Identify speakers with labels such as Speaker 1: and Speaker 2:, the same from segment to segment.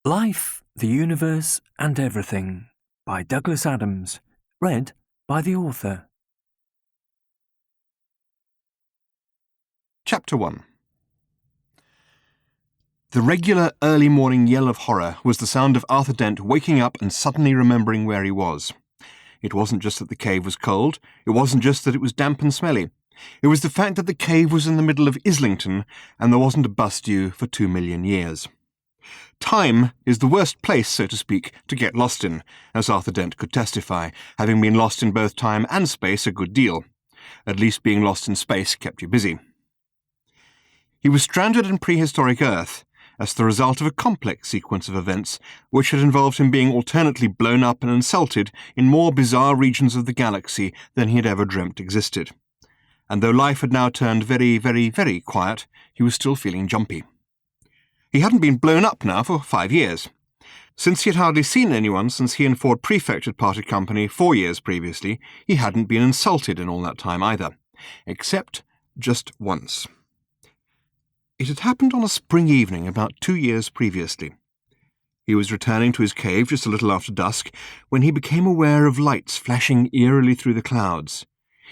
Speaker 1: Life, the Universe and Everything by Douglas Adams. Read by the author.
Speaker 2: Chapter 1. The regular early morning yell of horror was the sound of Arthur Dent waking up and suddenly remembering where he was. It wasn't just that the cave was cold, it wasn't just that it was damp and smelly. It was the fact that the cave was in the middle of Islington and there wasn't a bus due for 2 million years. Time is the worst place, so to speak, to get lost in, as Arthur Dent could testify, having been lost in both time and space a good deal. At least being lost in space kept you busy. He was stranded in prehistoric Earth as the result of a complex sequence of events which had involved him being alternately blown up and insulted in more bizarre regions of the galaxy than he had ever dreamt existed. And though life had now turned very, very, very quiet, he was still feeling jumpy. He hadn't been blown up now for 5 years. Since he had hardly seen anyone since he and Ford Prefect had parted company 4 years previously, he hadn't been insulted in all that time either, except just once. It had happened on a spring evening about 2 years previously. He was returning to his cave just a little after dusk when he became aware of lights flashing eerily through the clouds.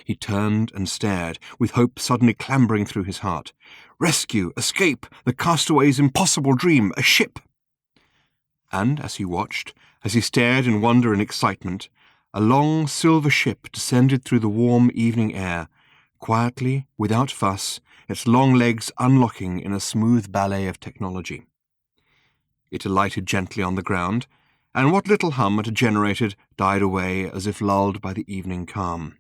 Speaker 2: He turned and stared, with hope suddenly clambering through his heart. Rescue, escape, the castaway's impossible dream, a ship! And as he watched, as he stared in wonder and excitement, a long silver ship descended through the warm evening air, quietly, without fuss, its long legs unlocking in a smooth ballet of technology. It alighted gently on the ground, and what little hum it had generated died away as if lulled by the evening calm.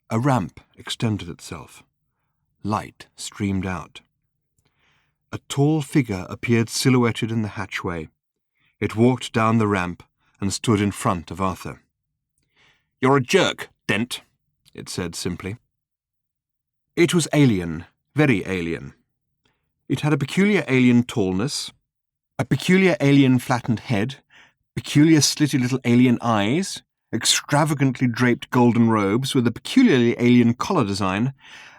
Speaker 2: A ramp extended itself. Light streamed out. A tall figure appeared silhouetted in the hatchway. It walked down the ramp and stood in front of Arthur. "You're a jerk, Dent," it said simply. It was alien, very alien. It had a peculiar alien tallness, a peculiar alien flattened head, peculiar slitty little alien eyes, extravagantly draped golden robes with a peculiarly alien collar design,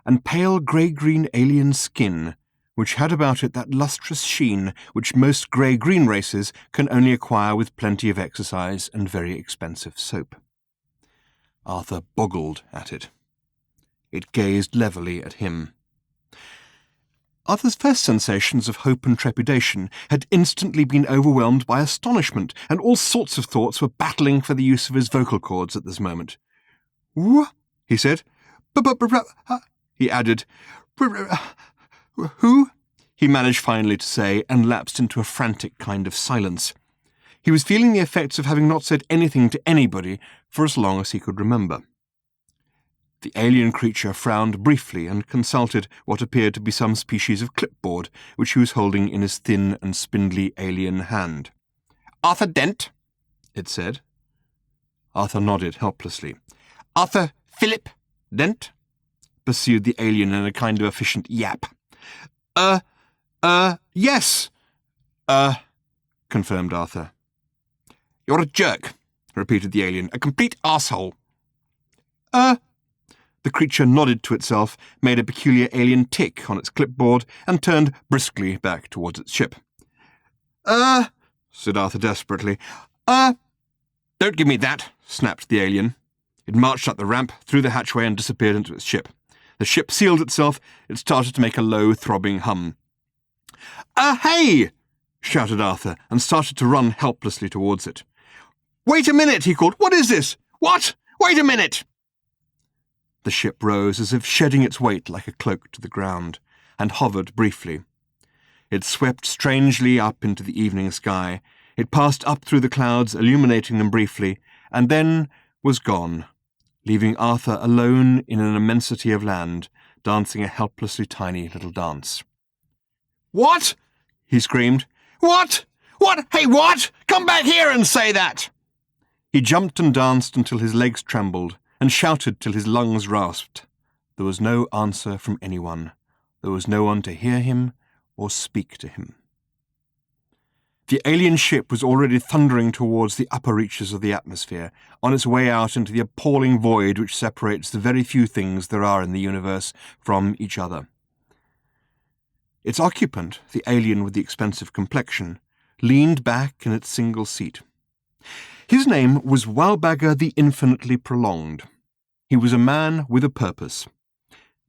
Speaker 2: and pale grey-green alien skin, which had about it that lustrous sheen which most grey-green races can only acquire with plenty of exercise and very expensive soap. Arthur boggled at it. It gazed levelly at him. Arthur's first sensations of hope and trepidation had instantly been overwhelmed by astonishment, and all sorts of thoughts were battling for the use of his vocal cords at this moment. "What?" he said. He added, "Who?" he managed finally to say, and lapsed into a frantic kind of silence. He was feeling the effects of having not said anything to anybody for as long as he could remember. The alien creature frowned briefly and consulted what appeared to be some species of clipboard, which he was holding in his thin and spindly alien hand. "Arthur Dent," it said. Arthur nodded helplessly. "Arthur Philip Dent?" pursued the alien in a kind of efficient yap. Yes, confirmed Arthur. "You're a jerk," repeated the alien, "a complete arsehole." The creature nodded to itself, made a peculiar alien tick on its clipboard, and turned briskly back towards its ship. Said Arthur desperately. Don't give me that, snapped the alien. It marched up the ramp, through the hatchway, and disappeared into its ship. The ship sealed itself. It started to make a low, throbbing hum. Hey! Shouted Arthur, and started to run helplessly towards it. "Wait a minute," he called. "What is this? What? Wait a minute!" The ship rose as if shedding its weight like a cloak to the ground, and hovered briefly. It swept strangely up into the evening sky. It passed up through the clouds, illuminating them briefly, and then was gone, leaving Arthur alone in an immensity of land, dancing a helplessly tiny little dance. "What?" he screamed. "What? What? Hey, what? Come back here and say that!" He jumped and danced until his legs trembled, and shouted till his lungs rasped. There was no answer from anyone. There was no one to hear him or speak to him. The alien ship was already thundering towards the upper reaches of the atmosphere, on its way out into the appalling void which separates the very few things there are in the universe from each other. Its occupant, the alien with the expensive complexion, leaned back in its single seat. His name was Wowbagger the Infinitely Prolonged. He was a man with a purpose.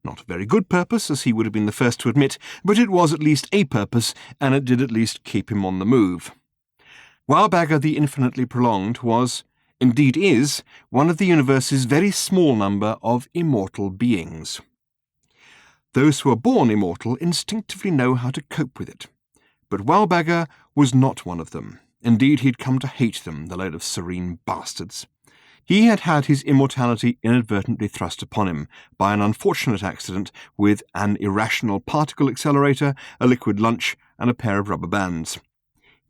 Speaker 2: Not a very good purpose, as he would have been the first to admit, but it was at least a purpose, and it did at least keep him on the move. Wowbagger the Infinitely Prolonged was, indeed is, one of the universe's very small number of immortal beings. Those who are born immortal instinctively know how to cope with it. But Wowbagger was not one of them. Indeed, he'd come to hate them, the load of serene bastards. He had had his immortality inadvertently thrust upon him by an unfortunate accident with an irrational particle accelerator, a liquid lunch, and a pair of rubber bands.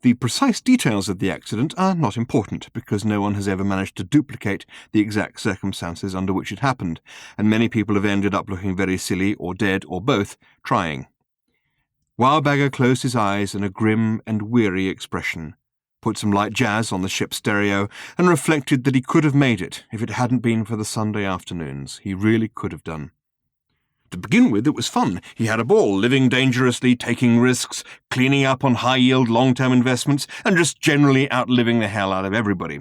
Speaker 2: The precise details of the accident are not important, because no one has ever managed to duplicate the exact circumstances under which it happened, and many people have ended up looking very silly, or dead, or both, trying. Wowbagger closed his eyes in a grim and weary expression, put some light jazz on the ship's stereo, and reflected that he could have made it if it hadn't been for the Sunday afternoons. He really could have done. To begin with, it was fun. He had a ball, living dangerously, taking risks, cleaning up on high-yield long-term investments, and just generally outliving the hell out of everybody.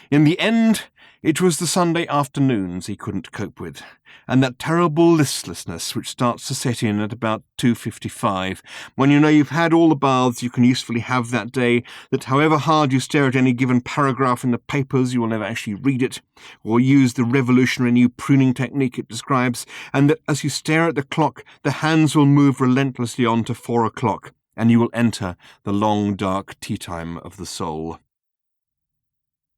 Speaker 2: In the end, it was the Sunday afternoons he couldn't cope with, and that terrible listlessness which starts to set in at about 2:55, when you know you've had all the baths you can usefully have that day, that however hard you stare at any given paragraph in the papers, you will never actually read it, or use the revolutionary new pruning technique it describes, and that as you stare at the clock, the hands will move relentlessly on to 4 o'clock, and you will enter the long, dark tea time of the soul.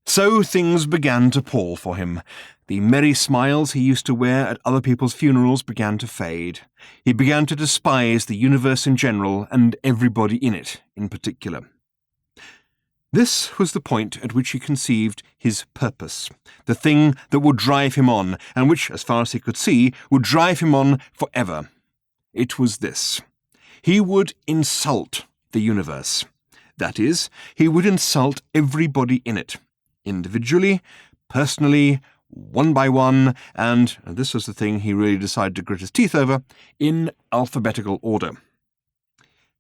Speaker 2: So things began to pall for him. The merry smiles he used to wear at other people's funerals began to fade. He began to despise the universe in general and everybody in it in particular. This was the point at which he conceived his purpose, the thing that would drive him on, and which, as far as he could see, would drive him on forever. It was this. He would insult the universe. That is, he would insult everybody in it. Individually, personally, one by one, and this was the thing he really decided to grit his teeth over, in alphabetical order.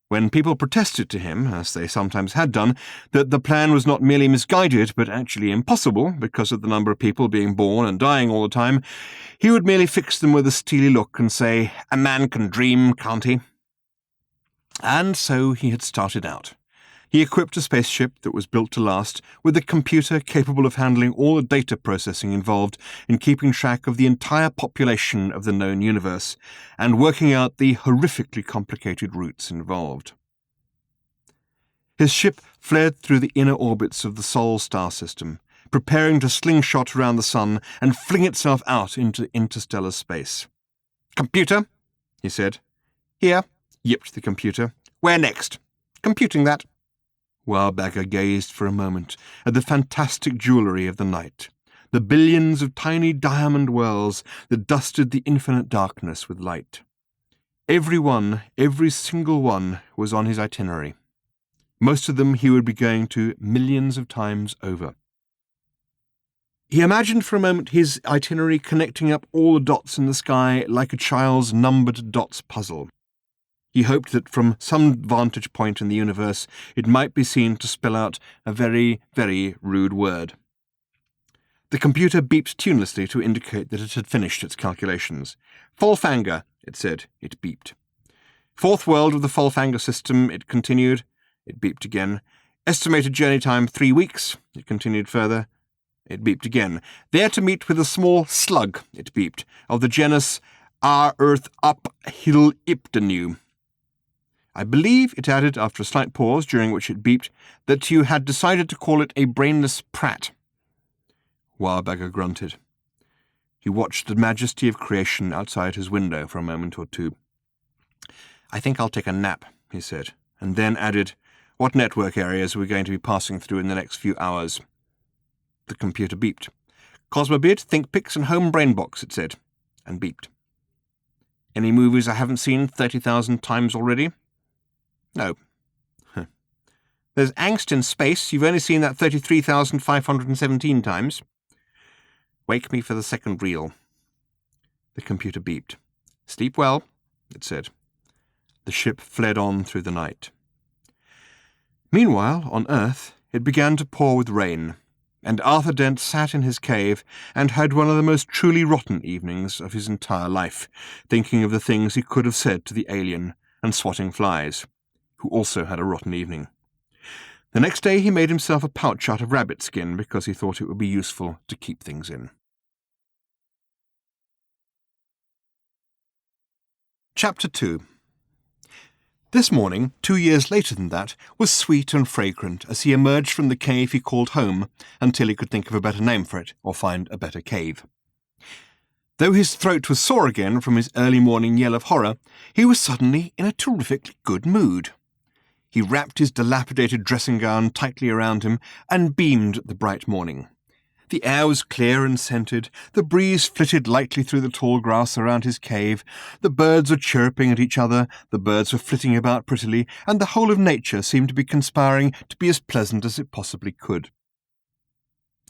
Speaker 2: When people protested to him, as they sometimes had done, that the plan was not merely misguided, but actually impossible, because of the number of people being born and dying all the time, he would merely fix them with a steely look and say, "A man can dream, can't he?" And so he had started out. He equipped a spaceship that was built to last with a computer capable of handling all the data processing involved in keeping track of the entire population of the known universe and working out the horrifically complicated routes involved. His ship flared through the inner orbits of the Sol star system, preparing to slingshot around the sun and fling itself out into interstellar space. "Computer," he said. "Here," yipped the computer. "Where next?" "Computing that." Wowbagger gazed for a moment at the fantastic jewellery of the night, the billions of tiny diamond whirls that dusted the infinite darkness with light. Every single one, was on his itinerary. Most of them he would be going to millions of times over. He imagined for a moment his itinerary connecting up all the dots in the sky like a child's numbered dots puzzle. He hoped that from some vantage point in the universe it might be seen to spell out a very, very rude word. The computer beeped tunelessly to indicate that it had finished its calculations. "Folfanger," it said. It beeped. "Fourth world of the Folfanger system," it continued. It beeped again. "Estimated journey time 3 weeks," it continued further. It beeped again. "There to meet with a small slug," it beeped, "of the genus Our Earth Up Hill Iptenu. I believe," it added after a slight pause, during which it beeped, "that you had decided to call it a brainless prat." Wowbagger grunted. He watched the majesty of creation outside his window for a moment or two. "I think I'll take a nap," he said, and then added, "What network areas are we going to be passing through in the next few hours?" The computer beeped. "Cosmobid, ThinkPix, and Home Brainbox," it said, and beeped. "Any movies I haven't seen 30,000 times already?" "No." "There's Angst in Space. You've only seen that 33,517 times." "Wake me for the second reel." The computer beeped. "Sleep well," it said. The ship fled on through the night. Meanwhile, on Earth, it began to pour with rain, and Arthur Dent sat in his cave and had one of the most truly rotten evenings of his entire life, thinking of the things he could have said to the alien and swatting flies, who also had a rotten evening. The next day he made himself a pouch out of rabbit skin because he thought it would be useful to keep things in. Chapter 2. This morning, 2 years later than that, was sweet and fragrant as he emerged from the cave he called home until he could think of a better name for it or find a better cave. Though his throat was sore again from his early morning yell of horror, he was suddenly in a terrifically good mood. He wrapped his dilapidated dressing gown tightly around him and beamed at the bright morning. The air was clear and scented, the breeze flitted lightly through the tall grass around his cave, the birds were chirping at each other, the birds were flitting about prettily, and the whole of nature seemed to be conspiring to be as pleasant as it possibly could.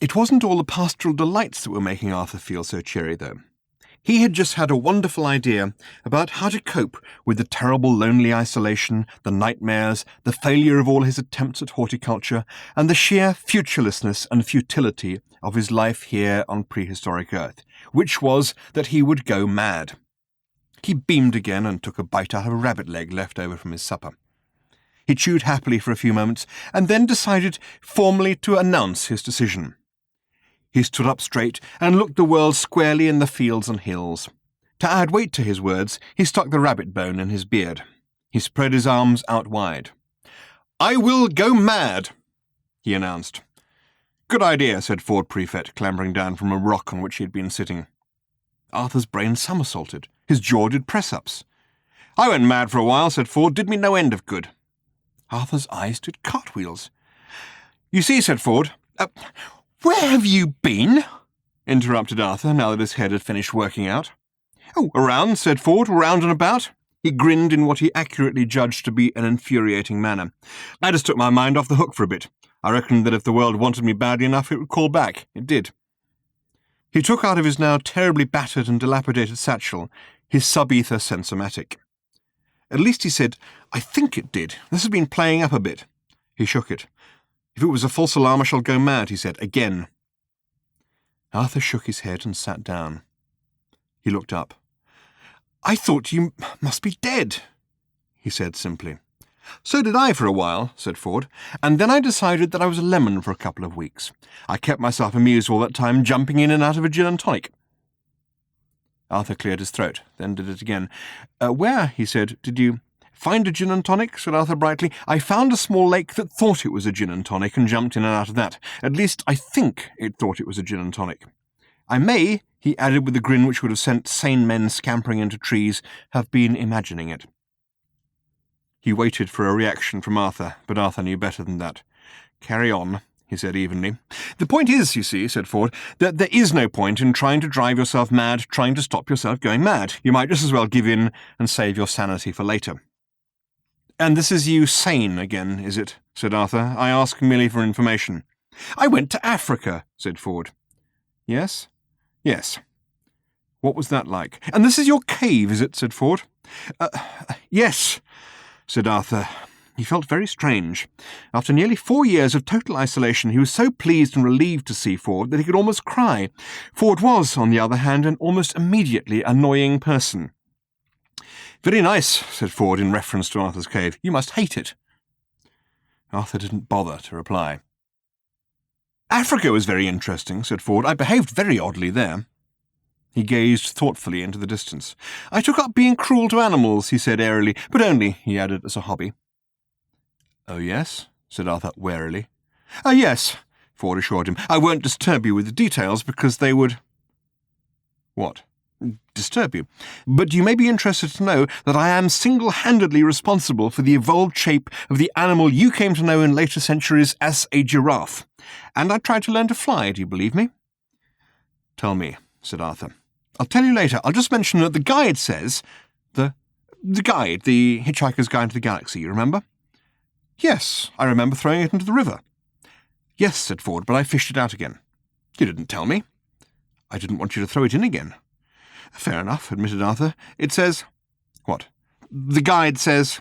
Speaker 2: It wasn't all the pastoral delights that were making Arthur feel so cheery, though. He had just had a wonderful idea about how to cope with the terrible lonely isolation, the nightmares, the failure of all his attempts at horticulture, and the sheer futurelessness and futility of his life here on prehistoric Earth, which was that he would go mad. He beamed again and took a bite out of a rabbit leg left over from his supper. He chewed happily for a few moments and then decided formally to announce his decision. He stood up straight and looked the world squarely in the fields and hills. To add weight to his words, he stuck the rabbit bone in his beard. He spread his arms out wide. "I will go mad," he announced. "Good idea," said Ford Prefect, clambering down from a rock on which he had been sitting. Arthur's brain somersaulted. His jaw did press-ups. "I went mad for a while," said Ford. "Did me no end of good." Arthur's eyes did cartwheels. "You see," said Ford. "Where have you been?" interrupted Arthur, now that his head had finished working out. "Oh, around," said Ford, "around and about." He grinned in what he accurately judged to be an infuriating manner. "I just took my mind off the hook for a bit. I reckoned that if the world wanted me badly enough, it would call back. It did." He took out of his now terribly battered and dilapidated satchel his sub-ether sensomatic. "At least," he said, "I think it did. This has been playing up a bit." He shook it. "If it was a false alarm, I shall go mad," he said, "again." Arthur shook his head and sat down. He looked up. "I thought you must be dead," he said simply. "So did I for a while," said Ford, "and then I decided that I was a lemon for a couple of weeks. I kept myself amused all that time, jumping in and out of a gin and tonic." Arthur cleared his throat, then did it again. "Where," he said, "did you—" "Find a gin and tonic?" said Arthur brightly. "I found a small lake that thought it was a gin and tonic and jumped in and out of that. At least, I think it thought it was a gin and tonic. I may," he added with a grin which would have sent sane men scampering into trees, "have been imagining it." He waited for a reaction from Arthur, but Arthur knew better than that. "Carry on," he said evenly. "The point is, you see," said Ford, "that there is no point in trying to drive yourself mad, trying to stop yourself going mad. You might just as well give in and save your sanity for later." "And this is you sane again, is it?" said Arthur. "I ask merely for information." "I went to Africa," said Ford. "Yes?" "Yes." "What was that like?" "And this is your cave, is it?" said Ford. Yes," said Arthur. He felt very strange. After nearly 4 years of total isolation, he was so pleased and relieved to see Ford that he could almost cry. Ford was, on the other hand, an almost immediately annoying person. "Very nice," said Ford in reference to Arthur's cave. "You must hate it." Arthur didn't bother to reply. "Africa was very interesting," said Ford. "I behaved very oddly there." He gazed thoughtfully into the distance. "I took up being cruel to animals," he said airily, "but only," he added, "as a hobby." "Oh, yes?" said Arthur warily. Yes," Ford assured him. "I won't disturb you with the details because they would—" "What?" "Disturb you. But you may be interested to know that I am single-handedly responsible for the evolved shape of the animal you came to know in later centuries as a giraffe. And I tried to learn to fly, do you believe me?" "Tell me," said Arthur. "I'll tell you later. I'll just mention that the guide says—" The guide, the Hitchhiker's Guide to the Galaxy, you remember?" "Yes, I remember throwing it into the river." "Yes," said Ford, "but I fished it out again." "You didn't tell me." "I didn't want you to throw it in again." "Fair enough," admitted Arthur. "It says—" "What?" "The guide says—"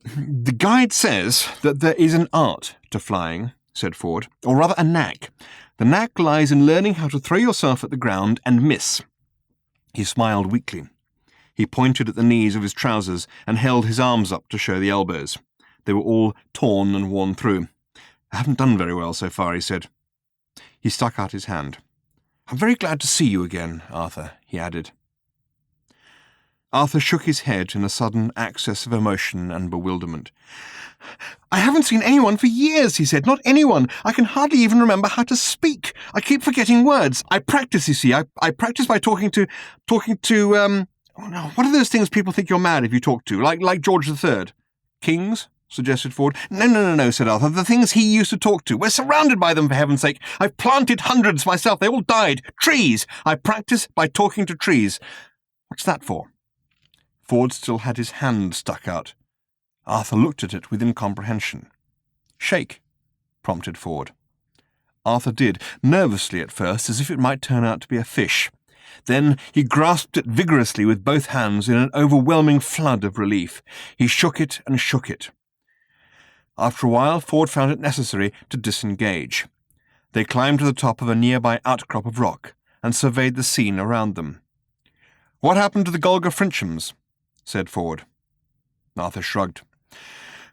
Speaker 2: The guide says that there is an art to flying, said Ford, or rather a knack. The knack lies in learning how to throw yourself at the ground and miss. He smiled weakly. He pointed at the knees of his trousers and held his arms up to show the elbows. They were all torn and worn through. I haven't done very well so far, he said. He stuck out his hand. I'm very glad to see you again, Arthur, he added. Arthur shook his head in a sudden access of emotion and bewilderment. I haven't seen anyone for years, he said. Not anyone. I can hardly even remember how to speak. I keep forgetting words. I practice, you see. I practice by talking to, what are those things people think you're mad if you talk to? Like George III? Kings? Suggested Ford. No, said Arthur. The things he used to talk to. We're surrounded by them, for heaven's sake. I've planted hundreds myself. They all died. Trees. I practice by talking to trees. What's that for? Ford still had his hand stuck out. Arthur looked at it with incomprehension. Shake, prompted Ford. Arthur did, nervously at first, as if it might turn out to be a fish. Then he grasped it vigorously with both hands in an overwhelming flood of relief. He shook it and shook it. After a while, Ford found it necessary to disengage. They climbed to the top of a nearby outcrop of rock and surveyed the scene around them. What happened to the Golga Frinchams? Said Ford. Arthur shrugged.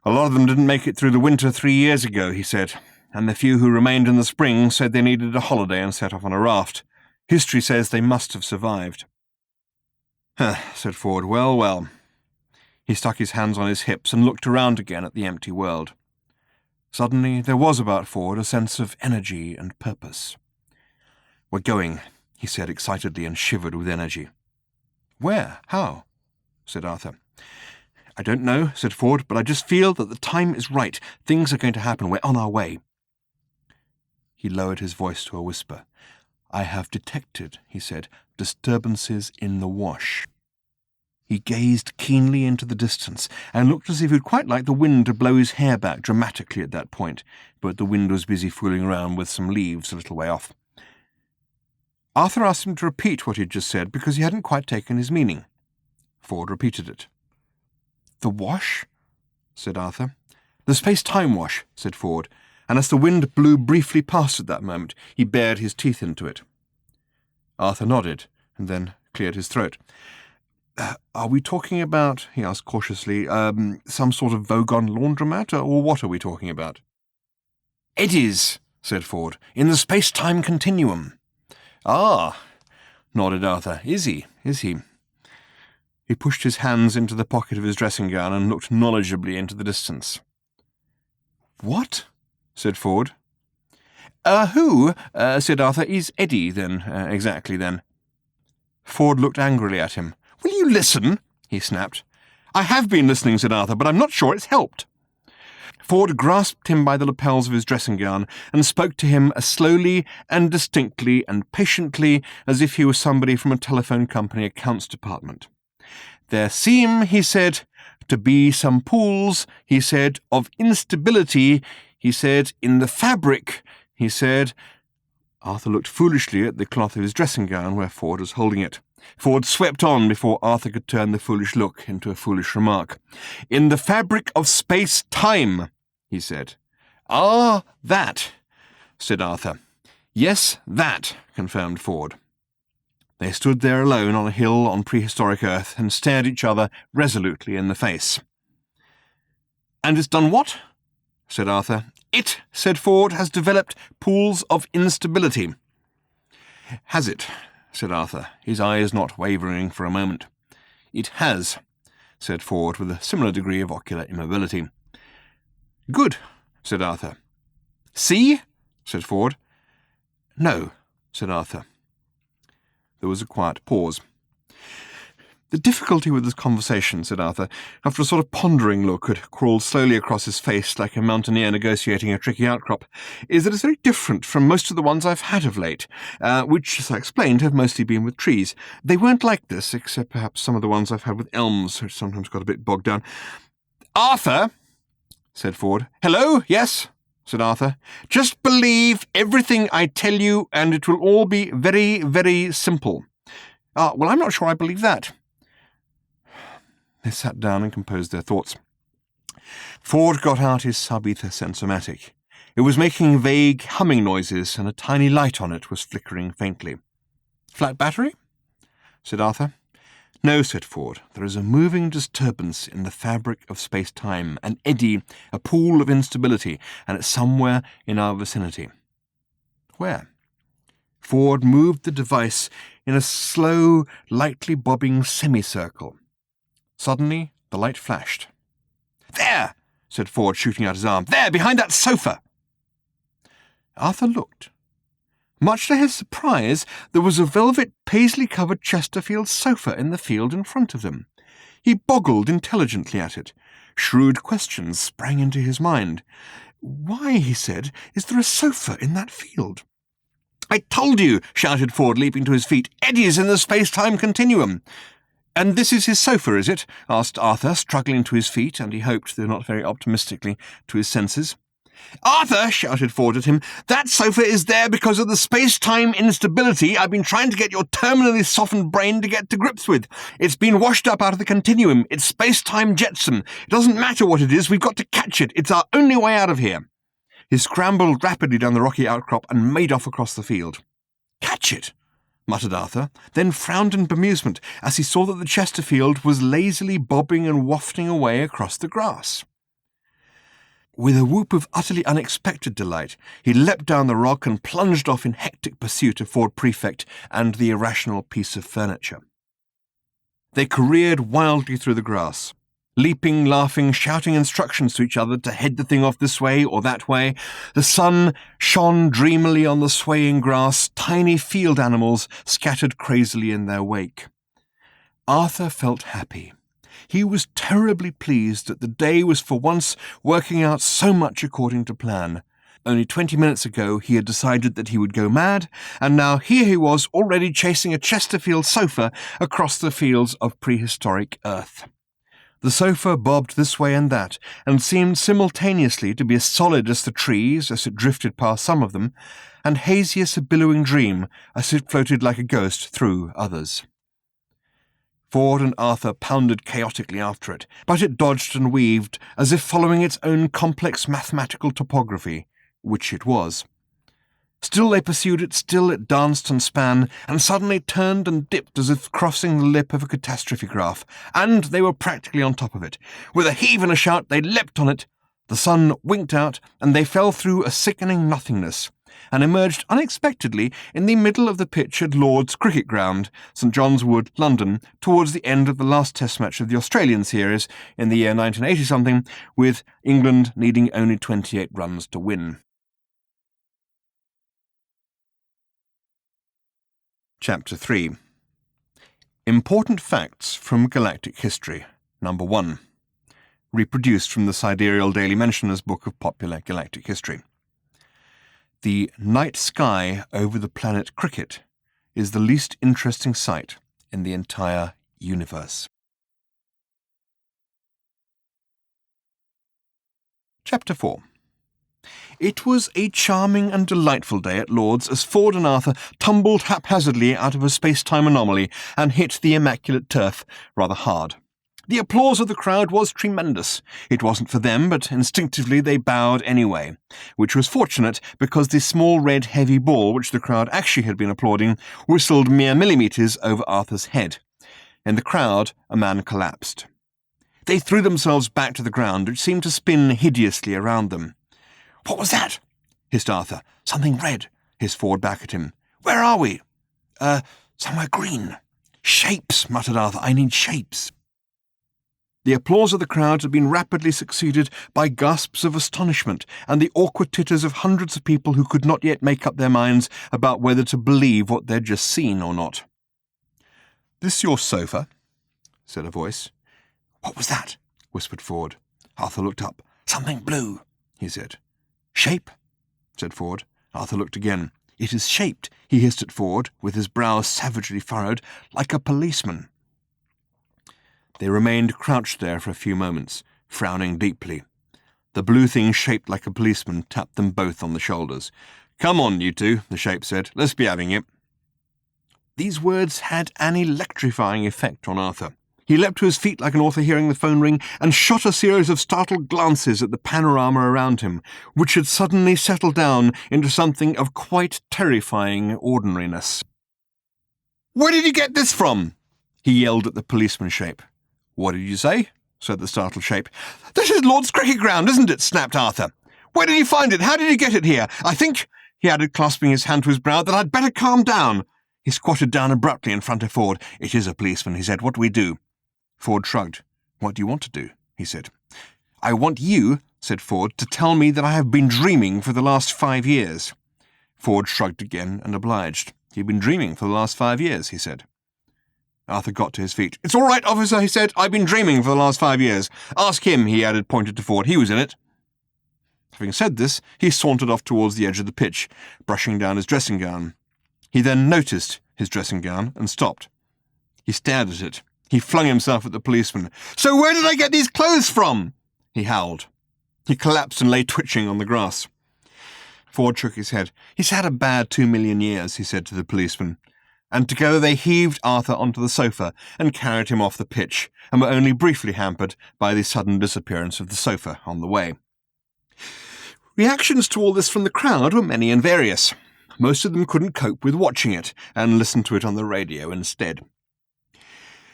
Speaker 2: A lot of them didn't make it through the winter 3 years ago, he said, and the few who remained in the spring said they needed a holiday and set off on a raft. History says they must have survived. Said Ford. Well. He stuck his hands on his hips and looked around again at the empty world. Suddenly there was about Ford a sense of energy and purpose. We're going, he said excitedly and shivered with energy. Where? How? Said Arthur. I don't know, said Ford, but I just feel that the time is right. Things are going to happen. We're on our way. He lowered his voice to a whisper. I have detected, he said, disturbances in the wash. He gazed keenly into the distance and looked as if he'd quite like the wind to blow his hair back dramatically at that point, but the wind was busy fooling around with some leaves a little way off. Arthur asked him to repeat what he'd just said because he hadn't quite taken his meaning. Ford repeated it. The wash? Said Arthur. The space-time wash, said Ford, and as the wind blew briefly past at that moment, he bared his teeth into it. Arthur nodded, and then cleared his throat. Are we talking about, he asked cautiously, some sort of Vogon laundromat, or what are we talking about? Eddies, said Ford, in the space-time continuum. Ah, nodded Arthur. Is he? He pushed his hands into the pocket of his dressing gown and looked knowledgeably into the distance. What? Said Ford. Who, said Arthur, is Eddie, then, exactly, then? Ford looked angrily at him. Will you listen? He snapped. I have been listening, said Arthur, but I'm not sure it's helped. Ford grasped him by the lapels of his dressing gown and spoke to him as slowly and distinctly and patiently as if he were somebody from a telephone company accounts department. There seem, he said, to be some pools, he said, of instability, he said, in the fabric, he said. Arthur looked foolishly at the cloth of his dressing gown where Ford was holding it. Ford swept on before Arthur could turn the foolish look into a foolish remark. In the fabric of space-time, he said. Ah, that, said Arthur. Yes, that, confirmed Ford. They stood there alone on a hill on prehistoric Earth and stared each other resolutely in the face. And it's done what? Said Arthur. It, said Ford, has developed pools of instability. Has it? Said Arthur, his eyes not wavering for a moment. It has, said Ford with a similar degree of ocular immobility. Good, said Arthur. See? Said Ford. No, said Arthur. There was a quiet pause. The difficulty with this conversation, said Arthur, after a sort of pondering look had crawled slowly across his face like a mountaineer negotiating a tricky outcrop, is that it's very different from most of the ones I've had of late, which, as I explained, have mostly been with trees. They weren't like this, except perhaps some of the ones I've had with elms, which sometimes got a bit bogged down. Arthur, said Ford. Hello, yes, said Arthur. Just believe everything I tell you, and it will all be very, very simple. Well, I'm not sure I believe that. They sat down and composed their thoughts. Ford got out his sub-ether sensomatic. It was making vague humming noises, and a tiny light on it was flickering faintly. "Flat battery?" said Arthur. "No," said Ford. "There is a moving disturbance in the fabric of space-time, an eddy, a pool of instability, and it's somewhere in our vicinity." "Where?" Ford moved the device in a slow, lightly bobbing semicircle. Suddenly, the light flashed. "There!" said Ford, shooting out his arm. "There, behind that sofa!" Arthur looked. Much to his surprise, there was a velvet paisley-covered Chesterfield sofa in the field in front of them. He boggled intelligently at it. Shrewd questions sprang into his mind. "Why," he said, "is there a sofa in that field?" "I told you," shouted Ford, leaping to his feet. "Eddies in the space-time continuum." "And this is his sofa, is it?" asked Arthur, struggling to his feet, and he hoped, though not very optimistically, to his senses. "Arthur," shouted Ford at him, "that sofa is there because of the space-time instability I've been trying to get your terminally softened brain to get to grips with. It's been washed up out of the continuum. It's space-time jetsam. It doesn't matter what it is. We've got to catch it. It's our only way out of here." He scrambled rapidly down the rocky outcrop and made off across the field. "Catch it," muttered Arthur, then frowned in bemusement as he saw that the Chesterfield was lazily bobbing and wafting away across the grass. With a whoop of utterly unexpected delight, he leapt down the rock and plunged off in hectic pursuit of Ford Prefect and the irrational piece of furniture. They careered wildly through the grass, leaping, laughing, shouting instructions to each other to head the thing off this way or that way. The sun shone dreamily on the swaying grass, tiny field animals scattered crazily in their wake. Arthur felt happy. He was terribly pleased that the day was for once working out so much according to plan. Only 20 minutes ago he had decided that he would go mad, and now here he was already chasing a Chesterfield sofa across the fields of prehistoric Earth. The sofa bobbed this way and that, and seemed simultaneously to be as solid as the trees as it drifted past some of them, and hazy as a billowing dream as it floated like a ghost through others. Ford and Arthur pounded chaotically after it, but it dodged and weaved as if following its own complex mathematical topography, which it was. Still they pursued it, still it danced and span, and suddenly turned and dipped as if crossing the lip of a catastrophe graph, and they were practically on top of it. With a heave and a shout they leapt on it. The sun winked out, and they fell through a sickening nothingness, and emerged unexpectedly in the middle of the pitch at Lord's Cricket Ground, St John's Wood, London, towards the end of the last Test match of the Australian series in the year 1980-something, with England needing only 28 runs to win. Chapter 3. Important Facts from Galactic History, Number 1. Reproduced from the Sidereal Daily Mentioner's Book of Popular Galactic History. The night sky over the planet Cricket is the least interesting sight in the entire universe. Chapter 4. It was a charming and delightful day at Lord's as Ford and Arthur tumbled haphazardly out of a space-time anomaly and hit the immaculate turf rather hard. The applause of the crowd was tremendous. It wasn't for them, but instinctively they bowed anyway, which was fortunate because the small red heavy ball which the crowd actually had been applauding whistled mere millimetres over Arthur's head. In the crowd, a man collapsed. They threw themselves back to the ground, which seemed to spin hideously around them. "What was that?" hissed Arthur. "Something red," hissed Ford back at him. "Where are we?" Somewhere green." "Shapes," muttered Arthur. "I need shapes." The applause of the crowd had been rapidly succeeded by gasps of astonishment and the awkward titters of hundreds of people who could not yet make up their minds about whether to believe what they'd just seen or not. "This your sofa?" said a voice. "What was that?" whispered Ford. Arthur looked up. "Something blue," he said. "Shape?" said Ford. Arthur looked again. "It is shaped," he hissed at Ford, with his brow savagely furrowed, "like a policeman." They remained crouched there for a few moments, frowning deeply. The blue thing shaped like a policeman tapped them both on the shoulders. "Come on, you two," the shape said. "Let's be having it." These words had an electrifying effect on Arthur. He leapt to his feet like an author hearing the phone ring and shot a series of startled glances at the panorama around him, which had suddenly settled down into something of quite terrifying ordinariness. "Where did you get this from?" he yelled at the policeman shape. "What did you say?" said the startled shape. "This is Lord's cricket ground, isn't it?" snapped Arthur. "Where did you find it? How did you get it here? I think," he added, clasping his hand to his brow, "that I'd better calm down." He squatted down abruptly in front of Ford. "It is a policeman," he said. "What do we do?" Ford shrugged. "What do you want to do?" he said. "I want you," said Ford, "to tell me that I have been dreaming for the last 5 years." Ford shrugged again and obliged. "You've been dreaming for the last 5 years," he said. Arthur got to his feet. "It's all right, officer," he said. "I've been dreaming for the last 5 years. Ask him," he added, pointed to Ford. "He was in it." Having said this, he sauntered off towards the edge of the pitch, brushing down his dressing gown. He then noticed his dressing gown and stopped. He stared at it. He flung himself at the policeman. "So where did I get these clothes from?" he howled. He collapsed and lay twitching on the grass. Ford shook his head. "He's had a bad 2 million years," he said to the policeman. And together they heaved Arthur onto the sofa and carried him off the pitch, and were only briefly hampered by the sudden disappearance of the sofa on the way. Reactions to all this from the crowd were many and various. Most of them couldn't cope with watching it, and listened to it on the radio instead.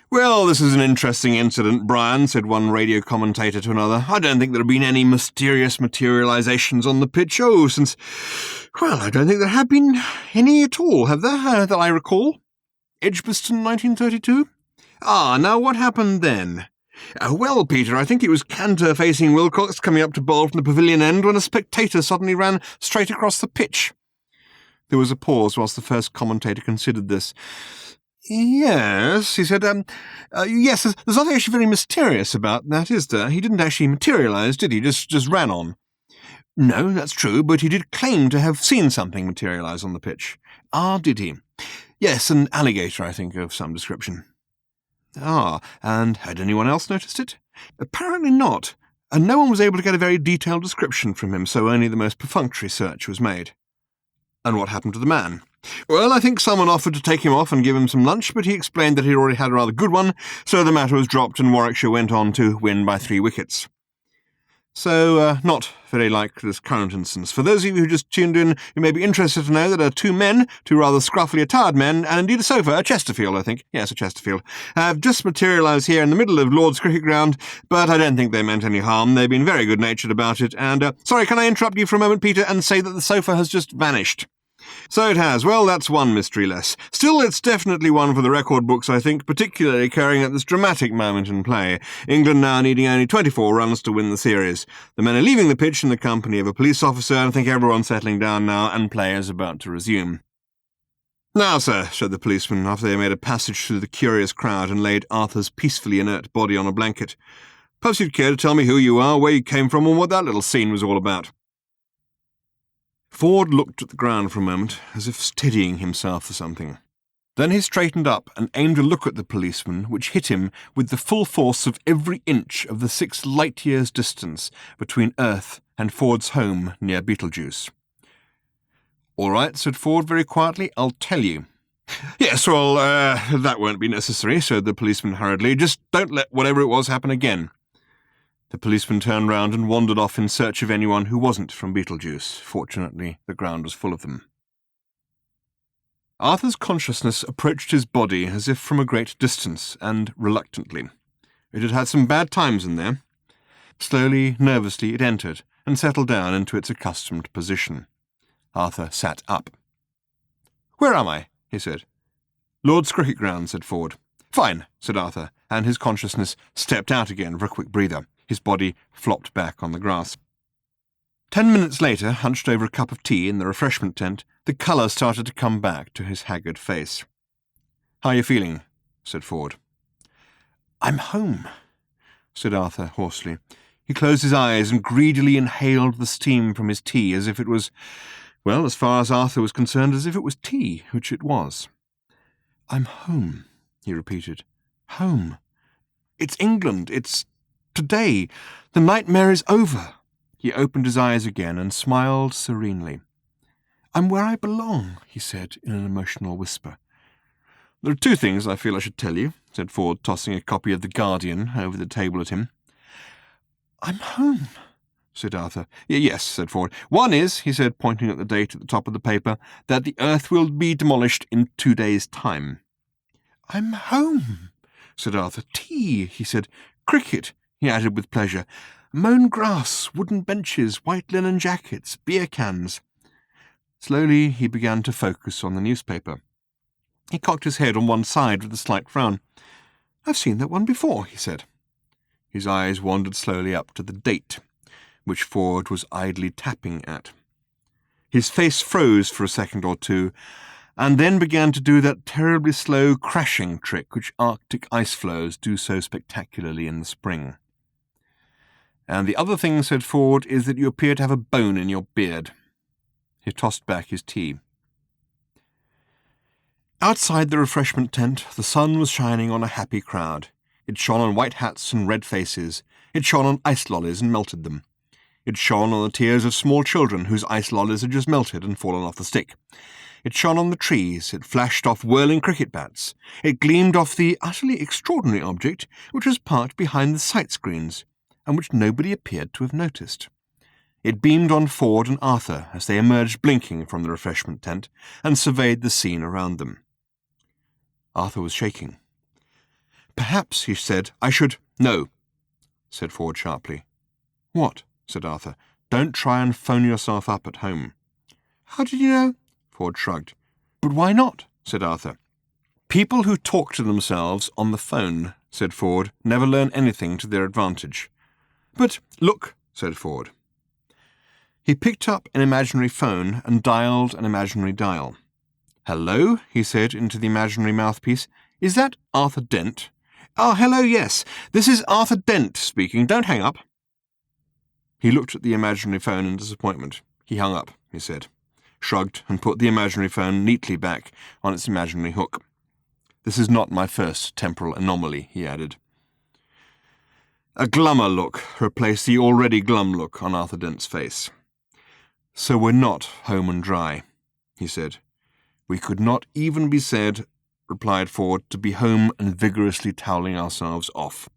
Speaker 2: "Well, this is an interesting incident, Brian," said one radio commentator to another. "I don't think there have been any mysterious materializations on the pitch, I don't think there have been any at all, have there, that I recall? Edgbaston, 1932? Now what happened then?" "Well, Peter, I think it was Cantor facing Wilcox coming up to bowl from the pavilion end when a spectator suddenly ran straight across the pitch." There was a pause whilst the first commentator considered this. "Yes," he said, yes, there's nothing actually very mysterious about that, is there? He didn't actually materialise, did he? Just ran on." "No, that's true, but he did claim to have seen something materialise on the pitch." "Did he?" "Yes, an alligator, I think, of some description." And had anyone else noticed it?" "Apparently not, and no one was able to get a very detailed description from him, so only the most perfunctory search was made." "And what happened to the man?" "Well, I think someone offered to take him off and give him some lunch, but he explained that he'd already had a rather good one, so the matter was dropped and Warwickshire went on to win by 3 wickets. So, not very like this current instance. For those of you who just tuned in, you may be interested to know that 2 men, 2 rather scruffily attired men, and indeed a sofa, a Chesterfield, I think, yes, a Chesterfield, have just materialised here in the middle of Lord's cricket ground, but I don't think they meant any harm. They've been very good-natured about it, and, sorry, can I interrupt you for a moment, Peter, and say that the sofa has just vanished? So it has. Well, that's one mystery less. Still, it's definitely one for the record books, I think, particularly occurring at this dramatic moment in play. England now needing only 24 runs to win the series. The men are leaving the pitch in the company of a police officer, and I think everyone's settling down now, and play is about to resume. "Now, sir," said the policeman, after they made a passage through the curious crowd and laid Arthur's peacefully inert body on a blanket, "perhaps you'd care to tell me who you are, where you came from, and what that little scene was all about." Ford looked at the ground for a moment, as if steadying himself for something. Then he straightened up and aimed a look at the policeman which hit him with the full force of every inch of the 6 light-years distance between Earth and Ford's home near Beetlejuice. "All right," said Ford very quietly, "I'll tell you." "Yes, well, that won't be necessary," said the policeman hurriedly. "Just don't let whatever it was happen again." The policeman turned round and wandered off in search of anyone who wasn't from Beetlejuice. Fortunately, the ground was full of them. Arthur's consciousness approached his body as if from a great distance, and reluctantly. It had had some bad times in there. Slowly, nervously, it entered, and settled down into its accustomed position. Arthur sat up. "Where am I?" he said. "Lord's cricket ground," said Ford. "Fine," said Arthur, and his consciousness stepped out again for a quick breather. His body flopped back on the grass. 10 minutes later, hunched over a cup of tea in the refreshment tent, the colour started to come back to his haggard face. "How are you feeling?" said Ford. "I'm home," said Arthur hoarsely. He closed his eyes and greedily inhaled the steam from his tea as if it was, well, as far as Arthur was concerned, as if it was tea, which it was. "I'm home," he repeated. "Home. It's England. It's today. The nightmare is over." He opened his eyes again and smiled serenely. "I'm where I belong," he said in an emotional whisper. "There are 2 things I feel I should tell you," said Ford, tossing a copy of The Guardian over the table at him. "I'm home," said Arthur. "Yes," said Ford. "One is," he said, pointing at the date at the top of the paper, "that the earth will be demolished in 2 days' time." "I'm home," said Arthur. "Tea," he said. "Cricket," he added with pleasure. "Mown grass, wooden benches, white linen jackets, beer cans." Slowly he began to focus on the newspaper. He cocked his head on one side with a slight frown. "I've seen that one before," he said. His eyes wandered slowly up to the date, which Ford was idly tapping at. His face froze for a second or two, and then began to do that terribly slow crashing trick which Arctic ice floes do so spectacularly in the spring. "And the other thing," said Ford, "is that you appear to have a bone in your beard." He tossed back his tea. Outside the refreshment tent, the sun was shining on a happy crowd. It shone on white hats and red faces. It shone on ice lollies and melted them. It shone on the tears of small children whose ice lollies had just melted and fallen off the stick. It shone on the trees. It flashed off whirling cricket bats. It gleamed off the utterly extraordinary object which was parked behind the sight screens, and which nobody appeared to have noticed. It beamed on Ford and Arthur as they emerged blinking from the refreshment tent and surveyed the scene around them. Arthur was shaking. "Perhaps," he said, "I should—" "No," said Ford sharply. "What?" said Arthur. "Don't try and phone yourself up at home." "How did you know?" Ford shrugged. "But why not?" said Arthur. "People who talk to themselves on the phone," said Ford, "never learn anything to their advantage." "But look," said Ford. He picked up an imaginary phone and dialed an imaginary dial. "Hello," he said into the imaginary mouthpiece. "Is that Arthur Dent?" "Ah, hello, yes. This is Arthur Dent speaking. Don't hang up." He looked at the imaginary phone in disappointment. He hung up, he said, shrugged, and put the imaginary phone neatly back on its imaginary hook. "This is not my first temporal anomaly," he added. A glummer look replaced the already glum look on Arthur Dent's face. "So we're not home and dry," he said. "We could not even be said," replied Ford, "to be home and vigorously toweling ourselves off."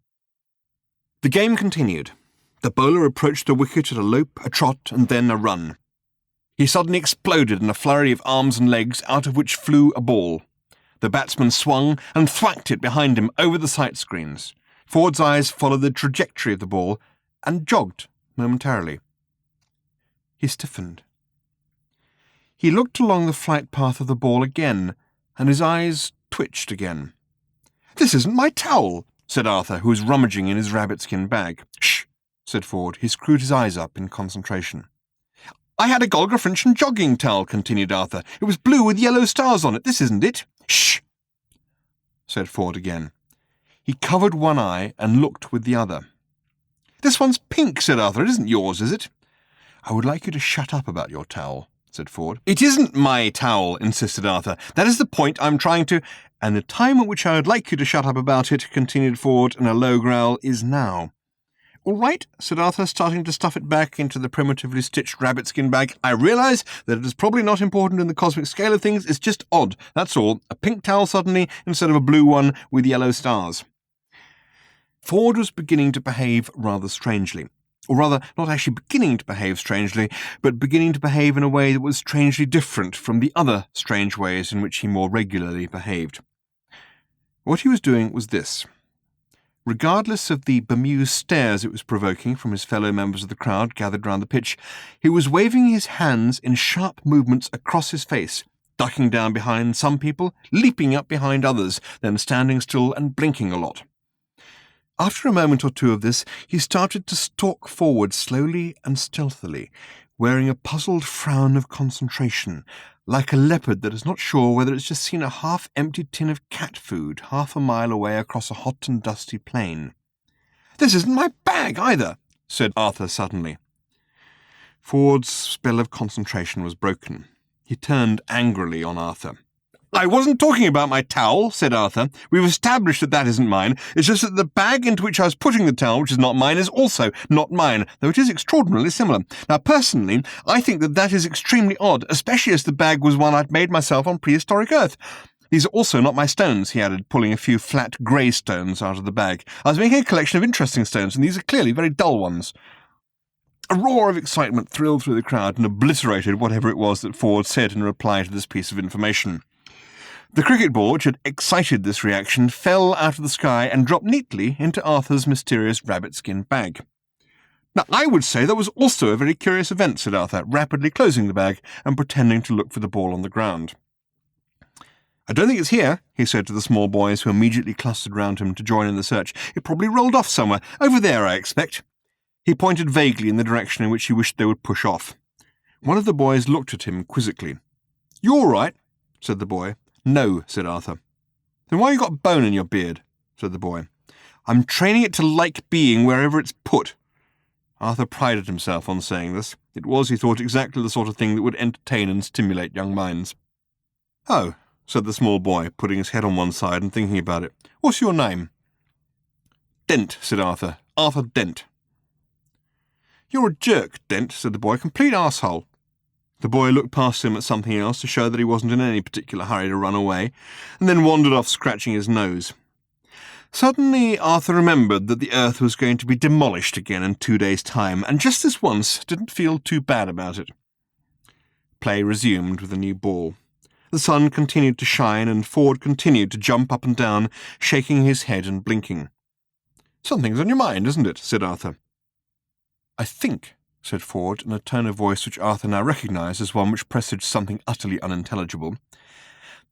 Speaker 2: The game continued. The bowler approached the wicket at a lope, a trot, and then a run. He suddenly exploded in a flurry of arms and legs, out of which flew a ball. The batsman swung and thwacked it behind him over the sight screens. Ford's eyes followed the trajectory of the ball and jogged momentarily. He stiffened. He looked along the flight path of the ball again, and his eyes twitched again. "This isn't my towel," said Arthur, who was rummaging in his rabbit-skin bag. "Shh," said Ford. He screwed his eyes up in concentration. "I had a Golga French jogging towel," continued Arthur. "It was blue with yellow stars on it. This isn't it." "Shh," said Ford again. He covered one eye and looked with the other. "This one's pink," said Arthur. "It isn't yours, is it?" "I would like you to shut up about your towel," said Ford. "It isn't my towel," insisted Arthur. "That is the point I'm trying to—" "And the time at which I would like you to shut up about it," continued Ford in a low growl, "is now." "All right," said Arthur, starting to stuff it back into the primitively stitched rabbit-skin bag. "I realise that it is probably not important in the cosmic scale of things. It's just odd, that's all. A pink towel suddenly, instead of a blue one with yellow stars." Ford was beginning to behave rather strangely. Or rather, not actually beginning to behave strangely, but beginning to behave in a way that was strangely different from the other strange ways in which he more regularly behaved. What he was doing was this. Regardless of the bemused stares it was provoking from his fellow members of the crowd gathered round the pitch, he was waving his hands in sharp movements across his face, ducking down behind some people, leaping up behind others, then standing still and blinking a lot. After a moment or two of this, he started to stalk forward slowly and stealthily, wearing a puzzled frown of concentration, like a leopard that is not sure whether it's just seen a half-empty tin of cat food half a mile away across a hot and dusty plain. "This isn't my bag either," said Arthur suddenly. Ford's spell of concentration was broken. He turned angrily on Arthur. "I wasn't talking about my towel," said Arthur. "We've established that isn't mine. It's just that the bag into which I was putting the towel, which is not mine, is also not mine, though it is extraordinarily similar. Now, personally, I think that is extremely odd, especially as the bag was one I'd made myself on prehistoric Earth. These are also not my stones, he added, pulling a few flat grey stones out of the bag. I was making a collection of interesting stones, and these are clearly very dull ones. A roar of excitement thrilled through the crowd and obliterated whatever it was that Ford said in reply to this piece of information. The cricket ball, which had excited this reaction, fell out of the sky and dropped neatly into Arthur's mysterious rabbit-skin bag. Now, I would say that was also a very curious event, said Arthur, rapidly closing the bag and pretending to look for the ball on the ground. I don't think it's here, he said to the small boys who immediately clustered round him to join in the search. It probably rolled off somewhere. Over there, I expect. He pointed vaguely in the direction in which he wished they would push off. One of the boys looked at him quizzically. You all right? Said the boy. No, said Arthur. Then why have you got a bone in your beard? Said the boy. I'm training it to like being wherever it's put. Arthur prided himself on saying this. It was, he thought, exactly the sort of thing that would entertain and stimulate young minds. Oh, said the small boy, putting his head on one side and thinking about it. What's your name? Dent, said Arthur. Arthur Dent. You're a jerk, Dent, said the boy. Complete arsehole. The boy looked past him at something else to show that he wasn't in any particular hurry to run away, and then wandered off scratching his nose. Suddenly Arthur remembered that the earth was going to be demolished again in 2 days' time, and just this once didn't feel too bad about it. Play resumed with a new ball. The sun continued to shine, and Ford continued to jump up and down, shaking his head and blinking. Something's on your mind, isn't it? Said Arthur. I think, said Ford, in a tone of voice which Arthur now recognised as one which presaged something utterly unintelligible,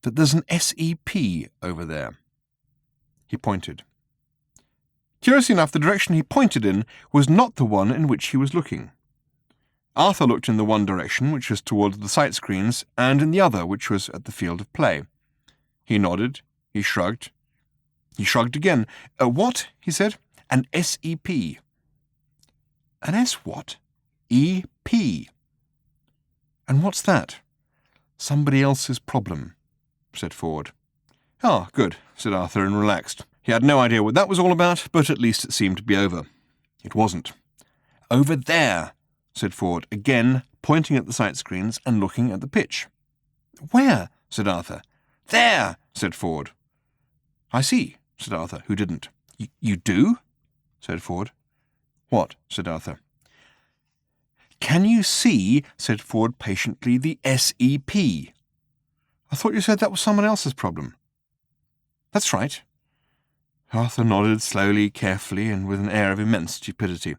Speaker 2: that there's an SEP over there. He pointed. Curiously enough, the direction he pointed in was not the one in which he was looking. Arthur looked in the one direction, which was towards the sight screens, and in the other, which was at the field of play. He nodded. He shrugged. He shrugged again. What? He said. An SEP. An S what? E-P. And what's that? Somebody else's problem, said Ford. Ah, good, said Arthur, and relaxed. He had no idea what that was all about, but at least it seemed to be over. It wasn't. Over there, said Ford, again pointing at the sight screens and looking at the pitch. Where? Said Arthur. There, said Ford. I see, said Arthur, who didn't. You do? Said Ford. What? Said Arthur. Can you see, said Ford patiently, the SEP? I thought you said that was someone else's problem. That's right. Arthur nodded slowly, carefully, and with an air of immense stupidity.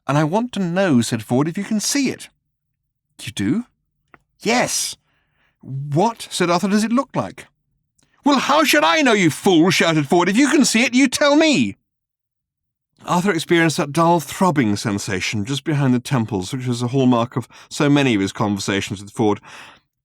Speaker 2: And I want to know, said Ford, if you can see it. You do? Yes. What, said Arthur, does it look like? Well, how should I know, you fool, shouted Ford. If you can see it, you tell me. Arthur experienced that dull throbbing sensation just behind the temples, which was a hallmark of so many of his conversations with Ford.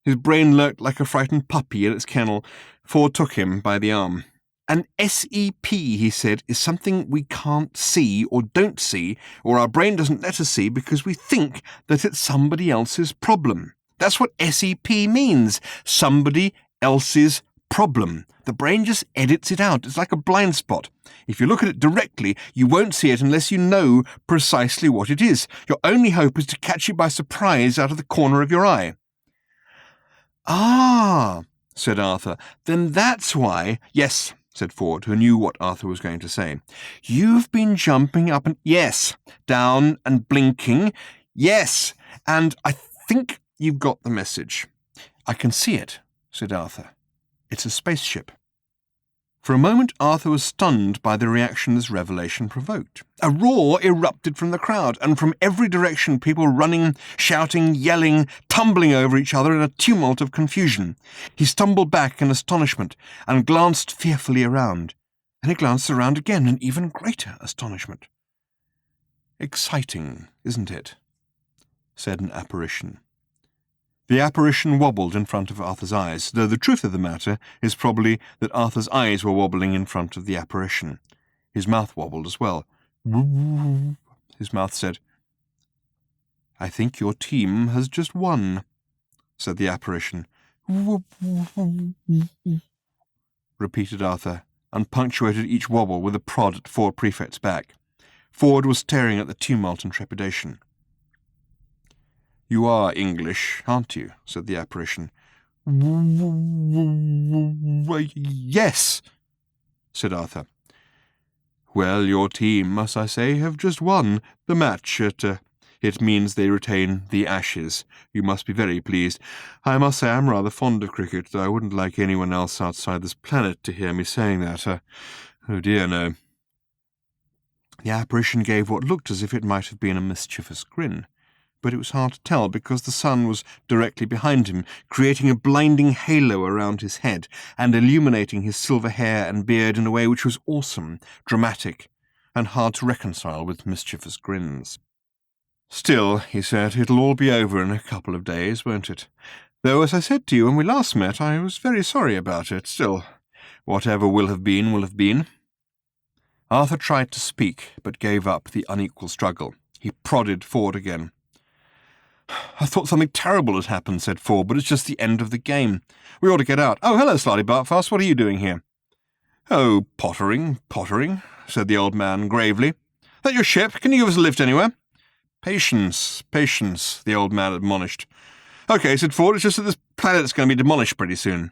Speaker 2: His brain lurked like a frightened puppy in its kennel. Ford took him by the arm. An SEP, he said, is something we can't see or don't see, or our brain doesn't let us see because we think that it's somebody else's problem. That's what SEP means. Somebody else's problem. The brain just edits it out. It's like a blind spot. If you look at it directly, you won't see it unless you know precisely what it is. Your only hope is to catch it by surprise out of the corner of your eye. Ah, said Arthur. Then that's why... Yes, said Ford, who knew what Arthur was going to say. You've been jumping up and... Yes, down and blinking. Yes, and I think you've got the message. I can see it, said Arthur. It's a spaceship. For a moment, Arthur was stunned by the reaction this revelation provoked. A roar erupted from the crowd, and from every direction people running, shouting, yelling, tumbling over each other in a tumult of confusion. He stumbled back in astonishment and glanced fearfully around. Then he glanced around again in even greater astonishment. Exciting, isn't it? Said an apparition. The apparition wobbled in front of Arthur's eyes, though the truth of the matter is probably that Arthur's eyes were wobbling in front of the apparition. His mouth wobbled as well. His mouth said, I think your team has just won, said the apparition. Repeated Arthur, and punctuated each wobble with a prod at Ford Prefect's back. Ford was staring at the tumult and trepidation. You are English, aren't you? Said the apparition. Yes, said Arthur. Well, your team, must I say, have just won the match it means they retain the Ashes. You must be very pleased. I must say I'm rather fond of cricket, though I wouldn't like anyone else outside this planet to hear me saying that. Oh dear, no. The apparition gave what looked as if it might have been a mischievous grin, but it was hard to tell because the sun was directly behind him, creating a blinding halo around his head and illuminating his silver hair and beard in a way which was awesome, dramatic, and hard to reconcile with mischievous grins. Still, he said, it'll all be over in a couple of days, won't it? Though, as I said to you when we last met, I was very sorry about it. Still, whatever will have been, will have been. Arthur tried to speak, but gave up the unequal struggle. He prodded Ford again. I thought something terrible had happened, said Ford, but it's just the end of the game. We ought to get out. Oh, hello, Slightly Bartfast. What are you doing here? Oh, pottering, said the old man gravely. That your ship? Can you give us a lift anywhere? Patience, the old man admonished. Okay, said Ford, it's just that this planet's going to be demolished pretty soon.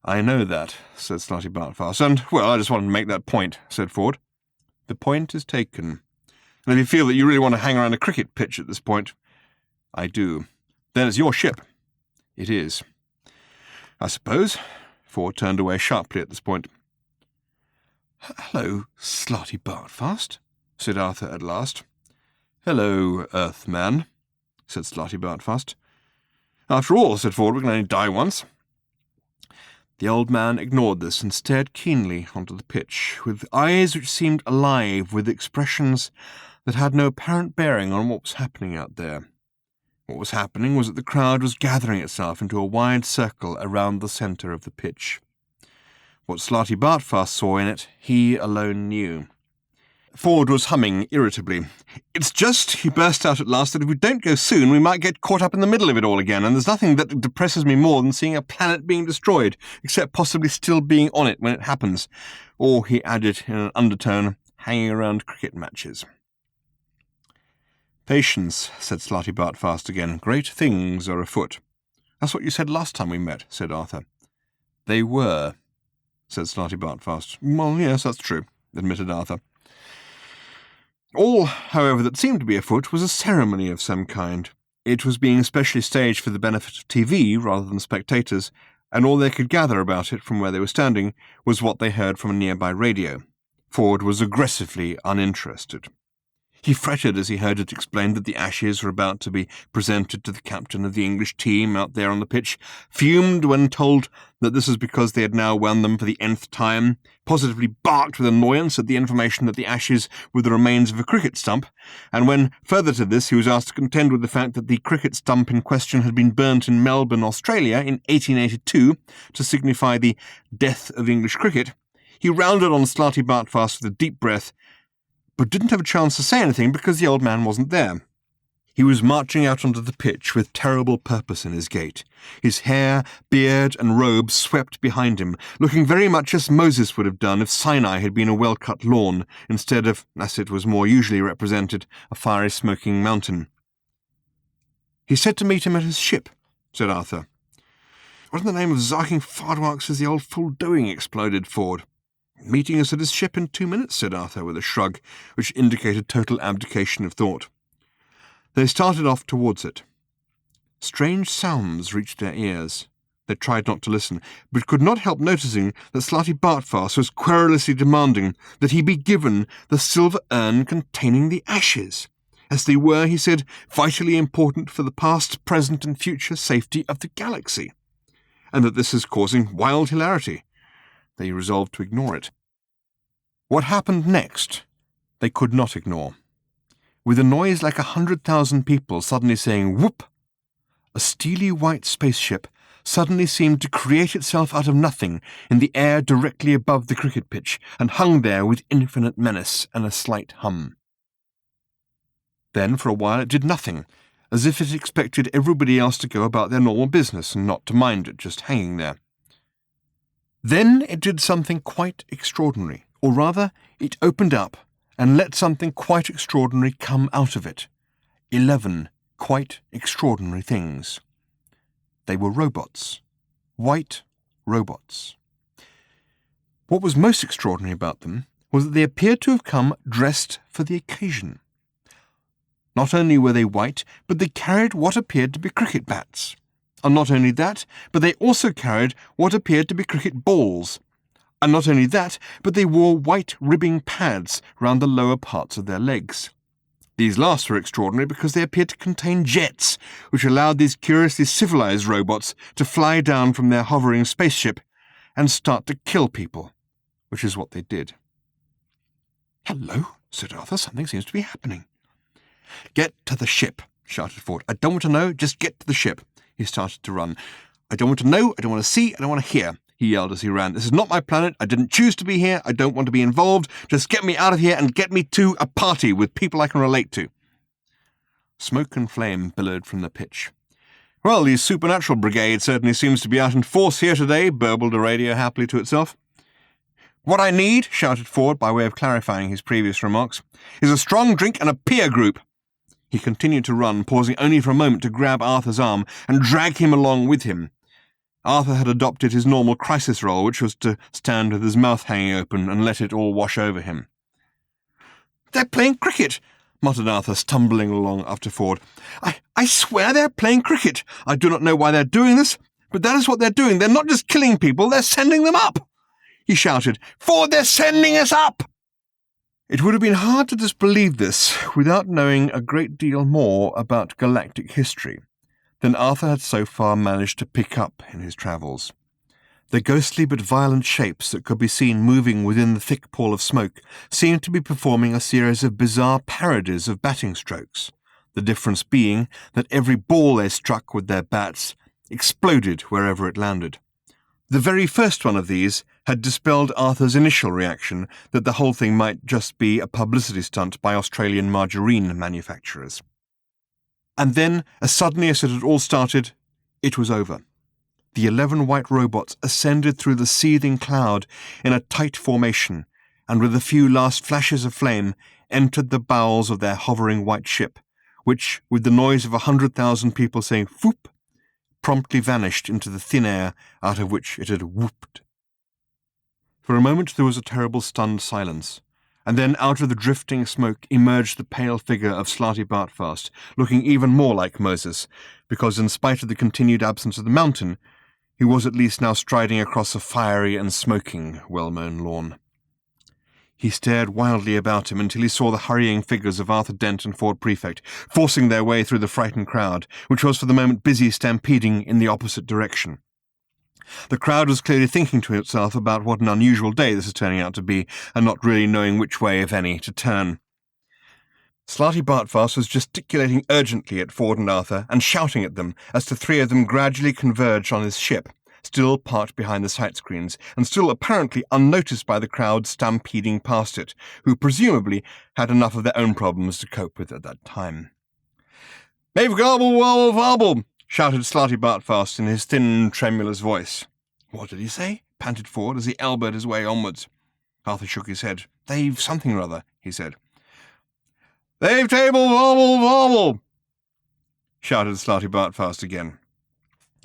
Speaker 2: I know that, said Slightly Bartfast, and, well, I just wanted to make that point, said Ford. The point is taken. And if you feel that you really want to hang around a cricket pitch at this point, I do. Then it's your ship. It is. I suppose. Ford turned away sharply at this point. Hello, Slightly Bartfast, said Arthur at last. Hello, Earthman, said Slightly Bartfast. After all, said Ford, we can only die once. The old man ignored this and stared keenly onto the pitch, with eyes which seemed alive with expressions that had no apparent bearing on what was happening out there. What was happening was that the crowd was gathering itself into a wide circle around the centre of the pitch. What Slightly Bartfast saw in it, he alone knew. Ford was humming irritably. It's just, he burst out at last, that if we don't go soon, we might get caught up in the middle of it all again, and there's nothing that depresses me more than seeing a planet being destroyed, except possibly still being on it when it happens. Or, he added in an undertone, hanging around cricket matches. Patience, said Slightly Bartfast again. Great things are afoot. That's what you said last time we met, said Arthur. They were, said Slightly Bartfast. Well, yes, that's true, admitted Arthur. All, however, that seemed to be afoot was a ceremony of some kind. It was being specially staged for the benefit of TV rather than spectators, and all they could gather about it from where they were standing was what they heard from a nearby radio. Ford was aggressively uninterested. He fretted as he heard it explained that the Ashes were about to be presented to the captain of the English team out there on the pitch, fumed when told that this was because they had now won them for the nth time, positively barked with annoyance at the information that the Ashes were the remains of a cricket stump, and when, further to this, he was asked to contend with the fact that the cricket stump in question had been burnt in Melbourne, Australia, in 1882 to signify the death of English cricket, he rounded on Slightly Bartfast with a deep breath, but didn't have a chance to say anything because the old man wasn't there. He was marching out onto the pitch with terrible purpose in his gait, his hair, beard, and robe swept behind him, looking very much as Moses would have done if Sinai had been a well-cut lawn, instead of, as it was more usually represented, a fiery smoking mountain. He said to meet him at his ship, said Arthur. What in the name of Zarking Fardwarks is the old fool doing? Exploded Ford. Meeting us at his ship in 2 minutes, said Arthur, with a shrug which indicated total abdication of thought. They started off towards it. Strange sounds reached their ears. They tried not to listen, but could not help noticing that Slightly Bartfast was querulously demanding that he be given the silver urn containing the Ashes, as they were, he said, vitally important for the past, present, and future safety of the galaxy, and that this is causing wild hilarity. They resolved to ignore it. What happened next, they could not ignore. With a noise like 100,000 people suddenly saying whoop, a steely white spaceship suddenly seemed to create itself out of nothing in the air directly above the cricket pitch and hung there with infinite menace and a slight hum. Then for a while it did nothing, as if it expected everybody else to go about their normal business and not to mind it just hanging there. Then it did something quite extraordinary, or rather, it opened up and let something quite extraordinary come out of it. 11 quite extraordinary things. They were robots. White robots. What was most extraordinary about them was that they appeared to have come dressed for the occasion. Not only were they white, but they carried what appeared to be cricket bats. And not only that, but they also carried what appeared to be cricket balls. And not only that, but they wore white ribbing pads round the lower parts of their legs. These last were extraordinary because they appeared to contain jets, which allowed these curiously civilized robots to fly down from their hovering spaceship and start to kill people, which is what they did. "Hello," said Arthur. "Something seems to be happening." "Get to the ship," shouted Ford. "I don't want to know, just get to the ship." He started to run. "I don't want to know, I don't want to see, I don't want to hear," he yelled as he ran. "This is not my planet. I didn't choose to be here. I don't want to be involved. Just get me out of here and get me to a party with people I can relate to." Smoke and flame billowed from the pitch. "Well, the supernatural brigade certainly seems to be out in force here today," burbled a radio happily to itself. "What I need," shouted Ford by way of clarifying his previous remarks, "is a strong drink and a peer group." He continued to run, pausing only for a moment to grab Arthur's arm and drag him along with him. Arthur had adopted his normal crisis role, which was to stand with his mouth hanging open and let it all wash over him. "They're playing cricket," muttered Arthur, stumbling along after Ford. I swear they're playing cricket. I do not know why they're doing this, but that is what they're doing. They're not just killing people, they're sending them up," he shouted. "Ford, they're sending us up!" It would have been hard to disbelieve this without knowing a great deal more about galactic history than Arthur had so far managed to pick up in his travels. The ghostly but violent shapes that could be seen moving within the thick pall of smoke seemed to be performing a series of bizarre parodies of batting strokes, the difference being that every ball they struck with their bats exploded wherever it landed. The very first one of these had dispelled Arthur's initial reaction that the whole thing might just be a publicity stunt by Australian margarine manufacturers. And then, as suddenly as it had all started, it was over. The 11 white robots ascended through the seething cloud in a tight formation, and with a few last flashes of flame, entered the bowels of their hovering white ship, which, with the noise of 100,000 people saying "whoop," promptly vanished into the thin air out of which it had whooped. For a moment there was a terrible stunned silence, and then out of the drifting smoke emerged the pale figure of Slarty Bartfast, looking even more like Moses, because in spite of the continued absence of the mountain, he was at least now striding across a fiery and smoking, well-mown lawn. He stared wildly about him until he saw the hurrying figures of Arthur Dent and Ford Prefect, forcing their way through the frightened crowd, which was for the moment busy stampeding in the opposite direction. The crowd was clearly thinking to itself about what an unusual day this is turning out to be, and not really knowing which way, if any, to turn. Slarty Bartfast was gesticulating urgently at Ford and Arthur and shouting at them as the three of them gradually converged on his ship, still parked behind the sight screens, and still apparently unnoticed by the crowd stampeding past it, who presumably had enough of their own problems to cope with at that time. "They've gobble wobble wobble," shouted Slarty Bartfast in his thin, tremulous voice. "What did he say?" panted Ford as he elbowed his way onwards. Arthur shook his head. "They've something or other," he said. "They've table wobble wobble," shouted Slarty Bartfast again.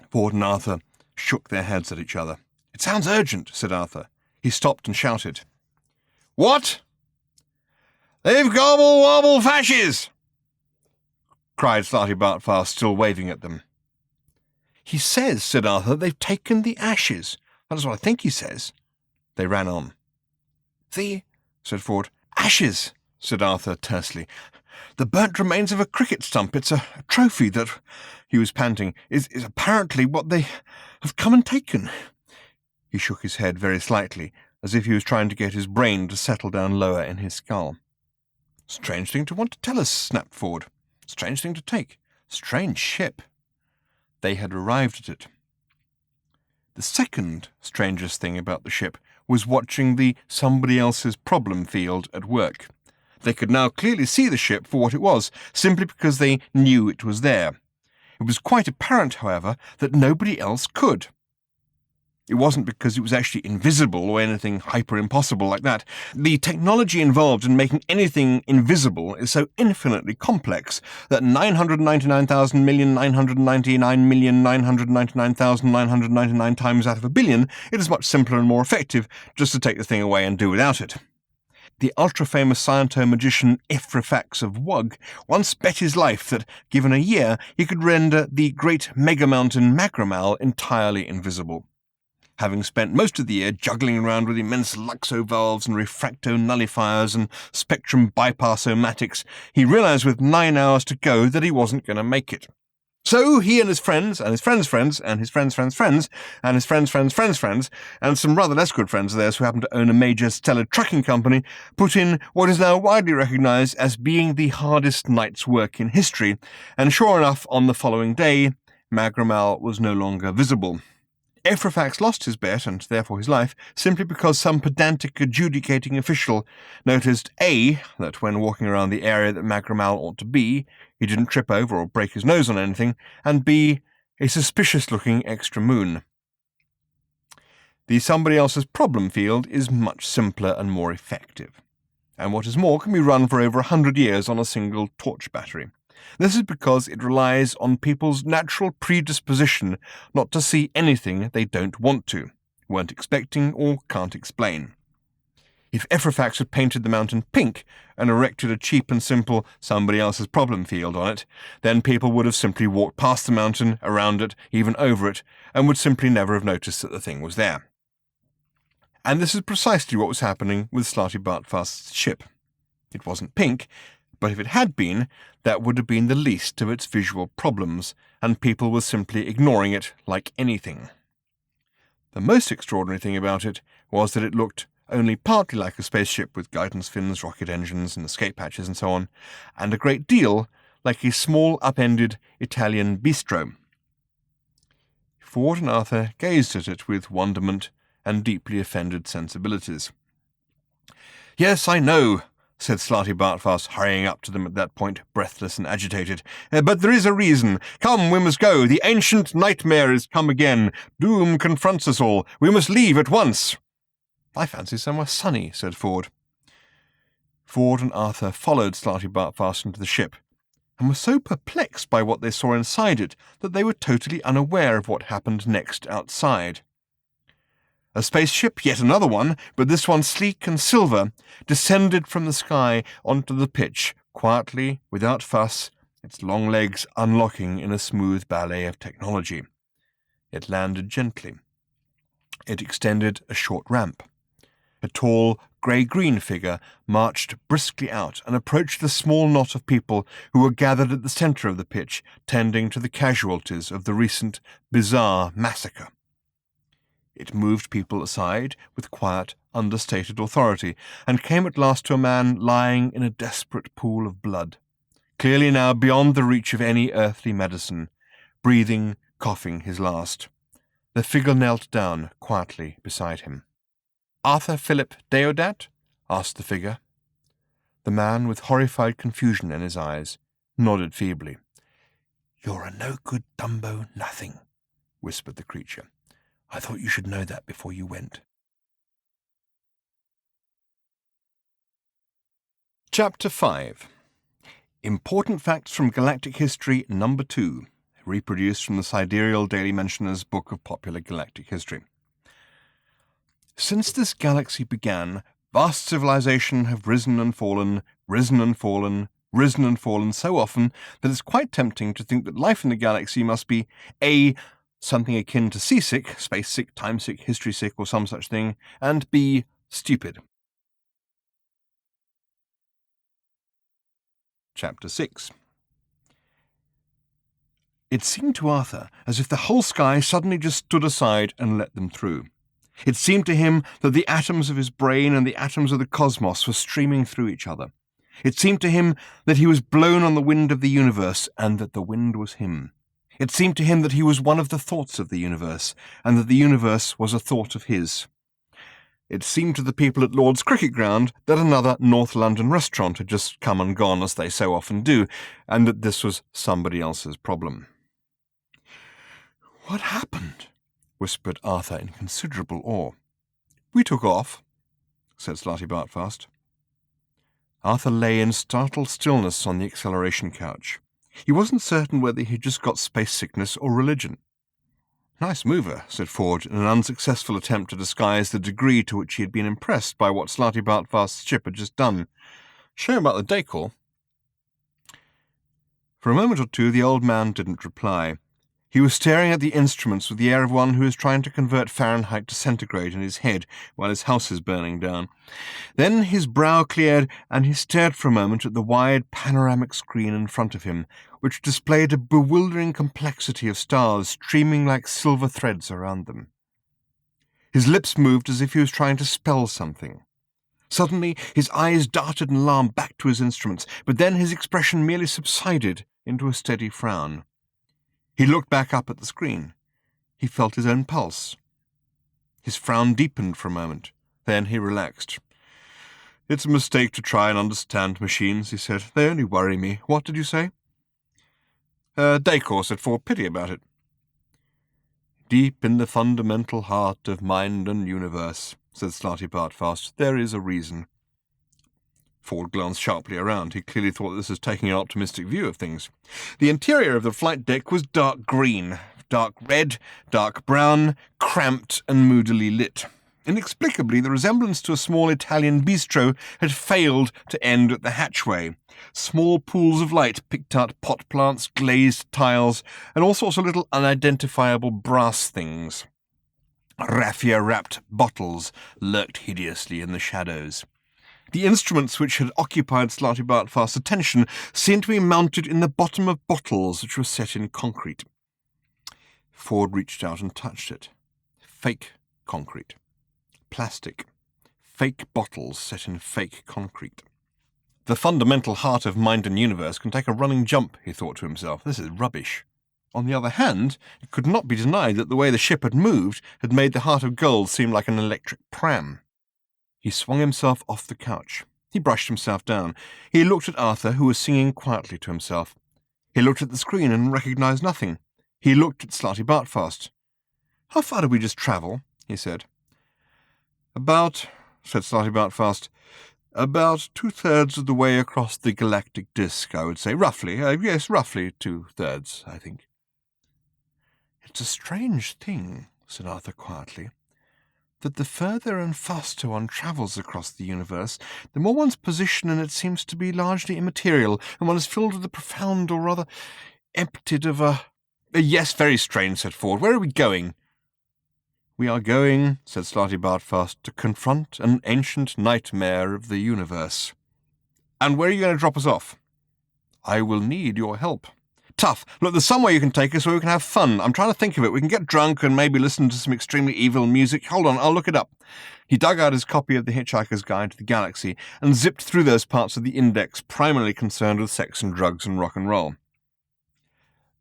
Speaker 2: Ford and Arthur shook their heads at each other. "It sounds urgent," said Arthur. He stopped and shouted. "What?" "They've gobble wobble fashes," cried Slarty Bartfast, still waving at them. "He says," said Arthur, "they've taken the ashes. That is what I think he says." They ran on. Said Ford. "Ashes," said Arthur tersely. "The burnt remains of a cricket stump. It's a trophy that," he was panting, is apparently what they have come and taken." He shook his head very slightly, as if he was trying to get his brain to settle down lower in his skull. "Strange thing to want to tell us," snapped Ford. "Strange thing to take. Strange ship." They had arrived at it. The second strangest thing about the ship was watching the somebody else's problem field at work. They could now clearly see the ship for what it was, simply because they knew it was there. It was quite apparent, however, that nobody else could. It wasn't because it was actually invisible or anything hyper-impossible like that. The technology involved in making anything invisible is so infinitely complex that 999,999,999,999 times out of a billion, it is much simpler and more effective just to take the thing away and do without it. The ultra-famous sciento-magician Ephrafax of Wug once bet his life that, given a year, he could render the great mega-mountain Magramal entirely invisible. Having spent most of the year juggling around with immense luxo valves and refracto nullifiers and spectrum bypass-o-matics, he realized with 9 hours to go that he wasn't going to make it. So he and his friends, and his friends' friends, and his friends' friends' friends, and his friends' friends' friends' friends, and some rather less good friends of theirs who happened to own a major stellar trucking company, put in what is now widely recognized as being the hardest night's work in history, and sure enough, on the following day, Magramal was no longer visible. Ephrafax lost his bet, and therefore his life, simply because some pedantic adjudicating official noticed A, that when walking around the area that Magramal ought to be, he didn't trip over or break his nose on anything, and B, a suspicious-looking extra moon. The somebody else's problem field is much simpler and more effective, and what is more, can be run for over 100 years on a single torch battery. This is because it relies on people's natural predisposition not to see anything they don't want to, weren't expecting, or can't explain. If Ephrafax had painted the mountain pink and erected a cheap and simple somebody else's problem field on it, then people would have simply walked past the mountain, around it, even over it, and would simply never have noticed that the thing was there. And this is precisely what was happening with Slarty Bartfast's ship. It wasn't pink, but if it had been, that would have been the least of its visual problems, and people were simply ignoring it like anything. The most extraordinary thing about it was that it looked only partly like a spaceship with guidance fins, rocket engines, and escape hatches and so on, and a great deal like a small upended Italian bistro. Ford and Arthur gazed at it with wonderment and deeply offended sensibilities. "Yes, I know," said Slarty Bartfast, hurrying up to them at that point, breathless and agitated. "But there is a reason. Come, we must go. The ancient nightmare is come again. Doom confronts us all. We must leave at once." "I fancy somewhere sunny," said Ford. Ford and Arthur followed Slarty Bartfast into the ship, and were so perplexed by what they saw inside it that they were totally unaware of what happened next outside. A spaceship, yet another one, but this one sleek and silver, descended from the sky onto the pitch, quietly, without fuss, its long legs unlocking in a smooth ballet of technology. It landed gently. It extended a short ramp. A tall, grey-green figure marched briskly out and approached the small knot of people who were gathered at the centre of the pitch, tending to the casualties of the recent bizarre massacre. It moved people aside with quiet, understated authority, and came at last to a man lying in a desperate pool of blood, clearly now beyond the reach of any earthly medicine, breathing, coughing his last. The figure knelt down quietly beside him. "Arthur Philip Deodat?" asked the figure. The man, with horrified confusion in his eyes, nodded feebly. "You're a no-good Dumbo nothing," whispered the creature. "I thought you should know that before you went." Chapter 5. Important Facts from Galactic History Number 2, reproduced from the Sidereal Daily Mentioner's Book of Popular Galactic History. Since this galaxy began, vast civilization have risen and fallen, risen and fallen, risen and fallen so often that it's quite tempting to think that life in the galaxy must be A, something akin to seasick, space-sick, time-sick, history-sick, or some such thing, and B, stupid. Chapter 6. It seemed to Arthur as if the whole sky suddenly just stood aside and let them through. It seemed to him that the atoms of his brain and the atoms of the cosmos were streaming through each other. It seemed to him that he was blown on the wind of the universe, and that the wind was him. It seemed to him that he was one of the thoughts of the universe, and that the universe was a thought of his. It seemed to the people at Lord's Cricket Ground that another North London restaurant had just come and gone, as they so often do, and that this was somebody else's problem. "What happened?" whispered Arthur in considerable awe. "We took off," said Slarty Bartfast. Arthur lay in startled stillness on the acceleration couch. He wasn't certain whether he'd just got space sickness or religion. "Nice mover," said Ford, in an unsuccessful attempt to disguise the degree to which he had been impressed by what Slarty Bartfast's ship had just done. "Shame about the decor." For a moment or two the old man didn't reply. He was staring at the instruments with the air of one who is trying to convert Fahrenheit to centigrade in his head while his house is burning down. Then his brow cleared, and he stared for a moment at the wide panoramic screen in front of him, which displayed a bewildering complexity of stars streaming like silver threads around them. His lips moved as if he was trying to spell something. Suddenly his eyes darted in alarm back to his instruments, but then his expression merely subsided into a steady frown. He looked back up at the screen. He felt his own pulse. His frown deepened for a moment. Then he relaxed. "It's a mistake to try and understand machines," he said. "They only worry me. What did you say?" "Decor," said Ford. "Pity about it." "Deep in the fundamental heart of mind and universe," said Slarty Bartfast, "there is a reason." Ford glanced sharply around. He clearly thought this was taking an optimistic view of things. The interior of the flight deck was dark green, dark red, dark brown, cramped and moodily lit. Inexplicably, the resemblance to a small Italian bistro had failed to end at the hatchway. Small pools of light picked out pot plants, glazed tiles, and all sorts of little unidentifiable brass things. Raffia-wrapped bottles lurked hideously in the shadows. The instruments which had occupied Slarty Bartfast's attention seemed to be mounted in the bottom of bottles which were set in concrete. Ford reached out and touched it. Fake concrete. Plastic. Fake bottles set in fake concrete. The fundamental heart of mind and universe can take a running jump, he thought to himself. This is rubbish. On the other hand, it could not be denied that the way the ship had moved had made the heart of gold seem like an electric pram. He swung himself off the couch. He brushed himself down. He looked at Arthur, who was singing quietly to himself. He looked at the screen and recognized nothing. He looked at Slarty Bartfast. "How far did we just travel?" he said. "About," said Slarty Bartfast, "about 2/3 of the way across the galactic disk, I would say. Roughly. Yes, roughly 2/3, I think." "It's a strange thing," said Arthur quietly, "that the further and faster one travels across the universe, the more one's position in it seems to be largely immaterial, and one is filled with a profound, or rather emptied of a—" "Yes, very strange," said Ford. "Where are we going?" "We are going," said Slarty Bartfast, "to confront an ancient nightmare of the universe." "And where are you going to drop us off?" "I will need your help." "Tough. Look, there's somewhere you can take us where we can have fun. I'm trying to think of it. We can get drunk and maybe listen to some extremely evil music. Hold on, I'll look it up." He dug out his copy of The Hitchhiker's Guide to the Galaxy and zipped through those parts of the index primarily concerned with sex and drugs and rock and roll.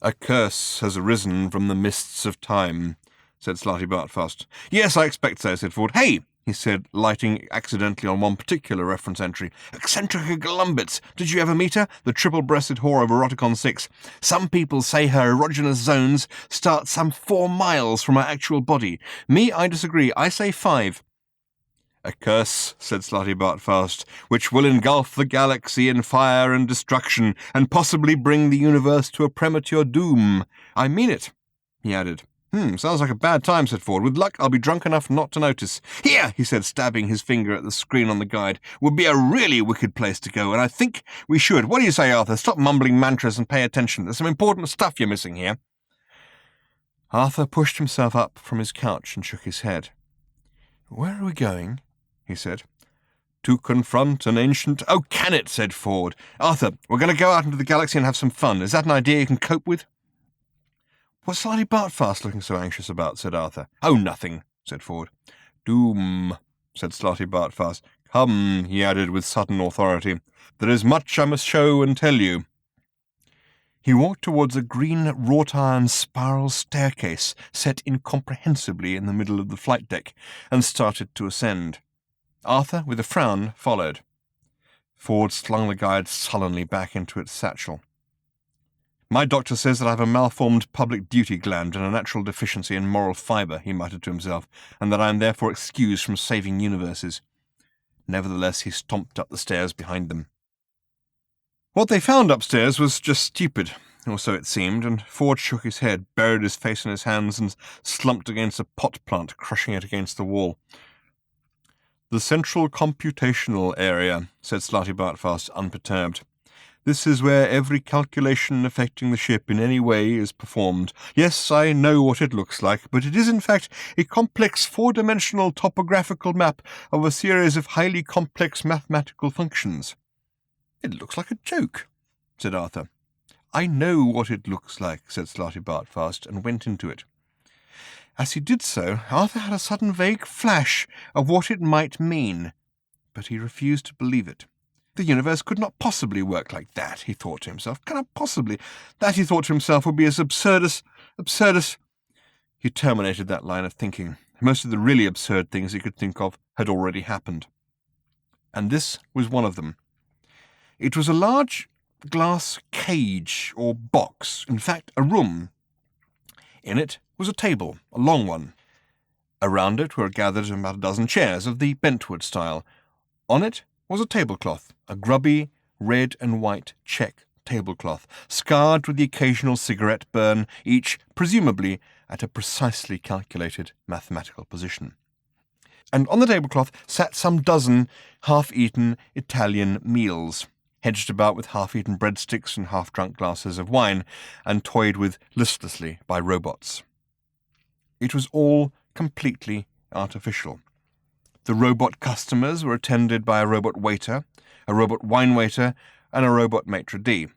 Speaker 2: "A curse has arisen from the mists of time," said Slarty Bartfast. "Yes, I expect so," said Ford. "Hey," he said, lighting accidentally on one particular reference entry. "Eccentrica Golumbits. Did you ever meet her? The triple-breasted whore of Eroticon 6. Some people say her erogenous zones start some 4 miles from her actual body. Me, I disagree. I say 5. "A curse," said Slarty Bartfast, "which will engulf the galaxy in fire and destruction, and possibly bring the universe to a premature doom. I mean it," he added. Sounds like a bad time," said Ford. "With luck, I'll be drunk enough not to notice." "Here," he said, stabbing his finger at the screen on the guide, "would be a really wicked place to go, and I think we should. What do you say, Arthur? Stop mumbling mantras and pay attention. There's some important stuff you're missing here." Arthur pushed himself up from his couch and shook his head. "Where are we going?" he said. "To confront an ancient—" "Oh, can it?" said Ford. "Arthur, we're going to go out into the galaxy and have some fun. Is that an idea you can cope with?" "What's Slarty Bartfast looking so anxious about?" said Arthur. "Oh, nothing," said Ford. "Doom," said Slarty Bartfast. "Come," he added with sudden authority. "There is much I must show and tell you." He walked towards a green wrought-iron spiral staircase set incomprehensibly in the middle of the flight deck, and started to ascend. Arthur, with a frown, followed. Ford slung the guide sullenly back into its satchel. My doctor says that I have a malformed public duty gland and a natural deficiency in moral fibre, he muttered to himself, and that I am therefore excused from saving universes. Nevertheless, he stomped up the stairs behind them. What they found upstairs was just stupid, or so it seemed, and Ford shook his head, buried his face in his hands, and slumped against a pot plant, crushing it against the wall. The central computational area, said Slarty Bartfast, unperturbed. This is where every calculation affecting the ship in any way is performed. Yes, I know what it looks like, but it is in fact a complex four-dimensional topographical map of a series of highly complex mathematical functions. It looks like a joke, said Arthur. I know what it looks like, said Slarty Bartfast, and went into it. As he did so, Arthur had a sudden vague flash of what it might mean, but he refused to believe it. The universe could not possibly work like that, he thought to himself. Cannot possibly. That, he thought to himself, would be as absurd as... He terminated that line of thinking. Most of the really absurd things he could think of had already happened. And this was one of them. It was a large glass cage or box, in fact, a room. In it was a table, a long one. Around it were gathered about a dozen chairs of the bentwood style. On it was a tablecloth, a grubby red and white check tablecloth, scarred with the occasional cigarette burn, each, presumably, at a precisely calculated mathematical position. And on the tablecloth sat some dozen half-eaten Italian meals, hedged about with half-eaten breadsticks and half-drunk glasses of wine, and toyed with listlessly by robots. It was all completely artificial. The robot customers were attended by a robot waiter, a robot wine waiter, and a robot maitre d'.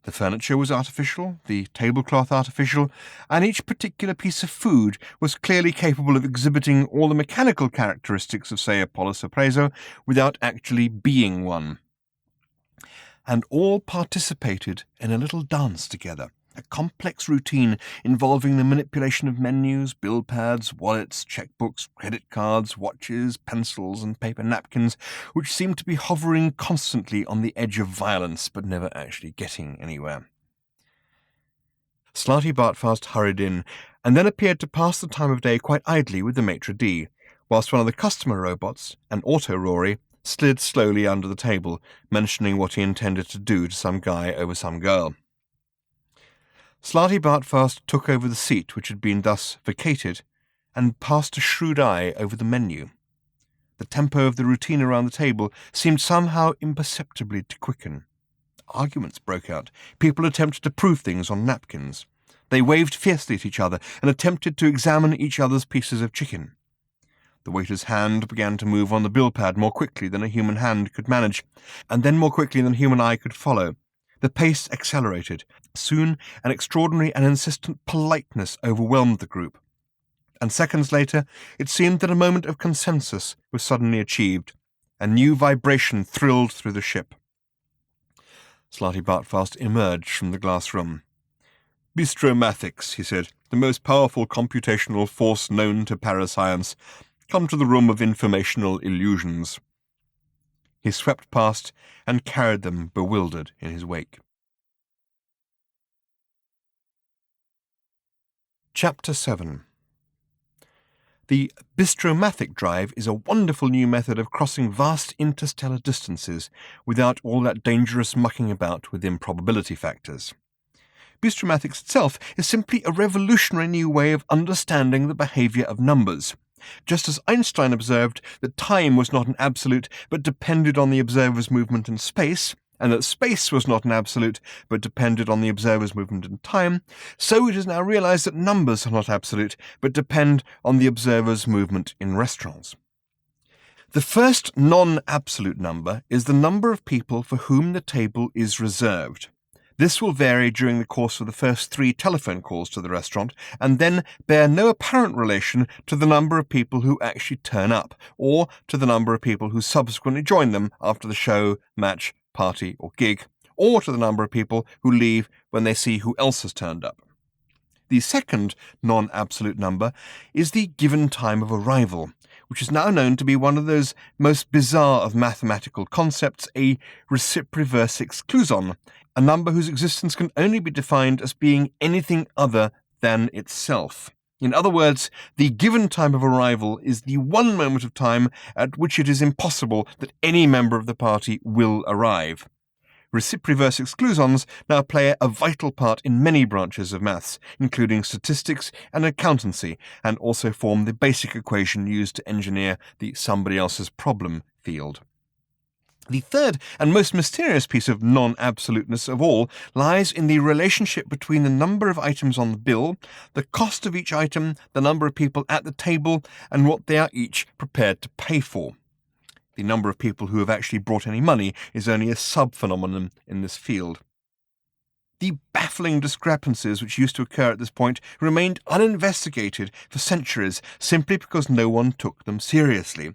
Speaker 2: The furniture was artificial, the tablecloth artificial, and each particular piece of food was clearly capable of exhibiting all the mechanical characteristics of, say, a pollo sorpreso without actually being one. And all participated in a little dance together, a complex routine involving the manipulation of menus, bill pads, wallets, checkbooks, credit cards, watches, pencils, and paper napkins, which seemed to be hovering constantly on the edge of violence, but never actually getting anywhere. Slarty Bartfast hurried in, and then appeared to pass the time of day quite idly with the maitre d', whilst one of the customer robots, an auto-Rory, slid slowly under the table, mentioning what he intended to do to some guy over some girl. Slarty Bartfast took over the seat which had been thus vacated, and passed a shrewd eye over the menu. The tempo of the routine around the table seemed somehow imperceptibly to quicken. Arguments broke out. People attempted to prove things on napkins. They waved fiercely at each other and attempted to examine each other's pieces of chicken. The waiter's hand began to move on the bill pad more quickly than a human hand could manage, and then more quickly than human eye could follow. The pace accelerated. Soon an extraordinary and insistent politeness overwhelmed the group. And seconds later, it seemed that a moment of consensus was suddenly achieved. A new vibration thrilled through the ship. Slarty Bartfast emerged from the glass room. "Bistromathics," he said, "the most powerful computational force known to parascience. Come to the room of informational illusions." He swept past and carried them bewildered in his wake. Chapter 7. The bistromathic drive is a wonderful new method of crossing vast interstellar distances without all that dangerous mucking about with improbability factors. Bistromathics itself is simply a revolutionary new way of understanding the behavior of numbers. Just as Einstein observed that time was not an absolute but depended on the observer's movement in space, and that space was not an absolute but depended on the observer's movement in time, so it is now realized that numbers are not absolute but depend on the observer's movement in restaurants. The first non-absolute number is the number of people for whom the table is reserved. This will vary during the course of the first 3 telephone calls to the restaurant, and then bear no apparent relation to the number of people who actually turn up, or to the number of people who subsequently join them after the show, match, party, or gig, or to the number of people who leave when they see who else has turned up. The second non-absolute number is the given time of arrival, which is now known to be one of those most bizarre of mathematical concepts, a reciproreverse exclusion, a number whose existence can only be defined as being anything other than itself. In other words, the given time of arrival is the one moment of time at which it is impossible that any member of the party will arrive. Reciproreverse exclusons now play a vital part in many branches of maths, including statistics and accountancy, and also form the basic equation used to engineer the somebody else's problem field. The third and most mysterious piece of non-absoluteness of all lies in the relationship between the number of items on the bill, the cost of each item, the number of people at the table, and what they are each prepared to pay for. The number of people who have actually brought any money is only a sub-phenomenon in this field. The baffling discrepancies which used to occur at this point remained uninvestigated for centuries simply because no one took them seriously.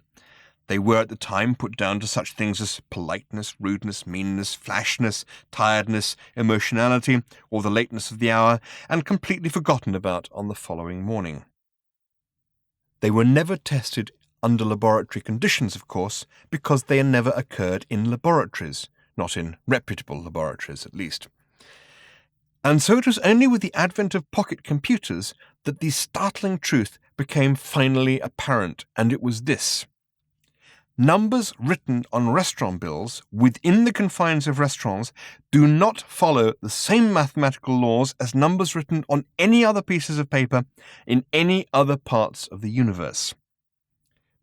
Speaker 2: They were at the time put down to such things as politeness, rudeness, meanness, flashness, tiredness, emotionality, or the lateness of the hour, and completely forgotten about on the following morning. They were never tested under laboratory conditions, of course, because they never occurred in laboratories, not in reputable laboratories at least. And so it was only with the advent of pocket computers that the startling truth became finally apparent, and it was this. Numbers written on restaurant bills within the confines of restaurants do not follow the same mathematical laws as numbers written on any other pieces of paper in any other parts of the universe.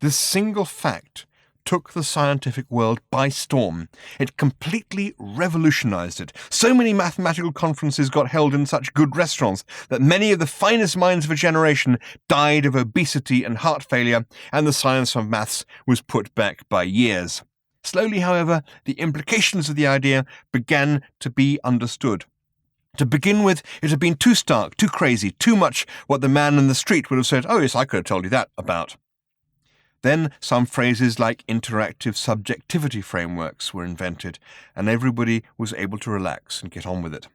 Speaker 2: This single fact took the scientific world by storm. It completely revolutionized it. So many mathematical conferences got held in such good restaurants that many of the finest minds of a generation died of obesity and heart failure, and the science of maths was put back by years. Slowly, however, the implications of the idea began to be understood. To begin with, it had been too stark, too crazy, too much what the man in the street would have said, "Oh yes, I could have told you that about." Then some phrases like interactive subjectivity frameworks were invented, and everybody was able to relax and get on with it.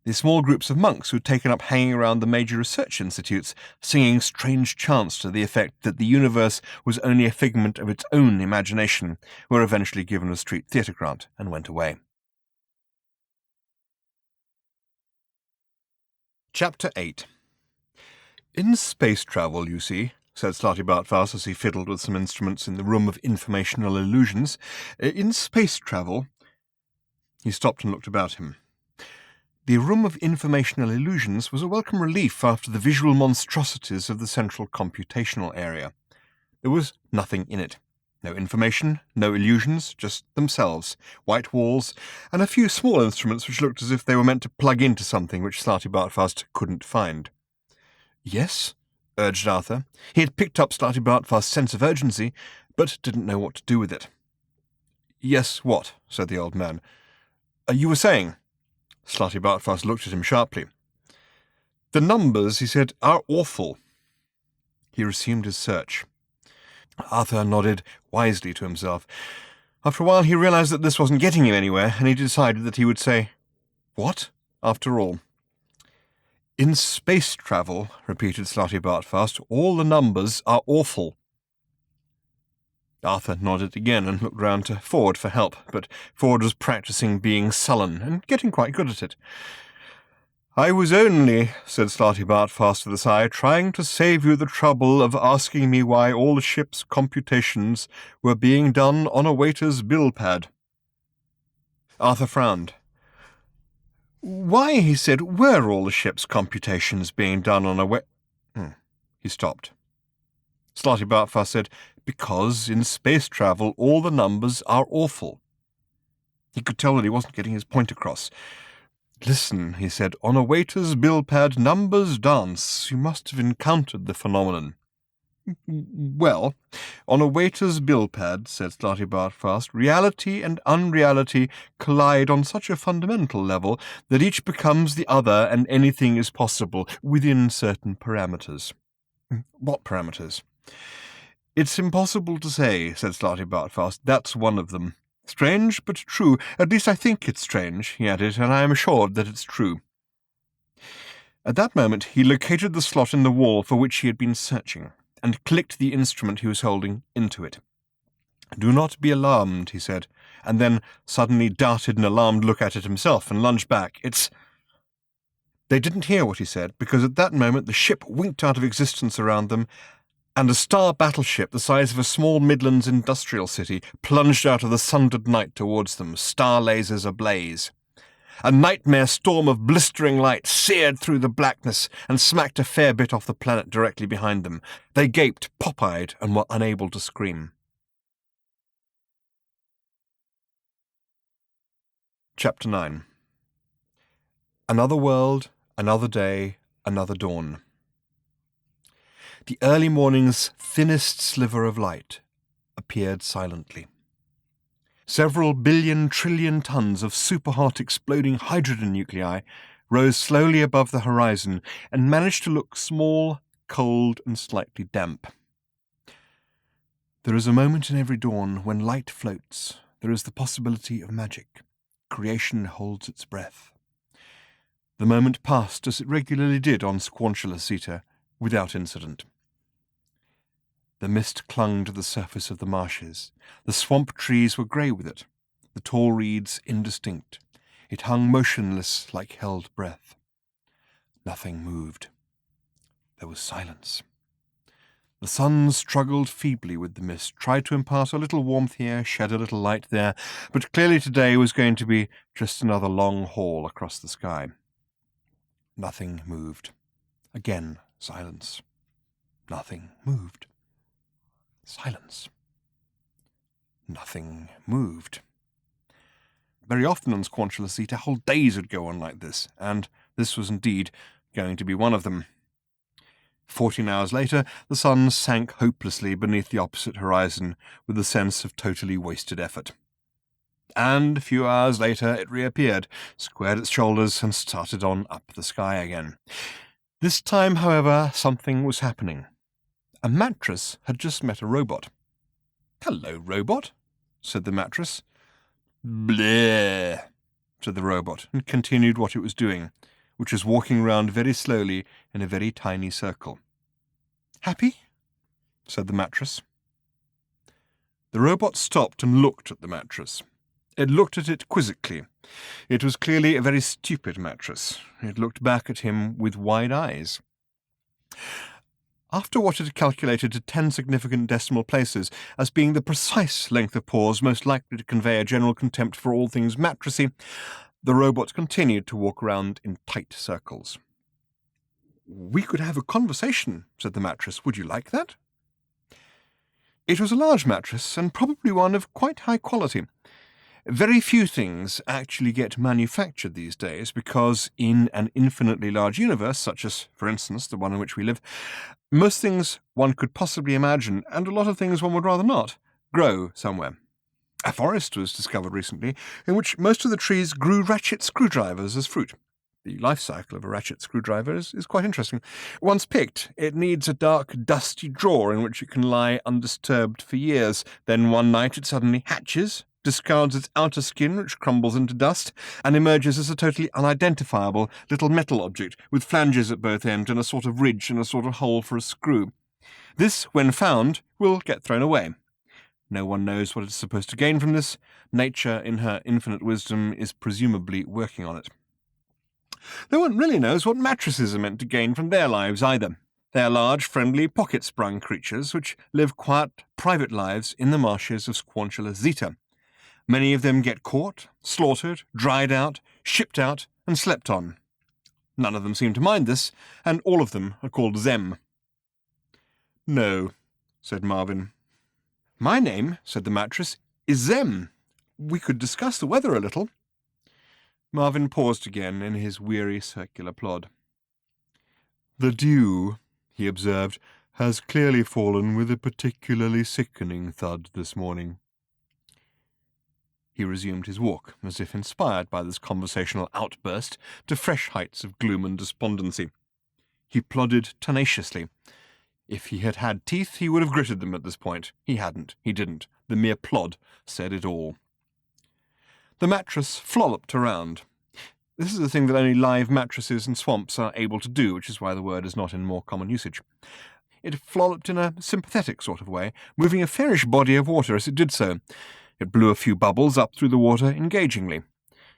Speaker 2: The small groups of monks who had taken up hanging around the major research institutes, singing strange chants to the effect that the universe was only a figment of its own imagination, were eventually given a street theatre grant and went away. Chapter 8. In space travel, you see, said Slarty Bartfast as he fiddled with some instruments in the room of informational illusions. In space travel... He stopped and looked about him. The room of informational illusions was a welcome relief after the visual monstrosities of the central computational area. There was nothing in it. No information, no illusions, just themselves, white walls, and a few small instruments which looked as if they were meant to plug into something which Slarty Bartfast couldn't find. Yes? Urged Arthur. He had picked up Slarty Bartfast's sense of urgency, but didn't know what to do with it. Yes, what? Said the old man. You were saying? Slarty Bartfast looked at him sharply. The numbers, he said, are awful. He resumed his search. Arthur nodded wisely to himself. After a while he realized that this wasn't getting him anywhere, and he decided that he would say, "What?" after all. In space travel, repeated Slarty Bartfast, all the numbers are awful. Arthur nodded again and looked round to Ford for help, but Ford was practising being sullen and getting quite good at it. I was only, said Slarty Bartfast with a sigh, trying to save you the trouble of asking me why all the ship's computations were being done on a waiter's bill pad. Arthur frowned. Why, he said, were all the ship's computations being done on a He stopped. Slarty Bartfast said, because in space travel all the numbers are awful. He could tell that he wasn't getting his point across. Listen, he said, on a waiter's bill pad numbers dance. You must have encountered the phenomenon. Well, on a waiter's bill pad, said Slarty Bartfast, reality and unreality collide on such a fundamental level that each becomes the other and anything is possible within certain parameters. What parameters? It's impossible to say, said Slarty Bartfast. That's one of them. Strange, but true. At least I think it's strange, he added, and I am assured that it's true. At that moment he located the slot in the wall for which he had been searching, and clicked the instrument he was holding into it. Do not be alarmed, he said. and then suddenly darted an alarmed look at it himself and lunged back. They didn't hear what he said, because at that moment the ship winked out of existence around them, and a star battleship the size of a small Midlands industrial city plunged out of the sundered night towards them, star lasers ablaze. A nightmare storm of blistering light seared through the blackness and smacked a fair bit off the planet directly behind them. They gaped, pop-eyed, and were unable to scream. Chapter 9. Another world, another day, another dawn. The early morning's thinnest sliver of light appeared silently. Several billion trillion tons of super-hot exploding hydrogen nuclei rose slowly above the horizon and managed to look small, cold, and slightly damp. There is a moment in every dawn when light floats. There is the possibility of magic. Creation holds its breath. The moment passed as it regularly did on Squanchula Zeta, without incident. The mist clung to the surface of the marshes. The swamp trees were grey with it, the tall reeds indistinct. It hung motionless like held breath. Nothing moved. There was silence. The sun struggled feebly with the mist, tried to impart a little warmth here, shed a little light there, but clearly today was going to be just another long haul across the sky. Nothing moved. Again, silence. Nothing moved. Silence. Nothing moved. Very often on Squanchula Zeta, whole days would go on like this, and this was indeed going to be one of them. 14 hours later, the sun sank hopelessly beneath the opposite horizon with a sense of totally wasted effort. And a few hours later it reappeared, squared its shoulders, and started on up the sky again. This time, however, something was happening. A mattress had just met a robot. "Hello, robot," said the mattress. "Bleh," said the robot, and continued what it was doing, which was walking round very slowly in a very tiny circle. "Happy?" said the mattress. The robot stopped and looked at the mattress. It looked at it quizzically. It was clearly a very stupid mattress. It looked back at him with wide eyes. After what it had calculated to 10 significant decimal places as being the precise length of pause most likely to convey a general contempt for all things mattressy, the robot continued to walk around in tight circles. "We could have a conversation," said the mattress. "Would you like that?" It was a large mattress, and probably one of quite high quality. Very few things actually get manufactured these days because in an infinitely large universe, such as, for instance, the one in which we live, most things one could possibly imagine, and a lot of things one would rather not, grow somewhere. A forest was discovered recently in which most of the trees grew ratchet screwdrivers as fruit. The life cycle of a ratchet screwdriver is quite interesting. Once picked, it needs a dark, dusty drawer in which it can lie undisturbed for years. Then one night it suddenly hatches, discards its outer skin, which crumbles into dust, and emerges as a totally unidentifiable little metal object with flanges at both ends and a sort of ridge and a sort of hole for a screw. This, when found, will get thrown away. No one knows what it is supposed to gain from this. Nature, in her infinite wisdom, is presumably working on it. No one really knows what mattresses are meant to gain from their lives either. They are large, friendly, pocket-sprung creatures which live quiet, private lives in the marshes of Squanchula Zeta. Many of them get caught, slaughtered, dried out, shipped out, and slept on. None of them seem to mind this, and all of them are called Zem. "No," said Marvin. "My name," said the mattress, "is Zem. We could discuss the weather a little." Marvin paused again in his weary circular plod. "The dew," he observed, "has clearly fallen with a particularly sickening thud this morning." He resumed his walk, as if inspired by this conversational outburst to fresh heights of gloom and despondency. He plodded tenaciously. If he had had teeth, he would have gritted them at this point. He hadn't. He didn't. The mere plod said it all. The mattress flopped around. This is a thing that only live mattresses and swamps are able to do, which is why the word is not in more common usage. It flopped in a sympathetic sort of way, moving a fairish body of water as it did so. It blew a few bubbles up through the water engagingly.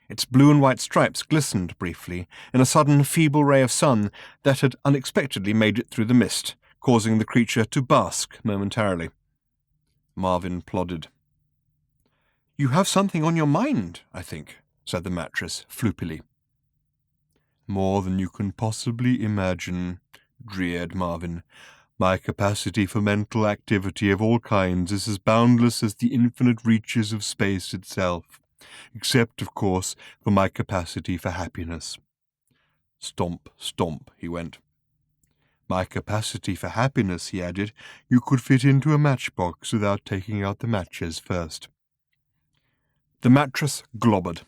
Speaker 2: Its blue and white stripes glistened briefly in a sudden feeble ray of sun that had unexpectedly made it through the mist, causing the creature to bask momentarily. Marvin plodded. "You have something on your mind, I think," said the mattress floopily. "More than you can possibly imagine," dreared Marvin. "My capacity for mental activity of all kinds is as boundless as the infinite reaches of space itself, except, of course, for my capacity for happiness." Stomp, stomp, he went. "My capacity for happiness," he added, "you could fit into a matchbox without taking out the matches first." The mattress globbered.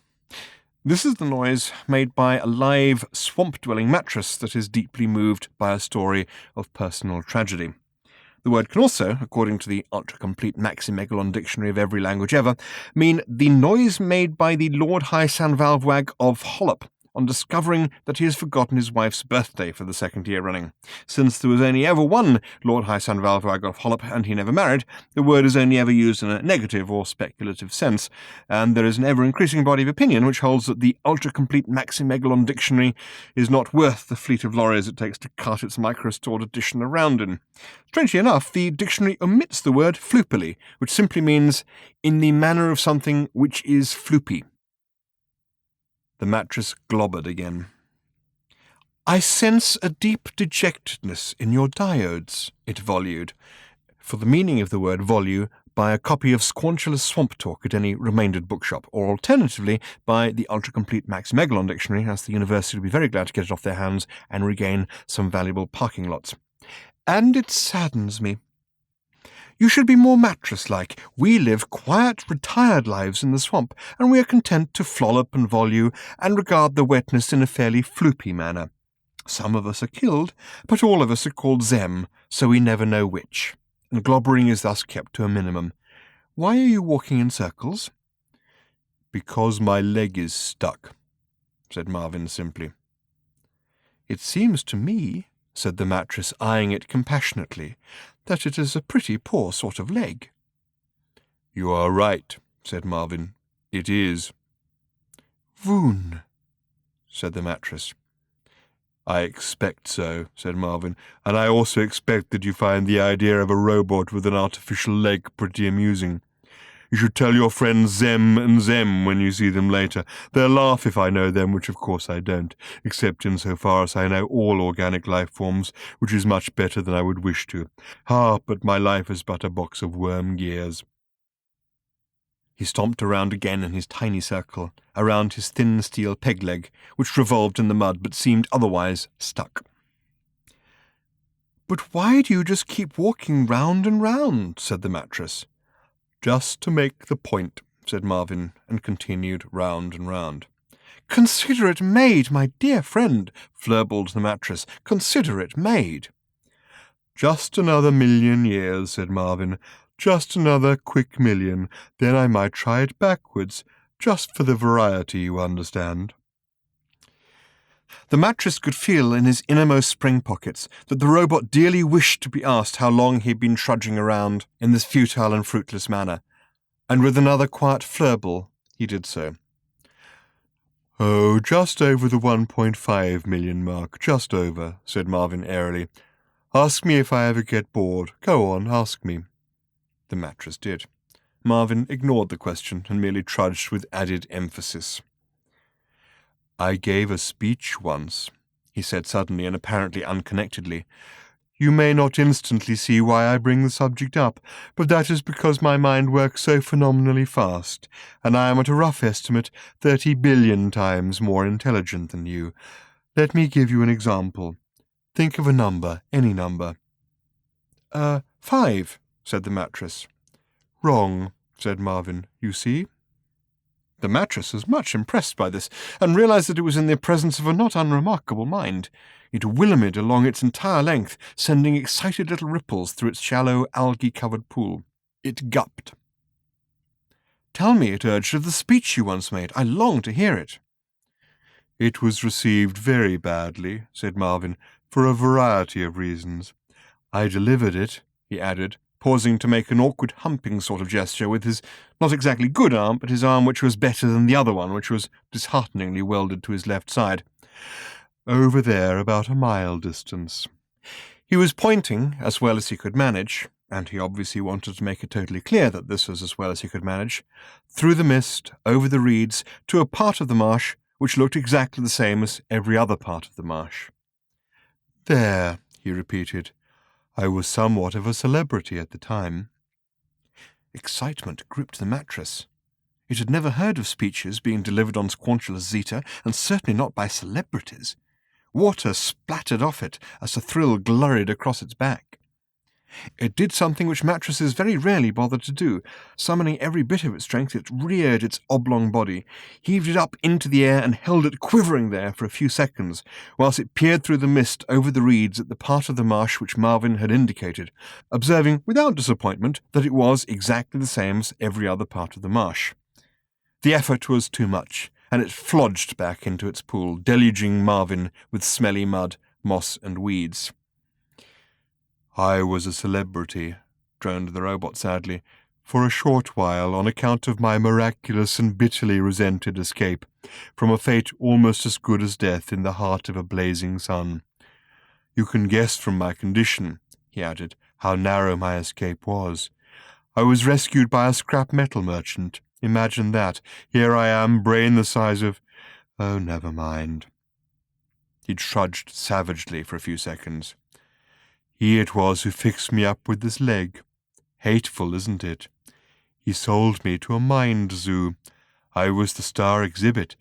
Speaker 2: This is the noise made by a live, swamp-dwelling mattress that is deeply moved by a story of personal tragedy. The word can also, according to the ultra-complete Maximegalon Dictionary of every language ever, mean the noise made by the Lord High Sanvalvwag of Hollop on discovering that he has forgotten his wife's birthday for the second year running. Since there was only ever one Lord High Sanvalvwag of Hollop and he never married, the word is only ever used in a negative or speculative sense, and there is an ever-increasing body of opinion which holds that the ultra-complete Maximegalon Dictionary is not worth the fleet of lorries it takes to cart its micro-stored edition around in. Strangely enough, the dictionary omits the word floopily, which simply means in the manner of something which is floopy. The mattress globbered again. "I sense a deep dejectedness in your diodes," it volued, for the meaning of the word volue by a copy of Squanchulous Swamp Talk at any remaindered bookshop, or alternatively by the ultra-complete Maximegalon Dictionary, as the university would be very glad to get it off their hands and regain some valuable parking lots. "And it saddens me. You should be more mattress-like. We live quiet, retired lives in the swamp, and we are content to flollop and volue and regard the wetness in a fairly floopy manner. Some of us are killed, but all of us are called Zem, so we never know which, and globbering is thus kept to a minimum. Why are you walking in circles?" "Because my leg is stuck," said Marvin simply. "It seems to me," said the mattress, eyeing it compassionately, "that it is a pretty poor sort of leg." "You are right," said Marvin. "It is." "Voon," said the mattress. "I expect so," said Marvin, "and I also expect that you find the idea of a robot with an artificial leg pretty amusing. You should tell your friends Zem and Zem when you see them later. They'll laugh if I know them, which of course I don't, except insofar as I know all organic life forms, which is much better than I would wish to. But my life is but a box of worm gears." He stomped around again in his tiny circle, around his thin steel peg leg, which revolved in the mud but seemed otherwise stuck. "But why do you just keep walking round and round?" said the mattress. "Just to make the point," said Marvin, and continued round and round. "Consider it made, my dear friend," flurbled the mattress. "Consider it made." "Just another 1,000,000 years," said Marvin. "Just another quick 1,000,000. Then I might try it backwards, just for the variety, you understand." The mattress could feel in his innermost spring pockets that the robot dearly wished to be asked how long he had been trudging around in this futile and fruitless manner, and with another quiet flurble he did so. "Oh, just over the 1.5 million mark, just over," said Marvin airily. "Ask me if I ever get bored. Go on, ask me." The mattress did. Marvin ignored the question and merely trudged with added emphasis. "I gave a speech once," he said suddenly and apparently unconnectedly. "You may not instantly see why I bring the subject up, but that is because my mind works so phenomenally fast, and I am at a rough estimate 30 billion times more intelligent than you. Let me give you an example. Think of a number, any number." 5, said the mattress. "Wrong," said Marvin. "You see?" The mattress was much impressed by this, and realized that it was in the presence of a not unremarkable mind. It willemed along its entire length, sending excited little ripples through its shallow, algae-covered pool. It gupped. "Tell me," it urged, "of the speech you once made. I long to hear it." "It was received very badly," said Marvin, "for a variety of reasons. I delivered it," he added, pausing to make an awkward humping sort of gesture with his not exactly good arm, but his arm which was better than the other one, which was dishearteningly welded to his left side. Over there, about a mile distance. He was pointing as well as he could manage, and he obviously wanted to make it totally clear that this was as well as he could manage, through the mist, over the reeds, to a part of the marsh which looked exactly the same as every other part of the marsh. There, he repeated. I was somewhat of a celebrity at the time. Excitement gripped the mattress. It had never heard of speeches being delivered on Squanchulus Zeta, and certainly not by celebrities. Water splattered off it as the thrill glurried across its back. It did something which mattresses very rarely bother to do. Summoning every bit of its strength, it reared its oblong body, heaved it up into the air, and held it quivering there for a few seconds, whilst it peered through the mist over the reeds at the part of the marsh which Marvin had indicated, observing without disappointment that it was exactly the same as every other part of the marsh. The effort was too much, and it flodged back into its pool, deluging Marvin with smelly mud, moss, and weeds. I was a celebrity, droned the robot sadly, for a short while on account of my miraculous and bitterly resented escape from a fate almost as good as death in the heart of a blazing sun. You can guess from my condition, he added, how narrow my escape was. I was rescued by a scrap metal merchant. Imagine that. Here I am, brain the size of— Oh, never mind. He trudged savagely for a few seconds. He it was who fixed me up with this leg. Hateful, isn't it? He sold me to a mind zoo. I was the star exhibit.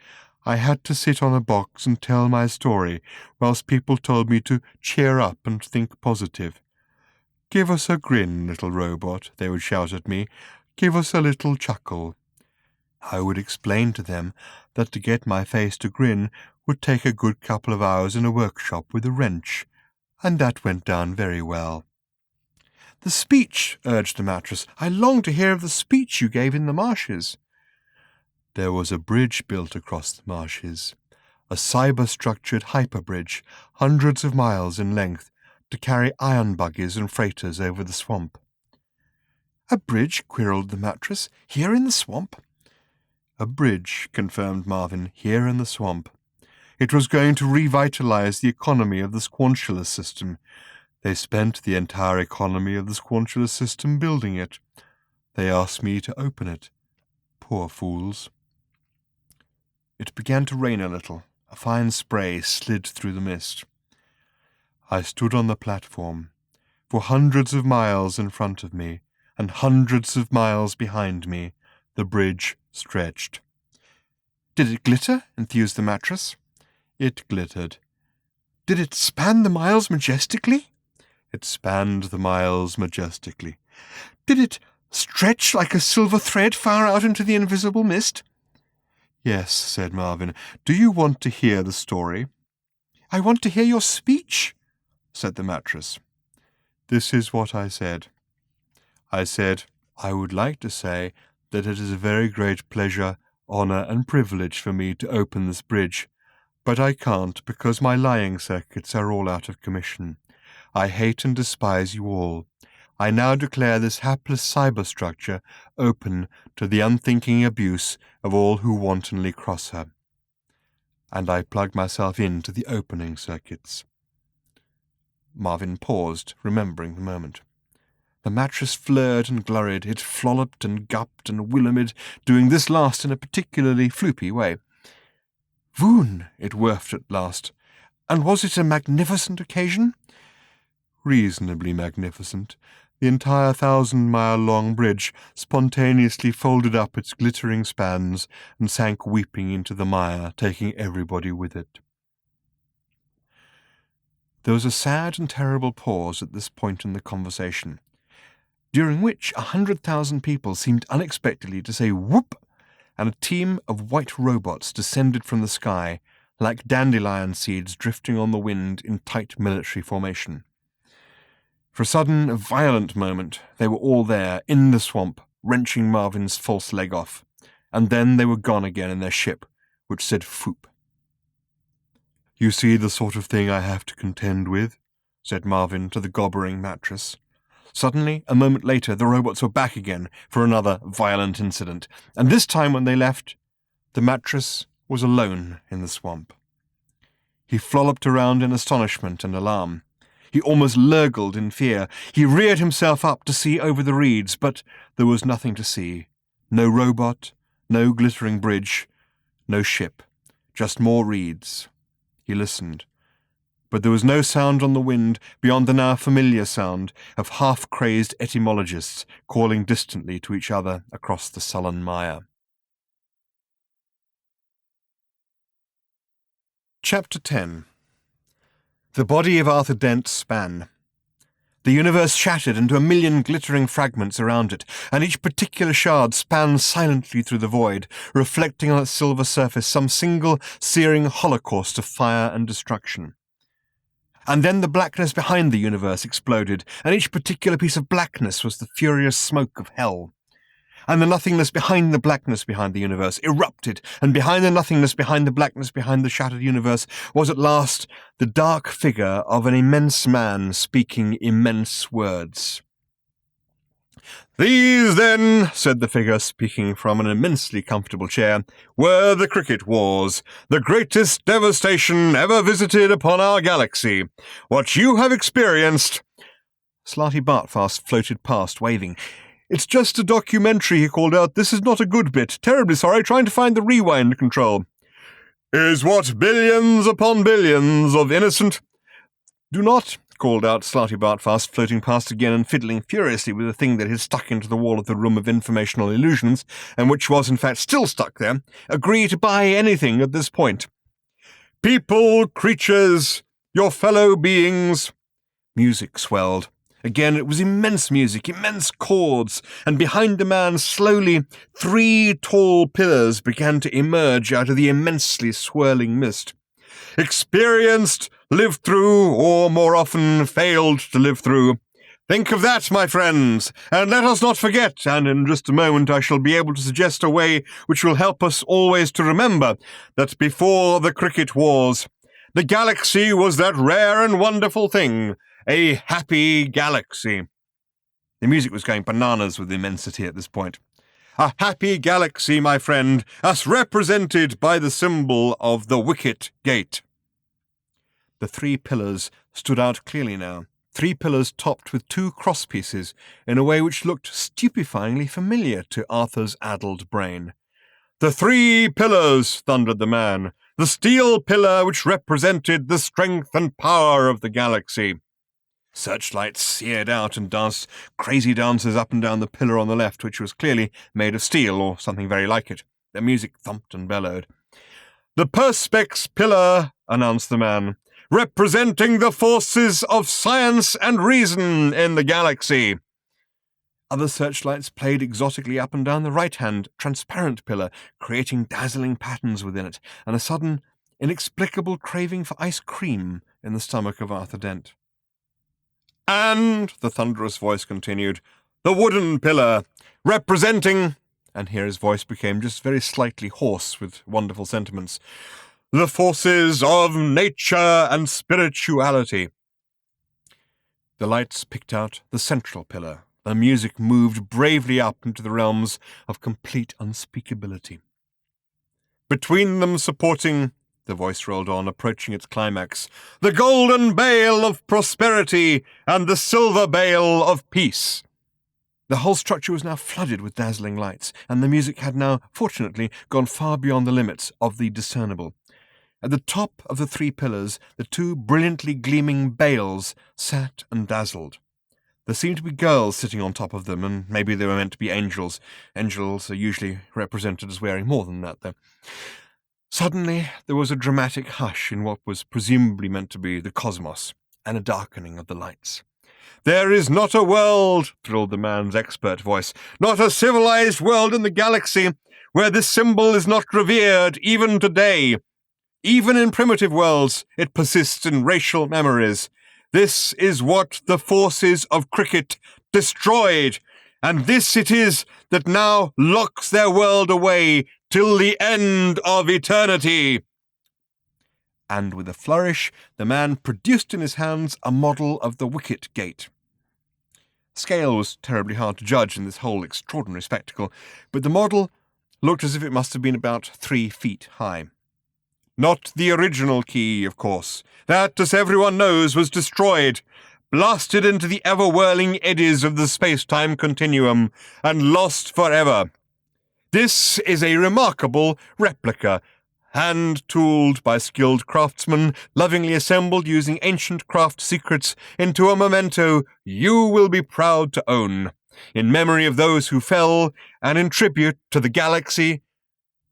Speaker 2: I had to sit on a box and tell my story, whilst people told me to cheer up and think positive. Give us a grin, little robot, they would shout at me. Give us a little chuckle. I would explain to them that to get my face to grin would take a good couple of hours in a workshop with a wrench, and that went down very well. The speech, urged the mattress. I long to hear of the speech you gave in the marshes. There was a bridge built across the marshes, a cyber-structured hyperbridge, hundreds of miles in length, to carry iron buggies and freighters over the swamp. A bridge? Quirrelled the mattress. Here in the swamp? A bridge, confirmed Marvin, here in the swamp. It was going to revitalize the economy of the Squanchulus system. They spent the entire economy of the Squanchulus system building it. They asked me to open it. Poor fools. It began to rain a little. A fine spray slid through the mist. I stood on the platform. For hundreds of miles in front of me, and hundreds of miles behind me, the bridge stretched. Did it glitter? Enthused the mattress. It glittered. Did it span the miles majestically? It spanned the miles majestically. Did it stretch like a silver thread far out into the invisible mist? Yes, said Marvin. Do you want to hear the story? I want to hear your speech, said the mattress. This is what I said. I said, I would like to say that it is a very great pleasure, honour, and privilege for me to open this bridge, but I can't because my lying circuits are all out of commission. I hate and despise you all. I now declare this hapless cyberstructure open to the unthinking abuse of all who wantonly cross her. And I plug myself into the opening circuits. Marvin paused, remembering the moment. The mattress flared and glurried, it flolloped and gupped and willomed, doing this last in a particularly floopy way. Voon, it wurfed at last. And was it a magnificent occasion? Reasonably magnificent. The entire 1,000-mile-long bridge spontaneously folded up its glittering spans and sank weeping into the mire, taking everybody with it. There was a sad and terrible pause at this point in the conversation, during which 100,000 people seemed unexpectedly to say whoop, and a team of white robots descended from the sky, like dandelion seeds drifting on the wind in tight military formation. For a sudden, violent moment, they were all there, in the swamp, wrenching Marvin's false leg off, and then they were gone again in their ship, which said foop. You see the sort of thing I have to contend with, said Marvin to the gobbering mattress. Suddenly, a moment later, the robots were back again for another violent incident, and this time when they left, the mattress was alone in the swamp. He flopped around in astonishment and alarm. He almost lurgled in fear. He reared himself up to see over the reeds, but there was nothing to see. No robot, no glittering bridge, no ship, just more reeds. He listened, but there was no sound on the wind beyond the now familiar sound of half-crazed etymologists calling distantly to each other across the sullen mire. Chapter 10. The body of Arthur Dent span. The universe shattered into a million glittering fragments around it, and each particular shard span silently through the void, reflecting on its silver surface some single searing holocaust of fire and destruction. And then the blackness behind the universe exploded, and each particular piece of blackness was the furious smoke of hell. And the nothingness behind the blackness behind the universe erupted, and behind the nothingness behind the blackness behind the shattered universe was at last the dark figure of an immense man speaking immense words. "These, then," said the figure, speaking from an immensely comfortable chair, "were the Cricket Wars, the greatest devastation ever visited upon our galaxy. What you have experienced—" Slarty Bartfast floated past, waving. "It's just a documentary," he called out. "This is not a good bit. Terribly sorry, trying to find the rewind control." "Is what billions upon billions of innocent—" "Do not," called out Slarty Bartfast, floating past again and fiddling furiously with the thing that had stuck into the wall of the room of informational illusions, and which was in fact still stuck there, "agree to buy anything at this point. People, creatures, your fellow beings—" Music swelled. Again, it was immense music, immense chords, and behind the man, slowly, 3 tall pillars began to emerge out of the immensely swirling mist. "Experienced, lived through, or more often failed to live through. Think of that, my friends, and let us not forget, and in just a moment I shall be able to suggest a way which will help us always to remember, that before the Cricket Wars, the galaxy was that rare and wonderful thing, a happy galaxy." The music was going bananas with immensity at this point. "A happy galaxy, my friend, as represented by the symbol of the Wicket Gate." The 3 pillars stood out clearly now, 3 pillars topped with 2 crosspieces in a way which looked stupefyingly familiar to Arthur's addled brain. "The 3 pillars," thundered the man, "the steel pillar which represented the strength and power of the galaxy." Searchlights seared out and danced crazy dances up and down the pillar on the left, which was clearly made of steel or something very like it. The music thumped and bellowed. "The Perspex pillar," announced the man, "representing the forces of science and reason in the galaxy." Other searchlights played exotically up and down the right-hand, transparent pillar, creating dazzling patterns within it, and a sudden, inexplicable craving for ice cream in the stomach of Arthur Dent. "And," the thunderous voice continued, "the wooden pillar, representing—" and here his voice became just very slightly hoarse with wonderful sentiments— "the forces of nature and spirituality." The lights picked out the central pillar. The music moved bravely up into the realms of complete unspeakability. "Between them supporting," the voice rolled on, approaching its climax, "the golden bale of prosperity and the silver bale of peace." The whole structure was now flooded with dazzling lights, and the music had now, fortunately, gone far beyond the limits of the discernible. At the top of the 3 pillars, the 2 brilliantly gleaming bales sat and dazzled. There seemed to be girls sitting on top of them, and maybe they were meant to be angels. Angels are usually represented as wearing more than that, though. Suddenly, there was a dramatic hush in what was presumably meant to be the cosmos, and a darkening of the lights. "There is not a world," thrilled the man's expert voice, "not a civilized world in the galaxy where this symbol is not revered even today. Even in primitive worlds, it persists in racial memories. This is what the forces of cricket destroyed, and this it is that now locks their world away till the end of eternity." And with a flourish, the man produced in his hands a model of the Wicket Gate. Scale was terribly hard to judge in this whole extraordinary spectacle, but the model looked as if it must have been about 3 feet high. Not the original key, of course. That, as everyone knows, was destroyed, blasted into the ever-whirling eddies of the space-time continuum, and lost forever. This is a remarkable replica, hand-tooled by skilled craftsmen, lovingly assembled using ancient craft secrets into a memento you will be proud to own, in memory of those who fell, and in tribute to the galaxy,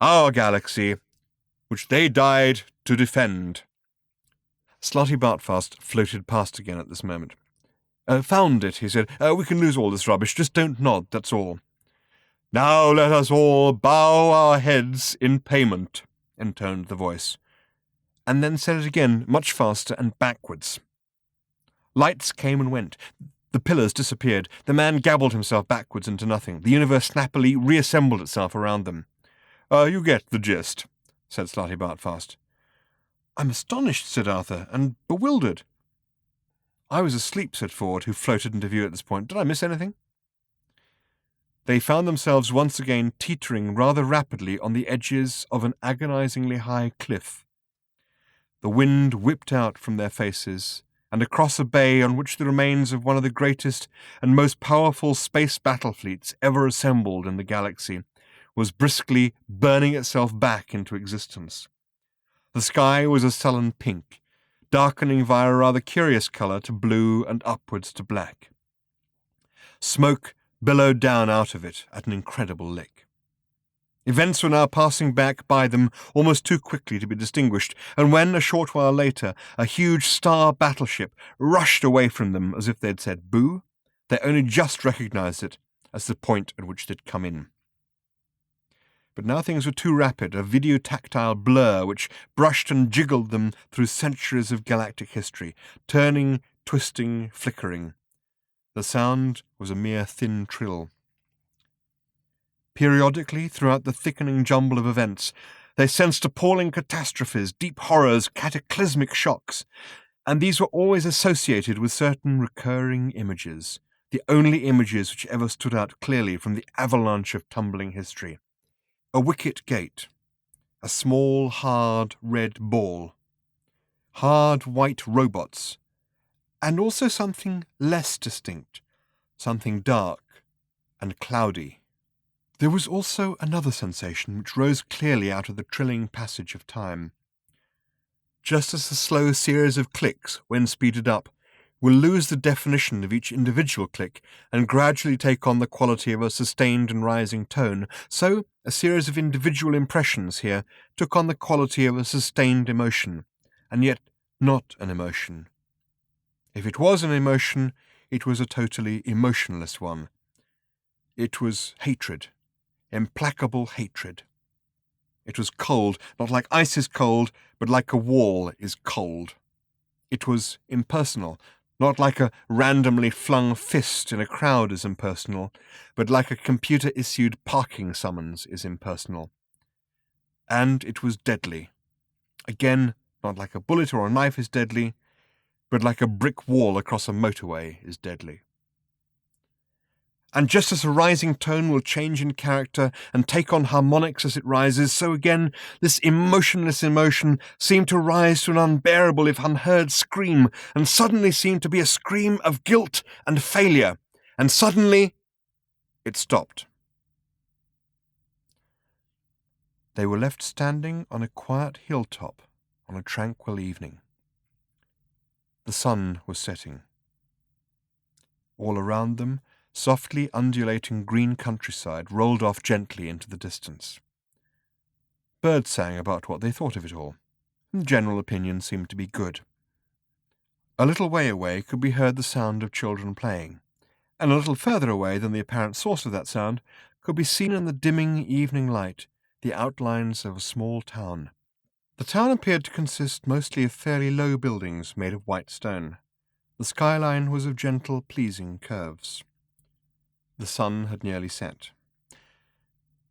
Speaker 2: our galaxy, which they died to defend. Slotty Bartfast floated past again at this moment. Found it, he said. We can lose all this rubbish, just don't nod, that's all. Now let us all bow our heads in payment, intoned the voice, and then said it again, much faster and backwards. Lights came and went. The pillars disappeared. The man gabbled himself backwards into nothing. The universe snappily reassembled itself around them. You get the gist, said Slotty Bartfast. I'm astonished, said Arthur, and bewildered. I was asleep, said Ford, who floated into view at this point. Did I miss anything? They found themselves once again teetering rather rapidly on the edges of an agonizingly high cliff. The wind whipped out from their faces, and across a bay on which the remains of one of the greatest and most powerful space battle fleets ever assembled in the galaxy was briskly burning itself back into existence. The sky was a sullen pink, darkening via a rather curious colour to blue and upwards to black. Smoke billowed down out of it at an incredible lick. Events were now passing back by them almost too quickly to be distinguished, and when, a short while later, a huge star battleship rushed away from them as if they'd said boo, they only just recognised it as the point at which they'd come in. But now things were too rapid, a video-tactile blur which brushed and jiggled them through centuries of galactic history, turning, twisting, flickering. The sound was a mere thin trill. Periodically, throughout the thickening jumble of events, they sensed appalling catastrophes, deep horrors, cataclysmic shocks, and these were always associated with certain recurring images, the only images which ever stood out clearly from the avalanche of tumbling history. A wicket gate, a small, hard, red ball, hard, white robots, and also something less distinct, something dark and cloudy. There was also another sensation which rose clearly out of the trilling passage of time. Just as the slow series of clicks, when speeded up, will lose the definition of each individual click and gradually take on the quality of a sustained and rising tone, so a series of individual impressions here took on the quality of a sustained emotion, and yet not an emotion. If it was an emotion, it was a totally emotionless one. It was hatred, implacable hatred. It was cold, not like ice is cold, but like a wall is cold. It was impersonal, not like a randomly flung fist in a crowd is impersonal, but like a computer-issued parking summons is impersonal. And it was deadly. Again, not like a bullet or a knife is deadly, but like a brick wall across a motorway is deadly. And just as a rising tone will change in character and take on harmonics as it rises, so again this emotionless emotion seemed to rise to an unbearable if unheard scream, and suddenly seemed to be a scream of guilt and failure, and suddenly it stopped. They were left standing on a quiet hilltop on a tranquil evening. The sun was setting. All around them, softly undulating green countryside rolled off gently into the distance. Birds sang about what they thought of it all, and the general opinion seemed to be good. A little way away could be heard the sound of children playing, and a little further away than the apparent source of that sound could be seen in the dimming evening light the outlines of a small town. The town appeared to consist mostly of fairly low buildings made of white stone. The skyline was of gentle, pleasing curves. The sun had nearly set.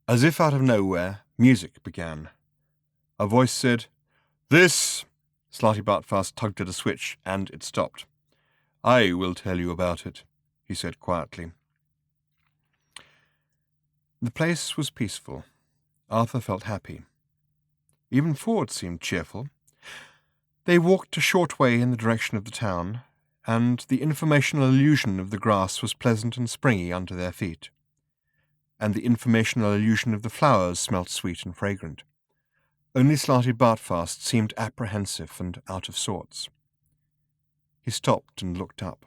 Speaker 2: As if out of nowhere, music began. A voice said, "This—" Slotty Bartfast tugged at a switch, and it stopped. "I will tell you about it," he said quietly. The place was peaceful. Arthur felt happy. Even Ford seemed cheerful. They walked a short way in the direction of the town, and the informational illusion of the grass was pleasant and springy under their feet. And the informational illusion of the flowers smelt sweet and fragrant. Only Slarty Bartfast seemed apprehensive and out of sorts. He stopped and looked up.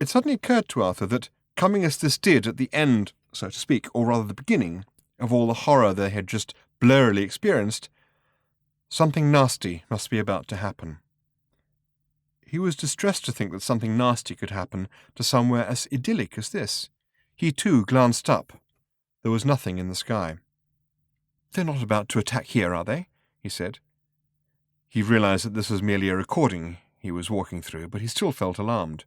Speaker 2: It suddenly occurred to Arthur that, coming as this did at the end, so to speak, or rather the beginning, of all the horror they had just blurrily experienced, something nasty must be about to happen. He was distressed to think that something nasty could happen to somewhere as idyllic as this. He too glanced up. There was nothing in the sky. "They're not about to attack here, are they?" he said. He realized that this was merely a recording he was walking through, but he still felt alarmed.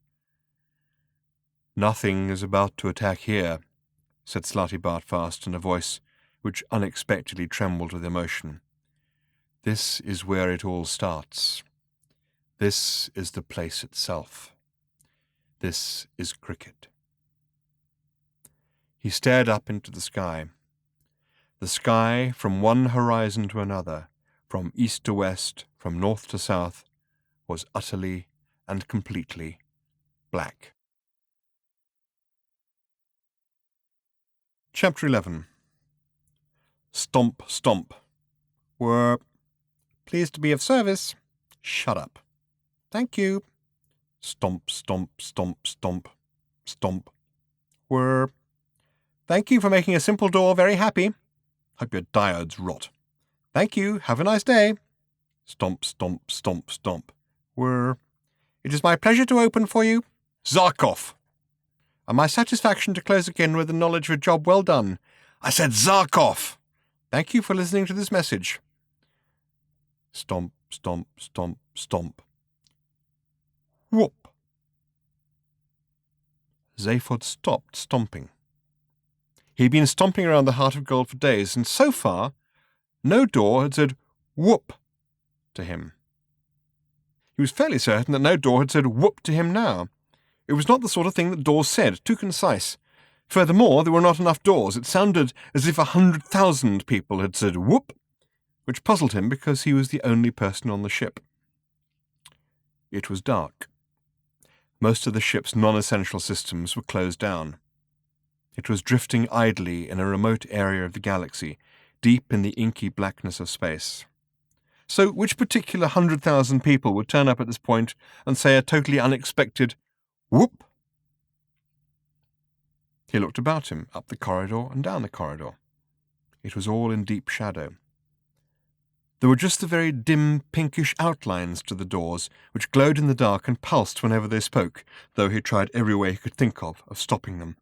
Speaker 2: "Nothing is about to attack here," said Slarty Bartfast in a voice which unexpectedly trembled with emotion. "This is where it all starts. This is the place itself. This is cricket." He stared up into the sky. The sky, from one horizon to another, from east to west, from north to south, was utterly and completely black. Chapter 11. Stomp, stomp. We're pleased to be of service. Shut up. Thank you. Stomp, stomp, stomp, stomp, stomp. We're thank you for making a simple door very happy. Hope your diodes rot. Thank you. Have a nice day. Stomp, stomp, stomp, stomp. It is my pleasure to open for you. Zarkov. And my satisfaction to close again with the knowledge of a job well done. I said Zarkov. Thank you for listening to this message. Stomp, stomp, stomp, stomp. Whoop. Zaphod stopped stomping. He had been stomping around the Heart of Gold for days, and so far, no door had said whoop to him. He was fairly certain that no door had said whoop to him now. It was not the sort of thing that doors said, too concise. Furthermore, there were not enough doors. It sounded as if 100,000 people had said whoop, which puzzled him because he was the only person on the ship. It was dark. Most of the ship's non-essential systems were closed down. It was drifting idly in a remote area of the galaxy, deep in the inky blackness of space. So which particular 100,000 people would turn up at this point and say a totally unexpected whoop? He looked about him, up the corridor and down the corridor. It was all in deep shadow. There were just the very dim, pinkish outlines to the doors, which glowed in the dark and pulsed whenever they spoke, though he tried every way he could think of stopping them.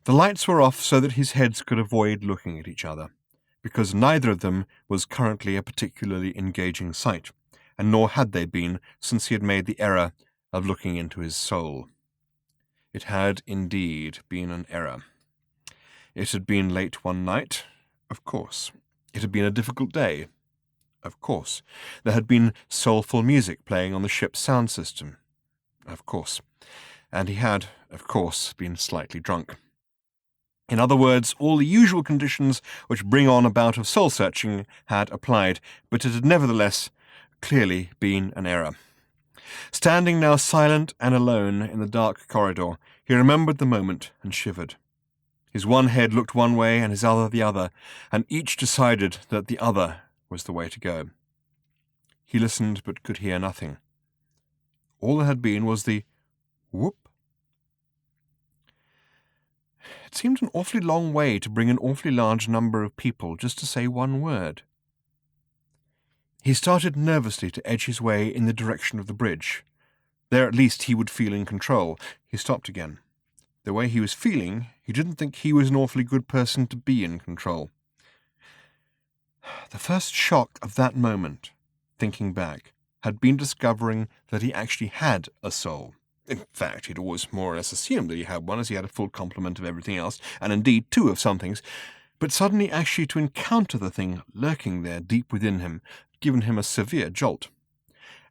Speaker 2: The lights were off so that his heads could avoid looking at each other, because neither of them was currently a particularly engaging sight, and nor had they been since he had made the error of looking into his soul. It had indeed been an error. It had been late one night, of course. It had been a difficult day, of course. There had been soulful music playing on the ship's sound system, of course. And he had, of course, been slightly drunk. In other words, all the usual conditions which bring on a bout of soul-searching had applied, but it had nevertheless clearly been an error. Standing now silent and alone in the dark corridor, he remembered the moment and shivered. His one head looked one way and his other the other, and each decided that the other was the way to go. He listened but could hear nothing. All there had been was the whoop. It seemed an awfully long way to bring an awfully large number of people just to say one word. He started nervously to edge his way in the direction of the bridge. There at least he would feel in control. He stopped again. The way he was feeling, he didn't think he was an awfully good person to be in control. The first shock of that moment, thinking back, had been discovering that he actually had a soul. In fact, he'd always more or less assumed that he had one, as he had a full complement of everything else, and indeed two of some things. But suddenly actually to encounter the thing lurking there deep within him had given him a severe jolt.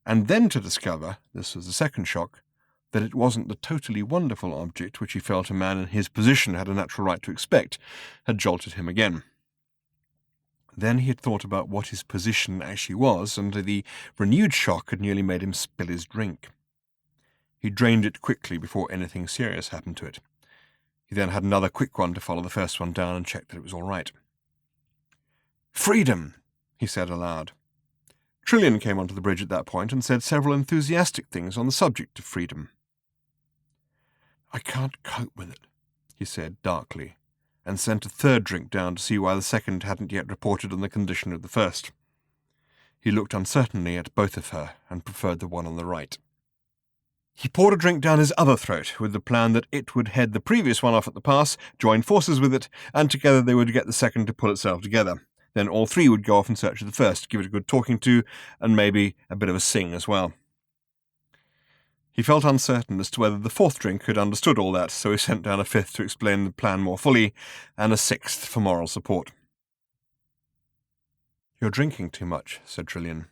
Speaker 2: And then to discover, this was the second shock, that it wasn't the totally wonderful object which he felt a man in his position had a natural right to expect, had jolted him again. Then he had thought about what his position actually was, and the renewed shock had nearly made him spill his drink. He drained it quickly before anything serious happened to it. He then had another quick one to follow the first one down and check that it was all right. "Freedom," he said aloud. Trillian came onto the bridge at that point and said several enthusiastic things on the subject of freedom. "I can't cope with it," he said darkly, and sent a third drink down to see why the second hadn't yet reported on the condition of the first. He looked uncertainly at both of her and preferred the one on the right. He poured a drink down his other throat with the plan that it would head the previous one off at the pass, join forces with it, and together they would get the second to pull itself together. Then all three would go off in search of the first, give it a good talking to, and maybe a bit of a sing as well. He felt uncertain as to whether the fourth drink had understood all that, so he sent down a fifth to explain the plan more fully, and a sixth for moral support. "You're drinking too much," said Trillian.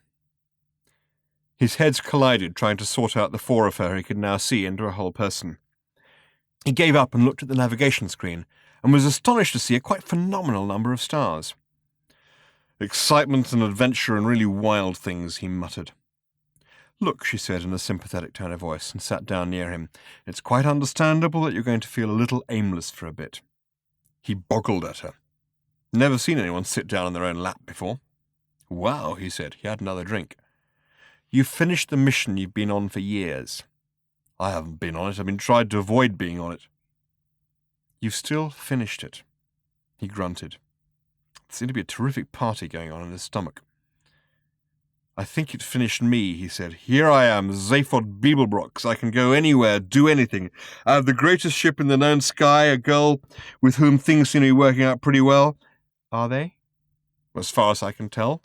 Speaker 2: His heads collided, trying to sort out the four of her he could now see into a whole person. He gave up and looked at the navigation screen, and was astonished to see a quite phenomenal number of stars. "Excitement and adventure and really wild things," he muttered. "Look," she said in a sympathetic tone of voice, and sat down near him. "It's quite understandable that you're going to feel a little aimless for a bit." He boggled at her. Never seen anyone sit down on their own lap before. "Wow," he said. He had another drink. "You've finished the mission you've been on for years." "I haven't been on it. I've been trying to avoid being on it." "You've still finished it." He grunted. There seemed to be a terrific party going on in his stomach. "I think it finished me," he said. "Here I am, Zaphod Beeblebrox. I can go anywhere, do anything. I have the greatest ship in the known sky, a girl with whom things seem to be working out pretty well." "Are they?" "As far as I can tell.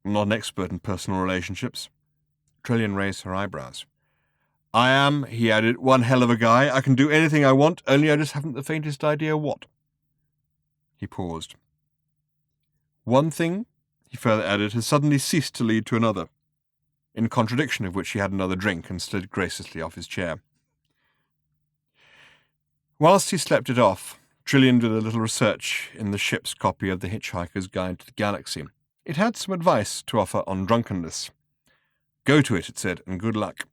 Speaker 2: I'm not an expert in personal relationships." Trillian raised her eyebrows. "I am," he added, "one hell of a guy. I can do anything I want, only I just haven't the faintest idea what." He paused. "One thing," he further added, "has suddenly ceased to lead to another," in contradiction of which he had another drink and slid graciously off his chair. Whilst he slept it off, Trillian did a little research in the ship's copy of The Hitchhiker's Guide to the Galaxy. It had some advice to offer on drunkenness. "Go to it," said, "and good luck."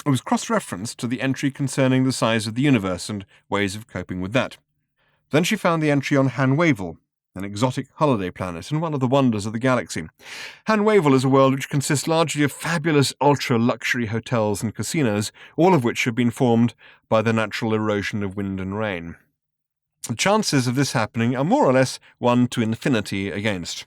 Speaker 2: It was cross-referenced to the entry concerning the size of the universe and ways of coping with that. Then she found the entry on Hanwayvel, an exotic holiday planet and one of the wonders of the galaxy. Hanwayvel is a world which consists largely of fabulous ultra-luxury hotels and casinos, all of which have been formed by the natural erosion of wind and rain. The chances of this happening are more or less 1 to infinity against.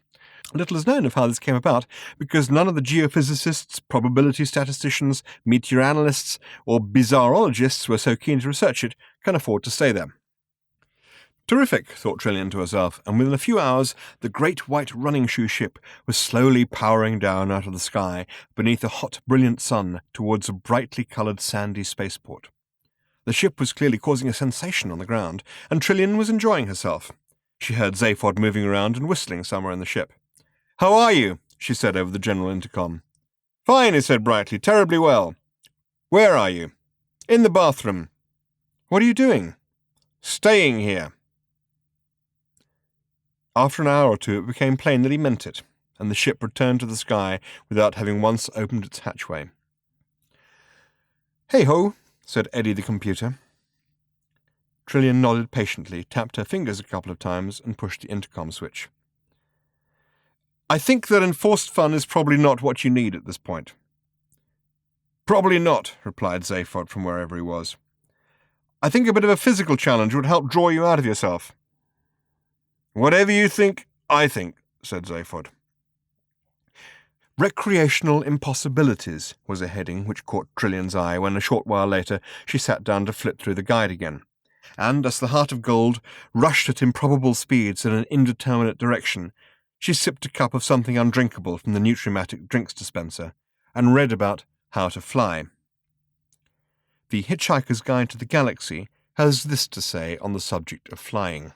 Speaker 2: Little is known of how this came about, because none of the geophysicists, probability statisticians, meteoranalysts, or bizarrologists who are so keen to research it can afford to stay there. Terrific, thought Trillian to herself, and within a few hours the great white running shoe ship was slowly powering down out of the sky beneath a hot, brilliant sun towards a brightly coloured sandy spaceport. The ship was clearly causing a sensation on the ground, and Trillian was enjoying herself. She heard Zaphod moving around and whistling somewhere in the ship. "How are you?" she said over the general intercom. "Fine," he said brightly. "Terribly well." "Where are you?" "In the bathroom." "What are you doing?" "Staying here." After an hour or two it became plain that he meant it, and the ship returned to the sky without having once opened its hatchway. "Hey-ho," said Eddie the computer. Trillian nodded patiently, tapped her fingers a couple of times, and pushed the intercom switch. "I think that enforced fun is probably not what you need at this point." "Probably not," replied Zaphod from wherever he was. "I think a bit of a physical challenge would help draw you out of yourself." "Whatever you think, I think," said Zaphod. Recreational impossibilities was a heading which caught Trillian's eye when a short while later she sat down to flit through the guide again, and as the Heart of Gold rushed at improbable speeds in an indeterminate direction, she sipped a cup of something undrinkable from the Nutrimatic drinks dispenser and read about how to fly. The Hitchhiker's Guide to the Galaxy has this to say on the subject of flying.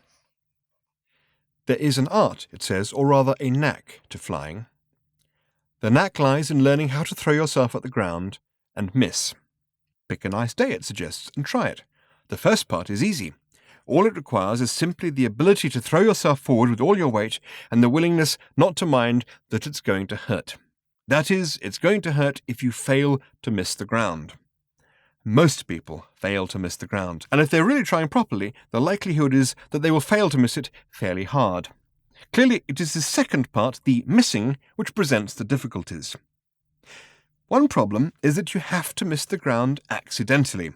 Speaker 2: There is an art, it says, or rather a knack to flying. The knack lies in learning how to throw yourself at the ground and miss. Pick a nice day, it suggests, and try it. The first part is easy. All it requires is simply the ability to throw yourself forward with all your weight and the willingness not to mind that it's going to hurt. That is, it's going to hurt if you fail to miss the ground. Most people fail to miss the ground, and if they're really trying properly, the likelihood is that they will fail to miss it fairly hard. Clearly, it is the second part, the missing, which presents the difficulties. One problem is that you have to miss the ground accidentally.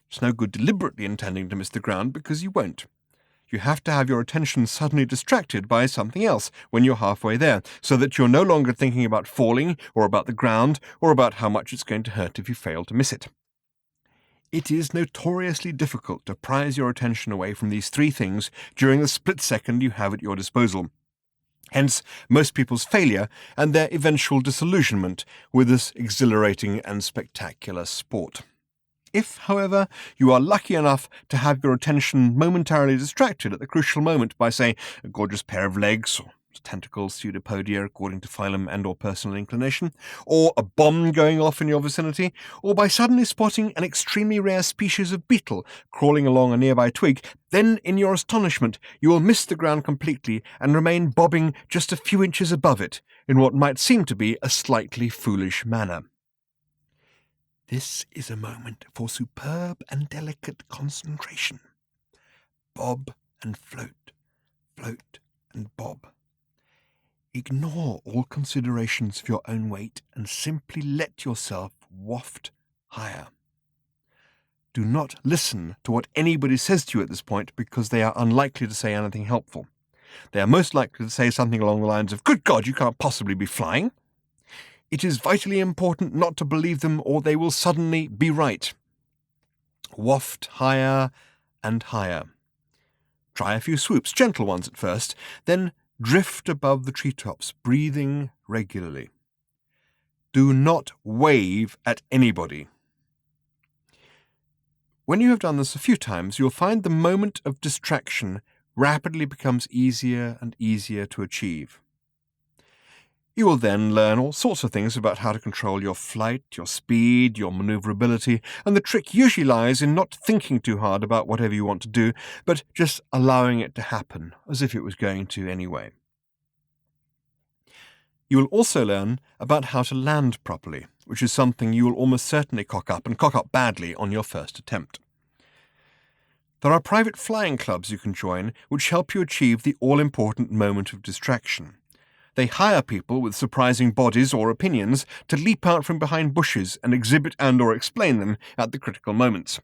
Speaker 2: It's no good deliberately intending to miss the ground because you won't. You have to have your attention suddenly distracted by something else when you're halfway there, so that you're no longer thinking about falling or about the ground or about how much it's going to hurt if you fail to miss it. It is notoriously difficult to prise your attention away from these three things during the split second you have at your disposal. Hence, most people's failure and their eventual disillusionment with this exhilarating and spectacular sport. If, however, you are lucky enough to have your attention momentarily distracted at the crucial moment by, say, a gorgeous pair of legs, or tentacles, pseudopodia, according to phylum and or personal inclination, or a bomb going off in your vicinity, or by suddenly spotting an extremely rare species of beetle crawling along a nearby twig, then, in your astonishment, you will miss the ground completely and remain bobbing just a few inches above it, in what might seem to be a slightly foolish manner. This is a moment for superb and delicate concentration. Bob and float, float and bob. Ignore all considerations of your own weight and simply let yourself waft higher. Do not listen to what anybody says to you at this point because they are unlikely to say anything helpful. They are most likely to say something along the lines of, "Good God, you can't possibly be flying." It is vitally important not to believe them or they will suddenly be right. Waft higher and higher. Try a few swoops, gentle ones at first, then drift above the treetops, breathing regularly. Do not wave at anybody. When you have done this a few times, you'll find the moment of distraction rapidly becomes easier and easier to achieve. You will then learn all sorts of things about how to control your flight, your speed, your maneuverability, and the trick usually lies in not thinking too hard about whatever you want to do, but just allowing it to happen, as if it was going to anyway. You will also learn about how to land properly, which is something you will almost certainly cock up badly on your first attempt. There are private flying clubs you can join which help you achieve the all-important moment of distraction. They hire people with surprising bodies or opinions to leap out from behind bushes and exhibit and or explain them at the critical moments.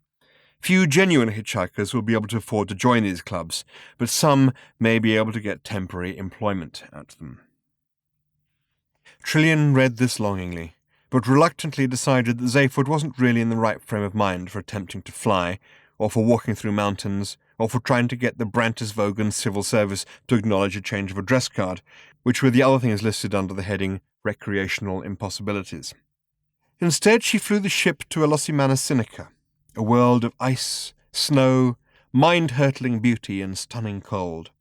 Speaker 2: Few genuine hitchhikers will be able to afford to join these clubs, but some may be able to get temporary employment at them. Trillian read this longingly, but reluctantly decided that Zaphod wasn't really in the right frame of mind for attempting to fly, or for walking through mountains, or for trying to get the Brantisvogen civil service to acknowledge a change of address card, which were the other things listed under the heading Recreational Impossibilities. Instead, she flew the ship to Alosimana Sinica, a world of ice, snow, mind-hurtling beauty and stunning cold.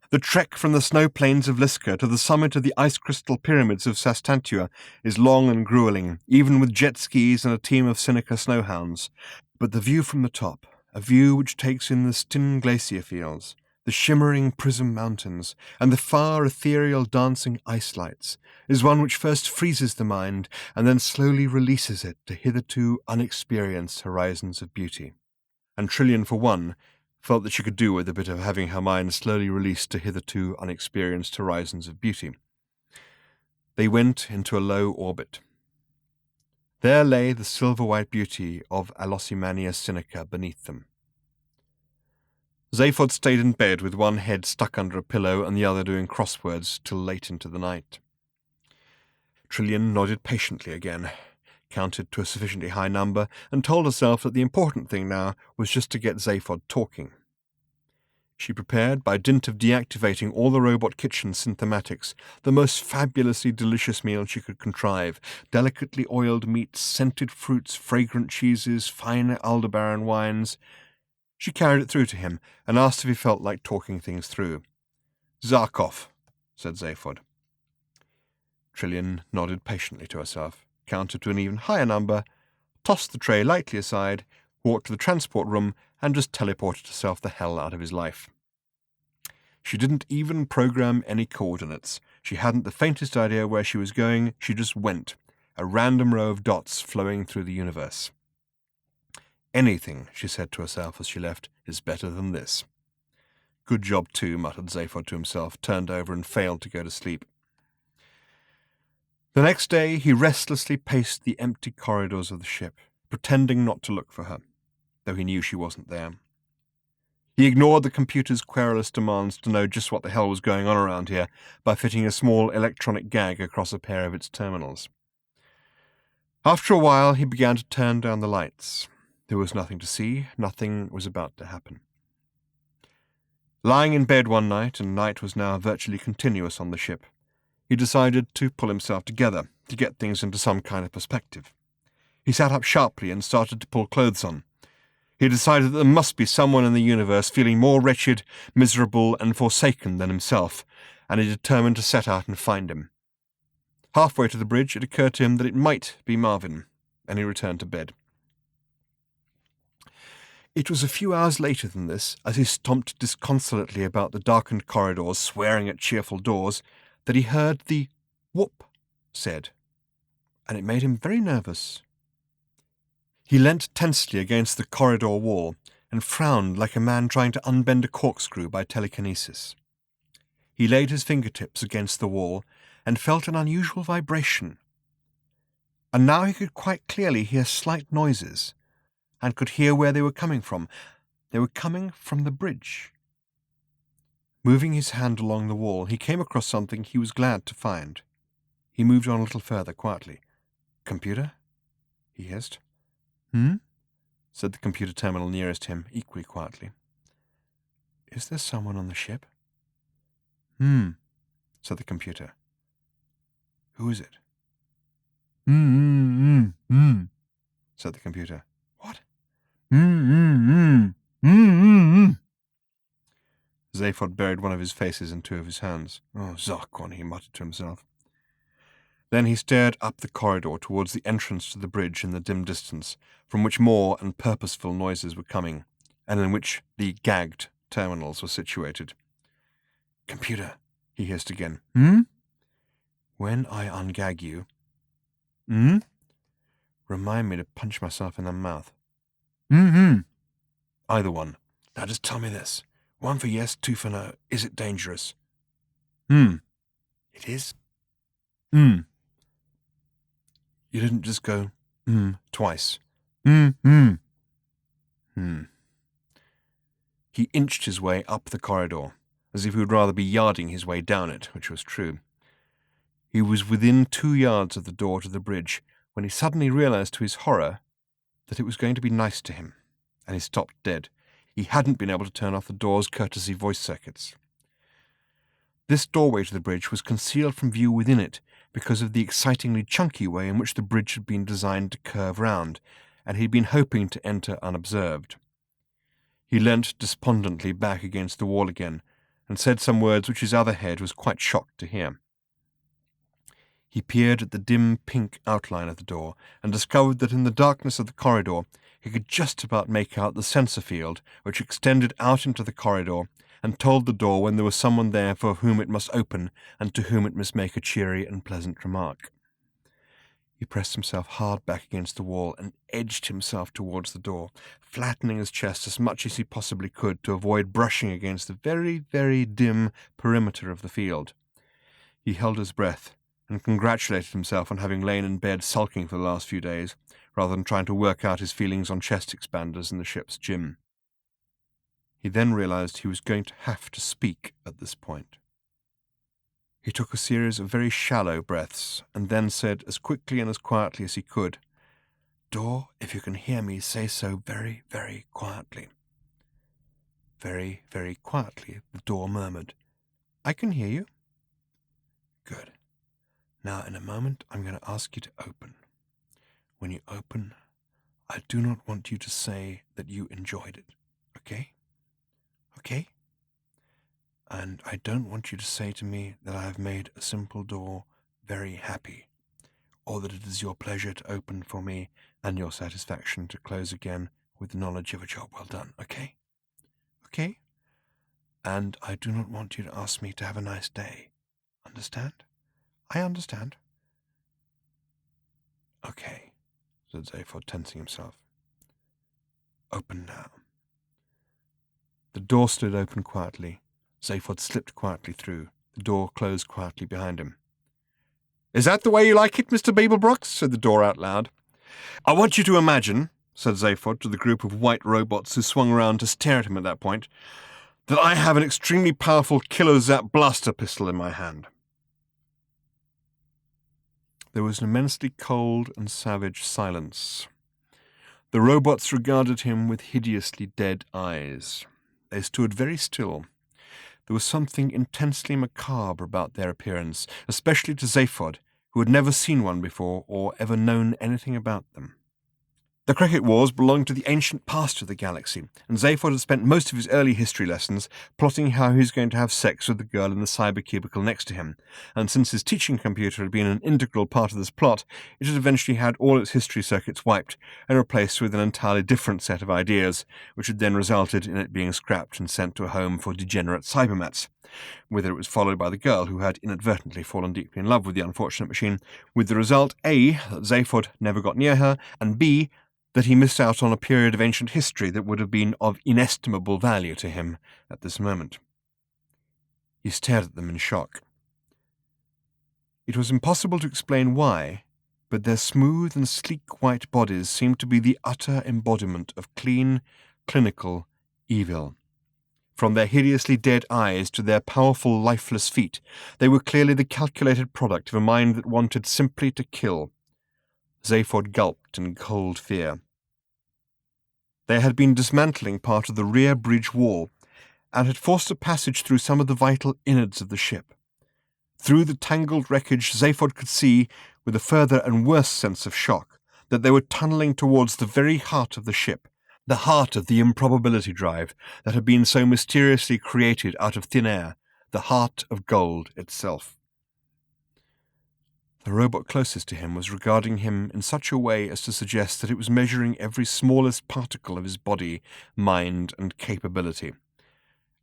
Speaker 2: The trek from the snow plains of Liska to the summit of the ice crystal pyramids of Sastantua is long and grueling, even with jet skis and a team of Sinica snowhounds. But the view from the top, a view which takes in the Stin glacier fields, the shimmering prism mountains, and the far ethereal dancing ice lights, is one which first freezes the mind and then slowly releases it to hitherto unexperienced horizons of beauty. And Trillian, for one, felt that she could do with a bit of having her mind slowly released to hitherto unexperienced horizons of beauty. They went into a low orbit. There lay the silver-white beauty of Alosimania Sinica beneath them. Zaphod stayed in bed with one head stuck under a pillow and the other doing crosswords till late into the night. Trillian nodded patiently again, counted to a sufficiently high number, and told herself that the important thing now was just to get Zaphod talking. She prepared, by dint of deactivating all the robot kitchen synthematics, the most fabulously delicious meal she could contrive: delicately oiled meats, scented fruits, fragrant cheeses, fine Aldebaran wines. She carried it through to him and asked if he felt like talking things through. "Zarkov," said Zaphod. Trillian nodded patiently to herself, counted to an even higher number, tossed the tray lightly aside, walked to the transport room, and just teleported herself the hell out of his life. She didn't even program any coordinates. She hadn't the faintest idea where she was going. She just went, a random row of dots flowing through the universe. Anything, she said to herself as she left, is better than this. Good job too, muttered Zaphod to himself, turned over and failed to go to sleep. The next day he restlessly paced the empty corridors of the ship, pretending not to look for her, though he knew she wasn't there. He ignored the computer's querulous demands to know just what the hell was going on around here by fitting a small electronic gag across a pair of its terminals. After a while, he began to turn down the lights. There was nothing to see, nothing was about to happen. Lying in bed one night, and night was now virtually continuous on the ship, he decided to pull himself together, to get things into some kind of perspective. He sat up sharply and started to pull clothes on. He decided that there must be someone in the universe feeling more wretched, miserable, and forsaken than himself, and he determined to set out and find him. Halfway to the bridge, it occurred to him that it might be Marvin, and he returned to bed. It was a few hours later than this, as he stomped disconsolately about the darkened corridors, swearing at cheerful doors, that he heard the whoop said, and it made him very nervous. He leant tensely against the corridor wall and frowned like a man trying to unbend a corkscrew by telekinesis. He laid his fingertips against the wall and felt an unusual vibration. And now he could quite clearly hear slight noises, and could hear where they were coming from. They were coming from the bridge. Moving his hand along the wall, he came across something he was glad to find. He moved on a little further quietly. "Computer?" he hissed. "Hmm?" said the computer terminal nearest him, equally quietly. "Is there someone on the ship?" "Hmm," said the computer. "Who is it?" Said the computer. "What?" Zaphod buried one of his faces in two of his hands. "Oh, Zarkon," he muttered to himself. Then he stared up the corridor towards the entrance to the bridge in the dim distance, from which more and purposeful noises were coming, and in which the gagged terminals were situated. "Computer," he hissed again. "When I ungag you, remind me to punch myself in the mouth." "Either one. Now just tell me this. 1 for yes, 2 for no. Is it dangerous?" It is?" You didn't just go, twice." He inched his way up the corridor, as if he would rather be yarding his way down it, which was true. He was within 2 yards of the door to the bridge when he suddenly realized to his horror that it was going to be nice to him, and he stopped dead. He hadn't been able to turn off the door's courtesy voice circuits. This doorway to the bridge was concealed from view within it because of the excitingly chunky way in which the bridge had been designed to curve round, and he'd been hoping to enter unobserved. He leant despondently back against the wall again, and said some words which his other head was quite shocked to hear. He peered at the dim pink outline of the door, and discovered that in the darkness of the corridor he could just about make out the sensor field, which extended out into the corridor and told the door when there was someone there for whom it must open and to whom it must make a cheery and pleasant remark. He pressed himself hard back against the wall and edged himself towards the door, flattening his chest as much as he possibly could to avoid brushing against the very, very dim perimeter of the field. He held his breath and congratulated himself on having lain in bed sulking for the last few days, rather than trying to work out his feelings on chest expanders in the ship's gym. He then realized he was going to have to speak at this point. He took a series of very shallow breaths, and then said as quickly and as quietly as he could, "Door, if you can hear me, say so very, very quietly." Very, very quietly, the door murmured, "I can hear you." "Good. Now, in a moment, I'm going to ask you to open. When you open, I do not want you to say that you enjoyed it, okay? Okay? And I don't want you to say to me that I have made a simple door very happy, or that it is your pleasure to open for me and your satisfaction to close again with the knowledge of a job well done, okay? Okay? And I do not want you to ask me to have a nice day. Understand? I understand. Okay, said Zaphod, tensing himself. Open now. The door slid open quietly. Zaphod slipped quietly through. The door closed quietly behind him. Is that the way you like it, Mr. Beeblebrox? Said the door out loud. I want you to imagine, said Zaphod to the group of white robots who swung around to stare at him at that point, that I have an extremely powerful Killer Zap blaster pistol in my hand. There was an immensely cold and savage silence. The robots regarded him with hideously dead eyes. They stood very still. There was something intensely macabre about their appearance, especially to Zaphod, who had never seen one before or ever known anything about them. The Cricket Wars belonged to the ancient past of the galaxy, and Zaphod had spent most of his early history lessons plotting how he was going to have sex with the girl in the cyber cubicle next to him, and since his teaching computer had been an integral part of this plot, it had eventually had all its history circuits wiped and replaced with an entirely different set of ideas, which had then resulted in it being scrapped and sent to a home for degenerate cybermats. Whether it was followed by the girl who had inadvertently fallen deeply in love with the unfortunate machine, with the result A, that Zaphod never got near her, and B, that he missed out on a period of ancient history that would have been of inestimable value to him at this moment. He stared at them in shock. It was impossible to explain why, but their smooth and sleek white bodies seemed to be the utter embodiment of clean, clinical evil. From their hideously dead eyes to their powerful, lifeless feet, they were clearly the calculated product of a mind that wanted simply to kill. Zaphod gulped in cold fear. They had been dismantling part of the rear bridge wall and had forced a passage through some of the vital innards of the ship. Through the tangled wreckage, Zaphod could see, with a further and worse sense of shock, that they were tunneling towards the very heart of the ship, the heart of the improbability drive that had been so mysteriously created out of thin air, the heart of gold itself. The robot closest to him was regarding him in such a way as to suggest that it was measuring every smallest particle of his body, mind, and capability.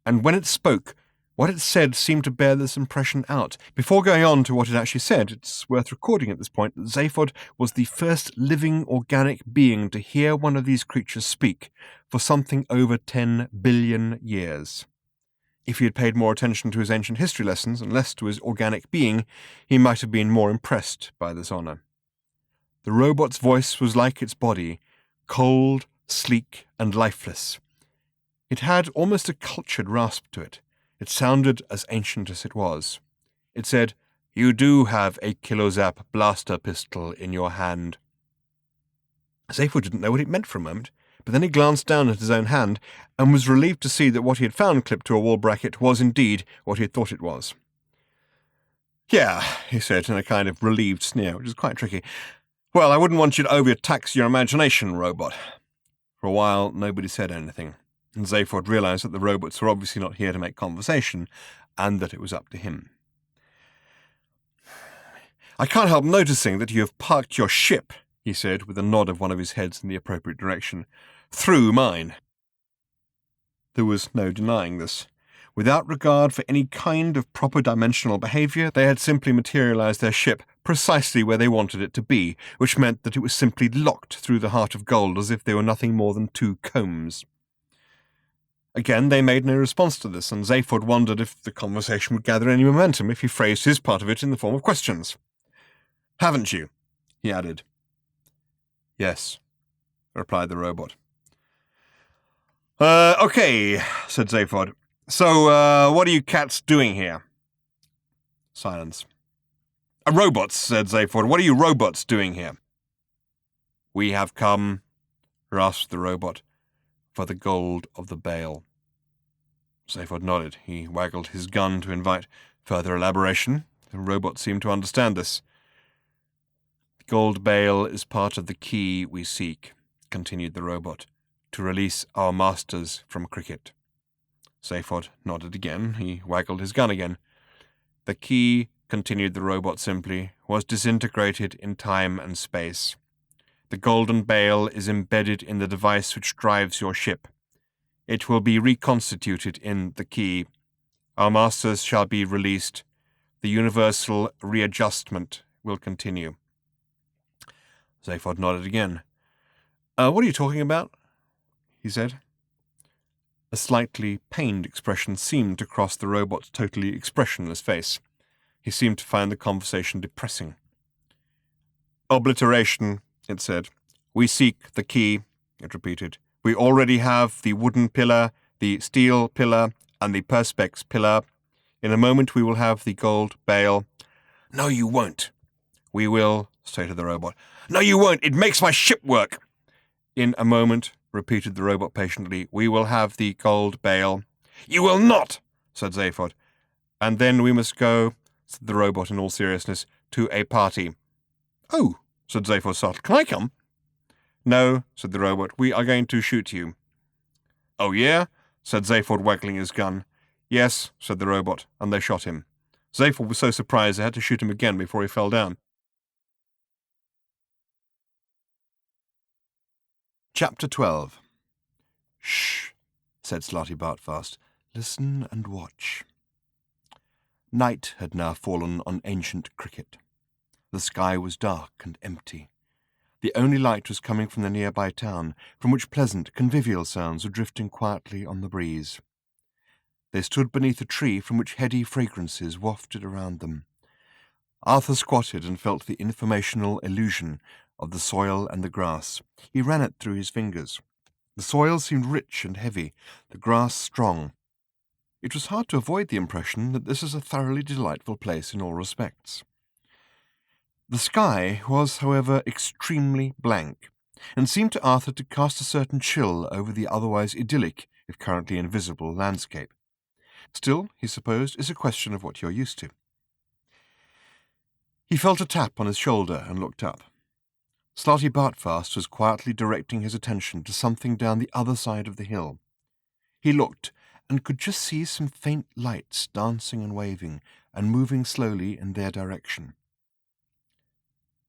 Speaker 2: And when it spoke, what it said seemed to bear this impression out. Before going on to what it actually said, it's worth recording at this point that Zaphod was the first living organic being to hear one of these creatures speak for something over 10 billion years. If he had paid more attention to his ancient history lessons and less to his organic being, he might have been more impressed by this honor. The robot's voice was like its body, cold, sleek, and lifeless. It had almost a cultured rasp to it. It sounded as ancient as it was. It said, "You do have a Kilozap blaster pistol in your hand." Zaphod didn't know what it meant for a moment, but then he glanced down at his own hand and was relieved to see that what he had found clipped to a wall bracket was indeed what he had thought it was. "Yeah," he said in a kind of relieved sneer, which is quite tricky. "Well, I wouldn't want you to over-tax your imagination, robot." For a while, nobody said anything, and Zaphod realized that the robots were obviously not here to make conversation, and that it was up to him. "I can't help noticing that you have parked your ship," he said, with a nod of one of his heads in the appropriate direction, "through mine." There was no denying this. Without regard for any kind of proper dimensional behavior, they had simply materialized their ship precisely where they wanted it to be, which meant that it was simply locked through the heart of gold as if they were nothing more than two combs. Again, they made no response to this, and Zaphod wondered if the conversation would gather any momentum if he phrased his part of it in the form of questions. "Haven't you?" he added. "Yes," replied the robot. Okay," said Zaphod. "So, what are you cats doing here?" Silence. "Robots," said Zaphod. "What are you robots doing here?" "We have come," rasped the robot, "for the gold of the bale." Zaphod nodded. He waggled his gun to invite further elaboration. The robot seemed to understand this. "The gold bale is part of the key we seek," continued the robot, "to release our masters from cricket." Zaphod nodded again. He waggled his gun again. "The key continued the robot simply, was disintegrated in time and space. The golden bale is embedded in the device which drives your ship. It will be reconstituted in the key. Our masters shall be released. The universal readjustment will continue. Zaphod nodded again. What are you talking about? He said. A slightly pained expression seemed to cross the robot's totally expressionless face. He seemed to find the conversation depressing. Obliteration, it said. We seek the key, it repeated. We already have the wooden pillar, the steel pillar, and the perspex pillar. In a moment we will have the gold bale. No, you won't. We will, stated the robot. No, you won't. It makes my ship work. In a moment, repeated the robot patiently, we will have the gold bale. You will not, said Zaphod. And then we must go, said the robot in all seriousness, to a party. Oh, said Zaphod softly. Can I come? No, said the robot. We are going to shoot you. Oh, yeah? Said Zaphod, waggling his gun. Yes, said the robot, and they shot him. Zaphod was so surprised they had to shoot him again before he fell down. Chapter 12. Shh, said Slotty Bartfast. Listen and watch. Night had now fallen on ancient Cricket. The sky was dark and empty. The only light was coming from the nearby town, from which pleasant, convivial sounds were drifting quietly on the breeze. They stood beneath a tree from which heady fragrances wafted around them. Arthur squatted and felt the informational illusion of the soil and the grass. He ran it through his fingers. The soil seemed rich and heavy, the grass strong. It was hard to avoid the impression that this is a thoroughly delightful place in all respects. The sky was, however, extremely blank, and seemed to Arthur to cast a certain chill over the otherwise idyllic, if currently invisible, landscape. Still, he supposed, it's a question of what you're used to. He felt a tap on his shoulder and looked up. Slotty Bartfast was quietly directing his attention to something down the other side of the hill. He looked and could just see some faint lights dancing and waving and moving slowly in their direction.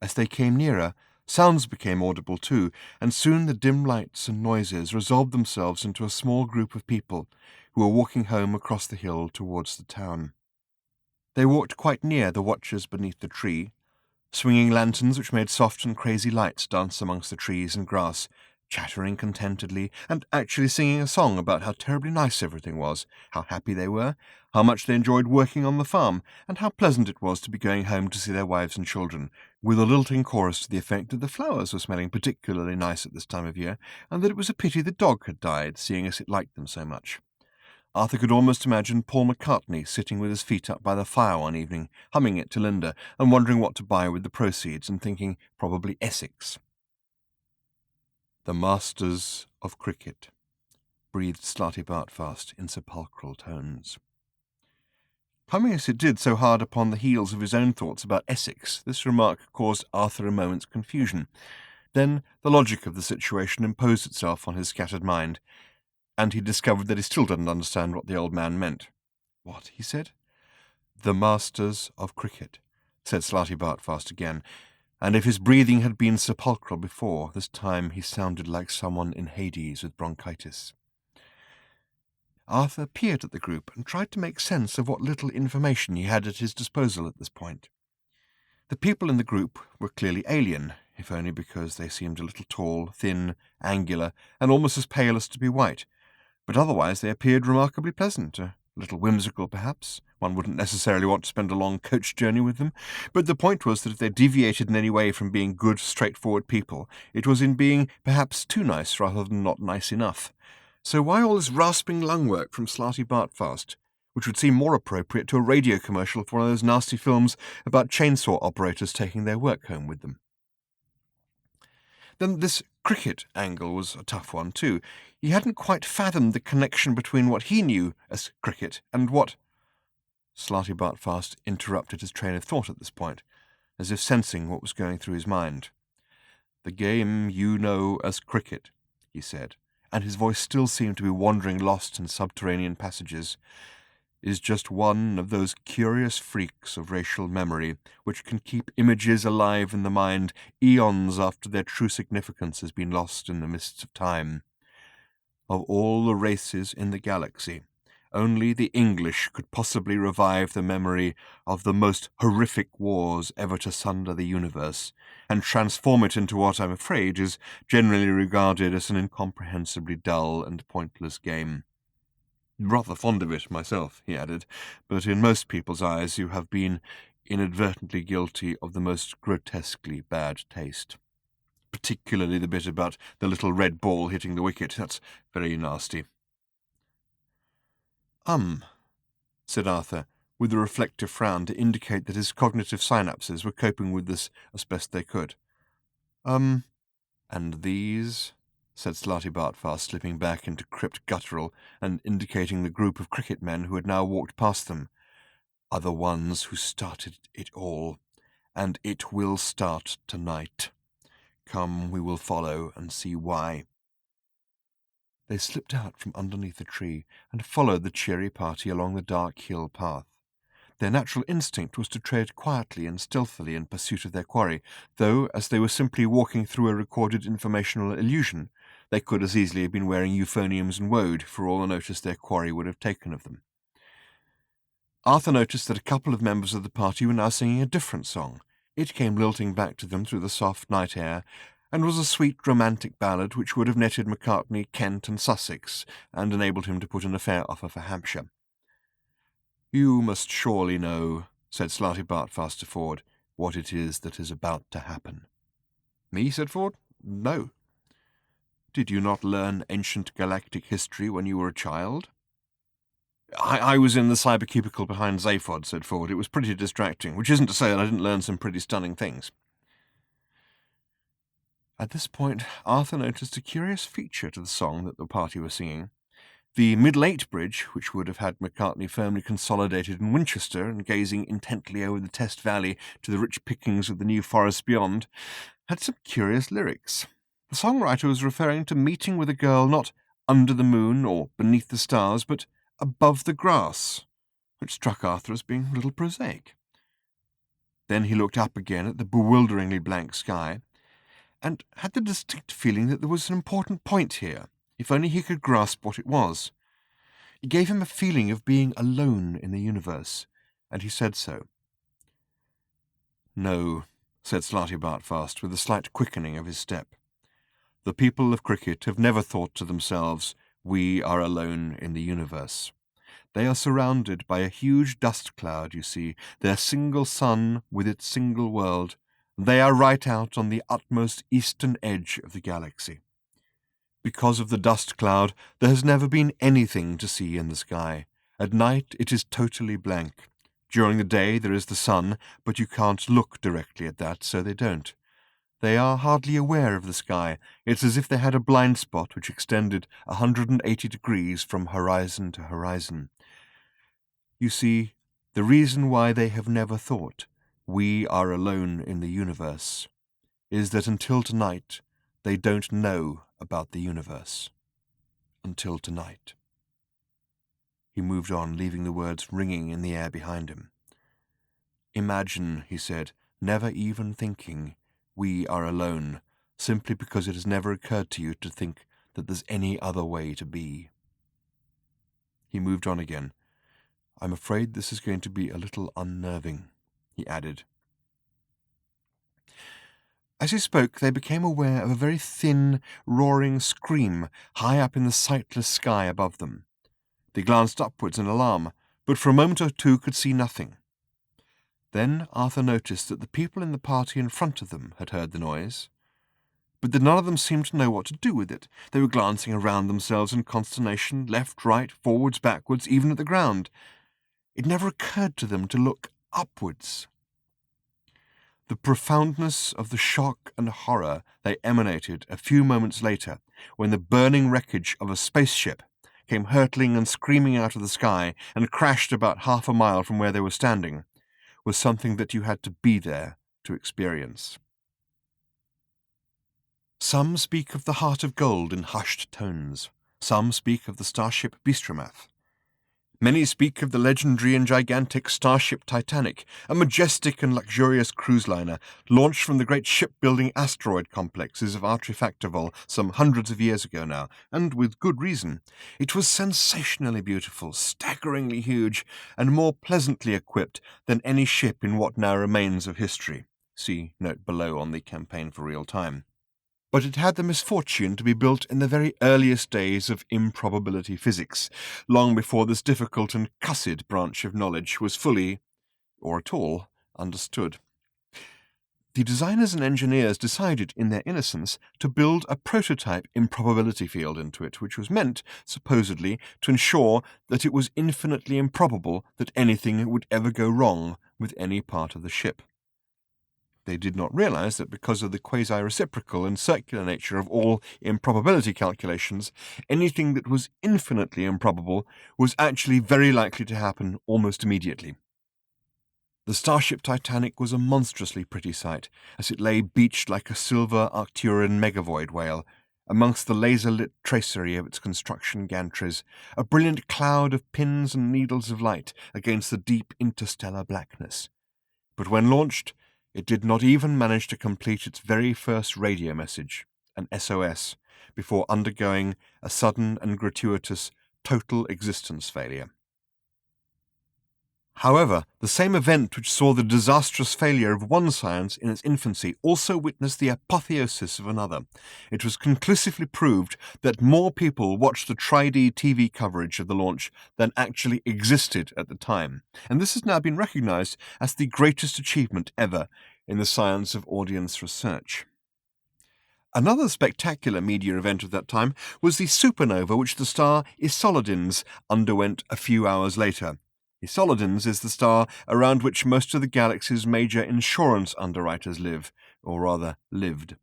Speaker 2: As they came nearer, sounds became audible too, and soon the dim lights and noises resolved themselves into a small group of people who were walking home across the hill towards the town. They walked quite near the watchers beneath the tree, swinging lanterns which made soft and crazy lights dance amongst the trees and grass, chattering contentedly, and actually singing a song about how terribly nice everything was, how happy they were, how much they enjoyed working on the farm, and how pleasant it was to be going home to see their wives and children, with a lilting chorus to the effect that the flowers were smelling particularly nice at this time of year, and that it was a pity the dog had died, seeing as it liked them so much. Arthur could almost imagine Paul McCartney sitting with his feet up by the fire one evening, humming it to Linda, and wondering what to buy with the proceeds, and thinking probably Essex. The masters of cricket, breathed Slotty Bartfast in sepulchral tones. Coming as it did so hard upon the heels of his own thoughts about Essex, this remark caused Arthur a moment's confusion. Then the logic of the situation imposed itself on his scattered mind, and he discovered that he still didn't understand what the old man meant. What? He said. The masters of cricket, said Slotty Bartfast again, and if his breathing had been sepulchral before, this time he sounded like someone in Hades with bronchitis. Arthur peered at the group and tried to make sense of what little information he had at his disposal at this point. The people in the group were clearly alien, if only because they seemed a little tall, thin, angular, and almost as pale as to be white, but otherwise they appeared remarkably pleasant, a little whimsical perhaps. One wouldn't necessarily want to spend a long coach journey with them, but the point was that if they deviated in any way from being good, straightforward people, it was in being perhaps too nice rather than not nice enough. So why all this rasping lung work from Slotty Bartfast, which would seem more appropriate to a radio commercial for one of those nasty films about chainsaw operators taking their work home with them? Then this cricket angle was a tough one too. He hadn't quite fathomed the connection between what he knew as cricket and what... Slotty Bartfast interrupted his train of thought at this point, as if sensing what was going through his mind. The game you know as cricket, he said, and his voice still seemed to be wandering lost in subterranean passages. is just one of those curious freaks of racial memory which can keep images alive in the mind eons after their true significance has been lost in the mists of time. Of all the races in the galaxy, only the English could possibly revive the memory of the most horrific wars ever to sunder the universe, and transform it into what, I'm afraid, is generally regarded as an incomprehensibly dull and pointless game. Rather fond of it myself, he added, but in most people's eyes you have been inadvertently guilty of the most grotesquely bad taste. Particularly the bit about the little red ball hitting the wicket. That's very nasty. Said Arthur, with a reflective frown to indicate that his cognitive synapses were coping with this as best they could. And these, said Slarty Bartfast, slipping back into crypt guttural and indicating the group of cricket men who had now walked past them, are the ones who started it all, and it will start tonight. Come, we will follow and see why. They slipped out from underneath a tree and followed the cheery party along the dark hill path. Their natural instinct was to tread quietly and stealthily in pursuit of their quarry, though, as they were simply walking through a recorded informational illusion, they could as easily have been wearing euphoniums and woad for all the notice their quarry would have taken of them. Arthur noticed that a couple of members of the party were now singing a different song. It came lilting back to them through the soft night air, and was a sweet romantic ballad which would have netted Macartney, Kent, and Sussex, and enabled him to put in a fair offer for Hampshire. You must surely know, said Slarty Bartfast to Ford, what it is that is about to happen. Me, said Ford. No. Did you not learn ancient galactic history when you were a child? I was in the cybercubicle behind Zaphod, said Ford. It was pretty distracting, which isn't to say that I didn't learn some pretty stunning things. At this point, Arthur noticed a curious feature to the song that the party were singing. The Middle-Eight Bridge, which would have had Macartney firmly consolidated in Winchester and gazing intently over the Test Valley to the rich pickings of the New Forest beyond, had some curious lyrics. The songwriter was referring to meeting with a girl not under the moon or beneath the stars, but above the grass, which struck Arthur as being a little prosaic. Then he looked up again at the bewilderingly blank sky, and had the distinct feeling that there was an important point here, if only he could grasp what it was. It gave him a feeling of being alone in the universe, and he said so. No, said Slarty Bartfast, with a slight quickening of his step. The people of cricket have never thought to themselves, we are alone in the universe. They are surrounded by a huge dust cloud, you see, their single sun with its single world. They are right out on the utmost eastern edge of the galaxy. Because of the dust cloud, there has never been anything to see in the sky. At night it is totally blank. During the day there is the sun, but you can't look directly at that, so they don't. They are hardly aware of the sky. It's as if they had a blind spot which extended 180 degrees from horizon to horizon. You see, the reason why they have never thought, we are alone in the universe, is that until tonight they don't know about the universe. Until tonight. He moved on, leaving the words ringing in the air behind him. Imagine, he said, never even thinking, we are alone, simply because it has never occurred to you to think that there's any other way to be. He moved on again. I'm afraid this is going to be a little unnerving, he added. As he spoke, they became aware of a very thin, roaring scream high up in the sightless sky above them. They glanced upwards in alarm, but for a moment or two could see nothing. Then Arthur noticed that the people in the party in front of them had heard the noise, but that none of them seemed to know what to do with it. They were glancing around themselves in consternation, left, right, forwards, backwards, even at the ground. It never occurred to them to look upwards. The profoundness of the shock and horror they emanated a few moments later, when the burning wreckage of a spaceship came hurtling and screaming out of the sky and crashed about half a mile from where they were standing, was something that you had to be there to experience. Some speak of the heart of gold in hushed tones. Some speak of the starship Bistromath. Many speak of the legendary and gigantic starship Titanic, a majestic and luxurious cruise liner launched from the great shipbuilding asteroid complexes of Artefactival some hundreds of years ago now, and with good reason. It was sensationally beautiful, staggeringly huge, and more pleasantly equipped than any ship in what now remains of history. See note below on the Campaign for Real Time. But it had the misfortune to be built in the very earliest days of improbability physics, long before this difficult and cussed branch of knowledge was fully, or at all, understood. The designers and engineers decided, in their innocence, to build a prototype improbability field into it, which was meant, supposedly, to ensure that it was infinitely improbable that anything would ever go wrong with any part of the ship. They did not realize that because of the quasi-reciprocal and circular nature of all improbability calculations, anything that was infinitely improbable was actually very likely to happen almost immediately. The starship Titanic was a monstrously pretty sight, as it lay beached like a silver Arcturian megavoid whale, amongst the laser-lit tracery of its construction gantries, a brilliant cloud of pins and needles of light against the deep interstellar blackness. But when launched, it did not even manage to complete its very first radio message, an SOS, before undergoing a sudden and gratuitous total existence failure. However, the same event which saw the disastrous failure of one science in its infancy also witnessed the apotheosis of another. It was conclusively proved that more people watched the Tri-D TV coverage of the launch than actually existed at the time, and this has now been recognized as the greatest achievement ever in the science of audience research. Another spectacular media event of that time was the supernova which the star Isolidens underwent a few hours later. Isolidens is the star around which most of the galaxy's major insurance underwriters live, or rather lived.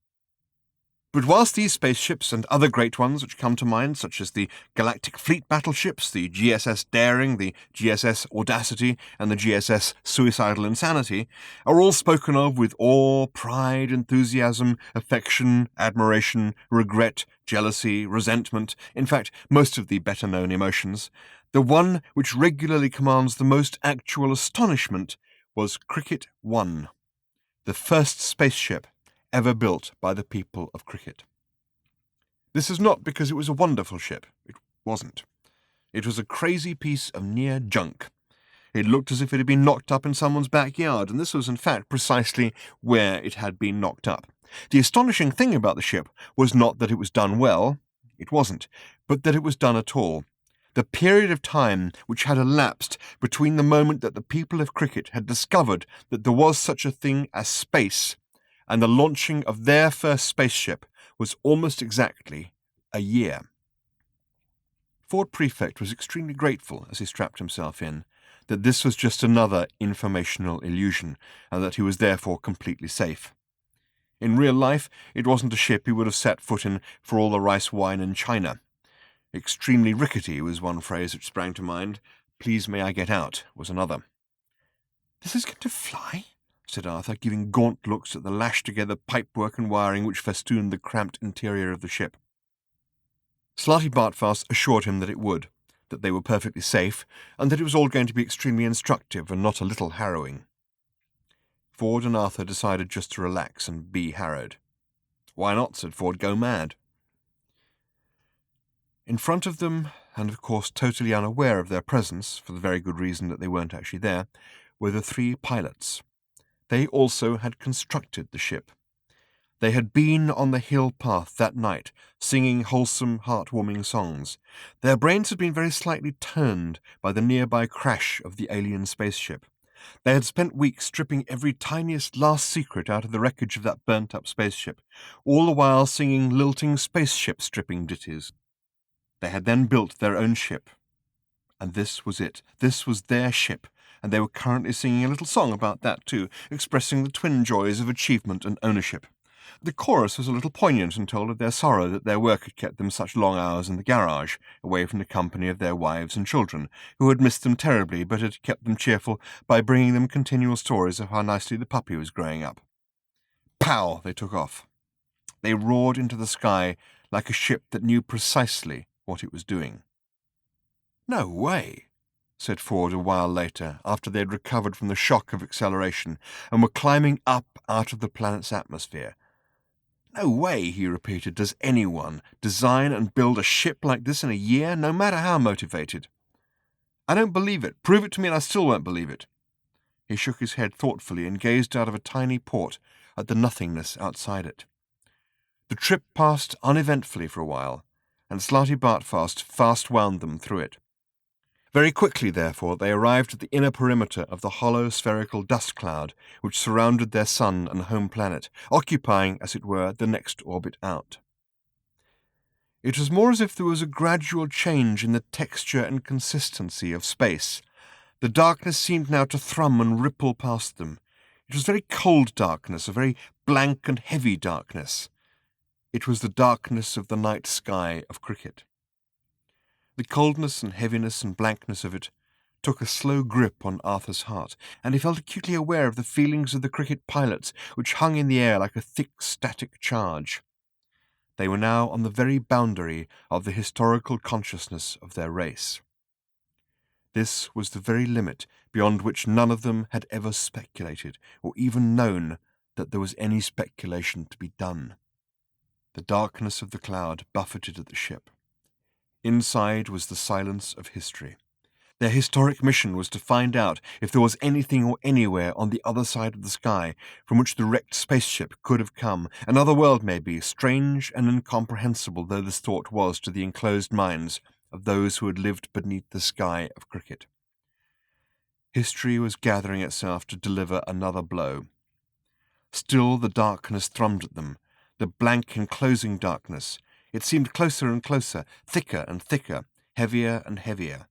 Speaker 2: But whilst these spaceships and other great ones which come to mind, such as the Galactic Fleet battleships, the GSS Daring, the GSS Audacity, and the GSS Suicidal Insanity, are all spoken of with awe, pride, enthusiasm, affection, admiration, regret, jealousy, resentment, in fact, most of the better-known emotions, the one which regularly commands the most actual astonishment was Cricket 1, the first spaceship ever built by the people of Cricket. This is not because it was a wonderful ship. It wasn't. It was a crazy piece of near junk. It looked as if it had been knocked up in someone's backyard, and this was in fact precisely where it had been knocked up. The astonishing thing about the ship was not that it was done well, it wasn't, but that it was done at all. The period of time which had elapsed between the moment that the people of Cricket had discovered that there was such a thing as space and the launching of their first spaceship was almost exactly a year. Ford Prefect was extremely grateful, as he strapped himself in, that this was just another informational illusion, and that he was therefore completely safe. In real life, it wasn't a ship he would have set foot in for all the rice wine in China. Extremely rickety was one phrase which sprang to mind. Please may I get out was another. This is going to fly? Said Arthur, giving gaunt looks at the lashed-together pipework and wiring which festooned the cramped interior of the ship. Slarty Bartfast assured him that it would, that they were perfectly safe, and that it was all going to be extremely instructive and not a little harrowing. Ford and Arthur decided just to relax and be harrowed. Why not, said Ford, go mad. In front of them, and of course totally unaware of their presence, for the very good reason that they weren't actually there, were the three pilots. They also had constructed the ship. They had been on the hill path that night, singing wholesome, heartwarming songs. Their brains had been very slightly turned by the nearby crash of the alien spaceship. They had spent weeks stripping every tiniest last secret out of the wreckage of that burnt-up spaceship, all the while singing lilting spaceship stripping ditties. They had then built their own ship. And this was it. This was their ship, and they were currently singing a little song about that too, expressing the twin joys of achievement and ownership. The chorus was a little poignant and told of their sorrow that their work had kept them such long hours in the garage, away from the company of their wives and children, who had missed them terribly but had kept them cheerful by bringing them continual stories of how nicely the puppy was growing up. Pow! They took off. They roared into the sky like a ship that knew precisely what it was doing. No way! said Ford a while later, after they had recovered from the shock of acceleration and were climbing up out of the planet's atmosphere. "No way," he repeated, "does anyone design and build a ship like this in a year, no matter how motivated. I don't believe it. Prove it to me and I still won't believe it." He shook his head thoughtfully and gazed out of a tiny port at the nothingness outside it. The trip passed uneventfully for a while, and Slarty-Bartfast fast wound them through it. Very quickly, therefore, they arrived at the inner perimeter of the hollow spherical dust cloud which surrounded their sun and home planet, occupying, as it were, the next orbit out. It was more as if there was a gradual change in the texture and consistency of space. The darkness seemed now to thrum and ripple past them. It was very cold darkness, a very blank and heavy darkness. It was the darkness of the night sky of cricket. The coldness and heaviness and blankness of it took a slow grip on Arthur's heart, and he felt acutely aware of the feelings of the cricket pilots, which hung in the air like a thick static charge. They were now on the very boundary of the historical consciousness of their race. This was the very limit beyond which none of them had ever speculated, or even known that there was any speculation to be done. The darkness of the cloud buffeted at the ship. Inside was the silence of history. Their historic mission was to find out if there was anything or anywhere on the other side of the sky from which the wrecked spaceship could have come, another world maybe, strange and incomprehensible though this thought was to the enclosed minds of those who had lived beneath the sky of cricket. History was gathering itself to deliver another blow. Still the darkness thrummed at them, the blank enclosing darkness. It seemed closer and closer, thicker and thicker, heavier and heavier.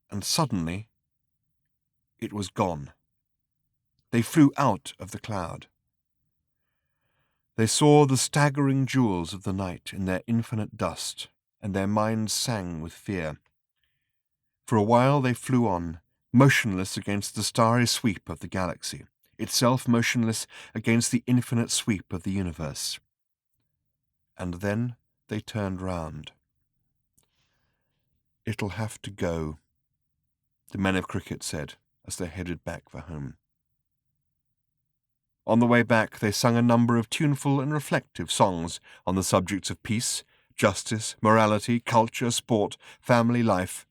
Speaker 2: And suddenly, it was gone. They flew out of the cloud. They saw the staggering jewels of the night in their infinite dust, and their minds sang with fear. For a while they flew on, motionless against the starry sweep of the galaxy, itself motionless against the infinite sweep of the universe. And then they turned round. "It'll have to go," the men of cricket said as they headed back for home. On the way back they sung a number of tuneful and reflective songs on the subjects of peace, justice, morality, culture, sport, family life,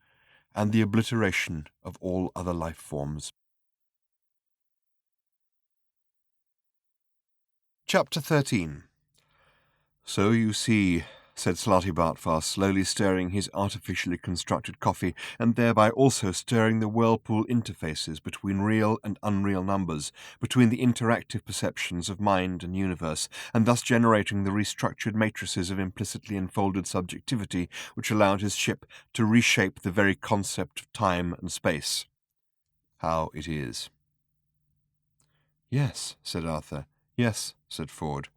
Speaker 2: and the obliteration of all other life forms. Chapter 13. "So you see," said Slarty-Bartfast, slowly stirring his artificially constructed coffee, and thereby also stirring the whirlpool interfaces between real and unreal numbers, between the interactive perceptions of mind and universe, and thus generating the restructured matrices of implicitly enfolded subjectivity which allowed his ship to reshape the very concept of time and space. "How it is." "Yes," said Arthur. "Yes," said Ford.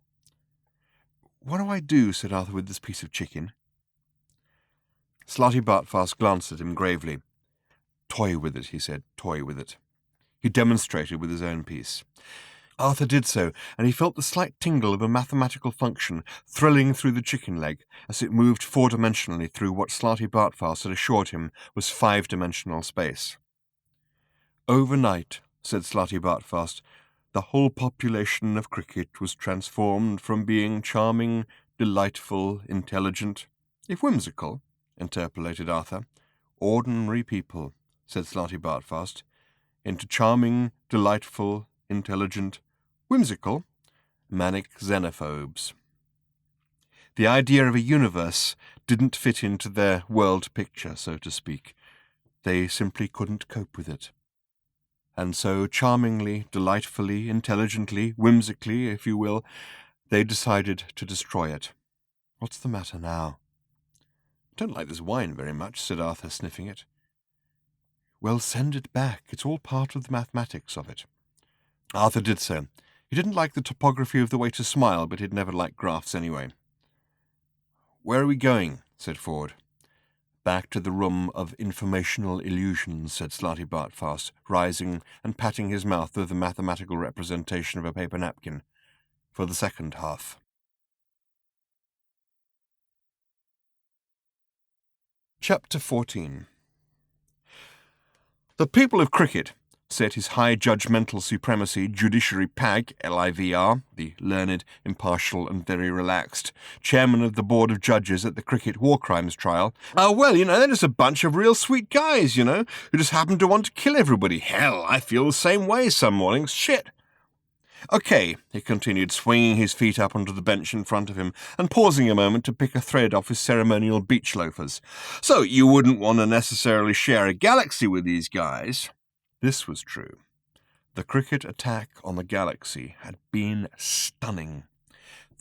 Speaker 2: "What do I do," said Arthur, "with this piece of chicken?" Slarty-Bartfast glanced at him gravely. "Toy with it," he said. "Toy with it." He demonstrated with his own piece. Arthur did so, and he felt the slight tingle of a mathematical function thrilling through the chicken leg as it moved four-dimensionally through what Slarty-Bartfast had assured him was five-dimensional space. "Overnight," said Slarty-Bartfast, "the whole population of cricket was transformed from being charming, delightful, intelligent—" "If whimsical," interpolated Arthur. "Ordinary people," said Slarty-Bartfast, "into charming, delightful, intelligent, whimsical, manic xenophobes." The idea of a universe didn't fit into their world picture, so to speak. They simply couldn't cope with it. And so, charmingly, delightfully, intelligently, whimsically, if you will, they decided to destroy it. "What's the matter now?" "Don't like this wine very much," said Arthur, sniffing it. "Well, send it back. It's all part of the mathematics of it." Arthur did so. He didn't like the topography of the way to smile, but he'd never liked graphs anyway. "Where are we going?" said Ford. "Back to the room of informational illusions," said Slarty-Bartfast, rising and patting his mouth with the mathematical representation of a paper napkin, "for the second half." Chapter 14. The people of cricket, said His High Judgmental Supremacy Judiciary Pag, LIVR, the learned, impartial and very relaxed chairman of the Board of Judges at the Cricket War Crimes trial, they're just a bunch of real sweet guys, who just happen to want to kill everybody. Hell, I feel the same way some mornings. Shit. Okay, he continued, swinging his feet up onto the bench in front of him and pausing a moment to pick a thread off his ceremonial beach loafers. So you wouldn't want to necessarily share a galaxy with these guys. This was true. The cricket attack on the galaxy had been stunning.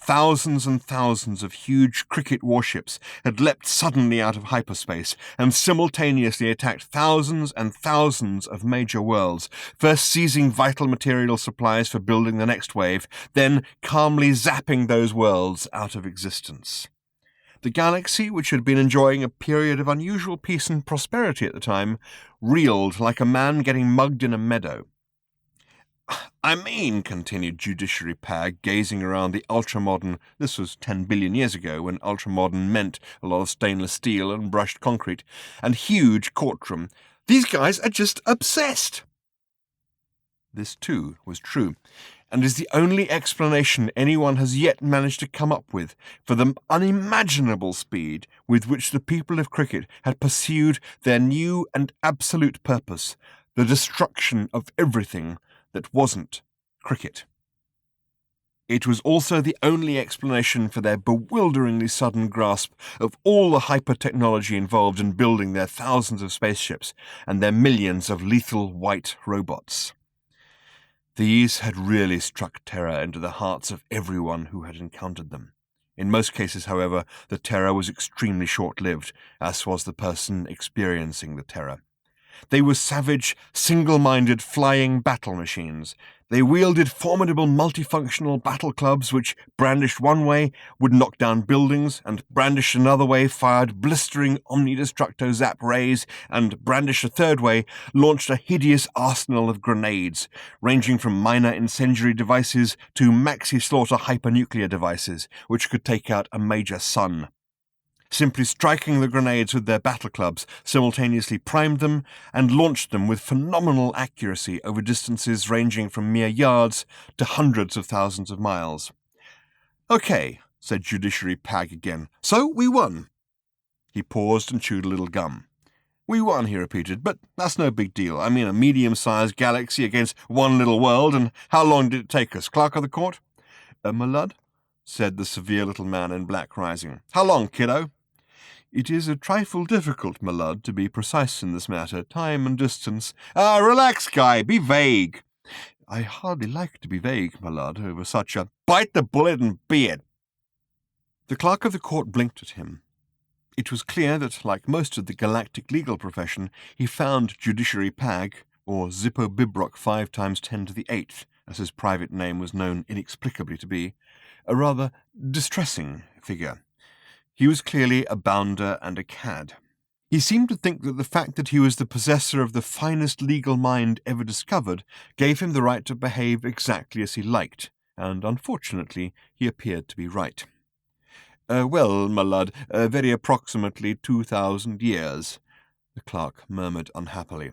Speaker 2: Thousands and thousands of huge cricket warships had leapt suddenly out of hyperspace and simultaneously attacked thousands and thousands of major worlds, first seizing vital material supplies for building the next wave, then calmly zapping those worlds out of existence. The galaxy, which had been enjoying a period of unusual peace and prosperity at the time, reeled like a man getting mugged in a meadow. I mean, continued Judiciary Pag, gazing around the ultra-modern, this was 10 billion years ago when ultra-modern meant a lot of stainless steel and brushed concrete, and huge courtroom. These guys are just obsessed. This, too, was true, and is the only explanation anyone has yet managed to come up with for the unimaginable speed with which the people of cricket had pursued their new and absolute purpose, the destruction of everything that wasn't cricket. It was also the only explanation for their bewilderingly sudden grasp of all the hyper-technology involved in building their thousands of spaceships and their millions of lethal white robots. These had really struck terror into the hearts of everyone who had encountered them. In most cases, however, the terror was extremely short-lived, as was the person experiencing the terror. They were savage, single-minded flying battle machines. They wielded formidable multifunctional battle clubs which, brandished one way, would knock down buildings, and brandished another way fired blistering omnidestructo zap rays, and brandished a third way launched a hideous arsenal of grenades, ranging from minor incendiary devices to maxi-slaughter hypernuclear devices, which could take out a major sun. Simply striking the grenades with their battle clubs simultaneously primed them and launched them with phenomenal accuracy over distances ranging from mere yards to hundreds of thousands of miles. Okay, said Judiciary Pag again. So we won. He paused and chewed a little gum. We won, he repeated, but that's no big deal. I mean, a medium-sized galaxy against one little world, and how long did it take us, Clerk of the Court? My lud, said the severe little man in black, rising. How long, kiddo? It is a trifle difficult, my lud, to be precise in this matter. Time and distance. Relax, Guy. Be vague. I hardly like to be vague, my lud, over such a... Bite the bullet and be it. The Clerk of the Court blinked at him. It was clear that, like most of the galactic legal profession, he found Judiciary Pag, or Zippo Bibrock 5 times 10 to the 8th, as his private name was known inexplicably to be, a rather distressing figure. He was clearly a bounder and a cad. He seemed to think that the fact that he was the possessor of the finest legal mind ever discovered gave him the right to behave exactly as he liked, and unfortunately he appeared to be right. Well, my lud, very approximately 2,000 years, the clerk murmured unhappily.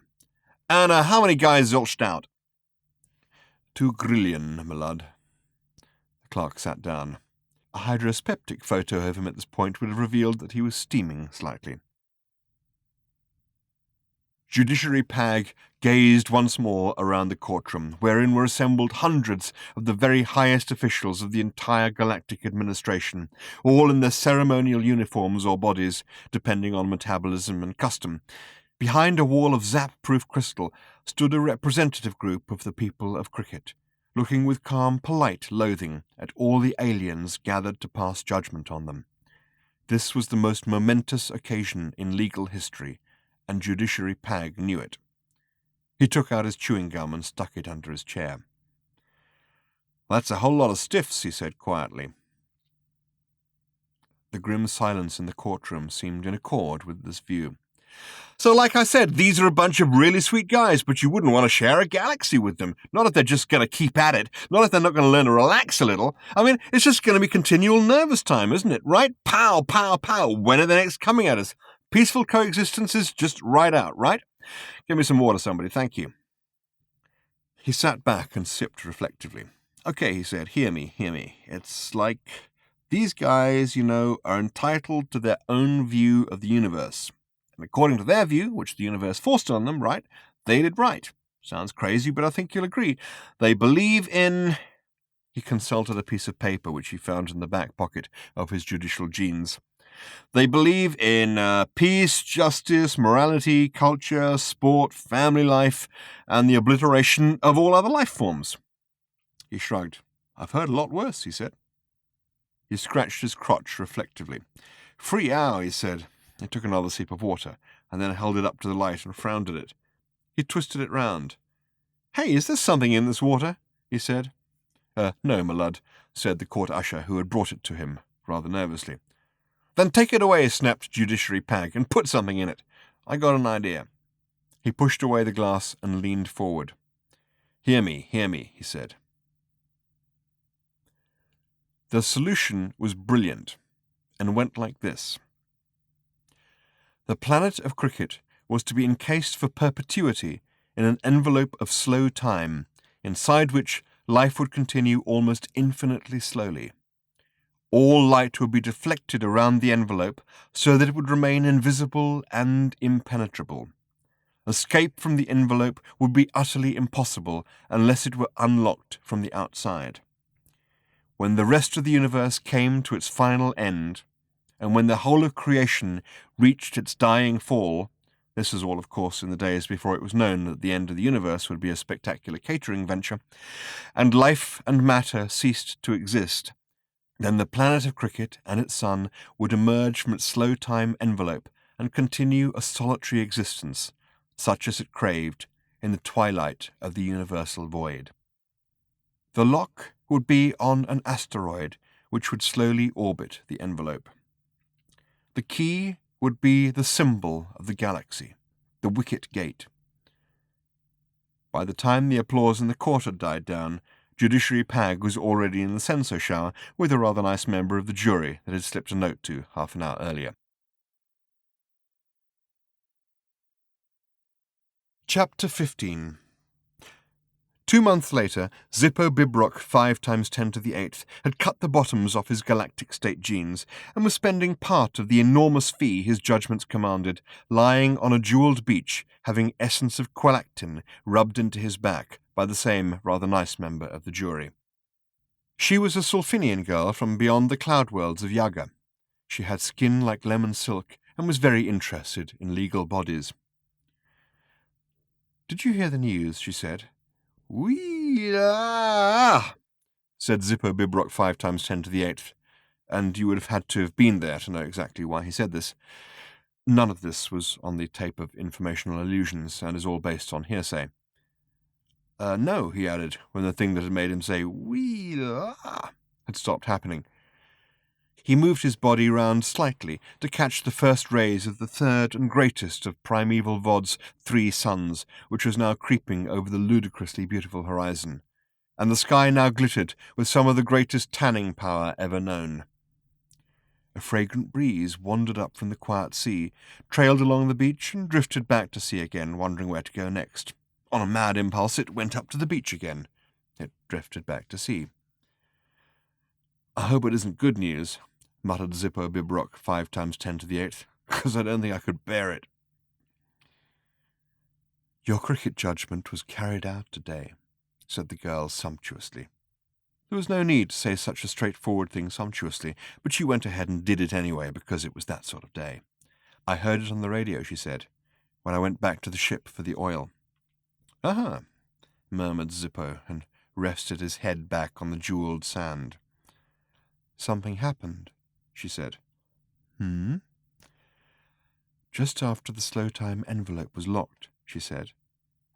Speaker 2: And how many guys zilched out? 2 grillion, my lud. The clerk sat down. A hydrospeptic photo of him at this point would have revealed that he was steaming slightly. Judiciary Pag gazed once more around the courtroom, wherein were assembled hundreds of the very highest officials of the entire galactic administration, all in their ceremonial uniforms or bodies, depending on metabolism and custom. Behind a wall of zap-proof crystal stood a representative group of the people of cricket, looking with calm, polite loathing at all the aliens gathered to pass judgment on them. This was the most momentous occasion in legal history, and Judiciary Pag knew it. He took out his chewing gum and stuck it under his chair. That's a whole lot of stiffs, he said quietly. The grim silence in the courtroom seemed in accord with this view. So, like I said, these are a bunch of really sweet guys, but you wouldn't want to share a galaxy with them. Not if they're just going to keep at it. Not if they're not going to learn to relax a little. I mean, it's just going to be continual nervous time, isn't it? Right? Pow, pow, pow. When are they next coming at us? Peaceful coexistence is just right out, right? Give me some water, somebody, thank you. He sat back and sipped reflectively. Okay, he said, hear me. It's like these guys, are entitled to their own view of the universe. And according to their view, which the universe forced on them, right, they did right. Sounds crazy, but I think you'll agree. They believe in... He consulted a piece of paper which he found in the back pocket of his judicial jeans. They believe in peace, justice, morality, culture, sport, family life, and the obliteration of all other life forms. He shrugged. I've heard a lot worse, he said. He scratched his crotch reflectively. Free ow, he said. He took another sip of water, and then held it up to the light and frowned at it. He twisted it round. Hey, is there something in this water? He said. No, my lud, said the court usher who had brought it to him, rather nervously. Then take it away, snapped Judiciary Pag, and put something in it. I got an idea. He pushed away the glass and leaned forward. Hear me, he said. The solution was brilliant, and went like this. The planet of cricket was to be encased for perpetuity in an envelope of slow time, inside which life would continue almost infinitely slowly. All light would be deflected around the envelope so that it would remain invisible and impenetrable. Escape from the envelope would be utterly impossible unless it were unlocked from the outside. When the rest of the universe came to its final end, and when the whole of creation reached its dying fall, this was all, of course, in the days before it was known that the end of the universe would be a spectacular catering venture, and life and matter ceased to exist, then the planet of cricket and its sun would emerge from its slow time envelope and continue a solitary existence, such as it craved, in the twilight of the universal void. The lock would be on an asteroid which would slowly orbit the envelope. The key would be the symbol of the galaxy, the wicket gate. By the time the applause in the court had died down, Judiciary Pag was already in the censor shower with a rather nice member of the jury that had slipped a note to half an hour earlier. Chapter 15. 2 months later, Zippo Bibrock 5 times 10 to the 8th had cut the bottoms off his galactic state jeans and was spending part of the enormous fee his judgments commanded, lying on a jewelled beach, having essence of qualactin rubbed into his back by the same rather nice member of the jury. She was a Sulfinian girl from beyond the cloud worlds of Yaga. She had skin like lemon silk and was very interested in legal bodies. Did you hear the news? She said. Wee-ah, said Zippo Bibrock 5 times 10 to the 8th, and you would have had to have been there to know exactly why he said this. None of this was on the tape of informational illusions and is all based on hearsay. No, he added, when the thing that had made him say wee-ah had stopped happening. He moved his body round slightly to catch the first rays of the third and greatest of primeval Vod's 3 suns, which was now creeping over the ludicrously beautiful horizon, and the sky now glittered with some of the greatest tanning power ever known. A fragrant breeze wandered up from the quiet sea, trailed along the beach, and drifted back to sea again, wondering where to go next. On a mad impulse, it went up to the beach again. It drifted back to sea. I hope it isn't good news, muttered Zippo Bibrock 5 times 10 to the 8th, because I don't think I could bear it. Your cricket judgment was carried out today, said the girl sumptuously. There was no need to say such a straightforward thing sumptuously, but you went ahead and did it anyway because it was that sort of day. I heard it on the radio, she said, when I went back to the ship for the oil. Aha, murmured Zippo, and rested his head back on the jewelled sand. Something happened, she said. Just after the slow time envelope was locked, she said,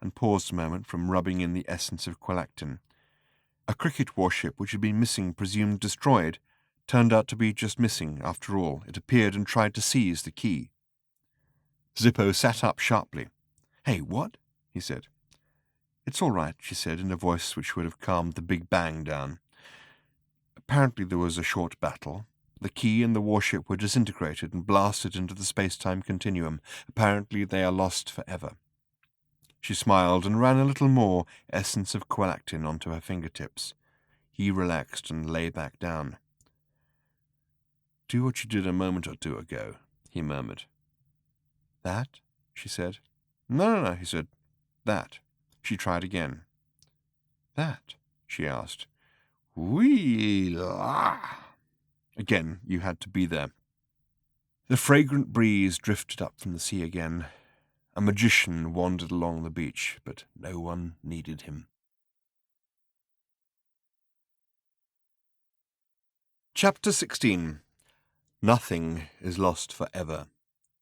Speaker 2: and paused a moment from rubbing in the essence of qualactin. A cricket warship which had been missing, presumed destroyed, turned out to be just missing after all. It appeared and tried to seize the key. Zippo sat up sharply. Hey, what? He said. It's all right, she said, in a voice which would have calmed the Big Bang down. Apparently there was a short battle. The key and the warship were disintegrated and blasted into the space-time continuum. Apparently they are lost forever. She smiled and ran a little more essence of qualactin onto her fingertips. He relaxed and lay back down. "Do what you did a moment or two ago," he murmured. "That?" she said. No, he said. "That." She tried again. "That?" she asked. "Wee-la." Again, you had to be there. The fragrant breeze drifted up from the sea again. A magician wandered along the beach, but no one needed him. Chapter 16. "Nothing is lost forever,"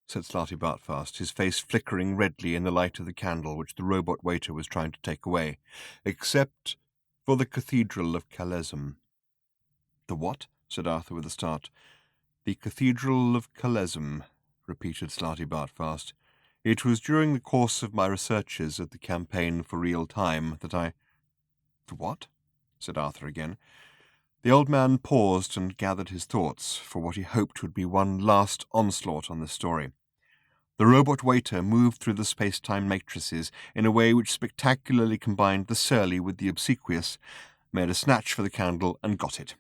Speaker 2: said Slarty Bartfast, his face flickering redly in the light of the candle which the robot waiter was trying to take away, "except for the Cathedral of Kalesm." "The what?" said Arthur with a start. "The Cathedral of Kalesm," repeated Slarty Bartfast. "It was during the course of my researches at the Campaign for Real Time that I—" "The what?" said Arthur again. The old man paused and gathered his thoughts for what he hoped would be one last onslaught on the story. The robot waiter moved through the space-time matrices in a way which spectacularly combined the surly with the obsequious, made a snatch for the candle, and got it.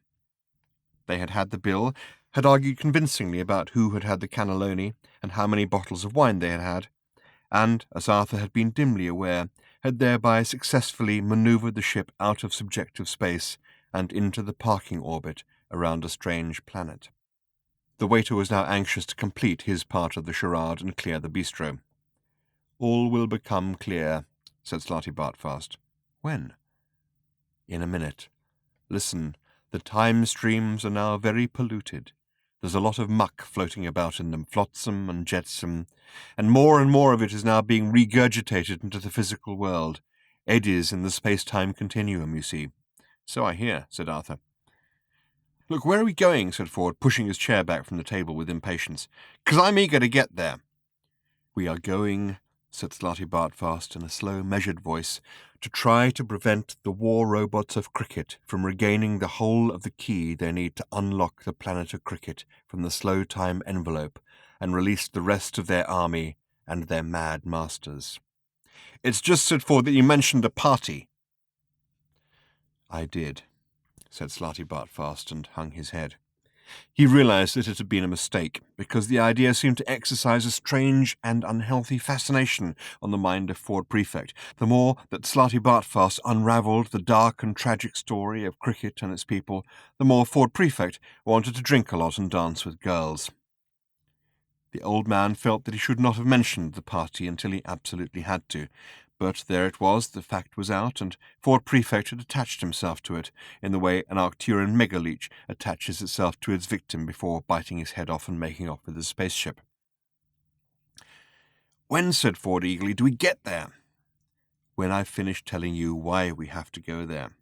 Speaker 2: They had had the bill, had argued convincingly about who had had the cannelloni and how many bottles of wine they had had, and, as Arthur had been dimly aware, had thereby successfully manoeuvred the ship out of subjective space and into the parking orbit around a strange planet. The waiter was now anxious to complete his part of the charade and clear the bistro. "All will become clear," said Slarty Bartfast. "When?" "In a minute. Listen, the time streams are now very polluted. There's a lot of muck floating about in them, flotsam and jetsam, and more of it is now being regurgitated into the physical world. Eddies in the space-time continuum, you see." "So I hear," said Arthur. "Look, where are we going?" said Ford, pushing his chair back from the table with impatience. "'Cause I'm eager to get there." "We are going," said Slarty Bartfast in a slow, measured voice, "to try to prevent the war robots of cricket from regaining the whole of the key they need to unlock the planet of cricket from the slow time envelope and release the rest of their army and their mad masters." "It's just," said Ford, "that you mentioned a party." "I did," said Slarty Bartfast, and hung his head. He realized that it had been a mistake, because the idea seemed to exercise a strange and unhealthy fascination on the mind of Ford Prefect. The more that Slarty Bartfast unravelled the dark and tragic story of cricket and its people, the more Ford Prefect wanted to drink a lot and dance with girls. The old man felt that he should not have mentioned the party until he absolutely had to, but there it was, the fact was out, and Ford Prefect had attached himself to it, in the way an Arcturian megaleech attaches itself to its victim before biting his head off and making off with his spaceship. "When," said Ford eagerly, "do we get there?" "When I've finished telling you why we have to go there."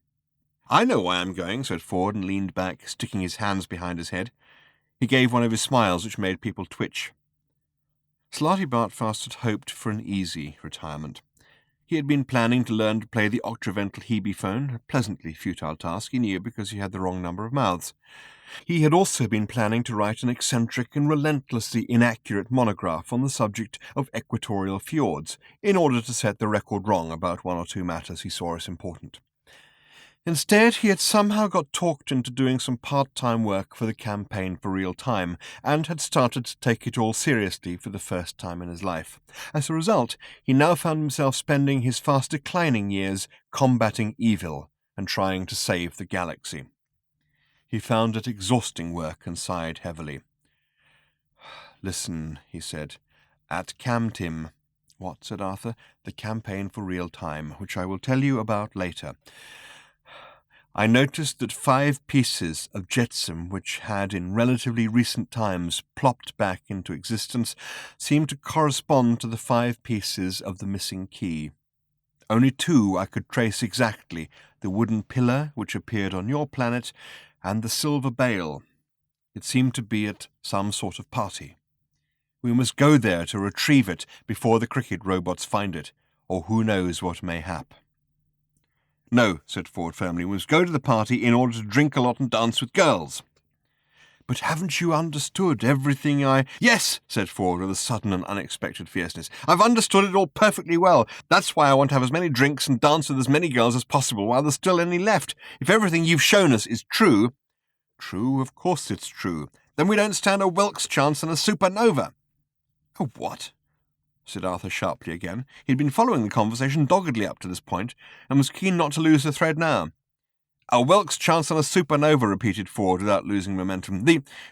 Speaker 2: "I know why I'm going," said Ford, and leaned back, sticking his hands behind his head. He gave one of his smiles which made people twitch. Slarty Bartfast had hoped for an easy retirement. He had been planning to learn to play the octavental hebephone, a pleasantly futile task, he knew, because he had the wrong number of mouths. He had also been planning to write an eccentric and relentlessly inaccurate monograph on the subject of equatorial fjords, in order to set the record wrong about one or two matters he saw as important. Instead, he had somehow got talked into doing some part-time work for the Campaign for Real Time, and had started to take it all seriously for the first time in his life. As a result, he now found himself spending his fast-declining years combating evil and trying to save the galaxy. He found it exhausting work and sighed heavily. "Listen," he said, "at Camtim—" "What?" said Arthur. "The Campaign for Real Time, which I will tell you about later. I noticed that 5 pieces of jetsam which had in relatively recent times plopped back into existence seemed to correspond to the 5 pieces of the missing key. Only 2 I could trace exactly, the wooden pillar which appeared on your planet and the silver bale. It seemed to be at some sort of party. We must go there to retrieve it before the cricket robots find it, or who knows what may hap." "No," said Ford firmly, "we must go to the party in order to drink a lot and dance with girls." But haven't you understood everything Yes, said Ford with a sudden and unexpected fierceness. I've understood it all perfectly well. That's why I want to have as many drinks and dance with as many girls as possible while there's still any left. If everything you've shown us is true... True, of course it's true. Then we don't stand a Wilkes chance in a supernova. A what? Said Arthur sharply again. He'd been following the conversation doggedly up to this point, and was keen not to lose the thread now. A Wilkes chance on a supernova, repeated Ford without losing momentum.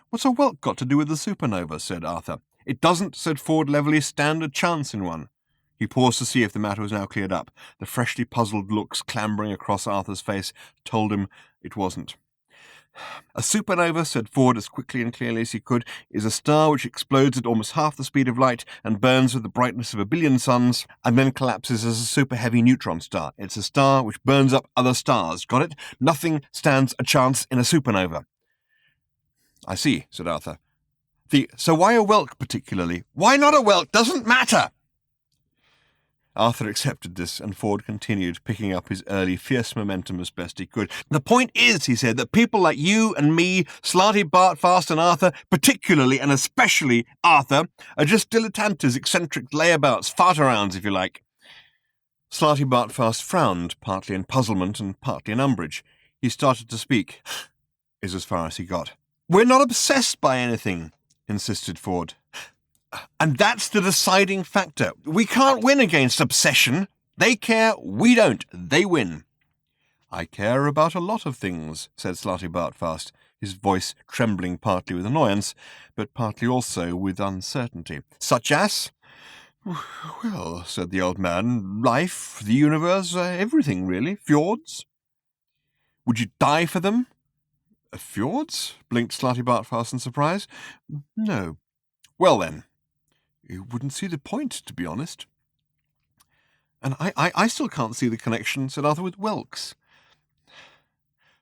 Speaker 2: What's a Wilk got to do with the supernova? Said Arthur. It doesn't, said Ford levelly, stand a chance in one. He paused to see if the matter was now cleared up. The freshly puzzled looks clambering across Arthur's face told him it wasn't. A supernova, said Ford as quickly and clearly as he could, is a star which explodes at almost half the speed of light and burns with the brightness of 1 billion suns and then collapses as a super-heavy neutron star. It's a star which burns up other stars. Got it? Nothing stands a chance in a supernova. I see, said Arthur. So why a Welk particularly? Why not a Welk? Doesn't matter! Arthur accepted this, and Ford continued, picking up his early fierce momentum as best he could. The point is, he said, that people like you and me, Slarty, Bartfast and Arthur, particularly and especially Arthur, are just dilettantes, eccentric layabouts, fart-arounds, if you like. Slarty Bartfast frowned, partly in puzzlement and partly in umbrage. He started to speak, is as far as he got. We're not obsessed by anything, insisted Ford. And that's the deciding factor. We can't win against obsession. They care, we don't. They win. I care about a lot of things, said Slarty Bartfast, his voice trembling partly with annoyance, but partly also with uncertainty. Such as? Well, said the old man, life, the universe, everything, really. Fjords. Would you die for them? Fjords? Blinked Slarty Bartfast in surprise. No. Well, then. You wouldn't see the point, to be honest. And I still can't see the connection, said Arthur, with Welks.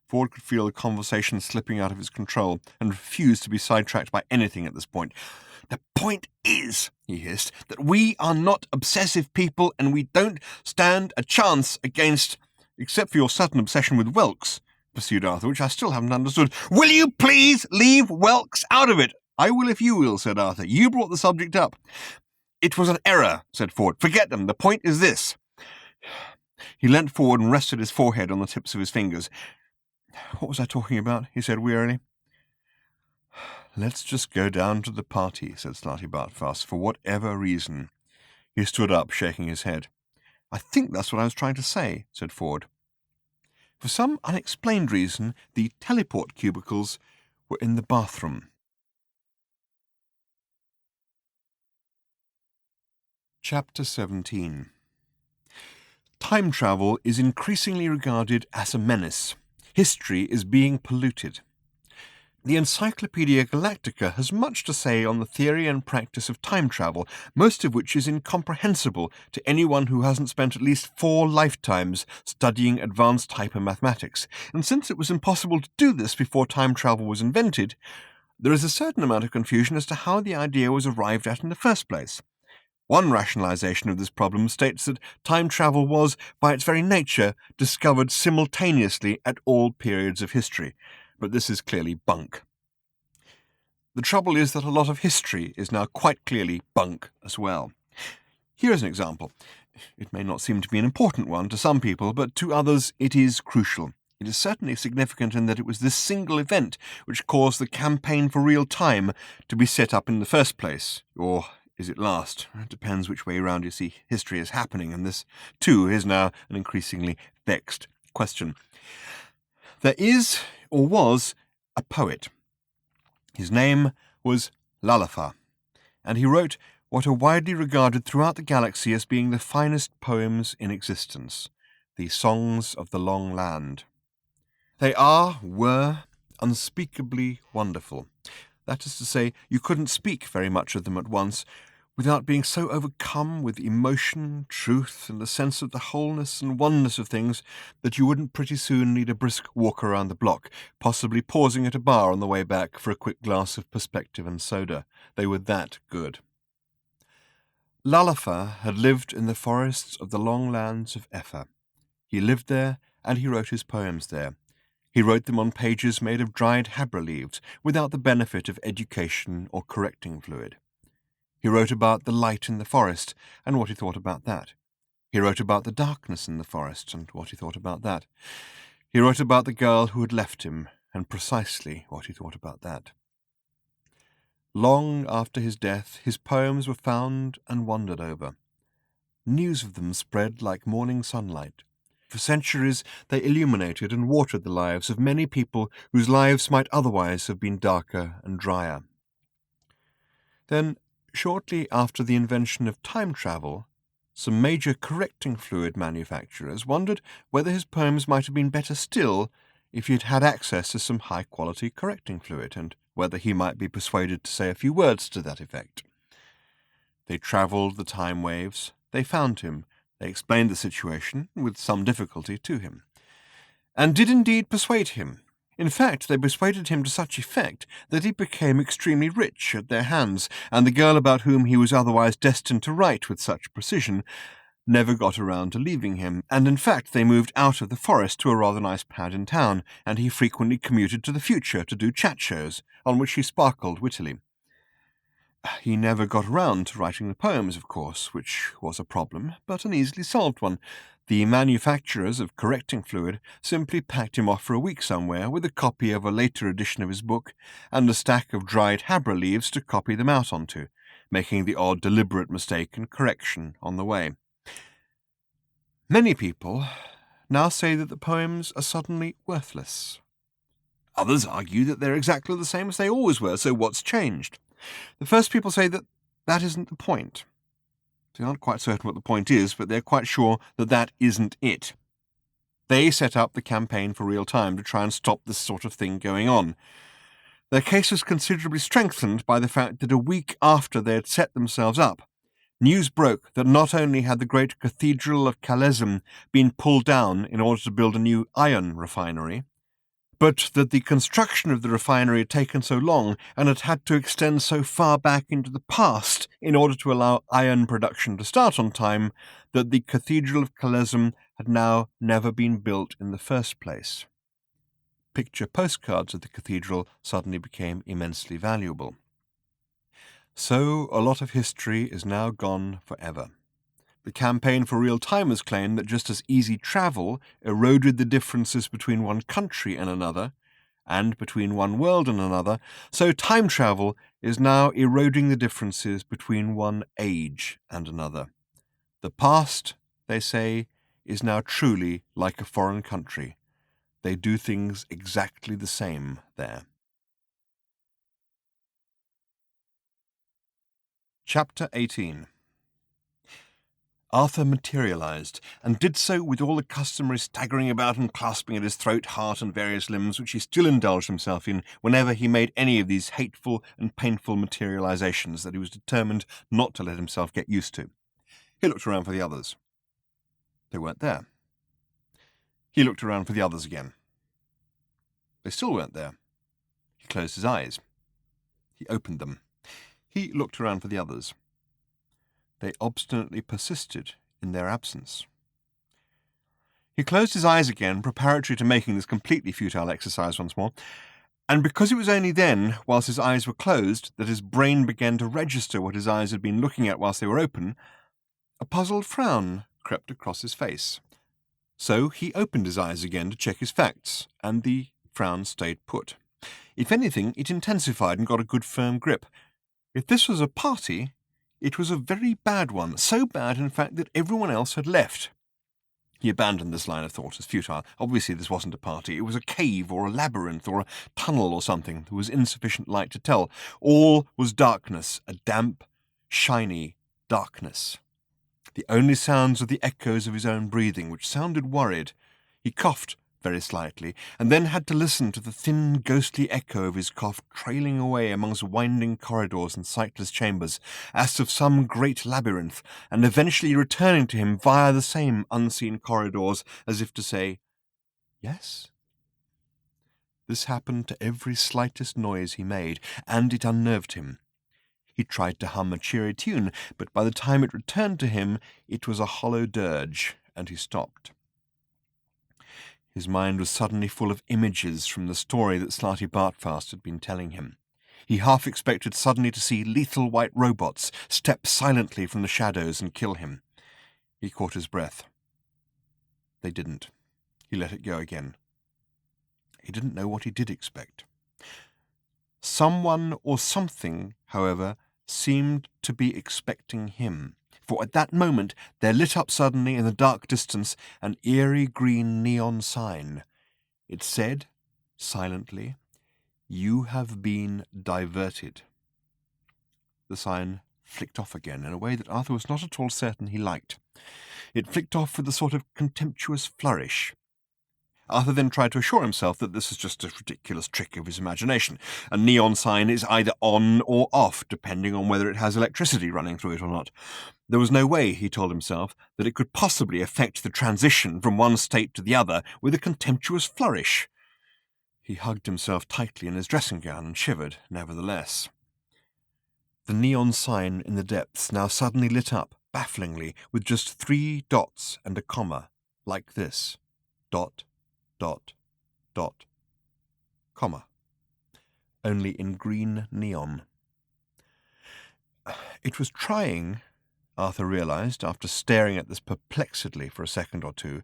Speaker 2: Ford could feel the conversation slipping out of his control and refused to be sidetracked by anything at this point. The point is, he hissed, that we are not obsessive people and we don't stand a chance against, except for your sudden obsession with Welks, pursued Arthur, which I still haven't understood. Will you please leave Welks out of it? I will if you will, said Arthur. You brought the subject up. It was an error, said Ford. Forget them. The point is this. He leant forward and rested his forehead on the tips of his fingers. What was I talking about? He said wearily. Let's just go down to the party, said Slarty Bartfast, for whatever reason. He stood up, shaking his head. I think that's what I was trying to say, said Ford. For some unexplained reason, the teleport cubicles were in the bathroom. Chapter 17. Time travel is increasingly regarded as a menace. History is being polluted. The Encyclopaedia Galactica has much to say on the theory and practice of time travel, most of which is incomprehensible to anyone who hasn't spent at least 4 lifetimes studying advanced hypermathematics. And since it was impossible to do this before time travel was invented, there is a certain amount of confusion as to how the idea was arrived at in the first place. One rationalization of this problem states that time travel was, by its very nature, discovered simultaneously at all periods of history, but this is clearly bunk. The trouble is that a lot of history is now quite clearly bunk as well. Here is an example. It may not seem to be an important one to some people, but to others it is crucial. It is certainly significant in that it was this single event which caused the campaign for real time to be set up in the first place, or is it last? It depends which way round you see history as happening, and this, too, is now an increasingly vexed question. There is, or was, a poet. His name was Lalafar, and he wrote what are widely regarded throughout the galaxy as being the finest poems in existence, the Songs of the Long Land. They were unspeakably wonderful. That is to say, you couldn't speak very much of them at once without being so overcome with emotion, truth, and the sense of the wholeness and oneness of things that you wouldn't pretty soon need a brisk walk around the block, possibly pausing at a bar on the way back for a quick glass of perspective and soda. They were that good. Lalafar had lived in the forests of the long lands of Efa. He lived there, and he wrote his poems there. He wrote them on pages made of dried habra leaves, without the benefit of education or correcting fluid. He wrote about the light in the forest, and what he thought about that. He wrote about the darkness in the forest, and what he thought about that. He wrote about the girl who had left him, and precisely what he thought about that. Long after his death, his poems were found and wondered over. News of them spread like morning sunlight. For centuries, they illuminated and watered the lives of many people whose lives might otherwise have been darker and drier. Then, shortly after the invention of time travel, some major correcting fluid manufacturers wondered whether his poems might have been better still if he had had access to some high-quality correcting fluid, and whether he might be persuaded to say a few words to that effect. They travelled the time waves, they found him, they explained the situation, with some difficulty, to him, and did indeed persuade him. In fact, they persuaded him to such effect that he became extremely rich at their hands, and the girl about whom he was otherwise destined to write with such precision never got around to leaving him, and in fact they moved out of the forest to a rather nice pad in town, and he frequently commuted to the future to do chat shows, on which he sparkled wittily. He never got around to writing the poems, of course, which was a problem, but an easily solved one. The manufacturers of correcting fluid simply packed him off for a week somewhere with a copy of a later edition of his book and a stack of dried habra leaves to copy them out onto, making the odd deliberate mistake and correction on the way. Many people now say that the poems are suddenly worthless. Others argue that they're exactly the same as they always were, so what's changed? The first people say that that isn't the point. They aren't quite certain what the point is, but they're quite sure that that isn't it. They set up the campaign for real time to try and stop this sort of thing going on. Their case was considerably strengthened by the fact that a week after they had set themselves up, news broke that not only had the great cathedral of Kalezm been pulled down in order to build a new iron refinery, but that the construction of the refinery had taken so long and had had to extend so far back into the past in order to allow iron production to start on time that the Cathedral of Kalezm had now never been built in the first place. Picture postcards of the cathedral suddenly became immensely valuable. So a lot of history is now gone forever. The campaign for real timers claimed that just as easy travel eroded the differences between one country and another, and between one world and another, so time travel is now eroding the differences between one age and another. The past, they say, is now truly like a foreign country. They do things exactly the same there. Chapter 18. Arthur materialized, and did so with all the customary staggering about and clasping at his throat, heart, and various limbs which he still indulged himself in whenever he made any of these hateful and painful materializations that he was determined not to let himself get used to. He looked around for the others. They weren't there. He looked around for the others again. They still weren't there. He closed his eyes. He opened them. He looked around for the others. They obstinately persisted in their absence. He closed his eyes again, preparatory to making this completely futile exercise once more, and because it was only then, whilst his eyes were closed, that his brain began to register what his eyes had been looking at whilst they were open, a puzzled frown crept across his face. So he opened his eyes again to check his facts, and the frown stayed put. If anything, it intensified and got a good firm grip. If this was a party, it was a very bad one, so bad, in fact, that everyone else had left. He abandoned this line of thought as futile. Obviously, this wasn't a party. It was a cave or a labyrinth or a tunnel or something. There was insufficient light to tell. All was darkness, a damp, shiny darkness. The only sounds were the echoes of his own breathing, which sounded worried. He coughed very slightly, and then had to listen to the thin, ghostly echo of his cough trailing away amongst winding corridors and sightless chambers, as of some great labyrinth, and eventually returning to him via the same unseen corridors, as if to say, "Yes?" This happened to every slightest noise he made, and it unnerved him. He tried to hum a cheery tune, but by the time it returned to him, it was a hollow dirge, and he stopped. His mind was suddenly full of images from the story that Slarty Bartfast had been telling him. He half expected suddenly to see lethal white robots step silently from the shadows and kill him. He caught his breath. They didn't. He let it go again. He didn't know what he did expect. Someone or something, however, seemed to be expecting him, for at that moment there lit up suddenly in the dark distance an eerie green neon sign. It said, silently, "You have been diverted." The sign flicked off again in a way that Arthur was not at all certain he liked. It flicked off with a sort of contemptuous flourish. Arthur then tried to assure himself that this is just a ridiculous trick of his imagination. A neon sign is either on or off, depending on whether it has electricity running through it or not. There was no way, he told himself, that it could possibly affect the transition from one state to the other with a contemptuous flourish. He hugged himself tightly in his dressing gown and shivered, nevertheless. The neon sign in the depths now suddenly lit up, bafflingly, with just 3 dots and a comma, like this. Dot, dot, dot, comma. Only in green neon. It was trying, Arthur realized, after staring at this perplexedly for a second or two,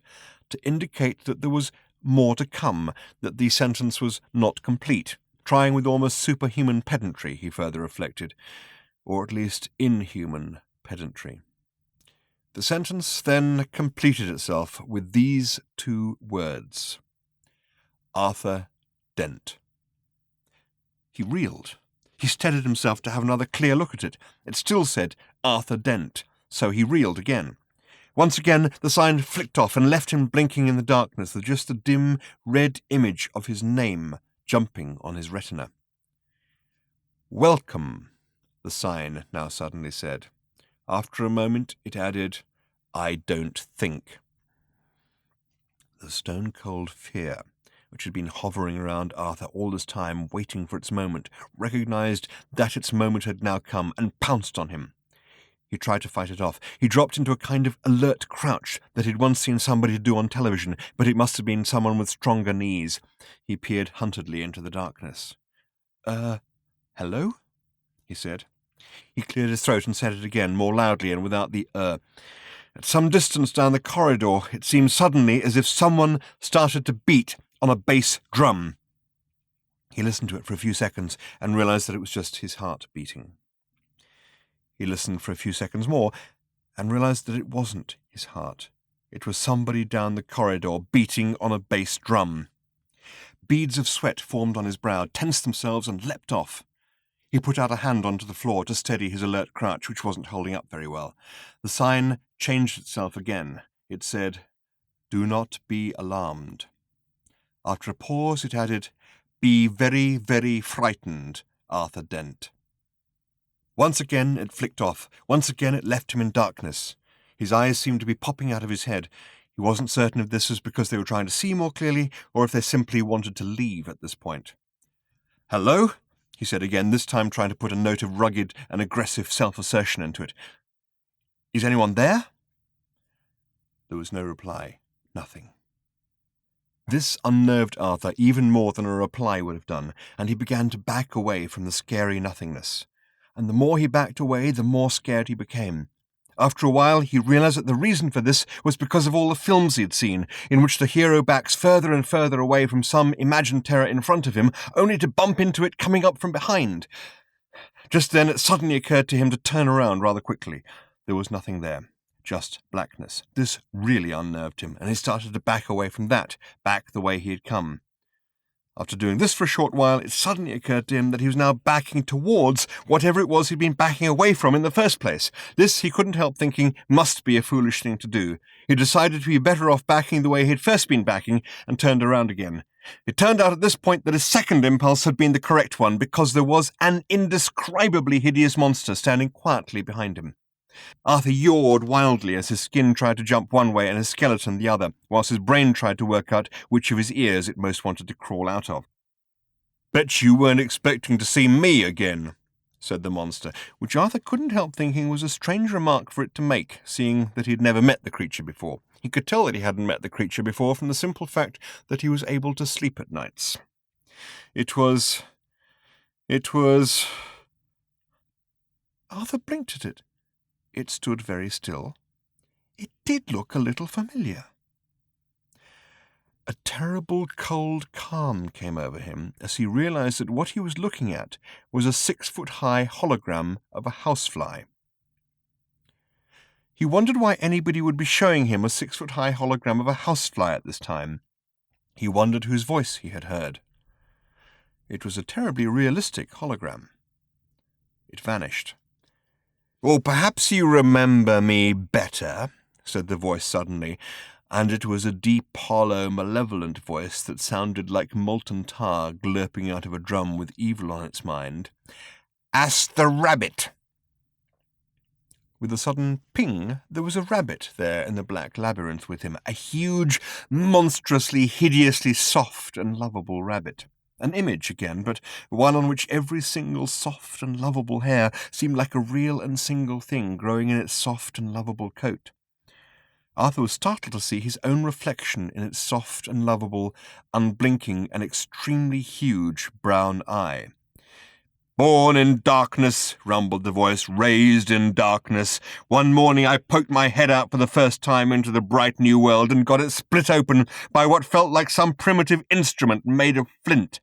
Speaker 2: to indicate that there was more to come, that the sentence was not complete, trying with almost superhuman pedantry, he further reflected, or at least inhuman pedantry. The sentence then completed itself with these 2 words. Arthur Dent. He reeled. He steadied himself to have another clear look at it. It still said Arthur Dent, so he reeled again. Once again the sign flicked off and left him blinking in the darkness with just the dim red image of his name jumping on his retina. Welcome, the sign now suddenly said. After a moment it added, I don't think. The stone-cold fear, which had been hovering around Arthur all this time, waiting for its moment, recognized that its moment had now come and pounced on him. He tried to fight it off. He dropped into a kind of alert crouch that he'd once seen somebody do on television, but it must have been someone with stronger knees. He peered huntedly into the darkness. Hello? He said. He cleared his throat and said it again, more loudly and without the At some distance down the corridor, it seemed suddenly as if someone started to beat on a bass drum. He listened to it for a few seconds and realized that it was just his heart beating. He listened for a few seconds more and realized that it wasn't his heart. It was somebody down the corridor beating on a bass drum. Beads of sweat formed on his brow, tensed themselves and leapt off. He put out a hand onto the floor to steady his alert crouch, which wasn't holding up very well. The sign changed itself again. It said, Do not be alarmed. After a pause it added, Be very, very frightened, Arthur Dent. Once again it flicked off. Once again it left him in darkness. His eyes seemed to be popping out of his head. He wasn't certain if this was because they were trying to see more clearly or if they simply wanted to leave at this point. Hello? He said again, this time trying to put a note of rugged and aggressive self-assertion into it. Is anyone there? There was no reply. Nothing. This unnerved Arthur even more than a reply would have done, and he began to back away from the scary nothingness. And the more he backed away, the more scared he became. After a while, he realized that the reason for this was because of all the films he had seen, in which the hero backs further and further away from some imagined terror in front of him, only to bump into it coming up from behind. Just then it suddenly occurred to him to turn around rather quickly. There was nothing there, just blackness. This really unnerved him, and he started to back away from that, back the way he had come. After doing this for a short while, it suddenly occurred to him that he was now backing towards whatever it was he'd been backing away from in the first place. This, he couldn't help thinking, must be a foolish thing to do. He decided to be better off backing the way he'd first been backing, and turned around again. It turned out at this point that his second impulse had been the correct one, because there was an indescribably hideous monster standing quietly behind him. Arthur yawed wildly as his skin tried to jump one way and his skeleton the other, whilst his brain tried to work out which of his ears it most wanted to crawl out of. Bet you weren't expecting to see me again, said the monster, which Arthur couldn't help thinking was a strange remark for it to make, seeing that he had never met the creature before. He could tell that he hadn't met the creature before from the simple fact that he was able to sleep at nights. It was... Arthur blinked at it. It stood very still. It did look a little familiar. A terrible cold calm came over him as he realized that what he was looking at was a 6-foot-high hologram of a housefly. He wondered why anybody would be showing him a 6-foot-high hologram of a housefly at this time. He wondered whose voice he had heard. It was a terribly realistic hologram. It vanished. "Well, perhaps you remember me better," said the voice suddenly, and it was a deep, hollow, malevolent voice that sounded like molten tar glurping out of a drum with evil on its mind. "Ask the rabbit." With a sudden ping, there was a rabbit there in the black labyrinth with him, a huge, monstrously, hideously soft and lovable rabbit. An image again, but one on which every single soft and lovable hair seemed like a real and single thing growing in its soft and lovable coat. Arthur was startled to see his own reflection in its soft and lovable, unblinking and extremely huge brown eye. "Born in darkness," rumbled the voice, "raised in darkness. One morning I poked my head out for the first time into the bright new world and got it split open by what felt like some primitive instrument made of flint.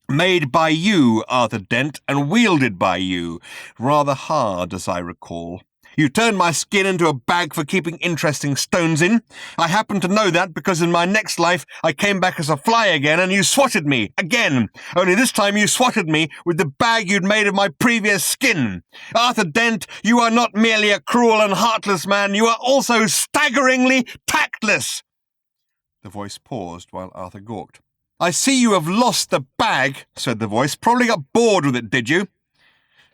Speaker 2: Made by you, Arthur Dent, and wielded by you. Rather hard, as I recall. You turned my skin into a bag for keeping interesting stones in. I happen to know that because in my next life I came back as a fly again and you swatted me, again. Only this time you swatted me with the bag you'd made of my previous skin. Arthur Dent, you are not merely a cruel and heartless man, you are also staggeringly tactless." The voice paused while Arthur gawked. "I see you have lost the bag," said the voice. "Probably got bored with it, did you?"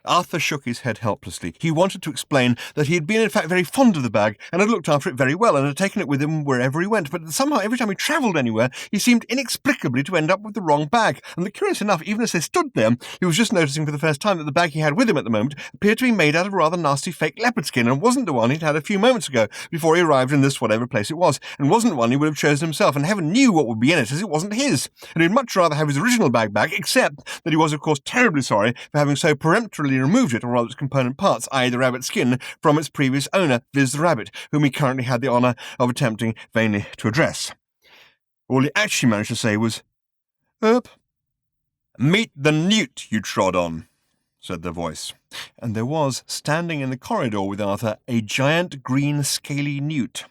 Speaker 2: Arthur shook his head helplessly. He wanted to explain that he had been in fact very fond of the bag and had looked after it very well and had taken it with him wherever he went, but somehow every time he travelled anywhere he seemed inexplicably to end up with the wrong bag, and curious enough, even as they stood there, he was just noticing for the first time that the bag he had with him at the moment appeared to be made out of rather nasty fake leopard skin and wasn't the one he'd had a few moments ago before he arrived in this whatever place it was, and wasn't one he would have chosen himself, and heaven knew what would be in it as it wasn't his, and he'd much rather have his original bag back, except that he was of course terribly sorry for having so peremptorily removed it, or rather its component parts, i.e. the rabbit's skin, from its previous owner, viz. The rabbit, whom he currently had the honour of attempting vainly to address. All he actually managed to say was, "Meet the newt you trod on," said the voice. And there was, standing in the corridor with Arthur, a giant green scaly newt.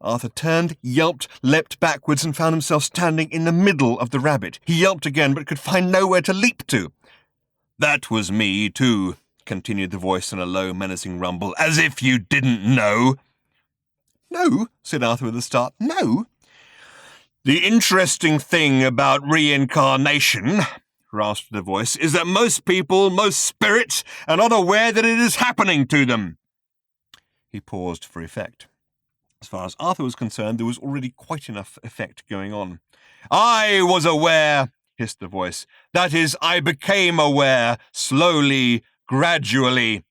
Speaker 2: Arthur turned, yelped, leapt backwards, and found himself standing in the middle of the rabbit. He yelped again, but could find nowhere to leap to. "That was me, too," continued the voice in a low, menacing rumble, "as if you didn't know." "No," said Arthur with a start. "No." "The interesting thing about reincarnation," rasped the voice, "is that most people, most spirits, are not aware that it is happening to them." He paused for effect. As far as Arthur was concerned, there was already quite enough effect going on. "I was aware," hissed the voice. "That is, I became aware, slowly, gradually."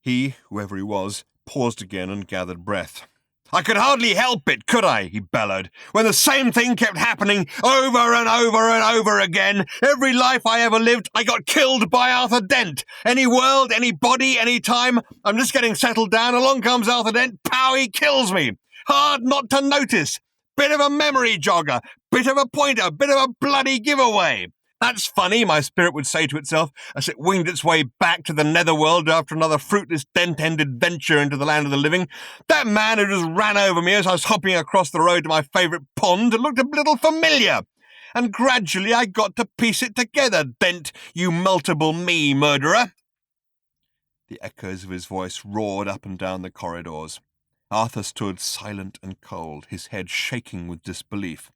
Speaker 2: He, whoever he was, paused again and gathered breath. "I could hardly help it, could I?" he bellowed, "when the same thing kept happening over and over and over again. Every life I ever lived, I got killed by Arthur Dent. Any world, any body, any time. I'm just getting settled down. Along comes Arthur Dent. Pow, he kills me. Hard not to notice. Bit of a memory jogger. Bit of a pointer. Bit of a bloody giveaway. That's funny," my spirit would say to itself as it winged its way back to the netherworld after another fruitless dent-ended venture into the land of the living. "That man who just ran over me as I was hopping across the road to my favourite pond looked a little familiar. And gradually I got to piece it together, Dent, you multiple me murderer." The echoes of his voice roared up and down the corridors. Arthur stood silent and cold, his head shaking with disbelief.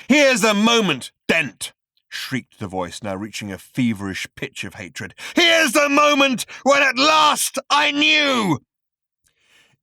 Speaker 2: "Here's the moment, Dent!" shrieked the voice, now reaching a feverish pitch of hatred. "Here's the moment when at last I knew!"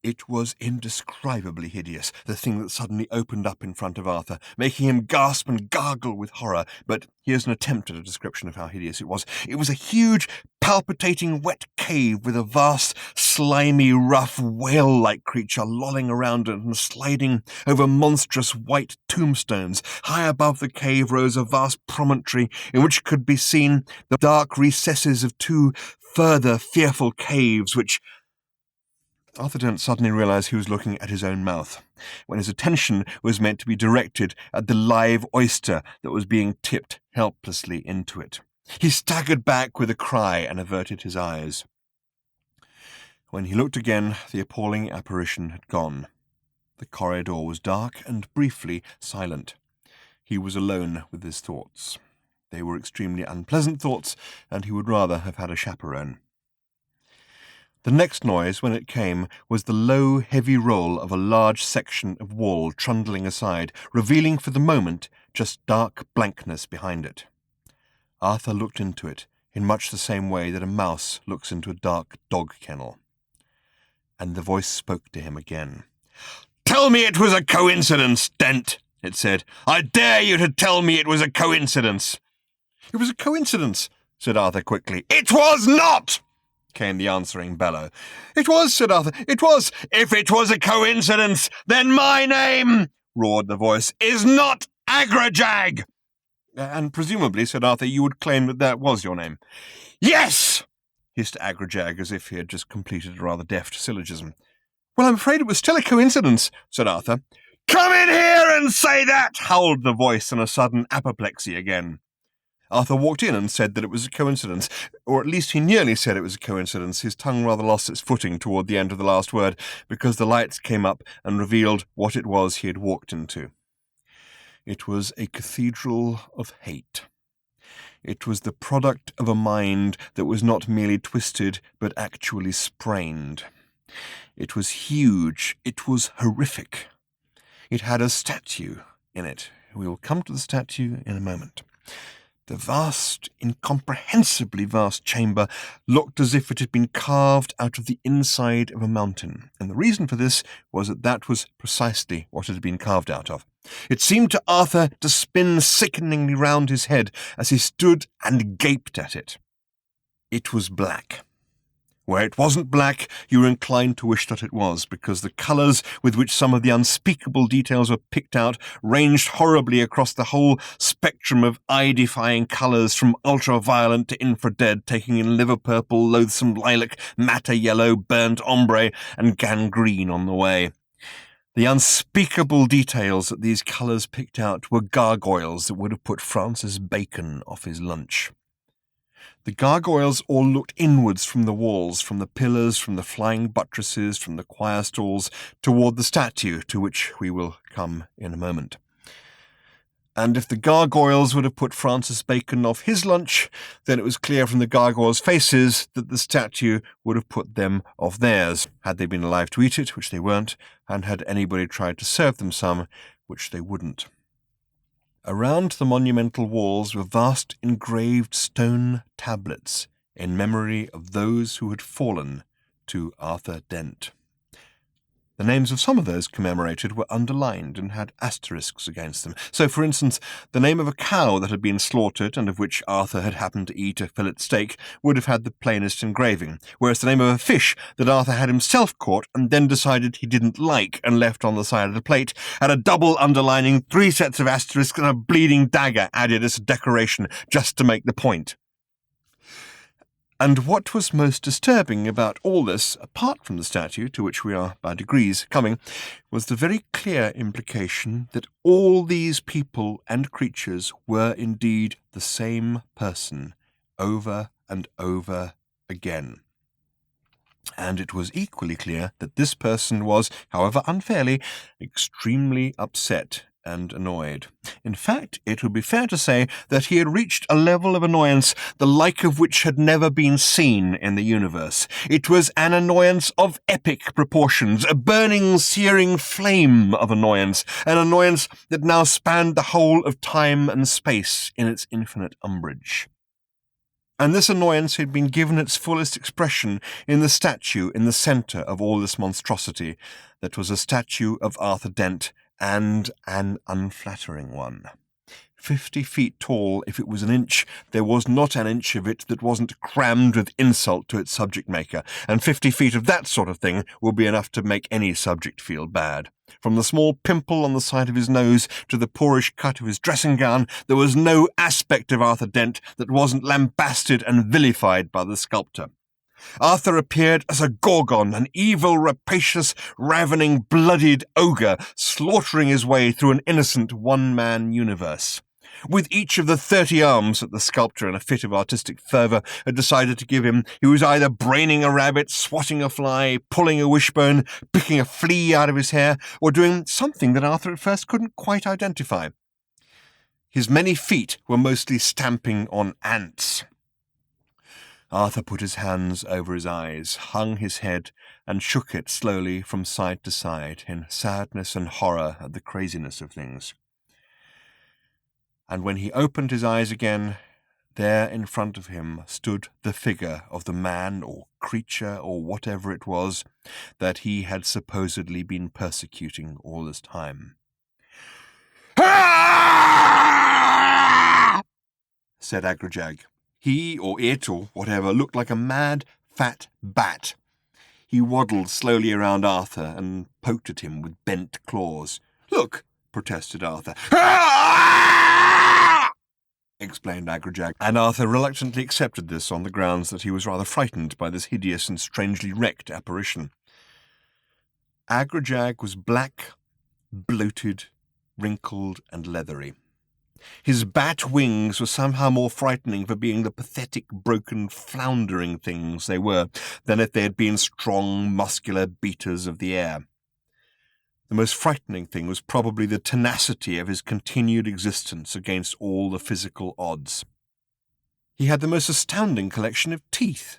Speaker 2: It was indescribably hideous, the thing that suddenly opened up in front of Arthur, making him gasp and gargle with horror. But here's an attempt at a description of how hideous it was. It was a huge, palpitating, wet cave with a vast, slimy, rough, whale-like creature lolling around it and sliding over monstrous white tombstones. High above the cave rose a vast promontory in which could be seen the dark recesses of two further fearful caves, which Arthur Dent suddenly realized he was looking at his own mouth, when his attention was meant to be directed at the live oyster that was being tipped helplessly into it. He staggered back with a cry and averted his eyes. When he looked again, the appalling apparition had gone. The corridor was dark and briefly silent. He was alone with his thoughts. They were extremely unpleasant thoughts, and he would rather have had a chaperone. The next noise, when it came, was the low, heavy roll of a large section of wall trundling aside, revealing for the moment just dark blankness behind it. Arthur looked into it in much the same way that a mouse looks into a dark dog kennel. And the voice spoke to him again. "Tell me it was a coincidence, Dent," it said. "I dare you to tell me it was a coincidence." "It was a coincidence," said Arthur quickly. "It was not!" came the answering bellow. "It was," said Arthur. "It was." "If it was a coincidence, then my name," roared the voice, "is not Agrajag." "And presumably," said Arthur, "you would claim that that was your name." "Yes!" hissed Agrajag, as if he had just completed a rather deft syllogism. "Well, I'm afraid it was still a coincidence," said Arthur. "Come in here and say that!" howled the voice in a sudden apoplexy again. Arthur walked in and said that it was a coincidence, or at least he nearly said it was a coincidence. His tongue rather lost its footing toward the end of the last word, because the lights came up and revealed what it was he had walked into. It was a cathedral of hate. It was the product of a mind that was not merely twisted, but actually sprained. It was huge. It was horrific. It had a statue in it. We will come to the statue in a moment. The vast, incomprehensibly vast chamber looked as if it had been carved out of the inside of a mountain, and the reason for this was that that was precisely what it had been carved out of. It seemed to Arthur to spin sickeningly round his head as he stood and gaped at it. It was black. Where it wasn't black, you were inclined to wish that it was, because the colours with which some of the unspeakable details were picked out ranged horribly across the whole spectrum of eye-defying colours, from ultraviolet to infrared, taking in liver-purple, loathsome lilac, matter yellow, burnt ombre, and gangrene on the way. The unspeakable details that these colours picked out were gargoyles that would have put Francis Bacon off his lunch. The gargoyles all looked inwards from the walls, from the pillars, from the flying buttresses, from the choir stalls, toward the statue, to which we will come in a moment. And if the gargoyles would have put Francis Bacon off his lunch, then it was clear from the gargoyles' faces that the statue would have put them off theirs, had they been alive to eat it, which they weren't, and had anybody tried to serve them some, which they wouldn't. Around the monumental walls were vast engraved stone tablets in memory of those who had fallen to Arthur Dent. The names of some of those commemorated were underlined and had asterisks against them. So, for instance, the name of a cow that had been slaughtered and of which Arthur had happened to eat a fillet steak would have had the plainest engraving, whereas the name of a fish that Arthur had himself caught and then decided he didn't like and left on the side of the plate had a double underlining, 3 sets of asterisks, and a bleeding dagger added as a decoration just to make the point. And what was most disturbing about all this, apart from the statue, to which we are by degrees coming, was the very clear implication that all these people and creatures were indeed the same person, over and over again. And it was equally clear that this person was, however unfairly, extremely upset and annoyed. In fact, it would be fair to say that he had reached a level of annoyance the like of which had never been seen in the universe. It was an annoyance of epic proportions, a burning, searing flame of annoyance, an annoyance that now spanned the whole of time and space in its infinite umbrage. And this annoyance had been given its fullest expression in the statue in the centre of all this monstrosity, that was a statue of Arthur Dent, and an unflattering one. 50 feet tall, if it was an inch, there was not an inch of it that wasn't crammed with insult to its subject maker, and 50 feet of that sort of thing will be enough to make any subject feel bad. From the small pimple on the side of his nose to the poorish cut of his dressing gown, there was no aspect of Arthur Dent that wasn't lambasted and vilified by the sculptor. Arthur appeared as a gorgon, an evil, rapacious, ravening, bloodied ogre, slaughtering his way through an innocent one-man universe. With each of the 30 arms that the sculptor, in a fit of artistic fervour, had decided to give him, he was either braining a rabbit, swatting a fly, pulling a wishbone, picking a flea out of his hair, or doing something that Arthur at first couldn't quite identify. His many feet were mostly stamping on ants. Arthur put his hands over his eyes, hung his head, and shook it slowly from side to side, in sadness and horror at the craziness of things. And when he opened his eyes again, there in front of him stood the figure of the man or creature or whatever it was that he had supposedly been persecuting all this time. "Ah!" said Agrajag. He or it or whatever looked like a mad, fat bat. He waddled slowly around Arthur and poked at him with bent claws. "Look," protested Arthur. "Ah!" explained Agrajag, and Arthur reluctantly accepted this on the grounds that he was rather frightened by this hideous and strangely wrecked apparition. Agrajag was black, bloated, wrinkled, and leathery. His bat wings were somehow more frightening for being the pathetic, broken, floundering things they were than if they had been strong, muscular beaters of the air. The most frightening thing was probably the tenacity of his continued existence against all the physical odds. He had the most astounding collection of teeth.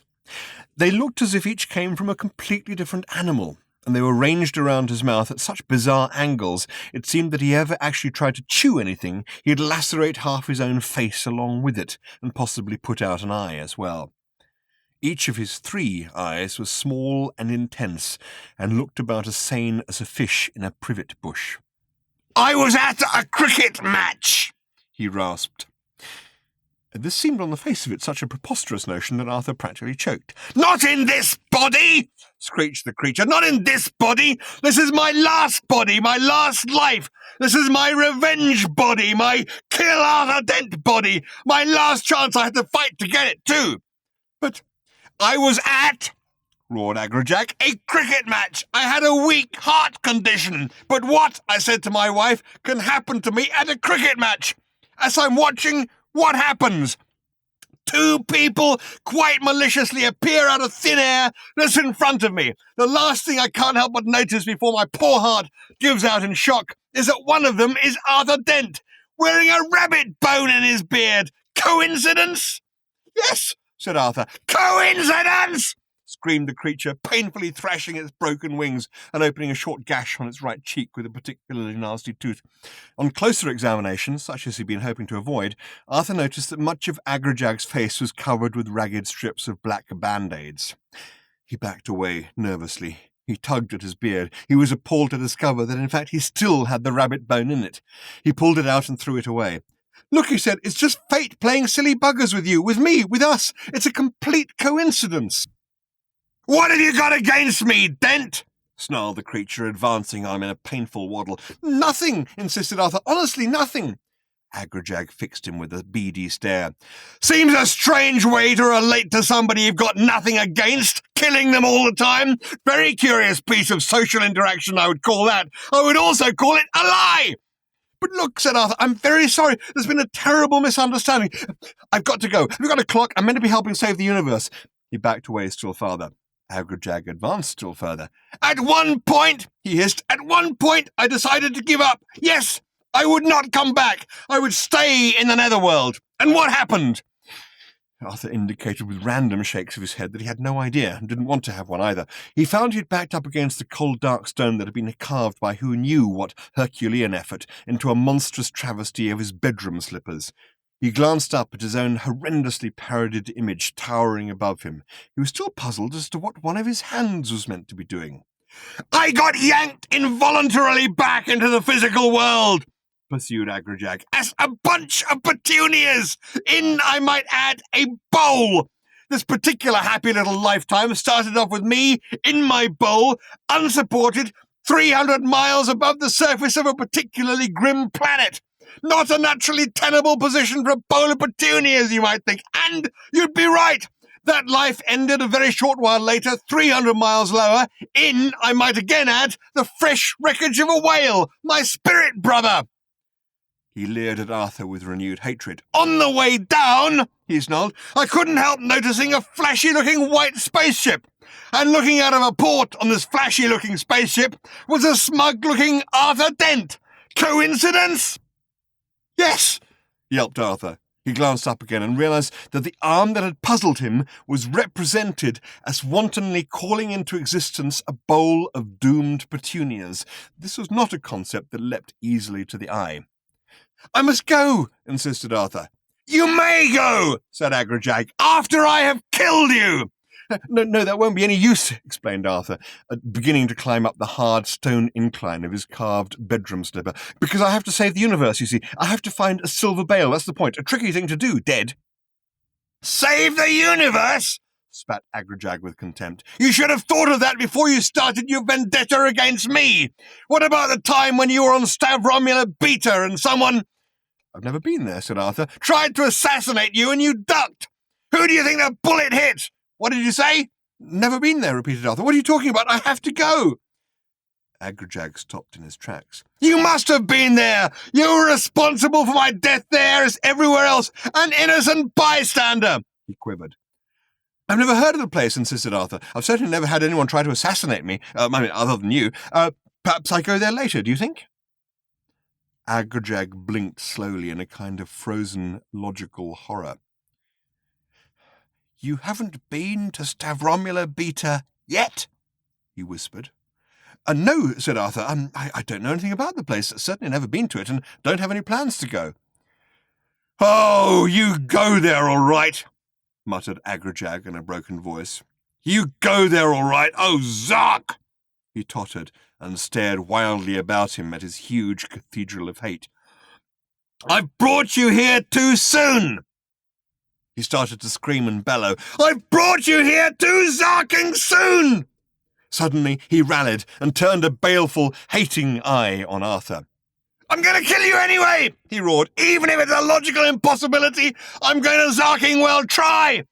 Speaker 2: They looked as if each came from a completely different animal, and they were ranged around his mouth at such bizarre angles it seemed that he ever actually tried to chew anything, he'd lacerate half his own face along with it, and possibly put out an eye as well. Each of his 3 eyes was small and intense, and looked about as sane as a fish in a privet bush. "I was at a cricket match," he rasped. This seemed on the face of it such a preposterous notion that Arthur practically choked. "Not in this body!" screeched the creature. "Not in this body! This is my last body, my last life! This is my revenge body, my kill Arthur Dent body! My last chance I had to fight to get it, too! But I was at," roared Agrajag, "a cricket match! I had a weak heart condition! But what," I said to my wife, "can happen to me at a cricket match? As I'm watching, what happens? 2 people quite maliciously appear out of thin air that's in front of me. The last thing I can't help but notice before my poor heart gives out in shock is that one of them is Arthur Dent, wearing a rabbit bone in his beard. Coincidence?" "Yes," said Arthur. "Coincidence!" screamed the creature, painfully thrashing its broken wings and opening a short gash on its right cheek with a particularly nasty tooth. On closer examination, such as he'd been hoping to avoid, Arthur noticed that much of Agrajag's face was covered with ragged strips of black band-aids. He backed away nervously. He tugged at his beard. He was appalled to discover that in fact he still had the rabbit bone in it. He pulled it out and threw it away. "Look," he said, "it's just fate playing silly buggers with you, with me, with us. It's a complete coincidence." "What have you got against me, Dent?" snarled the creature, advancing on him in a painful waddle. "Nothing," insisted Arthur. "Honestly, nothing." Agrajag fixed him with a beady stare. "Seems a strange way to relate to somebody you've got nothing against, killing them all the time. Very curious piece of social interaction, I would call that. I would also call it a lie." "But look," said Arthur, "I'm very sorry. There's been a terrible misunderstanding. I've got to go. We've got a clock. I'm meant to be helping save the universe." He backed away still farther. Agrajag advanced still further. "At one point," he hissed, "at one point I decided to give up. Yes, I would not come back. I would stay in the netherworld. And what happened?" Arthur indicated with random shakes of his head that he had no idea and didn't want to have one either. He found he had backed up against the cold dark stone that had been carved by who knew what Herculean effort into a monstrous travesty of his bedroom slippers. He glanced up at his own horrendously parodied image towering above him. He was still puzzled as to what one of his hands was meant to be doing. "I got yanked involuntarily back into the physical world," pursued Agrajag, "as a bunch of petunias, in, I might add, a bowl. This particular happy little lifetime started off with me in my bowl, unsupported, 300 miles above the surface of a particularly grim planet. Not a naturally tenable position for a bowl of petunias, you might think, and you'd be right. That life ended a very short while later, 300 miles lower, in, I might again add, the fresh wreckage of a whale, my spirit brother." He leered at Arthur with renewed hatred. "On the way down," he snarled, "I couldn't help noticing a flashy-looking white spaceship. And looking out of a port on this flashy-looking spaceship was a smug-looking Arthur Dent. Coincidence?" "Yes," yelped Arthur. He glanced up again and realized that the arm that had puzzled him was represented as wantonly calling into existence a bowl of doomed petunias. This was not a concept that leapt easily to the eye. "I must go," insisted Arthur. "You may go," said Agrajag, "after I have killed you." No, that won't be any use," explained Arthur, beginning to climb up the hard stone incline of his carved bedroom slipper. "Because I have to save the universe, you see. I have to find a silver bale, that's the point. A tricky thing to do, dead." "Save the universe?" spat Agrajag with contempt. "You should have thought of that before you started your vendetta against me. What about the time when you were on Stavromula Beta and someone—" "I've never been there," said Arthur. "Tried to assassinate you and you ducked. Who do you think the bullet hit? What did you say?" "Never been there," repeated Arthur. "What are you talking about? I have to go." Agrajag stopped in his tracks. "You must have been there. You were responsible for my death there as everywhere else. An innocent bystander," he quivered. "I've never heard of the place," insisted Arthur. "I've certainly never had anyone try to assassinate me. Other than you. Perhaps I go there later, do you think?" Agrajag blinked slowly in a kind of frozen, logical horror. "You haven't been to Stavromula Beta yet?" he whispered. "No," said Arthur. I don't know anything about the place. Certainly never been to it, and don't have any plans to go." "Oh, you go there all right," muttered Agrajag in a broken voice. "You go there all right. Oh, Zark!" He tottered and stared wildly about him at his huge cathedral of hate. "I've brought you here too soon!" He started to scream and bellow. "I've brought you here too zarking soon!" Suddenly he rallied and turned a baleful, hating eye on Arthur. "I'm going to kill you anyway," he roared. "Even if it's a logical impossibility, I'm going to zarking well try.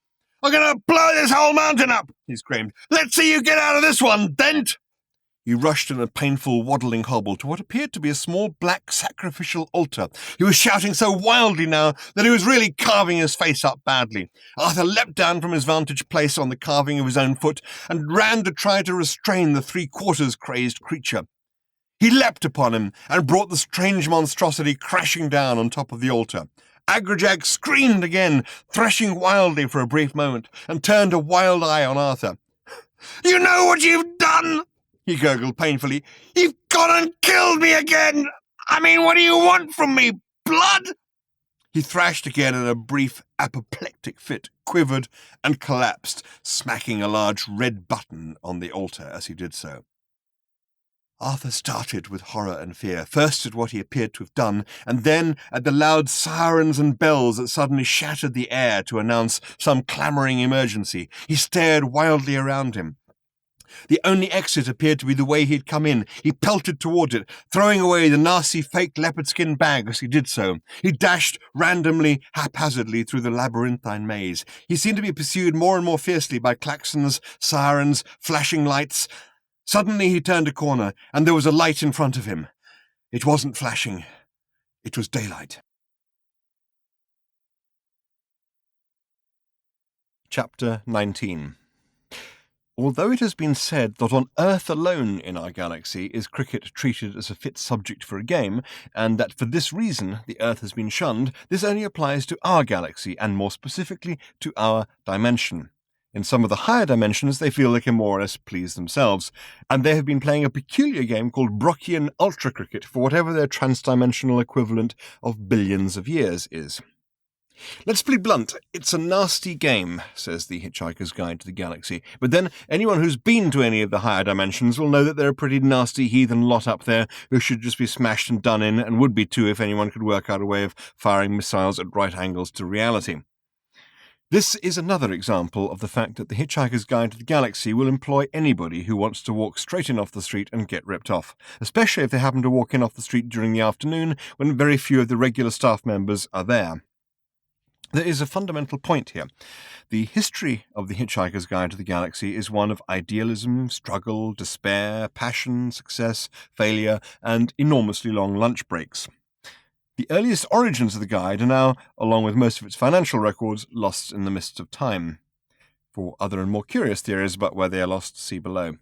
Speaker 2: I'm going to blow this whole mountain up," he screamed. "Let's see you get out of this one, Dent." He rushed in a painful, waddling hobble to what appeared to be a small black sacrificial altar. He was shouting so wildly now that he was really carving his face up badly. Arthur leapt down from his vantage place on the carving of his own foot and ran to try to restrain the three-quarters crazed creature. He leapt upon him and brought the strange monstrosity crashing down on top of the altar. Agrajag screamed again, threshing wildly for a brief moment, and turned a wild eye on Arthur. "You know what you've done?" he gurgled painfully. "You've gone and killed me again! I mean, what do you want from me? Blood?" He thrashed again in a brief, apoplectic fit, quivered, and collapsed, smacking a large red button on the altar as he did so. Arthur started with horror and fear, first at what he appeared to have done, and then at the loud sirens and bells that suddenly shattered the air to announce some clamouring emergency. He stared wildly around him. The only exit appeared to be the way he had come in. He pelted toward it, throwing away the nasty fake leopard skin bag as he did so. He dashed randomly, haphazardly through the labyrinthine maze. He seemed to be pursued more and more fiercely by klaxons, sirens, flashing lights. Suddenly he turned a corner, and there was a light in front of him. It wasn't flashing. It was daylight. Chapter 19. Although it has been said that on Earth alone in our galaxy is cricket treated as a fit subject for a game, and that for this reason the Earth has been shunned, this only applies to our galaxy, and more specifically to our dimension. In some of the higher dimensions they feel they can more or less please themselves, and they have been playing a peculiar game called Brocchian Ultra Cricket for whatever their transdimensional equivalent of billions of years is. Let's be blunt, it's a nasty game, says the Hitchhiker's Guide to the Galaxy. But then, anyone who's been to any of the higher dimensions will know that they're a pretty nasty heathen lot up there who should just be smashed and done in, and would be too if anyone could work out a way of firing missiles at right angles to reality. This is another example of the fact that the Hitchhiker's Guide to the Galaxy will employ anybody who wants to walk straight in off the street and get ripped off, especially if they happen to walk in off the street during the afternoon when very few of the regular staff members are there. There is a fundamental point here. The history of the Hitchhiker's Guide to the Galaxy is one of idealism, struggle, despair, passion, success, failure, and enormously long lunch breaks. The earliest origins of the guide are now, along with most of its financial records, lost in the mists of time. For other and more curious theories about where they are lost, see below.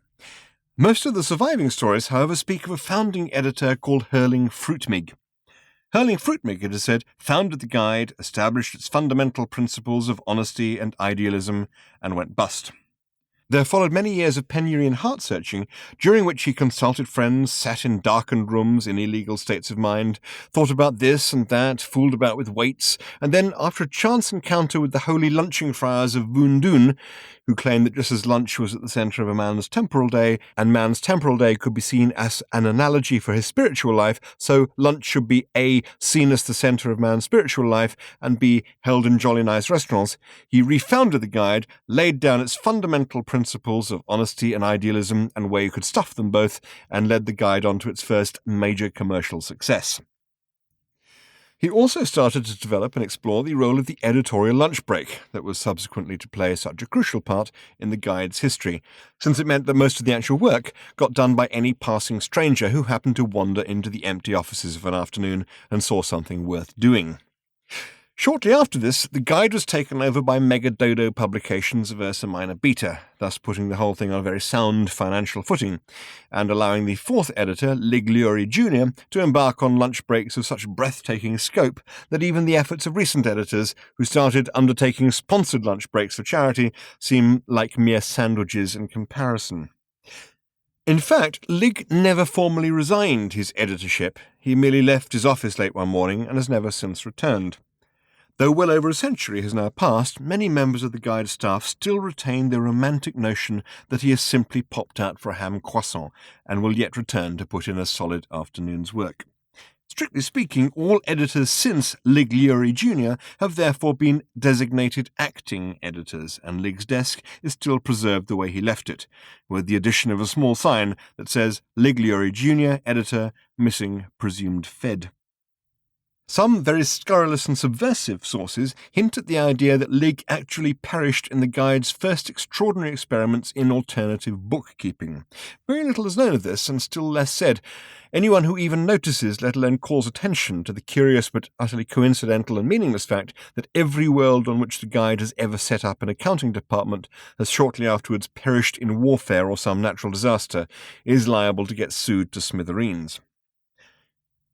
Speaker 2: Most of the surviving stories, however, speak of a founding editor called Hurling Fruitmig. Hurling Fruitmig, it is said, founded the guide, established its fundamental principles of honesty and idealism, and went bust. There followed many years of penury and heart-searching, during which he consulted friends, sat in darkened rooms in illegal states of mind, thought about this and that, fooled about with weights, and then, after a chance encounter with the holy lunching friars of Voondoon, who claimed that just as lunch was at the centre of a man's temporal day, and man's temporal day could be seen as an analogy for his spiritual life, so lunch should be A, seen as the centre of man's spiritual life, and B, held in jolly nice restaurants, he refounded the guide, laid down its fundamental principles of honesty and idealism and where you could stuff them both, and led the guide on to its first major commercial success. He also started to develop and explore the role of the editorial lunch break that was subsequently to play such a crucial part in the guide's history, since it meant that most of the actual work got done by any passing stranger who happened to wander into the empty offices of an afternoon and saw something worth doing. Shortly after this, the guide was taken over by Mega Dodo Publications of Ursa Minor Beta, thus putting the whole thing on a very sound financial footing, and allowing the fourth editor, Lig Lurie Jr., to embark on lunch breaks of such breathtaking scope that even the efforts of recent editors, who started undertaking sponsored lunch breaks for charity, seem like mere sandwiches in comparison. In fact, Lig never formally resigned his editorship. He merely left his office late one morning and has never since returned. Though well over a century has now passed, many members of the guide staff still retain the romantic notion that he has simply popped out for a ham croissant and will yet return to put in a solid afternoon's work. Strictly speaking, all editors since Lig Lurie Jr. have therefore been designated acting editors, and Lig's desk is still preserved the way he left it, with the addition of a small sign that says Lig Lurie Jr., editor, missing, presumed fed. Some very scurrilous and subversive sources hint at the idea that Lig actually perished in the guide's first extraordinary experiments in alternative bookkeeping. Very little is known of this, and still less said. Anyone who even notices, let alone calls attention to the curious but utterly coincidental and meaningless fact that every world on which the guide has ever set up an accounting department has shortly afterwards perished in warfare or some natural disaster, is liable to get sued to smithereens.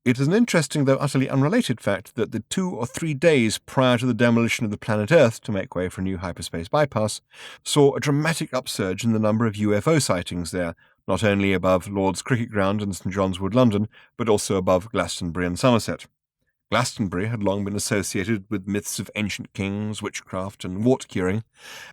Speaker 2: It is an interesting, though utterly unrelated fact that the 2 or 3 days prior to the demolition of the planet Earth to make way for a new hyperspace bypass saw a dramatic upsurge in the number of UFO sightings there, not only above Lord's Cricket Ground in St John's Wood, London, but also above Glastonbury and Somerset. Glastonbury had long been associated with myths of ancient kings, witchcraft, and wart-curing,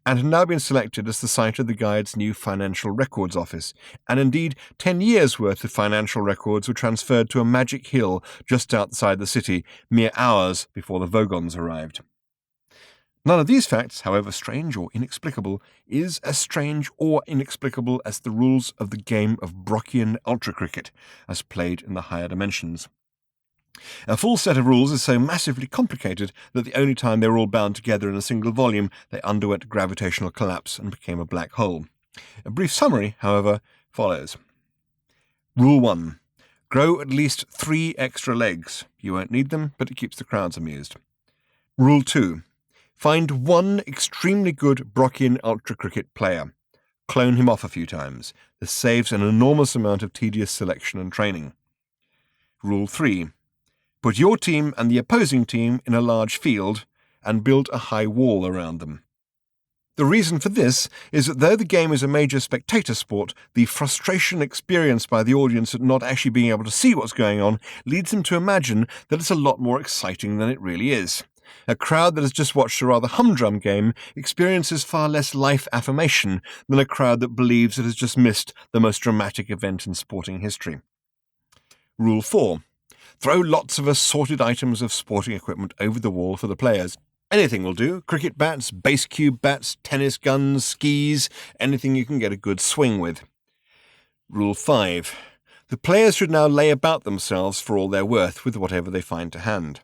Speaker 2: and had now been selected as the site of the guide's new financial records office, and indeed 10 years' worth of financial records were transferred to a magic hill just outside the city, mere hours before the Vogons arrived. None of these facts, however strange or inexplicable, is as strange or inexplicable as the rules of the game of Brockian ultra cricket, as played in the higher dimensions. A full set of rules is so massively complicated that the only time they were all bound together in a single volume, they underwent gravitational collapse and became a black hole. A brief summary, however, follows. Rule 1. Grow at least 3 extra legs. You won't need them, but it keeps the crowds amused. Rule 2. Find one extremely good Brockian ultra cricket player. Clone him off a few times. This saves an enormous amount of tedious selection and training. Rule 3. Put your team and the opposing team in a large field and build a high wall around them. The reason for this is that though the game is a major spectator sport, the frustration experienced by the audience at not actually being able to see what's going on leads them to imagine that it's a lot more exciting than it really is. A crowd that has just watched a rather humdrum game experiences far less life affirmation than a crowd that believes it has just missed the most dramatic event in sporting history. Rule 4. Throw lots of assorted items of sporting equipment over the wall for the players. Anything will do. Cricket bats, base cube bats, tennis guns, skis, anything you can get a good swing with. Rule 5. The players should now lay about themselves for all they're worth with whatever they find to hand.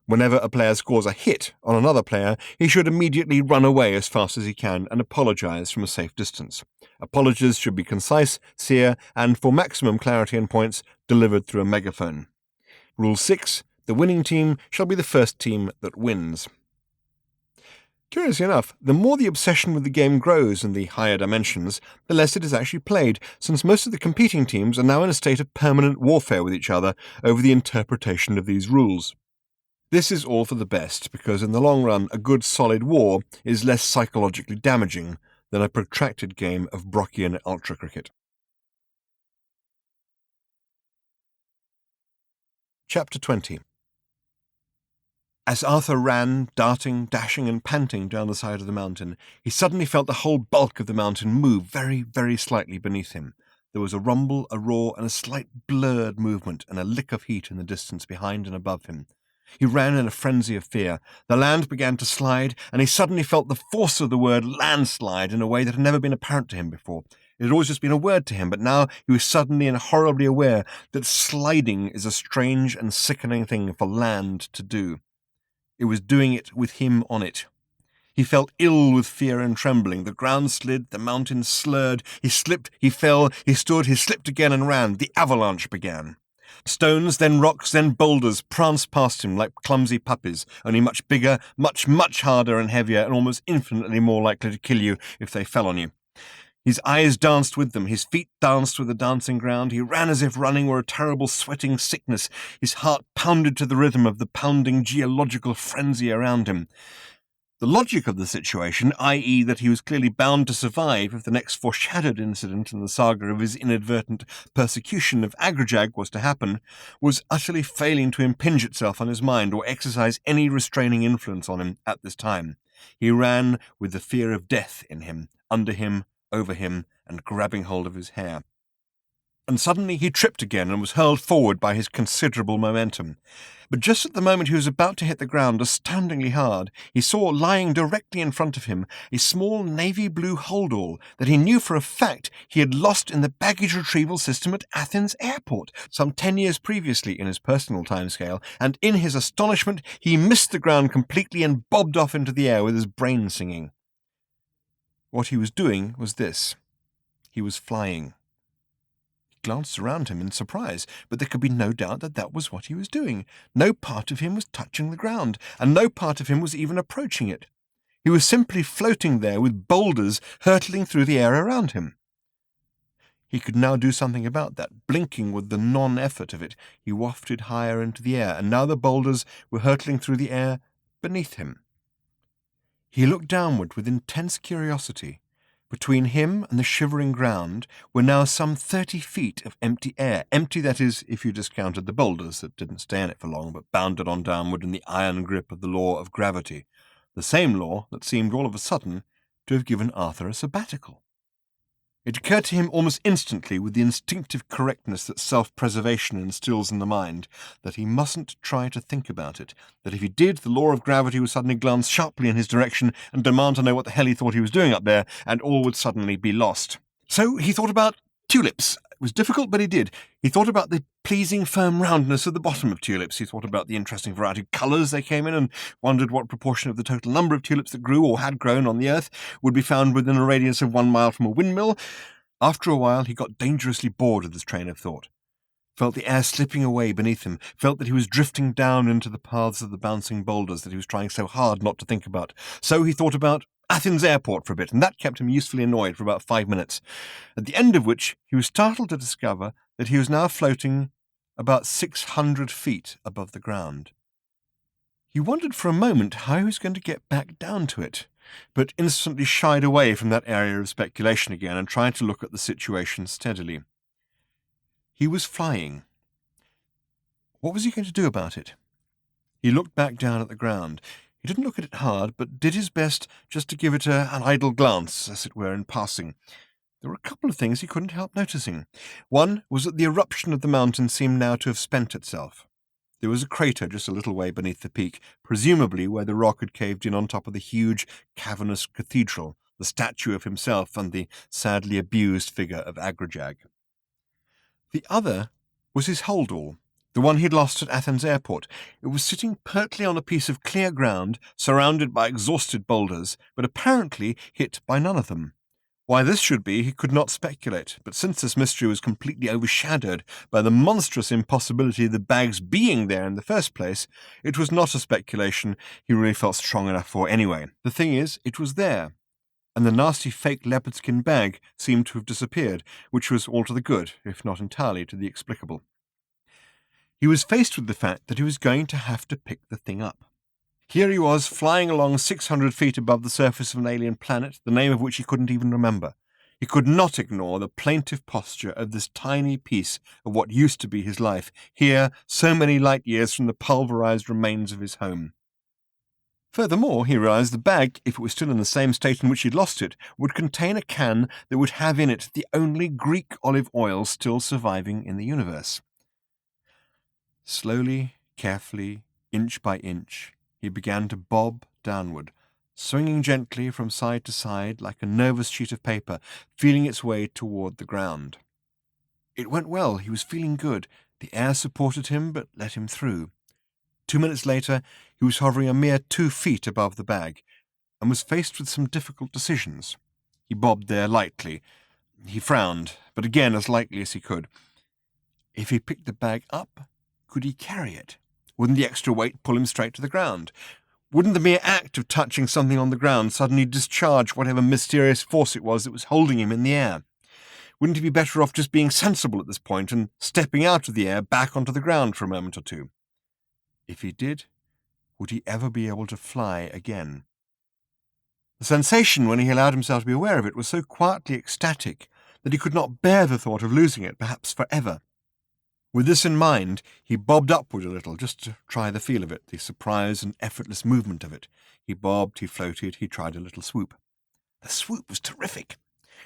Speaker 2: Whenever a player scores a hit on another player, he should immediately run away as fast as he can and apologize from a safe distance. Apologies should be concise, sincere, and for maximum clarity and points, delivered through a megaphone. Rule 6. The winning team shall be the first team that wins. Curiously enough, the more the obsession with the game grows in the higher dimensions, the less it is actually played, since most of the competing teams are now in a state of permanent warfare with each other over the interpretation of these rules. This is all for the best, because in the long run, a good solid war is less psychologically damaging than a protracted game of Brockian ultra cricket. Chapter 20. As Arthur ran, darting, dashing and panting down the side of the mountain, he suddenly felt the whole bulk of the mountain move very, very slightly beneath him. There was a rumble, a roar, and a slight blurred movement, and a lick of heat in the distance behind and above him. He ran in a frenzy of fear. The land began to slide, and he suddenly felt the force of the word landslide in a way that had never been apparent to him before. It had always just been a word to him, but now he was suddenly and horribly aware that sliding is a strange and sickening thing for land to do. It was doing it with him on it. He felt ill with fear and trembling. The ground slid, the mountain slurred. He slipped, he fell, he stood, he slipped again and ran. The avalanche began. Stones, then rocks, then boulders pranced past him like clumsy puppies, only much bigger, much, much harder and heavier, and almost infinitely more likely to kill you if they fell on you. His eyes danced with them, his feet danced with the dancing ground. He ran as if running were a terrible sweating sickness. His heart pounded to the rhythm of the pounding geological frenzy around him. The logic of the situation, i.e. that he was clearly bound to survive if the next foreshadowed incident in the saga of his inadvertent persecution of Agrajag was to happen, was utterly failing to impinge itself on his mind or exercise any restraining influence on him at this time. He ran with the fear of death in him, under him, over him, and grabbing hold of his hair. And suddenly he tripped again and was hurled forward by his considerable momentum. But just at the moment he was about to hit the ground astoundingly hard, he saw lying directly in front of him a small navy blue holdall that he knew for a fact he had lost in the baggage retrieval system at Athens airport some 10 years previously in his personal timescale, and in his astonishment he missed the ground completely and bobbed off into the air with his brain singing. What he was doing was this. He was flying. Glanced around him in surprise, but there could be no doubt that that was what he was doing. No part of him was touching the ground, and no part of him was even approaching it. He was simply floating there with boulders hurtling through the air around him. He could now do something about that. Blinking with the non-effort of it, he wafted higher into the air, and now the boulders were hurtling through the air beneath him. He looked downward with intense curiosity. Between him and the shivering ground were now some 30 feet of empty air. Empty, that is, if you discounted the boulders that didn't stay in it for long, but bounded on downward in the iron grip of the law of gravity. The same law that seemed all of a sudden to have given Arthur a sabbatical. It occurred to him almost instantly, with the instinctive correctness that self-preservation instills in the mind, that he mustn't try to think about it, that if he did, the law of gravity would suddenly glance sharply in his direction and demand to know what the hell he thought he was doing up there, and all would suddenly be lost. So he thought about tulips. It was difficult, but he did. He thought about the pleasing firm roundness of the bottom of tulips. He thought about the interesting variety of colours they came in, and wondered what proportion of the total number of tulips that grew or had grown on the earth would be found within a radius of 1 mile from a windmill. After a while he got dangerously bored of this train of thought, felt the air slipping away beneath him, felt that he was drifting down into the paths of the bouncing boulders that he was trying so hard not to think about. So he thought about Athens airport for a bit, and that kept him usefully annoyed for about 5 minutes, at the end of which he was startled to discover that he was now floating about 600 feet above the ground. He wondered for a moment how he was going to get back down to it, but instantly shied away from that area of speculation again and tried to look at the situation steadily. He was flying. What was he going to do about it? He looked back down at the ground. He didn't look at it hard, but did his best just to give it an idle glance, as it were, in passing. There were a couple of things he couldn't help noticing. One was that the eruption of the mountain seemed now to have spent itself. There was a crater just a little way beneath the peak, presumably where the rock had caved in on top of the huge, cavernous cathedral, the statue of himself and the sadly abused figure of Agrajag. The other was his holdall, the one he'd lost at Athens airport. It was sitting pertly on a piece of clear ground, surrounded by exhausted boulders, but apparently hit by none of them. Why this should be, he could not speculate, but since this mystery was completely overshadowed by the monstrous impossibility of the bag's being there in the first place, it was not a speculation he really felt strong enough for anyway. The thing is, it was there, and the nasty fake leopard skin bag seemed to have disappeared, which was all to the good, if not entirely to the explicable. He was faced with the fact that he was going to have to pick the thing up. Here he was, flying along 600 feet above the surface of an alien planet, the name of which he couldn't even remember. He could not ignore the plaintive posture of this tiny piece of what used to be his life, here, so many light years from the pulverized remains of his home. Furthermore, he realized the bag, if it was still in the same state in which he'd lost it, would contain a can that would have in it the only Greek olive oil still surviving in the universe. Slowly, carefully, inch by inch, he began to bob downward, swinging gently from side to side like a nervous sheet of paper, feeling its way toward the ground. It went well. He was feeling good. The air supported him, but let him through. 2 minutes later, he was hovering a mere 2 feet above the bag, and was faced with some difficult decisions. He bobbed there lightly. He frowned, but again as lightly as he could. If he picked the bag up, could he carry it? Wouldn't the extra weight pull him straight to the ground? Wouldn't the mere act of touching something on the ground suddenly discharge whatever mysterious force it was that was holding him in the air? Wouldn't he be better off just being sensible at this point and stepping out of the air back onto the ground for a moment or two? If he did, would he ever be able to fly again? The sensation, when he allowed himself to be aware of it, was so quietly ecstatic that he could not bear the thought of losing it, perhaps forever. With this in mind, he bobbed upward a little, just to try the feel of it, the surprise and effortless movement of it. He bobbed, he floated, he tried a little swoop. The swoop was terrific.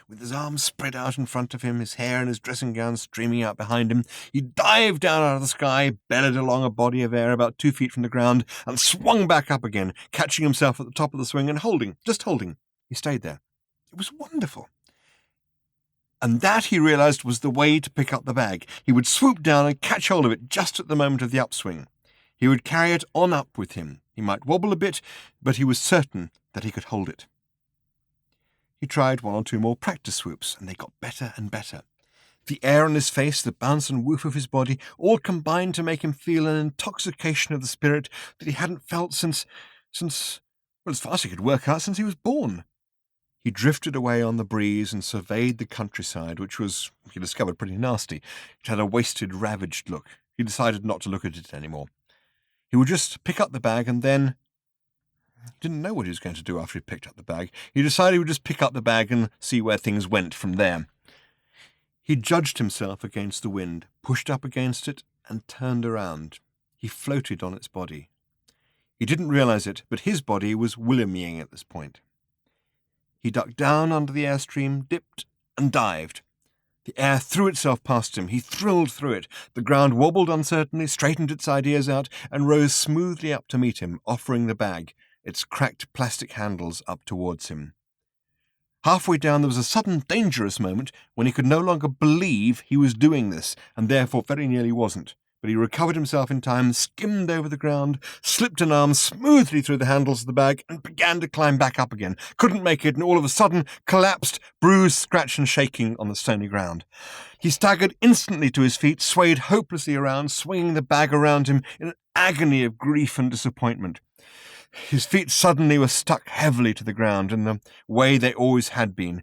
Speaker 2: With his arms spread out in front of him, his hair and his dressing gown streaming out behind him, he dived down out of the sky, bellied along a body of air about 2 feet from the ground, and swung back up again, catching himself at the top of the swing and holding, just holding. He stayed there. It was wonderful. And that, he realized, was the way to pick up the bag. He would swoop down and catch hold of it just at the moment of the upswing. He would carry it on up with him. He might wobble a bit, but he was certain that he could hold it. He tried 1 or 2 more practice swoops, and they got better and better. The air on his face, the bounce and woof of his body, all combined to make him feel an intoxication of the spirit that he hadn't felt since, well, as far as he could work out, since he was born. He drifted away on the breeze and surveyed the countryside, which was, he discovered, pretty nasty. It had a wasted, ravaged look. He decided not to look at it anymore. He would just pick up the bag and then... He didn't know what he was going to do after he picked up the bag. He decided he would just pick up the bag and see where things went from there. He judged himself against the wind, pushed up against it, and turned around. He floated on its body. He didn't realize it, but his body was Williaming at this point. He ducked down under the airstream, dipped, and dived. The air threw itself past him. He thrilled through it. The ground wobbled uncertainly, straightened its ideas out, and rose smoothly up to meet him, offering the bag, its cracked plastic handles up towards him. Halfway down there was a sudden dangerous moment when he could no longer believe he was doing this, and therefore very nearly wasn't. But he recovered himself in time, skimmed over the ground, slipped an arm smoothly through the handles of the bag, and began to climb back up again. Couldn't make it, and all of a sudden collapsed, bruised, scratched, and shaking on the stony ground. He staggered instantly to his feet, swayed hopelessly around, swinging the bag around him in an agony of grief and disappointment. His feet suddenly were stuck heavily to the ground in the way they always had been.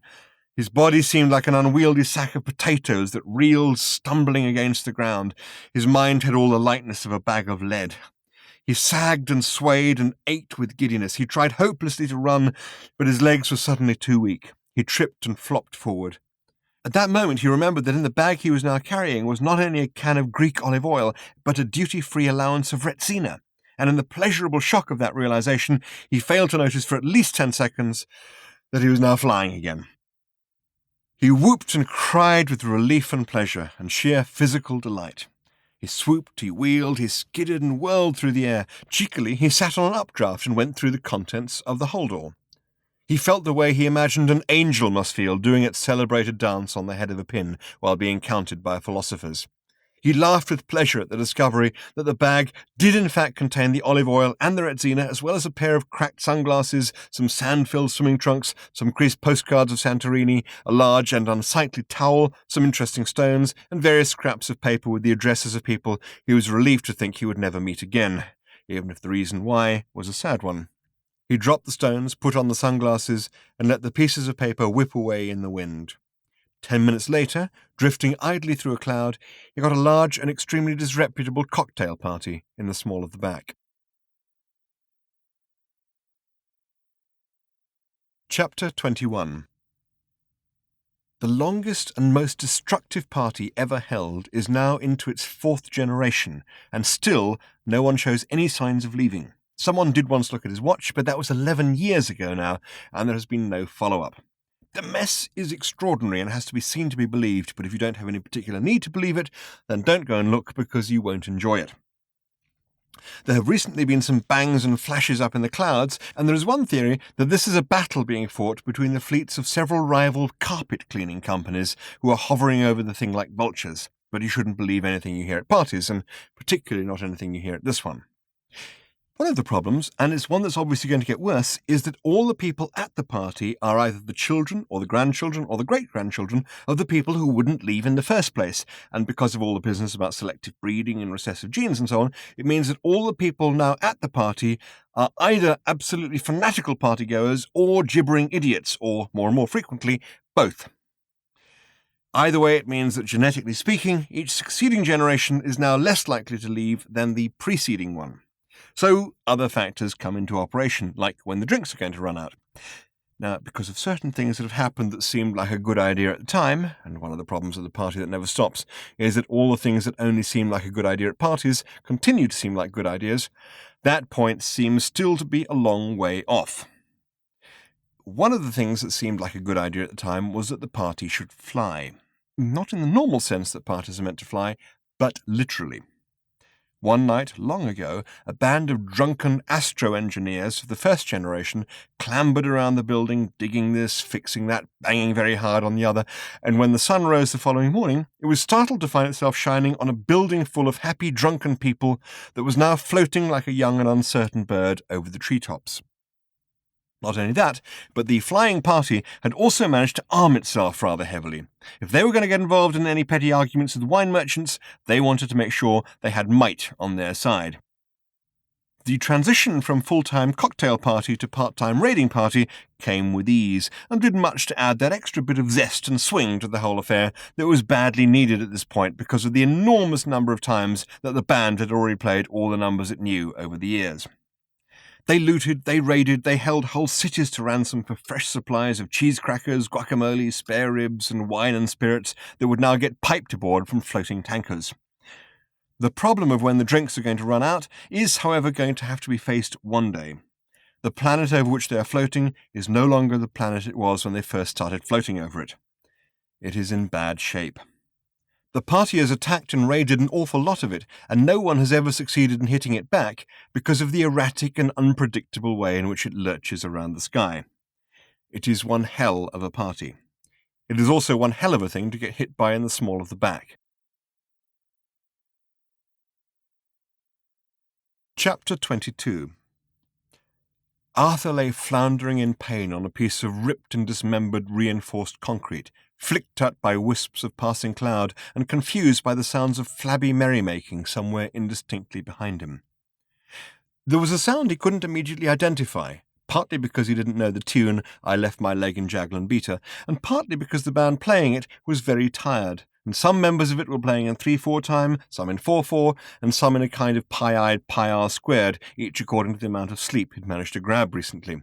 Speaker 2: His body seemed like an unwieldy sack of potatoes that reeled, stumbling against the ground. His mind had all the lightness of a bag of lead. He sagged and swayed and ached with giddiness. He tried hopelessly to run, but his legs were suddenly too weak. He tripped and flopped forward. At that moment he remembered that in the bag he was now carrying was not only a can of Greek olive oil, but a duty-free allowance of Retsina. and in the pleasurable shock of that realization, he failed to notice for at least 10 seconds that he was now flying again. He whooped and cried with relief and pleasure and sheer physical delight. He swooped, he wheeled, he skidded and whirled through the air. Cheekily, he sat on an updraft and went through the contents of the holdall. He felt the way he imagined an angel must feel doing its celebrated dance on the head of a pin while being counted by philosophers. He laughed with pleasure at the discovery that the bag did in fact contain the olive oil and the Retsina, as well as a pair of cracked sunglasses, some sand-filled swimming trunks, some creased postcards of Santorini, a large and unsightly towel, some interesting stones, and various scraps of paper with the addresses of people he was relieved to think he would never meet again, even if the reason why was a sad one. He dropped the stones, put on the sunglasses, and let the pieces of paper whip away in the wind. 10 minutes later, drifting idly through a cloud, he got a large and extremely disreputable cocktail party in the small of the back. Chapter 21. The longest and most destructive party ever held is now into its 4th generation, and still no one shows any signs of leaving. Someone did once look at his watch, but that was 11 years ago now, and there has been no follow-up. The mess is extraordinary and has to be seen to be believed, but if you don't have any particular need to believe it, then don't go and look because you won't enjoy it. There have recently been some bangs and flashes up in the clouds, and there is one theory that this is a battle being fought between the fleets of several rival carpet-cleaning companies who are hovering over the thing like vultures. But you shouldn't believe anything you hear at parties, and particularly not anything you hear at this one. One of the problems, and it's one that's obviously going to get worse, is that all the people at the party are either the children or the grandchildren or the great-grandchildren of the people who wouldn't leave in the first place. And because of all the business about selective breeding and recessive genes and so on, it means that all the people now at the party are either absolutely fanatical partygoers or gibbering idiots, or, more and more frequently, both. Either way, it means that, genetically speaking, each succeeding generation is now less likely to leave than the preceding one. So other factors come into operation, like when the drinks are going to run out. Now, because of certain things that have happened that seemed like a good idea at the time, and one of the problems of the party that never stops is that all the things that only seem like a good idea at parties continue to seem like good ideas, that point seems still to be a long way off. One of the things that seemed like a good idea at the time was that the party should fly. Not in the normal sense that parties are meant to fly, but literally. One night, long ago, a band of drunken astro-engineers of the first generation clambered around the building, digging this, fixing that, banging very hard on the other, and when the sun rose the following morning, it was startled to find itself shining on a building full of happy drunken people that was now floating like a young and uncertain bird over the treetops. Not only that, but the flying party had also managed to arm itself rather heavily. If they were going to get involved in any petty arguments with wine merchants, they wanted to make sure they had might on their side. The transition from full-time cocktail party to part-time raiding party came with ease, and did much to add that extra bit of zest and swing to the whole affair that was badly needed at this point because of the enormous number of times that the band had already played all the numbers it knew over the years. They looted, they raided, they held whole cities to ransom for fresh supplies of cheese crackers, guacamole, spare ribs, and wine and spirits that would now get piped aboard from floating tankers. The problem of when the drinks are going to run out is, however, going to have to be faced one day. The planet over which they are floating is no longer the planet it was when they first started floating over it. It is in bad shape. The party has attacked and raided an awful lot of it, and no one has ever succeeded in hitting it back because of the erratic and unpredictable way in which it lurches around the sky. It is one hell of a party. It is also one hell of a thing to get hit by in the small of the back. Chapter 22. Arthur lay floundering in pain on a piece of ripped and dismembered reinforced concrete, flicked at by wisps of passing cloud, and confused by the sounds of flabby merrymaking somewhere indistinctly behind him. There was a sound he couldn't immediately identify, partly because he didn't know the tune I Left My Leg in Jaglin Beta, and partly because the band playing it was very tired, and some members of it were playing in 3/4 time, some in 4/4, and some in a kind of pi-eyed pi-r squared, each according to the amount of sleep he'd managed to grab recently.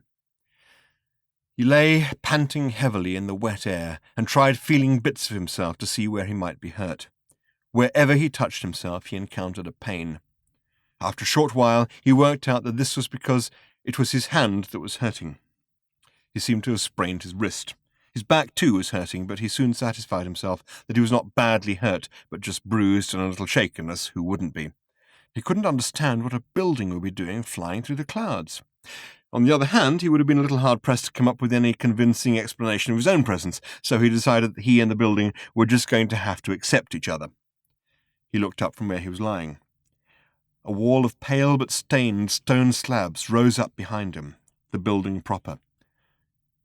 Speaker 2: He lay panting heavily in the wet air and tried feeling bits of himself to see where he might be hurt. Wherever he touched himself, he encountered a pain. After a short while, he worked out that this was because it was his hand that was hurting. He seemed to have sprained his wrist. His back, too, was hurting, but he soon satisfied himself that he was not badly hurt, but just bruised and a little shaken, as who wouldn't be. He couldn't understand what a building would be doing flying through the clouds. On the other hand, he would have been a little hard-pressed to come up with any convincing explanation of his own presence, so he decided that he and the building were just going to have to accept each other. He looked up from where he was lying. A wall of pale but stained stone slabs rose up behind him, the building proper.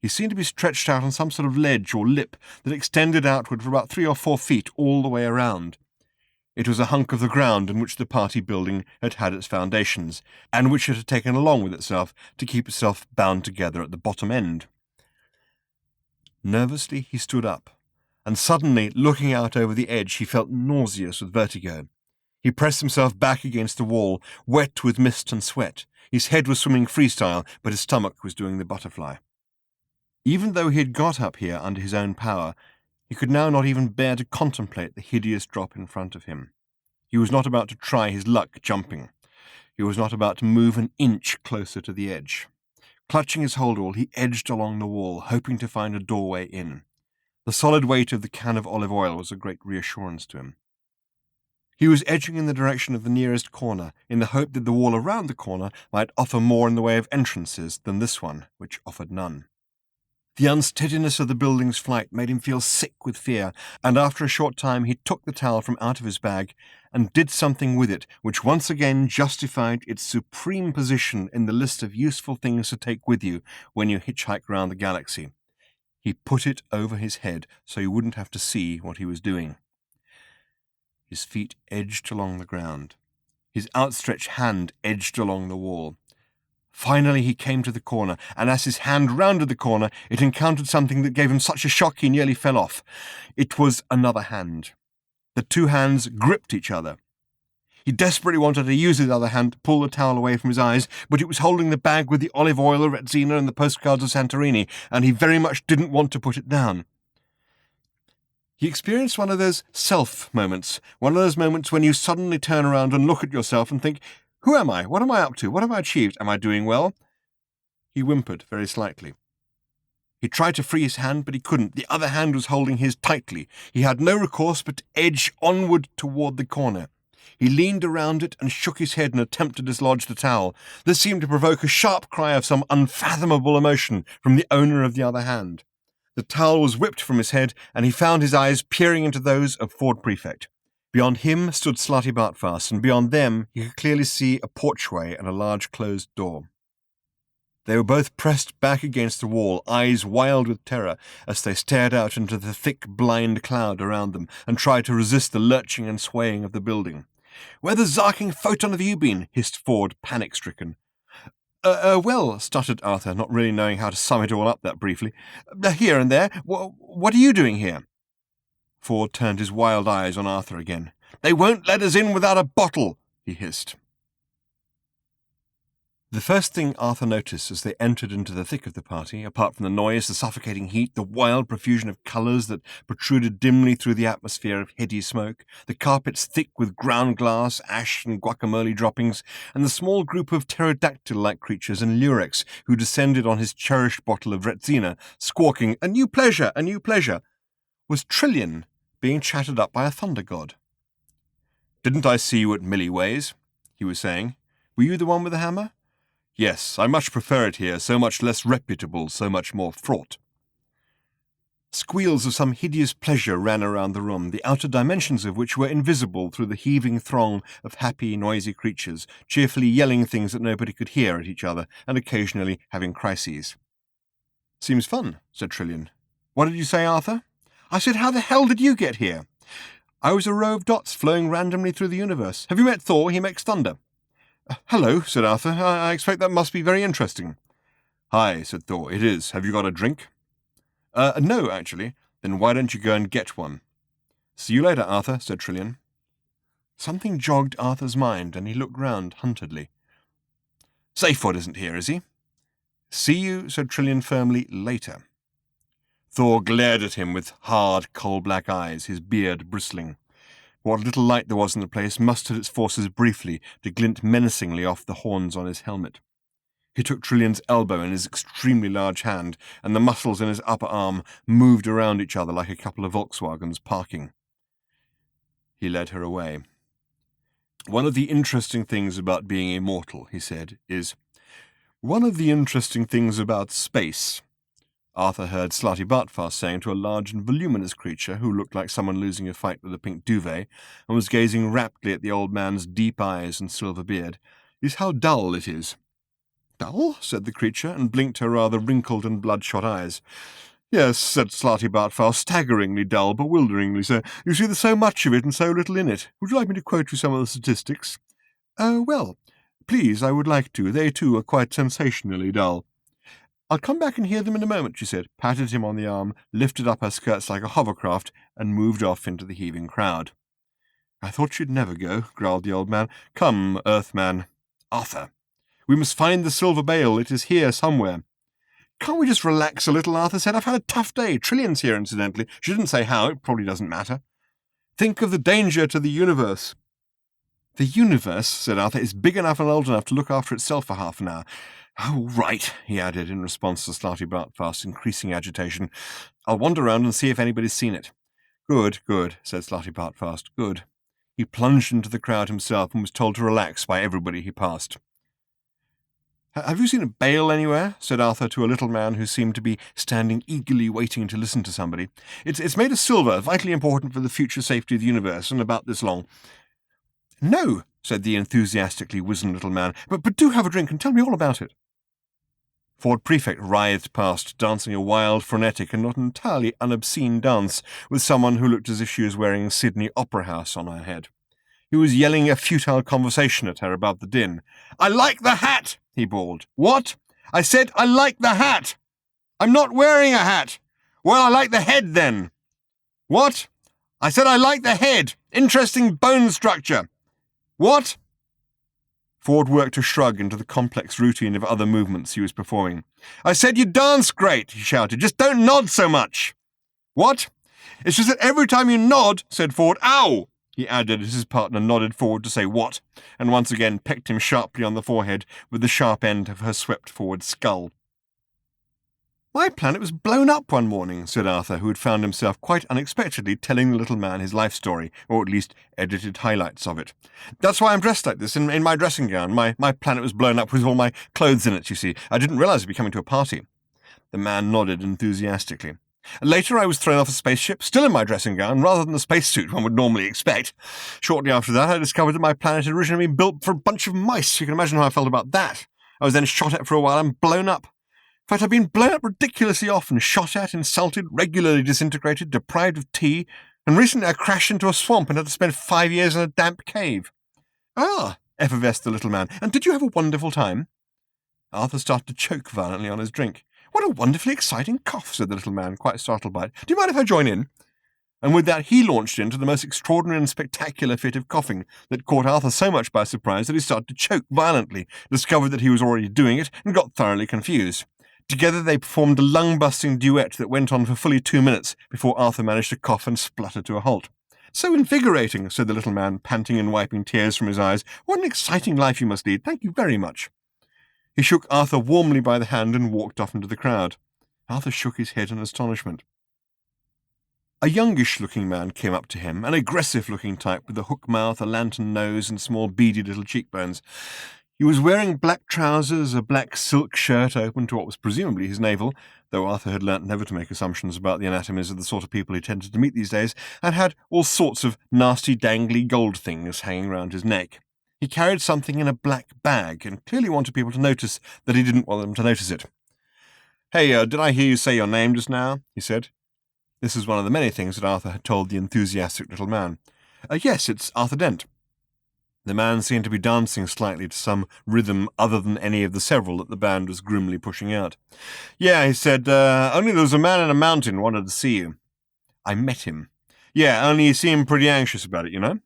Speaker 2: He seemed to be stretched out on some sort of ledge or lip that extended outward for about 3 or 4 feet all the way around. It was a hunk of the ground in which the party building had had its foundations, and which it had taken along with itself to keep itself bound together at the bottom end. Nervously he stood up, and suddenly, looking out over the edge, he felt nauseous with vertigo. He pressed himself back against the wall, wet with mist and sweat. His head was swimming freestyle, but his stomach was doing the butterfly. Even though he had got up here under his own power, he could now not even bear to contemplate the hideous drop in front of him. He was not about to try his luck jumping. He was not about to move an inch closer to the edge. Clutching his hold-all, he edged along the wall, hoping to find a doorway in. The solid weight of the can of olive oil was a great reassurance to him. He was edging in the direction of the nearest corner, in the hope that the wall around the corner might offer more in the way of entrances than this one, which offered none. The unsteadiness of the building's flight made him feel sick with fear, and after a short time he took the towel from out of his bag and did something with it which once again justified its supreme position in the list of useful things to take with you when you hitchhike round the galaxy. He put it over his head so he wouldn't have to see what he was doing. His feet edged along the ground. His outstretched hand edged along the wall. Finally he came to the corner, and as his hand rounded the corner, it encountered something that gave him such a shock he nearly fell off. It was another hand. The two hands gripped each other. He desperately wanted to use his other hand to pull the towel away from his eyes, but it was holding the bag with the olive oil, the Retsina, and the postcards of Santorini, and he very much didn't want to put it down. He experienced one of those self moments, one of those moments when you suddenly turn around and look at yourself and think, who am I? What am I up to? What have I achieved? Am I doing well? He whimpered very slightly. He tried to free his hand, but he couldn't. The other hand was holding his tightly. He had no recourse but to edge onward toward the corner. He leaned around it and shook his head in an attempt to dislodge the towel. This seemed to provoke a sharp cry of some unfathomable emotion from the owner of the other hand. The towel was whipped from his head, and he found his eyes peering into those of Ford Prefect. Beyond him stood Slutty Bartfast, and beyond them he could clearly see a porchway and a large closed door. They were both pressed back against the wall, eyes wild with terror, as they stared out into the thick, blind cloud around them and tried to resist the lurching and swaying of the building. "Where the zarking photon have you been?" hissed Ford, panic-stricken. Well, stuttered Arthur, not really knowing how to sum it all up that briefly. "Here and there. What are you doing here?" Ford turned his wild eyes on Arthur again. "They won't let us in without a bottle," he hissed. The first thing Arthur noticed as they entered into the thick of the party, apart from the noise, the suffocating heat, the wild profusion of colours that protruded dimly through the atmosphere of heady smoke, the carpets thick with ground glass, ash and guacamole droppings, and the small group of pterodactyl-like creatures in lurex who descended on his cherished bottle of Retsina, squawking, "A new pleasure, a new pleasure," was Trillian being chattered up by a thunder god. "Didn't I see you at Millyway's?" he was saying. "Were you the one with the hammer?" "Yes, I much prefer it here, so much less reputable, so much more fraught." Squeals of some hideous pleasure ran around the room, the outer dimensions of which were invisible through the heaving throng of happy, noisy creatures, cheerfully yelling things that nobody could hear at each other, and occasionally having crises. "Seems fun," said Trillian. "What did you say, Arthur?" "I said, how the hell did you get here?" "I was a row of dots flowing randomly through the universe. Have you met Thor? He makes thunder." "Hello," said Arthur. I expect that must be very interesting." "Hi," said Thor. "It is. Have you got a drink?" No, actually." "Then why don't you go and get one?" "See you later, Arthur," said Trillian. Something jogged Arthur's mind, and he looked round huntedly. "Safewood isn't here, is he?" "See you," said Trillian firmly, "later." Thor glared at him with hard, coal-black eyes, his beard bristling. What little light there was in the place mustered its forces briefly to glint menacingly off the horns on his helmet. He took Trillion's elbow in his extremely large hand, and the muscles in his upper arm moved around each other like a couple of Volkswagens parking. He led her away. "One of the interesting things about being immortal," he said, "is one of the interesting things about space." Arthur heard Slarty Bartfast saying to a large and voluminous creature who looked like someone losing a fight with a pink duvet and was gazing raptly at the old man's deep eyes and silver beard, "is how dull it is." "Dull?" said the creature, and blinked her rather wrinkled and bloodshot eyes. "Yes," said Slarty Bartfast, "staggeringly dull, bewilderingly so. You see, there's so much of it and so little in it. Would you like me to quote you some of the statistics?" Well, please, I would like to. They, too, are quite sensationally dull." "I'll come back and hear them in a moment," she said, patted him on the arm, lifted up her skirts like a hovercraft, and moved off into the heaving crowd. "I thought she'd never go," growled the old man. "Come, Earthman." "Arthur, we must find the silver bale. It is here somewhere." "Can't we just relax a little?" Arthur said. "I've had a tough day. Trillion's here, incidentally. She didn't say how. It probably doesn't matter." "Think of the danger to the universe." "The universe," said Arthur, "is big enough and old enough to look after itself for half an hour." "Oh, right," he added, in response to Slarty Bartfast's increasing agitation. "I'll wander around and see if anybody's seen it." Good, said Slarty Bartfast. "Good." He plunged into the crowd himself and was told to relax by everybody he passed. "Have you seen a bale anywhere?" said Arthur to a little man who seemed to be standing eagerly waiting to listen to somebody. It's made of silver, vitally important for the future safety of the universe, and about this long." "No," said the enthusiastically wizened little man, but do have a drink and tell me all about it." Ford Prefect writhed past, dancing a wild, frenetic, and not entirely unobscene dance with someone who looked as if she was wearing Sydney Opera House on her head. He was yelling a futile conversation at her above the din. "I like the hat!" he bawled. "What? I said I like the hat! I'm not wearing a hat! Well, I like the head then!" "What? I said I like the head! Interesting bone structure! What?" Ford worked a shrug into the complex routine of other movements he was performing. "I said you dance great," he shouted. "Just don't nod so much." "What? It's just that every time you nod," said Ford. "Ow!" he added as his partner nodded forward to say "what," and once again pecked him sharply on the forehead with the sharp end of her swept-forward skull. "My planet was blown up one morning," said Arthur, who had found himself quite unexpectedly telling the little man his life story, or at least edited highlights of it. "That's why I'm dressed like this, in my dressing gown. My planet was blown up with all my clothes in it, you see. I didn't realize I'd be coming to a party." The man nodded enthusiastically. "Later I was thrown off a spaceship, still in my dressing gown, rather than the spacesuit one would normally expect. Shortly after that I discovered that my planet had originally been built for a bunch of mice. You can imagine how I felt about that. I was then shot at for a while and blown up. In fact, I've been blown up ridiculously often, shot at, insulted, regularly disintegrated, deprived of tea, and recently I crashed into a swamp and had to spend 5 years in a damp cave." "Ah," effervesced the little man, "and did you have a wonderful time?" Arthur started to choke violently on his drink. "What a wonderfully exciting cough," said the little man, quite startled by it. "Do you mind if I join in?" And with that he launched into the most extraordinary and spectacular fit of coughing that caught Arthur so much by surprise that he started to choke violently, discovered that he was already doing it, and got thoroughly confused. Together they performed a lung-busting duet that went on for fully 2 minutes before Arthur managed to cough and splutter to a halt. "So invigorating," said the little man, panting and wiping tears from his eyes. "What an exciting life you must lead. Thank you very much." He shook Arthur warmly by the hand and walked off into the crowd. Arthur shook his head in astonishment. A youngish-looking man came up to him, an aggressive-looking type with a hook mouth, a lantern nose, and small beady little cheekbones. He was wearing black trousers, a black silk shirt open to what was presumably his navel, though Arthur had learnt never to make assumptions about the anatomies of the sort of people he tended to meet these days, and had all sorts of nasty, dangly gold things hanging round his neck. He carried something in a black bag, and clearly wanted people to notice that he didn't want them to notice it. "Hey, did I hear you say your name just now?" he said. This was one of the many things that Arthur had told the enthusiastic little man. "Yes, it's Arthur Dent." The man seemed to be dancing slightly to some rhythm other than any of the several that the band was grimly pushing out. "Yeah," he said, "only there was a man in a mountain wanted to see you." "I met him." "Yeah, only he seemed pretty anxious about it, you know."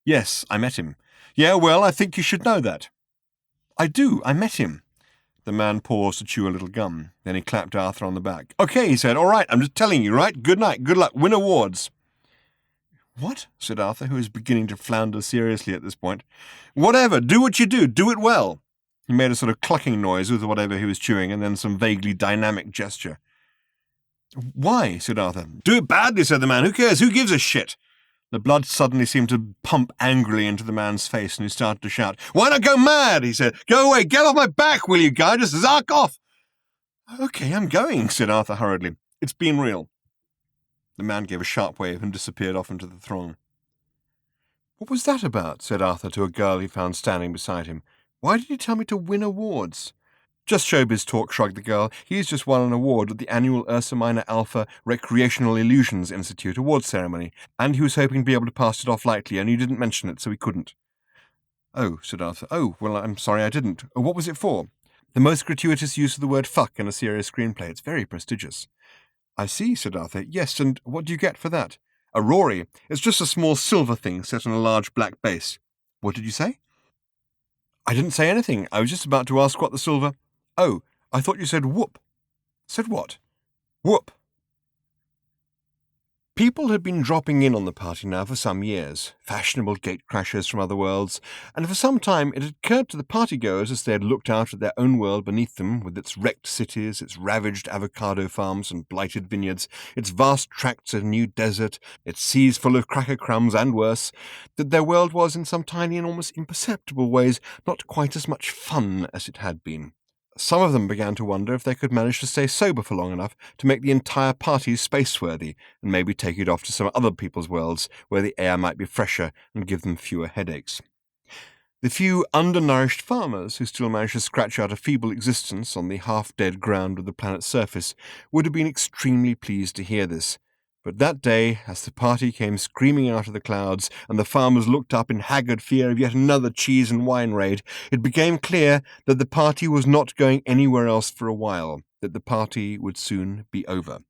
Speaker 2: "Yes, I met him." "Yeah, well, I think you should know that." "I do, I met him." The man paused to chew a little gum. Then he clapped Arthur on the back. "Okay," he said, "all right, I'm just telling you, right? Good night, good luck, win awards." "What?" said Arthur, who was beginning to flounder seriously at this point. "Whatever, do what you do it well." He made a sort of clucking noise with whatever he was chewing, and then some vaguely dynamic gesture. "Why?" said Arthur. "Do it badly," said the man. "Who cares? Who gives a shit?" The blood suddenly seemed to pump angrily into the man's face, and he started to shout. "Why not go mad?" he said. "Go away, get off my back, will you, guy? Just zark off." "Okay, I'm going," said Arthur hurriedly. "It's been real." The man gave a sharp wave and disappeared off into the throng. "What was that about?" said Arthur to a girl he found standing beside him. "Why did you tell me to win awards?" "Just showbiz talk," shrugged the girl. "He's just won an award at the annual Ursa Minor Alpha Recreational Illusions Institute awards ceremony, and he was hoping to be able to pass it off lightly, and you didn't mention it, so he couldn't." "Oh," said Arthur. "Oh, well, I'm sorry I didn't. What was it for?" "The most gratuitous use of the word fuck in a serious screenplay. It's very prestigious." "I see," said Arthur. "Yes, and what do you get for that?" "A Rory. It's just a small silver thing set on a large black base." "What did you say?" "I didn't say anything. I was just about to ask what the silver—" "Oh, I thought you said whoop." "Said what?" "Whoop." People had been dropping in on the party now for some years, fashionable gatecrashers from other worlds, and for some time it had occurred to the partygoers as they had looked out at their own world beneath them, with its wrecked cities, its ravaged avocado farms and blighted vineyards, its vast tracts of new desert, its seas full of cracker crumbs and worse, that their world was in some tiny and almost imperceptible ways not quite as much fun as it had been. Some of them began to wonder if they could manage to stay sober for long enough to make the entire party space-worthy, and maybe take it off to some other people's worlds where the air might be fresher and give them fewer headaches. The few undernourished farmers who still managed to scratch out a feeble existence on the half-dead ground of the planet's surface would have been extremely pleased to hear this. But that day, as the party came screaming out of the clouds, and the farmers looked up in haggard fear of yet another cheese and wine raid, it became clear that the party was not going anywhere else for a while, that the party would soon be over.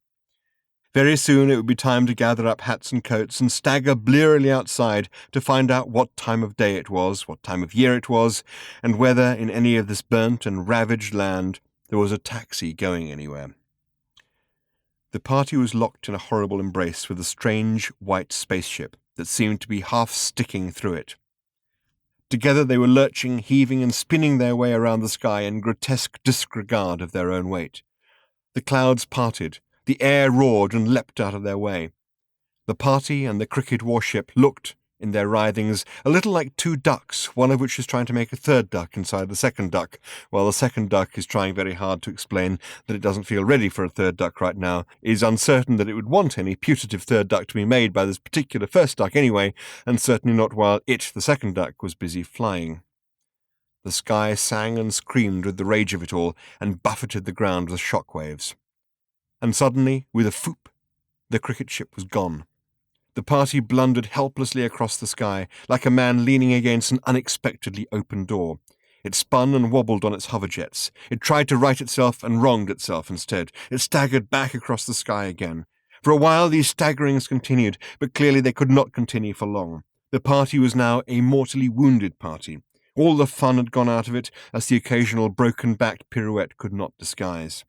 Speaker 2: Very soon it would be time to gather up hats and coats and stagger blearily outside to find out what time of day it was, what time of year it was, and whether in any of this burnt and ravaged land there was a taxi going anywhere. The party was locked in a horrible embrace with a strange white spaceship that seemed to be half sticking through it. Together they were lurching, heaving, and spinning their way around the sky in grotesque disregard of their own weight. The clouds parted, the air roared and leapt out of their way. The party and the cricket warship looked, in their writhings, a little like two ducks, one of which is trying to make a third duck inside the second duck, while the second duck is trying very hard to explain that it doesn't feel ready for a third duck right now, is uncertain that it would want any putative third duck to be made by this particular first duck anyway, and certainly not while it, the second duck, was busy flying. The sky sang and screamed with the rage of it all, and buffeted the ground with shock waves. And suddenly, with a foop, the cricket ship was gone. The party blundered helplessly across the sky, like a man leaning against an unexpectedly open door. It spun and wobbled on its hoverjets. It tried to right itself and wronged itself instead. It staggered back across the sky again. For a while these staggerings continued, but clearly they could not continue for long. The party was now a mortally wounded party. All the fun had gone out of it, as the occasional broken-backed pirouette could not disguise.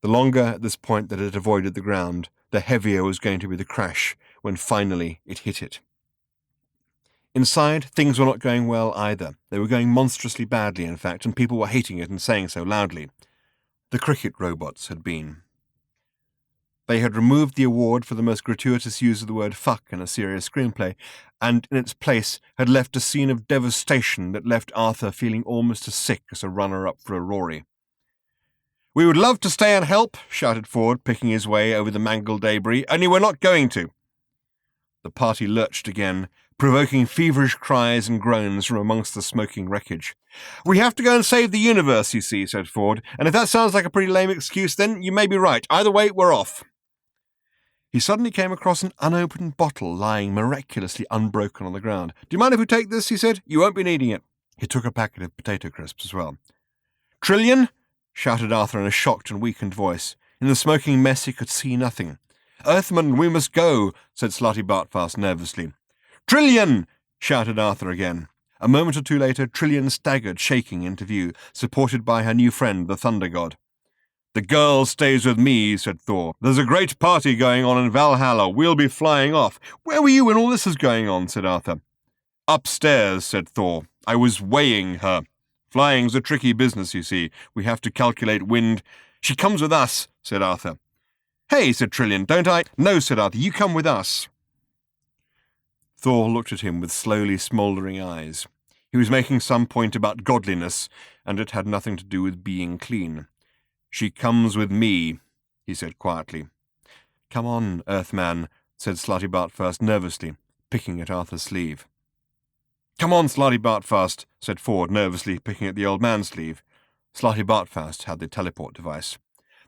Speaker 2: The longer at this point that it avoided the ground, the heavier was going to be the crash when finally it hit it. Inside, things were not going well either. They were going monstrously badly, in fact, and people were hating it and saying so loudly. The cricket robots had been. They had removed the award for the most gratuitous use of the word fuck in a serious screenplay, and in its place had left a scene of devastation that left Arthur feeling almost as sick as a runner-up for a Rory. "We would love to stay and help," shouted Ford, picking his way over the mangled debris, "only we're not going to." The party lurched again, provoking feverish cries and groans from amongst the smoking wreckage. "We have to go and save the universe, you see," said Ford, "and if that sounds like a pretty lame excuse, then you may be right. Either way, we're off." He suddenly came across an unopened bottle lying miraculously unbroken on the ground. "Do you mind if we take this?" he said. "You won't be needing it." He took a packet of potato crisps as well. "Trillion?" shouted Arthur in a shocked and weakened voice. In the smoking mess he could see nothing. "Earthman, we must go," said Slotty Bartfast nervously. "Trillion!" shouted Arthur again. A moment or two later, Trillion staggered, shaking, into view, supported by her new friend, the Thunder God. "The girl stays with me," said Thor. "There's a great party going on in Valhalla. We'll be flying off." "Where were you when all this was going on?" said Arthur. "Upstairs," said Thor. "I was weighing her. Flying's a tricky business, you see. We have to calculate wind." "She comes with us," said Arthur. "Hey," said Trillian, "don't I—" "No," said Arthur, "you come with us." Thor looked at him with slowly smouldering eyes. He was making some point about godliness, and it had nothing to do with being clean. "She comes with me," he said quietly. "Come on, Earthman," said Slartibartfast nervously, picking at Arthur's sleeve. "Come on, Slartibartfast," said Ford nervously, picking at the old man's sleeve. Slartibartfast had the teleport device.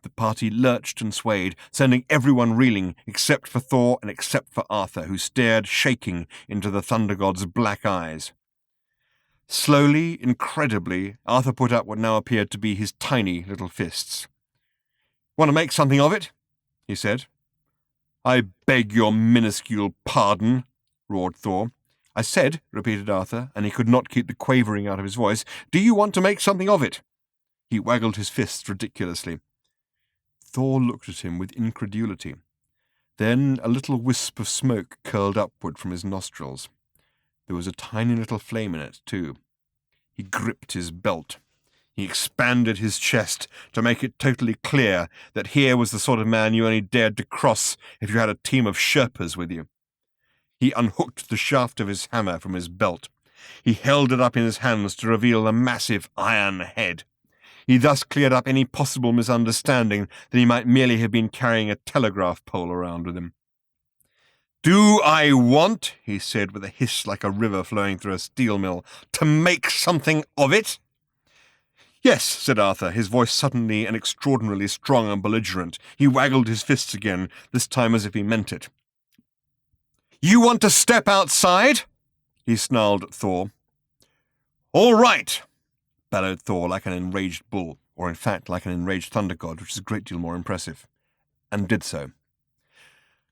Speaker 2: The party lurched and swayed, sending everyone reeling, except for Thor and except for Arthur, who stared, shaking, into the Thunder God's black eyes. Slowly, incredibly, Arthur put up what now appeared to be his tiny little fists. "Want to make something of it?" he said. "I beg your minuscule pardon," roared Thor. "I said," repeated Arthur, and he could not keep the quavering out of his voice, "do you want to make something of it?" He waggled his fists ridiculously. Thor looked at him with incredulity. Then a little wisp of smoke curled upward from his nostrils. There was a tiny little flame in it, too. He gripped his belt. He expanded his chest to make it totally clear that here was the sort of man you only dared to cross if you had a team of Sherpas with you. He unhooked the shaft of his hammer from his belt. He held it up in his hands to reveal the massive iron head. He thus cleared up any possible misunderstanding that he might merely have been carrying a telegraph pole around with him. "Do I want," he said with a hiss like a river flowing through a steel mill, "to make something of it?" "Yes," said Arthur, his voice suddenly and extraordinarily strong and belligerent. He waggled his fists again, this time as if he meant it. "You want to step outside?" he snarled at Thor. "All right," bellowed Thor like an enraged bull, or in fact like an enraged thunder god, which is a great deal more impressive, and did so.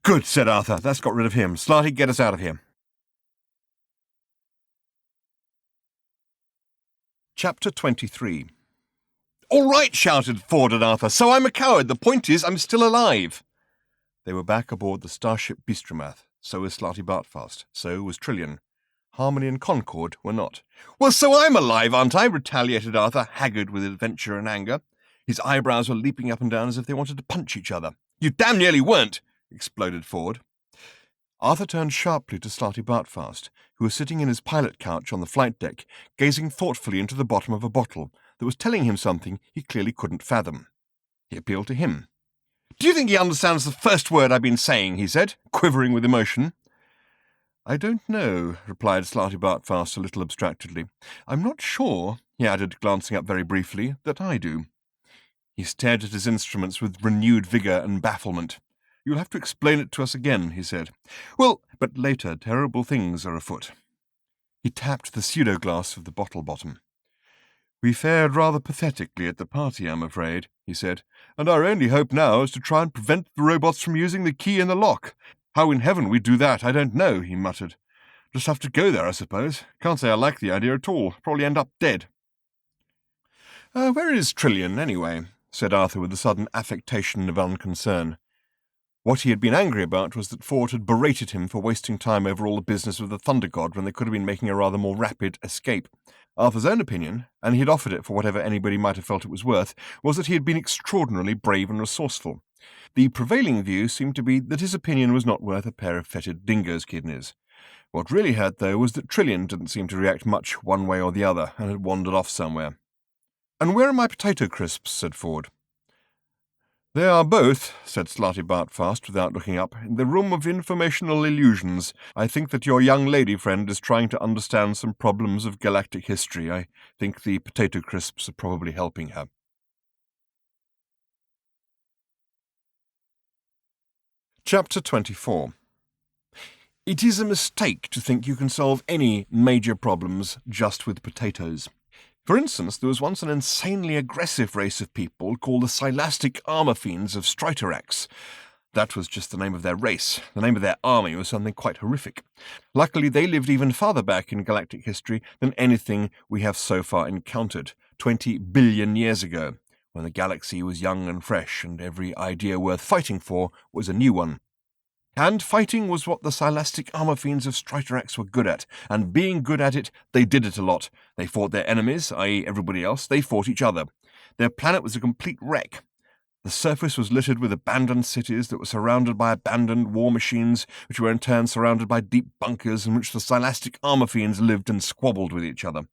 Speaker 2: "Good," said Arthur. "That's got rid of him. Slarty, get us out of here." Chapter 23. "All right," shouted Ford and Arthur. "So I'm a coward. The point is, I'm still alive." They were back aboard the starship Beastramath. So was Slartibartfast. So was Trillian. Harmony and Concord were not. "Well, so I'm alive, aren't I?" retaliated Arthur, haggard with adventure and anger. His eyebrows were leaping up and down as if they wanted to punch each other. "You damn nearly weren't," exploded Ford. Arthur turned sharply to Slartibartfast, who was sitting in his pilot couch on the flight deck, gazing thoughtfully into the bottom of a bottle that was telling him something he clearly couldn't fathom. He appealed to him. "Do you think he understands the first word I've been saying?" he said, quivering with emotion. "I don't know," replied Slartibartfast a little abstractedly. "I'm not sure," he added, glancing up very briefly, "that I do." He stared at his instruments with renewed vigour and bafflement. "You'll have to explain it to us again," he said. "Well, but later terrible things are afoot." He tapped the pseudo-glass of the bottle bottom. "We fared rather pathetically at the party, I'm afraid," he said, "and our only hope now is to try and prevent the robots from using the key in the lock. How in heaven we do that, I don't know," he muttered. "Just have to go there, I suppose. Can't say I like the idea at all. Probably end up dead." "Where is Trillian, anyway?" said Arthur with a sudden affectation of unconcern. What he had been angry about was that Ford had berated him for wasting time over all the business with the Thunder God when they could have been making a rather more rapid escape. Arthur's own opinion, and he had offered it for whatever anybody might have felt it was worth, was that he had been extraordinarily brave and resourceful. The prevailing view seemed to be that his opinion was not worth a pair of fetid dingo's kidneys. What really hurt, though, was that Trillian didn't seem to react much one way or the other, and had wandered off somewhere. "And where are my potato crisps?" said Ford. "They are both," said Slartibartfast without looking up, "in the room of informational illusions. I think that your young lady friend is trying to understand some problems of galactic history. I think the potato crisps are probably helping her." Chapter 24. It is a mistake to think you can solve any major problems just with potatoes. For instance, there was once an insanely aggressive race of people called the Silastic Armor Fiends of Striterax. That was just the name of their race. The name of their army was something quite horrific. Luckily, they lived even farther back in galactic history than anything we have so far encountered, 20 billion years ago, when the galaxy was young and fresh, and every idea worth fighting for was a new one. And fighting was what the Silastic armor fiends of Strider-X were good at, and being good at it, they did it a lot. They fought their enemies, i.e. everybody else, they fought each other. Their planet was a complete wreck. The surface was littered with abandoned cities that were surrounded by abandoned war machines, which were in turn surrounded by deep bunkers in which the Silastic armor fiends lived and squabbled with each other.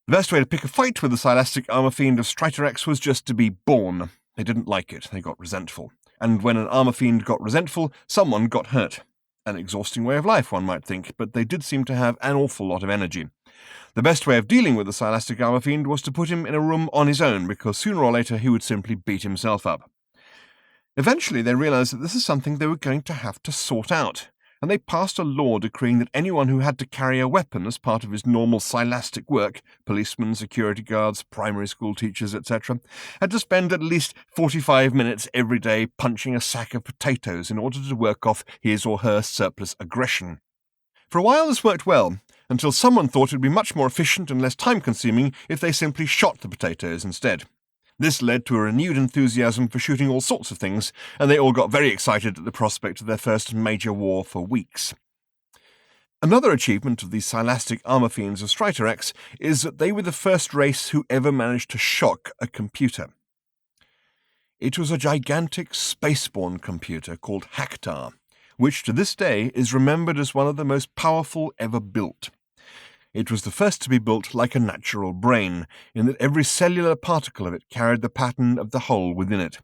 Speaker 2: The best way to pick a fight with the Silastic armor fiend of Strider-X was just to be born. They didn't like it, they got resentful. And when an armor fiend got resentful, someone got hurt. An exhausting way of life, one might think, but they did seem to have an awful lot of energy. The best way of dealing with the Silastic armor fiend was to put him in a room on his own, because sooner or later he would simply beat himself up. Eventually they realized that this is something they were going to have to sort out, and they passed a law decreeing that anyone who had to carry a weapon as part of his normal Silastic work, policemen, security guards, primary school teachers, etc., had to spend at least 45 minutes every day punching a sack of potatoes in order to work off his or her surplus aggression. For a while this worked well, until someone thought it would be much more efficient and less time-consuming if they simply shot the potatoes instead. This led to a renewed enthusiasm for shooting all sorts of things, and they all got very excited at the prospect of their first major war for weeks. Another achievement of the Silastic armor fiends of Strider-X is that they were the first race who ever managed to shock a computer. It was a gigantic spaceborne computer called Hactar, which to this day is remembered as one of the most powerful ever built. It was the first to be built like a natural brain, in that every cellular particle of it carried the pattern of the whole within it,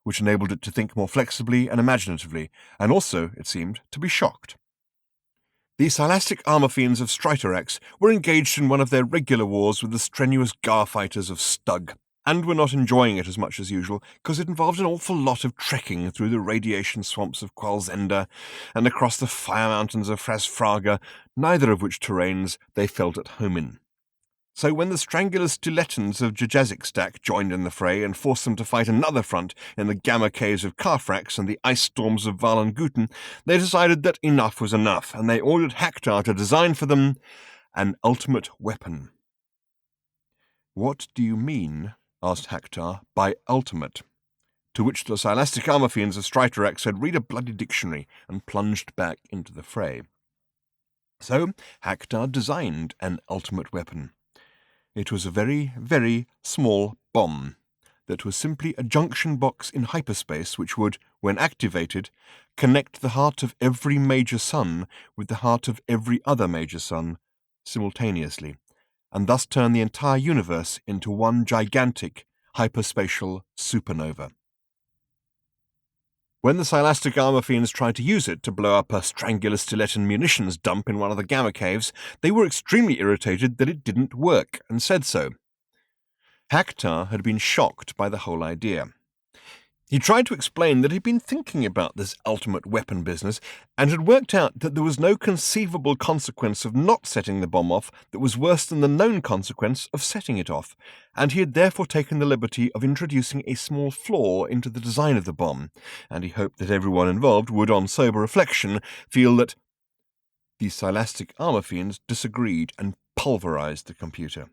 Speaker 2: which enabled it to think more flexibly and imaginatively, and also, it seemed, to be shocked. The Silastic armor fiends of Strider-X were engaged in one of their regular wars with the strenuous Gar-fighters of Stug, and were not enjoying it as much as usual, because it involved an awful lot of trekking through the radiation swamps of Qualzenda and across the fire mountains of Frasfraga, neither of which terrains they felt at home in. So when the strangular Stiletans of Jajazixstak joined in the fray and forced them to fight another front in the gamma caves of Carfrax and the ice storms of Valanguten, they decided that enough was enough, and they ordered Hactar to design for them an ultimate weapon. "What do you mean," asked Hactar, "by ultimate?" To which the Silastic armor fiends of Strider-X said, "Read a bloody dictionary," and plunged back into the fray. So Hactar designed an ultimate weapon. It was a very, very small bomb that was simply a junction box in hyperspace which would, when activated, connect the heart of every major sun with the heart of every other major sun simultaneously, and thus turn the entire universe into one gigantic hyperspatial supernova. When the Silastic armor fiends tried to use it to blow up a strangular Stiletan munitions dump in one of the gamma caves, they were extremely irritated that it didn't work, and said so. Hactar had been shocked by the whole idea. He tried to explain that he'd been thinking about this ultimate weapon business and had worked out that there was no conceivable consequence of not setting the bomb off that was worse than the known consequence of setting it off, and he had therefore taken the liberty of introducing a small flaw into the design of the bomb, and he hoped that everyone involved would, on sober reflection, feel that the Silastic armor fiends disagreed and pulverized the computer.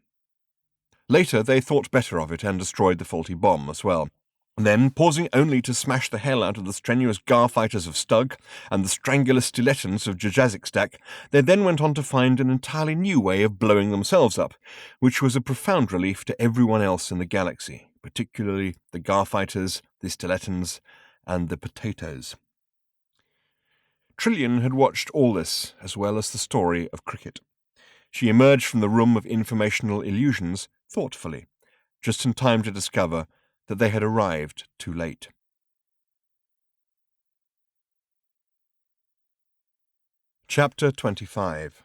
Speaker 2: Later they thought better of it and destroyed the faulty bomb as well. Then, pausing only to smash the hell out of the strenuous Gar-fighters of Stug and the strangular Stiletans of Jajazixstak, they then went on to find an entirely new way of blowing themselves up, which was a profound relief to everyone else in the galaxy, particularly the Gar-fighters, the Stiletans, and the potatoes. Trillian had watched all this, as well as the story of cricket. She emerged from the room of informational illusions thoughtfully, just in time to discover that they had arrived too late. Chapter 25.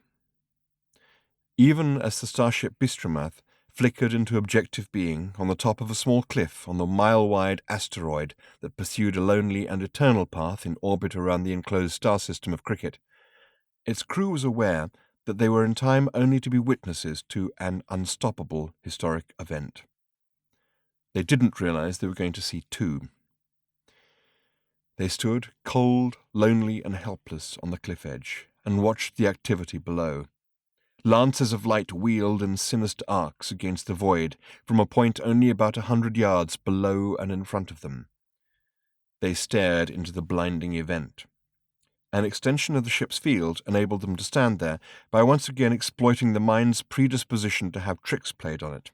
Speaker 2: Even as the starship Bistromath flickered into objective being on the top of a small cliff on the mile-wide asteroid that pursued a lonely and eternal path in orbit around the enclosed star system of Cricket, its crew was aware that they were in time only to be witnesses to an unstoppable historic event. They didn't realize they were going to see two. They stood, cold, lonely, and helpless on the cliff edge, and watched the activity below. Lances of light wheeled in sinister arcs against the void from a point only about 100 yards below and in front of them. They stared into the blinding event. An extension of the ship's field enabled them to stand there by once again exploiting the mind's predisposition to have tricks played on it.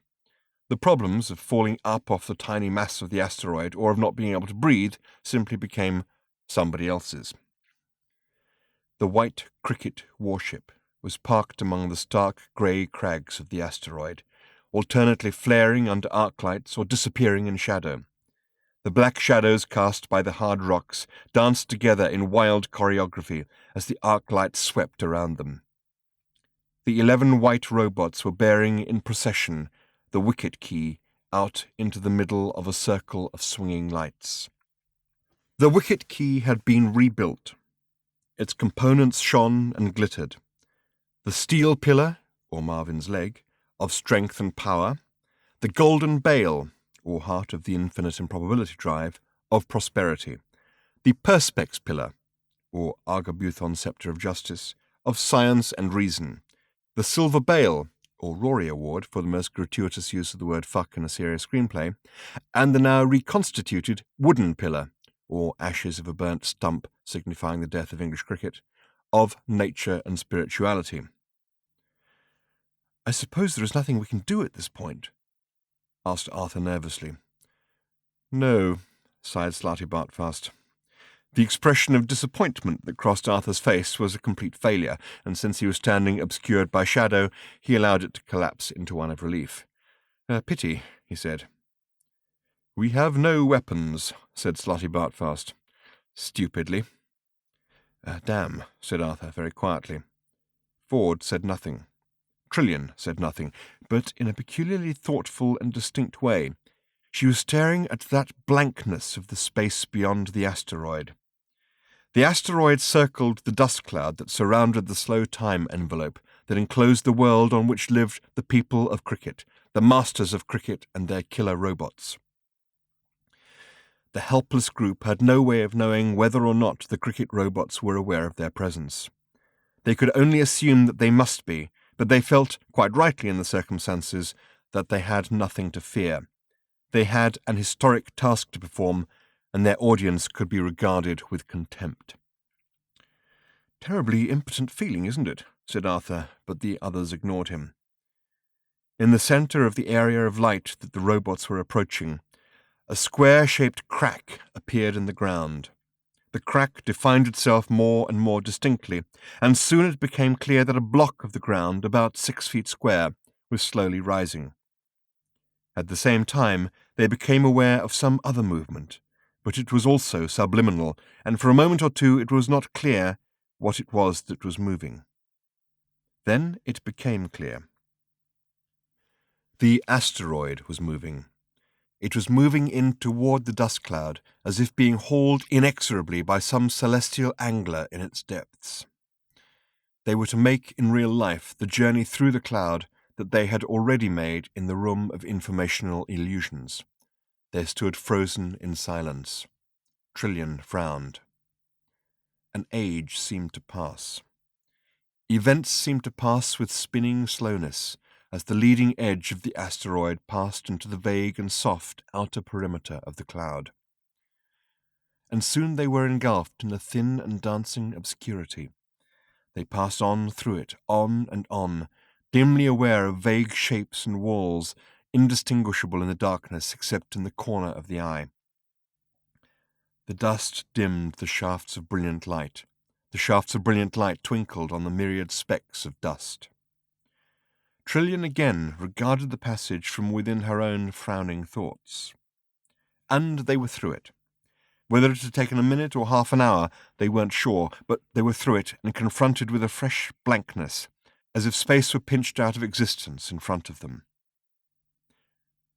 Speaker 2: The problems of falling up off the tiny mass of the asteroid or of not being able to breathe simply became somebody else's. The white cricket warship was parked among the stark grey crags of the asteroid, alternately flaring under arc lights or disappearing in shadow. The black shadows cast by the hard rocks danced together in wild choreography as the arc lights swept around them. The 11 white robots were bearing in procession the wicket key out into the middle of a circle of swinging lights. The wicket key had been rebuilt. Its components shone and glittered. The steel pillar, or Marvin's leg, of strength and power, the golden bale, or heart of the infinite improbability drive, of prosperity, the perspex pillar, or Argabuthon scepter of justice, of science and reason, the silver bale, or Rory Award for the most gratuitous use of the word fuck in a serious screenplay, and the now reconstituted wooden pillar, or ashes of a burnt stump signifying the death of English cricket, of nature and spirituality. "I suppose there is nothing we can do at this point?" asked Arthur nervously. "No," sighed Slarty Bartfast. The expression of disappointment that crossed Arthur's face was a complete failure, and since he was standing obscured by shadow, he allowed it to collapse into one of relief. "Pity," he said. "We have no weapons," said Slarty Bartfast, stupidly. "Damn," said Arthur very quietly. Ford said nothing. Trillian said nothing, but in a peculiarly thoughtful and distinct way. She was staring at that blankness of the space beyond the asteroid. The asteroid circled the dust cloud that surrounded the slow time envelope that enclosed the world on which lived the people of cricket, the masters of cricket and their killer robots. The helpless group had no way of knowing whether or not the cricket robots were aware of their presence. They could only assume that they must be, but they felt, quite rightly in the circumstances, that they had nothing to fear. They had an historic task to perform, and their audience could be regarded with contempt. "Terribly impotent feeling, isn't it?" said Arthur, but the others ignored him. In the centre of the area of light that the robots were approaching, a square-shaped crack appeared in the ground. The crack defined itself more and more distinctly, and soon it became clear that a block of the ground, about 6 feet square, was slowly rising. At the same time, they became aware of some other movement, but it was also subliminal, and for a moment or two it was not clear what it was that was moving. Then it became clear. The asteroid was moving. It was moving in toward the dust cloud, as if being hauled inexorably by some celestial angler in its depths. They were to make in real life the journey through the cloud that they had already made in the room of informational illusions. They stood frozen in silence. Trillian frowned. An age seemed to pass. Events seemed to pass with spinning slowness, as the leading edge of the asteroid passed into the vague and soft outer perimeter of the cloud. And soon they were engulfed in a thin and dancing obscurity. They passed on through it, on and on, dimly aware of vague shapes and walls, indistinguishable in the darkness except in the corner of the eye. The dust dimmed the shafts of brilliant light. The shafts of brilliant light twinkled on the myriad specks of dust. Trillian again regarded the passage from within her own frowning thoughts. And they were through it. Whether it had taken a minute or half an hour, they weren't sure, but they were through it and confronted with a fresh blankness, as if space were pinched out of existence in front of them.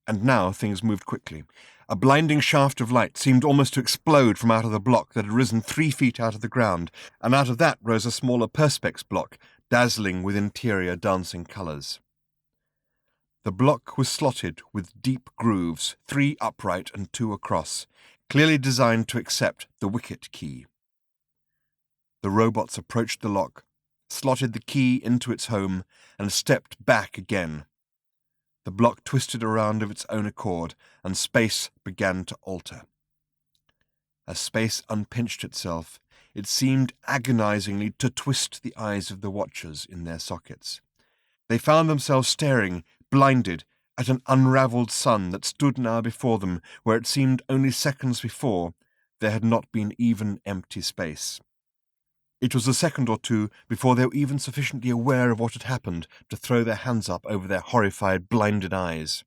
Speaker 2: And now things moved quickly. A blinding shaft of light seemed almost to explode from out of the block that had risen 3 feet out of the ground, and out of that rose a smaller perspex block, dazzling with interior dancing colours. The block was slotted with deep grooves, 3 upright and 2 across, clearly designed to accept the wicket key. The robots approached the lock, slotted the key into its home, and stepped back again. The block twisted around of its own accord, and space began to alter. As space unpinched itself, it seemed agonizingly to twist the eyes of the watchers in their sockets. They found themselves staring, blinded, at an unravelled sun that stood now before them where it seemed only seconds before there had not been even empty space. It was a second or two before they were even sufficiently aware of what had happened to throw their hands up over their horrified, blinded eyes.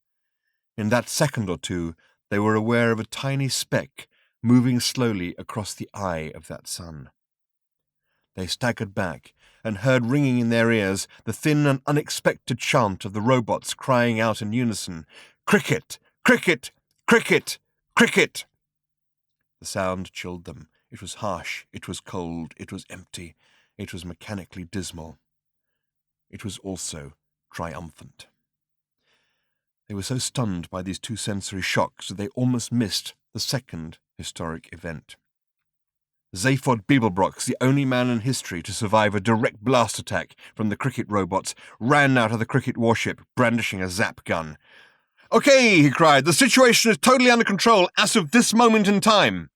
Speaker 2: In that second or two, they were aware of a tiny speck moving slowly across the eye of that sun. They staggered back and heard ringing in their ears the thin and unexpected chant of the robots crying out in unison, "Cricket! Cricket! Cricket! Cricket!" The sound chilled them. It was harsh, it was cold, it was empty, it was mechanically dismal. It was also triumphant. They were so stunned by these two sensory shocks that they almost missed the second historic event. Zaphod Beeblebrox, the only man in history to survive a direct blast attack from the cricket robots, ran out of the cricket warship, brandishing a zap gun. "Okay," he cried, "the situation is totally under control as of this moment in time."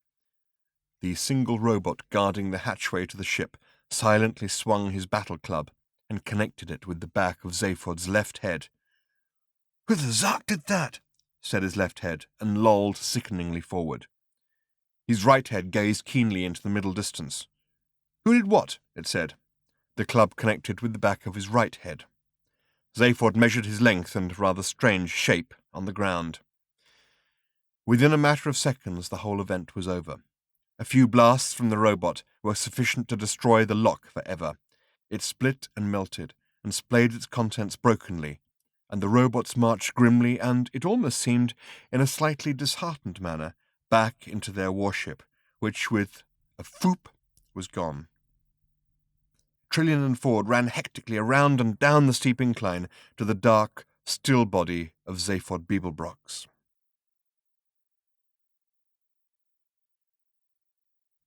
Speaker 2: The single robot guarding the hatchway to the ship silently swung his battle club and connected it with the back of Zaphod's left head. "Who the Zark did that?" said his left head, and lolled sickeningly forward. His right head gazed keenly into the middle distance. "Who did what?" it said. The club connected with the back of his right head. Zaphod measured his length and rather strange shape on the ground. Within a matter of seconds, the whole event was over. A few blasts from the robot were sufficient to destroy the lock forever. It split and melted, and splayed its contents brokenly, and the robots marched grimly and, it almost seemed, in a slightly disheartened manner, back into their warship, which, with a foop, was gone. Trillian and Ford ran hectically around and down the steep incline to the dark, still body of Zaphod Beeblebrox.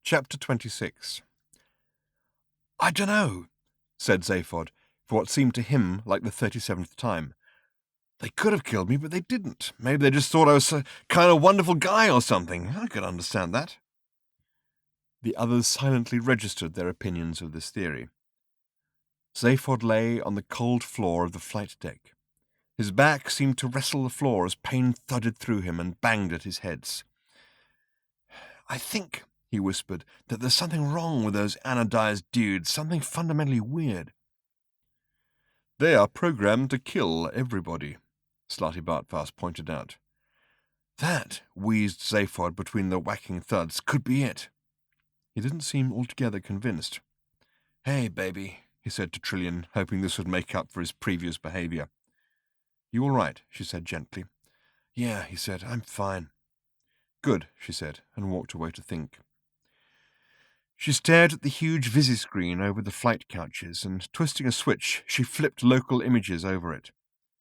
Speaker 2: Chapter 26. "I dunno," said Zaphod, for what seemed to him like the 37th time. "They could have killed me, but they didn't. Maybe they just thought I was a kind of wonderful guy or something. I could understand that." The others silently registered their opinions of this theory. Zaphod lay on the cold floor of the flight deck. His back seemed to wrestle the floor as pain thudded through him and banged at his head. "I think," he whispered, "that there's something wrong with those anodized dudes, something fundamentally weird." "They are programmed to kill everybody," Slarty Bartfast pointed out. "That," wheezed Zaphod between the whacking thuds, "could be it." He didn't seem altogether convinced. "Hey, baby," he said to Trillian, hoping this would make up for his previous behavior. "You all right?" she said gently. "Yeah," he said, "I'm fine." "Good," she said, and walked away to think. She stared at the huge visi-screen over the flight couches, and twisting a switch, she flipped local images over it.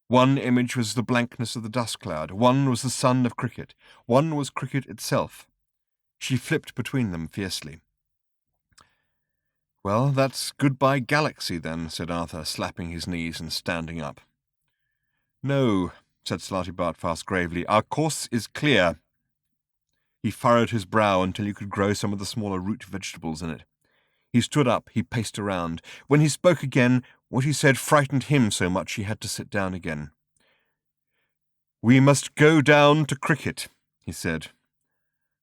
Speaker 2: One image was the blankness of the dust cloud, one was the sun of cricket, one was cricket itself. She flipped between them fiercely. "Well, that's goodbye galaxy, then," said Arthur, slapping his knees and standing up. "No," said Slarty Bartfast gravely, "our course is clear." He furrowed his brow until you could grow some of the smaller root vegetables in it. He stood up, he paced around. When he spoke again, what he said frightened him so much he had to sit down again. "We must go down to cricket," he said.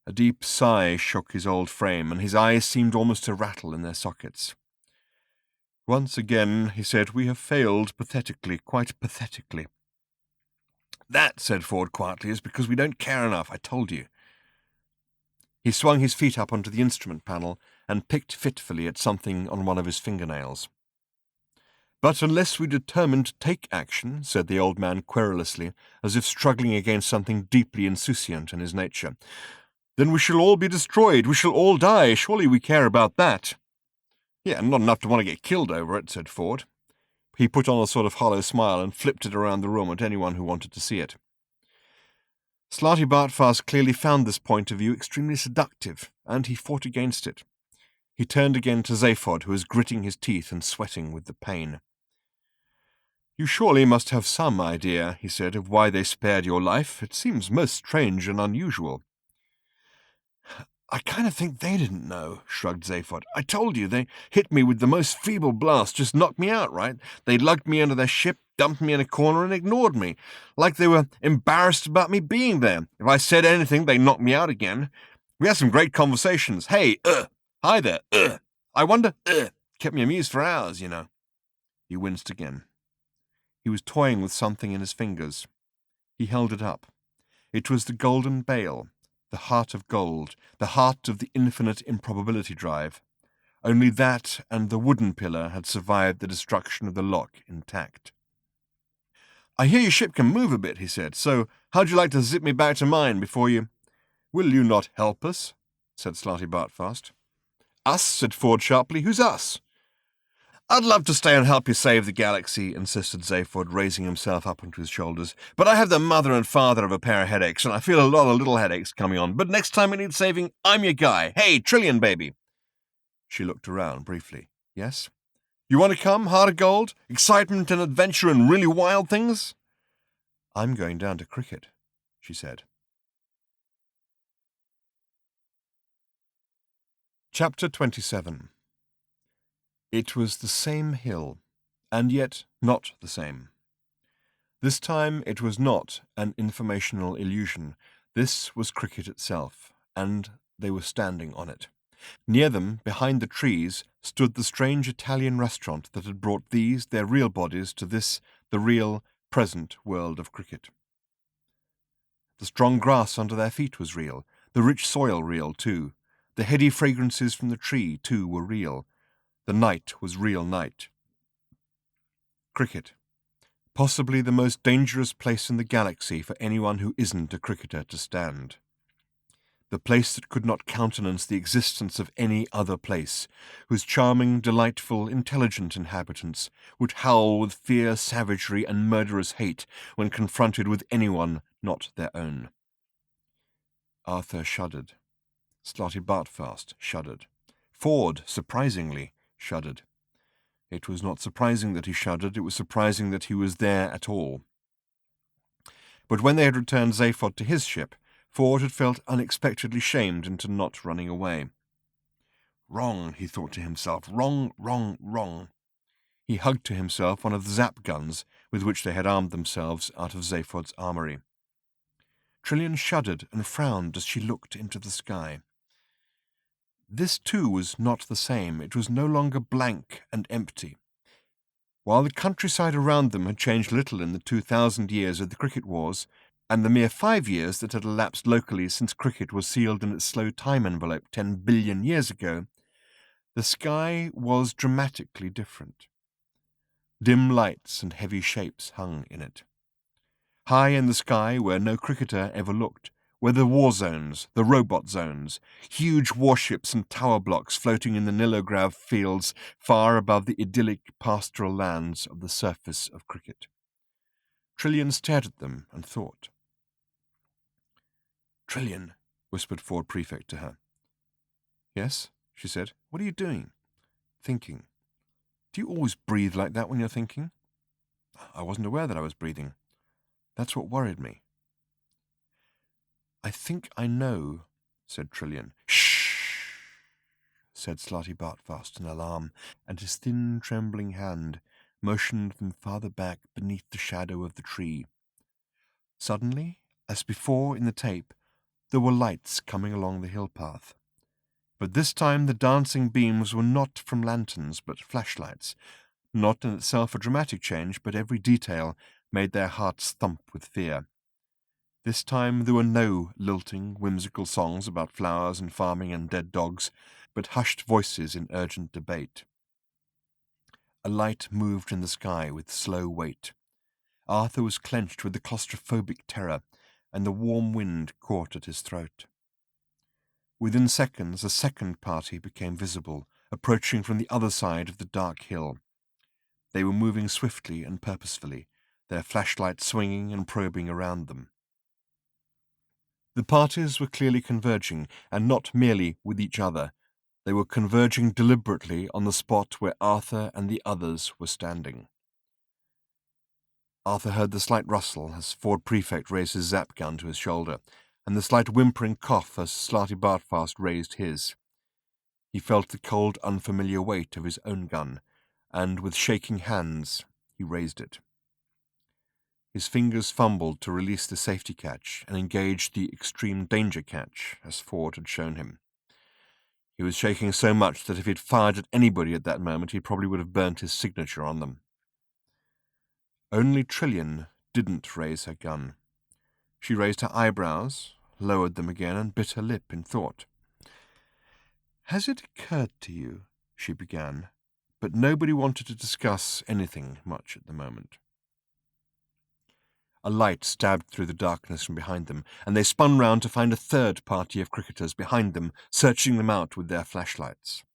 Speaker 2: A deep sigh shook his old frame, and his eyes seemed almost to rattle in their sockets. "Once again," he said, "we have failed pathetically, quite pathetically." "That," said Ford quietly, "is because we don't care enough, I told you." He swung his feet up onto the instrument panel and picked fitfully at something on one of his fingernails. "But unless we determine to take action," said the old man querulously, as if struggling against something deeply insouciant in his nature, "then we shall all be destroyed, we shall all die, surely we care about that." "Yeah, not enough to want to get killed over it," said Ford. He put on a sort of hollow smile and flipped it around the room at anyone who wanted to see it. Slarty Bartfast clearly found this point of view extremely seductive, and he fought against it. He turned again to Zaphod, who was gritting his teeth and sweating with the pain. "You surely must have some idea," he said, "of why they spared your life. It seems most strange and unusual." "I kind of think they didn't know," shrugged Zaphod. "I told you, they hit me with the most feeble blast, just knocked me out, right? They lugged me into their ship, dumped me in a corner, and ignored me, like they were embarrassed about me being there. If I said anything, they knocked me out again. We had some great conversations. Hey, hi there, I wonder, kept me amused for hours, you know." He winced again. He was toying with something in his fingers. He held it up. It was the golden bale, the heart of gold, the heart of the infinite improbability drive. Only that and the wooden pillar had survived the destruction of the lock intact. "I hear your ship can move a bit," he said, "so how'd you like to zip me back to mine before you—" "Will you not help us?" said Slarty Bartfast. "Us?" said Ford sharply. "Who's us?" "I'd love to stay and help you save the galaxy," insisted Zaphod, raising himself up onto his shoulders. "But I have the mother and father of a pair of headaches, and I feel a lot of little headaches coming on. But next time it needs saving, I'm your guy. Hey, Trillion baby." She looked around briefly. "Yes? You want to come, heart of gold? Excitement and adventure and really wild things?" "I'm going down to cricket," she said. Chapter 27. It was the same hill, and yet not the same. This time it was not an informational illusion. This was cricket itself, and they were standing on it. Near them, behind the trees, stood the strange Italian restaurant that had brought these, their real bodies, to this, the real, present world of cricket. The strong grass under their feet was real, the rich soil real, too. The heady fragrances from the tree, too, were real. The night was real night. Cricket. Possibly the most dangerous place in the galaxy for anyone who isn't a cricketer to stand. The place that could not countenance the existence of any other place, whose charming, delightful, intelligent inhabitants would howl with fear, savagery, and murderous hate when confronted with anyone not their own. Arthur shuddered. Slarty Bartfast shuddered. Ford, surprisingly, shuddered. It was not surprising that he shuddered, it was surprising that he was there at all. But when they had returned Zaphod to his ship, Ford had felt unexpectedly shamed into not running away. Wrong, he thought to himself. Wrong, wrong, wrong. He hugged to himself one of the zap guns with which they had armed themselves out of Zaphod's armory. Trillion shuddered and frowned as she looked into the sky. This, too, was not the same. It was no longer blank and empty. While the countryside around them had changed little in the 2,000 years of the cricket wars, and the mere 5 years that had elapsed locally since cricket was sealed in its slow time envelope 10 billion years ago, the sky was dramatically different. Dim lights and heavy shapes hung in it. High in the sky, where no cricketer ever looked, were the war zones, the robot zones, huge warships and tower blocks floating in the Nilograph fields far above the idyllic pastoral lands of the surface of cricket. Trillion stared at them and thought. "Trillion," whispered Ford Prefect to her. "Yes," she said. "What are you doing?" "Thinking." "Do you always breathe like that when you're thinking?" "I wasn't aware that I was breathing. That's what worried me." "I think I know," said Trillion. "Shh," said Slarty Bartfast in alarm, and his thin, trembling hand motioned them farther back beneath the shadow of the tree. Suddenly, as before in the tape, there were lights coming along the hill path. But this time the dancing beams were not from lanterns, but flashlights. Not in itself a dramatic change, but every detail made their hearts thump with fear. This time there were no lilting, whimsical songs about flowers and farming and dead dogs, but hushed voices in urgent debate. A light moved in the sky with slow weight. Arthur was clenched with the claustrophobic terror, and the warm wind caught at his throat. Within seconds a second party became visible, approaching from the other side of the dark hill. They were moving swiftly and purposefully, their flashlights swinging and probing around them. The parties were clearly converging, and not merely with each other. They were converging deliberately on the spot where Arthur and the others were standing. Arthur heard the slight rustle as Ford Prefect raised his zap gun to his shoulder, and the slight whimpering cough as Slarty Bartfast raised his. He felt the cold, unfamiliar weight of his own gun, and with shaking hands he raised it. His fingers fumbled to release the safety catch and engage the extreme danger catch, as Ford had shown him. He was shaking so much that if he'd fired at anybody at that moment, he probably would have burnt his signature on them. Only Trillian didn't raise her gun. She raised her eyebrows, lowered them again, and bit her lip in thought. "Has it occurred to you," she began, but nobody wanted to discuss anything much at the moment. A light stabbed through the darkness from behind them, and they spun round to find a third party of cricketers behind them, searching them out with their flashlights.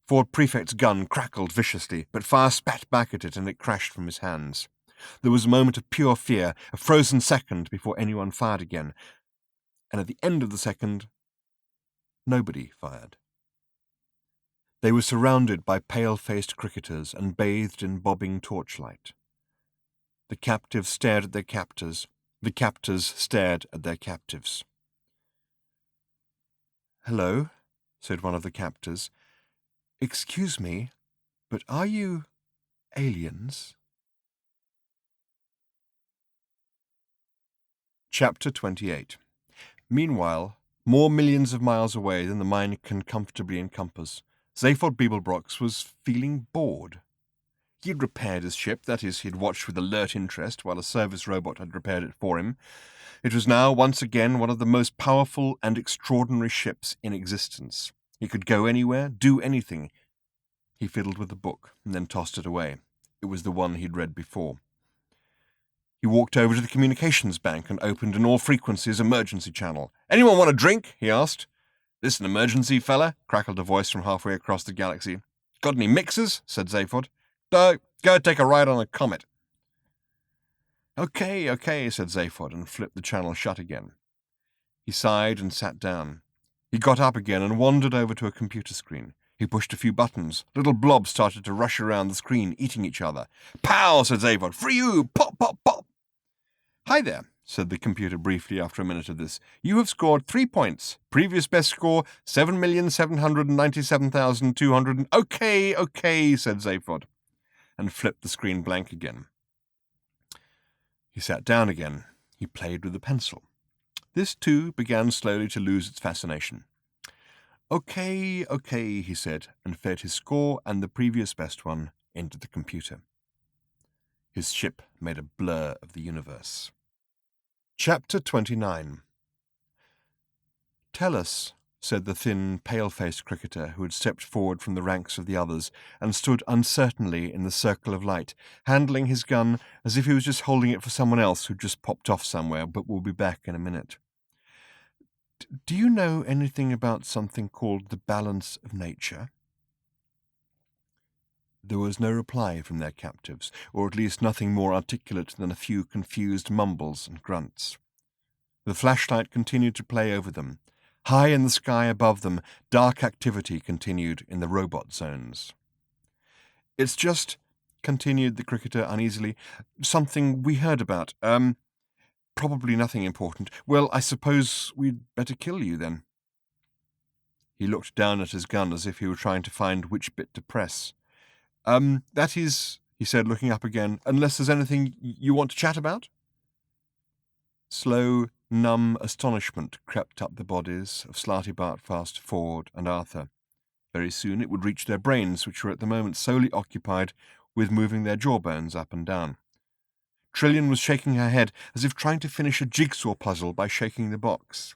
Speaker 2: Ford Prefect's gun crackled viciously, but fire spat back at it and it crashed from his hands. There was a moment of pure fear, a frozen second before anyone fired again, and at the end of the second, nobody fired. They were surrounded by pale-faced cricketers and bathed in bobbing torchlight. The captives stared at their captors. The captors stared at their captives. "Hello," said one of the captors. "Excuse me, but are you aliens?" Chapter 28. Meanwhile, more millions of miles away than the mind can comfortably encompass, Zaphod Beeblebrox was feeling bored. He had repaired his ship, that is, he had watched with alert interest while a service robot had repaired it for him. It was now once again one of the most powerful and extraordinary ships in existence. He could go anywhere, do anything. He fiddled with the book and then tossed it away. It was the one he'd read before. He walked over to the communications bank and opened an all-frequencies emergency channel. "Anyone want a drink?" he asked. "This an emergency, fella?" crackled a voice from halfway across the galaxy. "Got any mixers?" said Zaphod. "Go take a ride on a comet." Okay, said Zaphod and flipped the channel shut again. He sighed and sat down. He got up again and wandered over to a computer screen. He pushed a few buttons. Little blobs started to rush around the screen, eating each other. "Pow!" said Zaphod. "For you! Pop, pop, pop!" "Hi there," said the computer briefly after a minute of this. "You have scored 3 points. Previous best score, 7,797,200. Okay, said Zaphod, and flipped the screen blank again. He sat down again. He played with the pencil. This, too, began slowly to lose its fascination. Okay, he said, and fed his score and the previous best one into the computer. His ship made a blur of the universe. Chapter 29. "Tell us," said the thin, pale-faced cricketer who had stepped forward from the ranks of the others and stood uncertainly in the circle of light, handling his gun as if he was just holding it for someone else who'd just popped off somewhere but will be back in a minute. "Do you know anything about something called the balance of nature?" There was no reply from their captives, or at least nothing more articulate than a few confused mumbles and grunts. The flashlight continued to play over them. High in the sky above them, dark activity continued in the robot zones. "It's just," continued the cricketer uneasily, "something we heard about. Probably nothing important. Well, I suppose we'd better kill you, then." He looked down at his gun as if he were trying to find which bit to press. That is," he said, looking up again, "unless there's anything you want to chat about?" Slow, numb astonishment crept up the bodies of Slarty Bartfast, Ford, and Arthur. Very soon it would reach their brains, which were at the moment solely occupied with moving their jawbones up and down. Trillian was shaking her head as if trying to finish a jigsaw puzzle by shaking the box.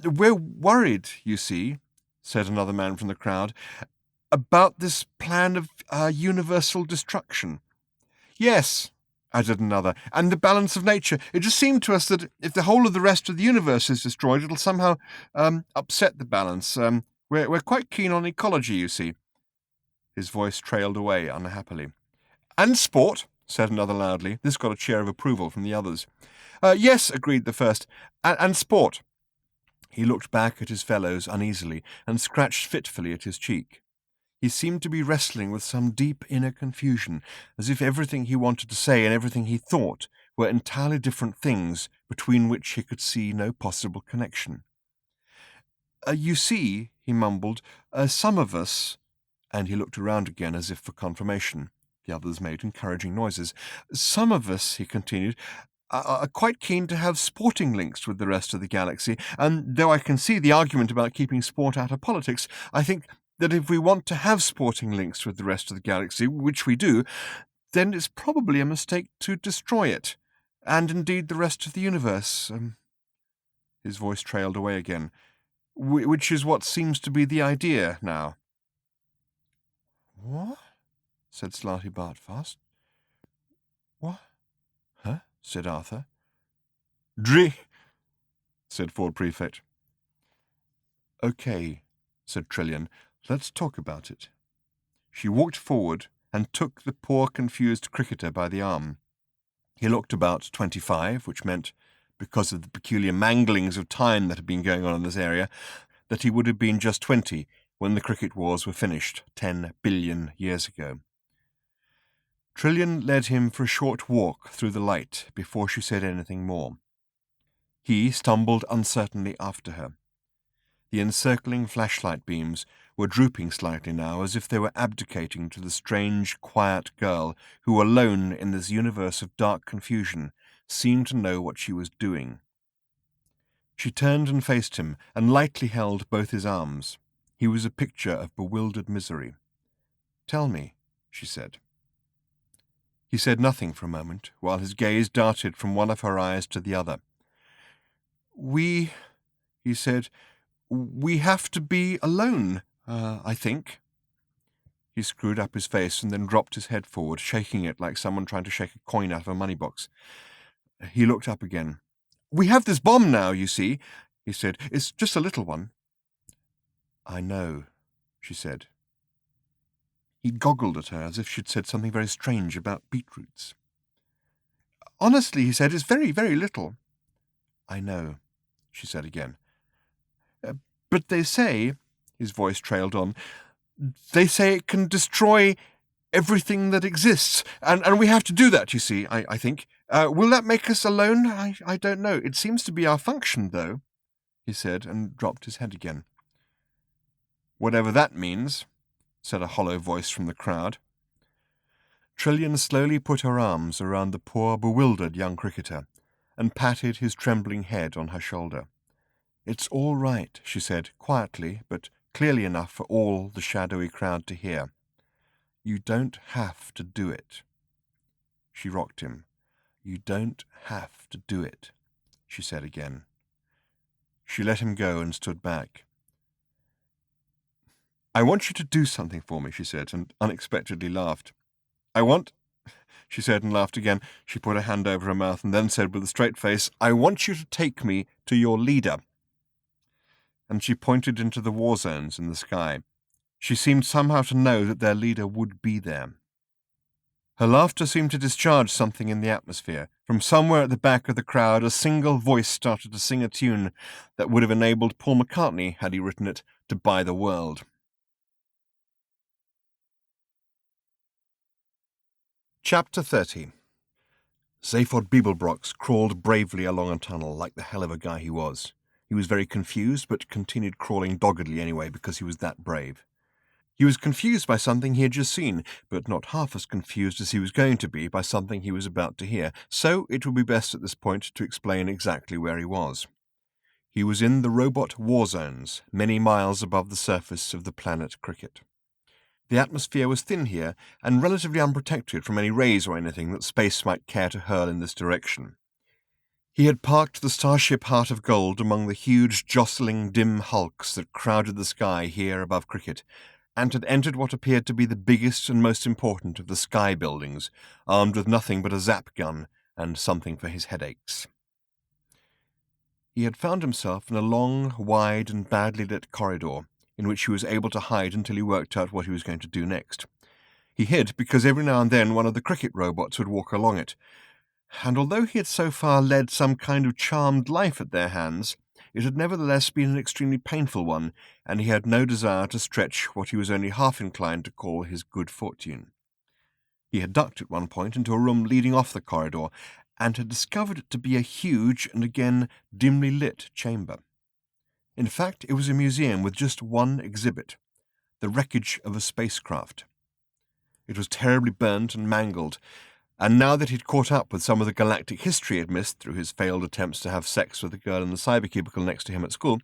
Speaker 2: "We're worried, you see," said another man from the crowd, "about this plan of universal destruction." "Yes," added another, "and the balance of nature. It just seemed to us that if the whole of the rest of the universe is destroyed, it'll somehow upset the balance. We're quite keen on ecology, you see." His voice trailed away unhappily. "And sport," said another loudly. This got a cheer of approval from the others. "Yes," agreed the first, and sport." He looked back at his fellows uneasily and scratched fitfully at his cheek. He seemed to be wrestling with some deep inner confusion, as if everything he wanted to say and everything he thought were entirely different things between which he could see no possible connection. You see, he mumbled, some of us, and he looked around again as if for confirmation. The others made encouraging noises. Some of us, he continued, are quite keen to have sporting links with the rest of the galaxy, and though I can see the argument about keeping sport out of politics, I think that if we want to have sporting links with the rest of the galaxy, which we do, then it's probably a mistake to destroy it, and indeed the rest of the universe. His voice trailed away again. Which is what seems to be the idea now. What? Said Slarty Bartfast. What? Huh? Said Arthur. Said Ford Prefect. Okay, said Trillian. Let's talk about it. She walked forward and took the poor confused cricketer by the arm. He looked about 25, which meant, because of the peculiar manglings of time that had been going on in this area, that he would have been just 20 when the cricket wars were finished 10 billion years ago. Trillian led him for a short walk through the light before she said anything more. He stumbled uncertainly after her. The encircling flashlight beams were drooping slightly now, as if they were abdicating to the strange, quiet girl who, alone in this universe of dark confusion, seemed to know what she was doing. She turned and faced him, and lightly held both his arms. He was a picture of bewildered misery. "Tell me," she said. He said nothing for a moment, while his gaze darted from one of her eyes to the other. He said, we have to be alone, I think." He screwed up his face and then dropped his head forward, shaking it like someone trying to shake a coin out of a money box. He looked up again. "We have this bomb now, you see," he said. "It's just a little one." "I know," she said. He goggled at her as if she'd said something very strange about beetroots. "Honestly," he said, "it's very, very little." "I know," she said again. "But they say," his voice trailed on, "they say it can destroy everything that exists, and we have to do that, you see, I think. Will that make us alone? I don't know. It seems to be our function, though," he said, and dropped his head again. "Whatever that means," said a hollow voice from the crowd. Trillian slowly put her arms around the poor, bewildered young cricketer, and patted his trembling head on her shoulder. "It's all right," she said, quietly, but clearly enough for all the shadowy crowd to hear. "You don't have to do it." She rocked him. "You don't have to do it," she said again. She let him go and stood back. "I want you to do something for me," she said, and unexpectedly laughed. "I want," she said, and laughed again. She put her hand over her mouth and then said with a straight face, "I want you to take me to your leader." And she pointed into the war zones in the sky. She seemed somehow to know that their leader would be there. Her laughter seemed to discharge something in the atmosphere. From somewhere at the back of the crowd, a single voice started to sing a tune that would have enabled Paul McCartney, had he written it, to buy the world. Chapter 30. Zaphod Beeblebrox crawled bravely along a tunnel like the hell of a guy he was. He was very confused, but continued crawling doggedly anyway because he was that brave. He was confused by something he had just seen, but not half as confused as he was going to be by something he was about to hear, so it would be best at this point to explain exactly where he was. He was in the robot war zones, many miles above the surface of the planet Cricket. The atmosphere was thin here, and relatively unprotected from any rays or anything that space might care to hurl in this direction. He had parked the starship Heart of Gold among the huge, jostling, dim hulks that crowded the sky here above Cricket, and had entered what appeared to be the biggest and most important of the sky buildings, armed with nothing but a zap gun and something for his headaches. He had found himself in a long, wide, and badly lit corridor, in which he was able to hide until he worked out what he was going to do next. He hid because every now and then one of the cricket robots would walk along it, and although he had so far led some kind of charmed life at their hands, it had nevertheless been an extremely painful one, and he had no desire to stretch what he was only half inclined to call his good fortune. He had ducked at one point into a room leading off the corridor, and had discovered it to be a huge and again dimly lit chamber. In fact, it was a museum with just one exhibit, the wreckage of a spacecraft. It was terribly burnt and mangled, and now that he'd caught up with some of the galactic history he'd missed through his failed attempts to have sex with the girl in the cybercubicle next to him at school,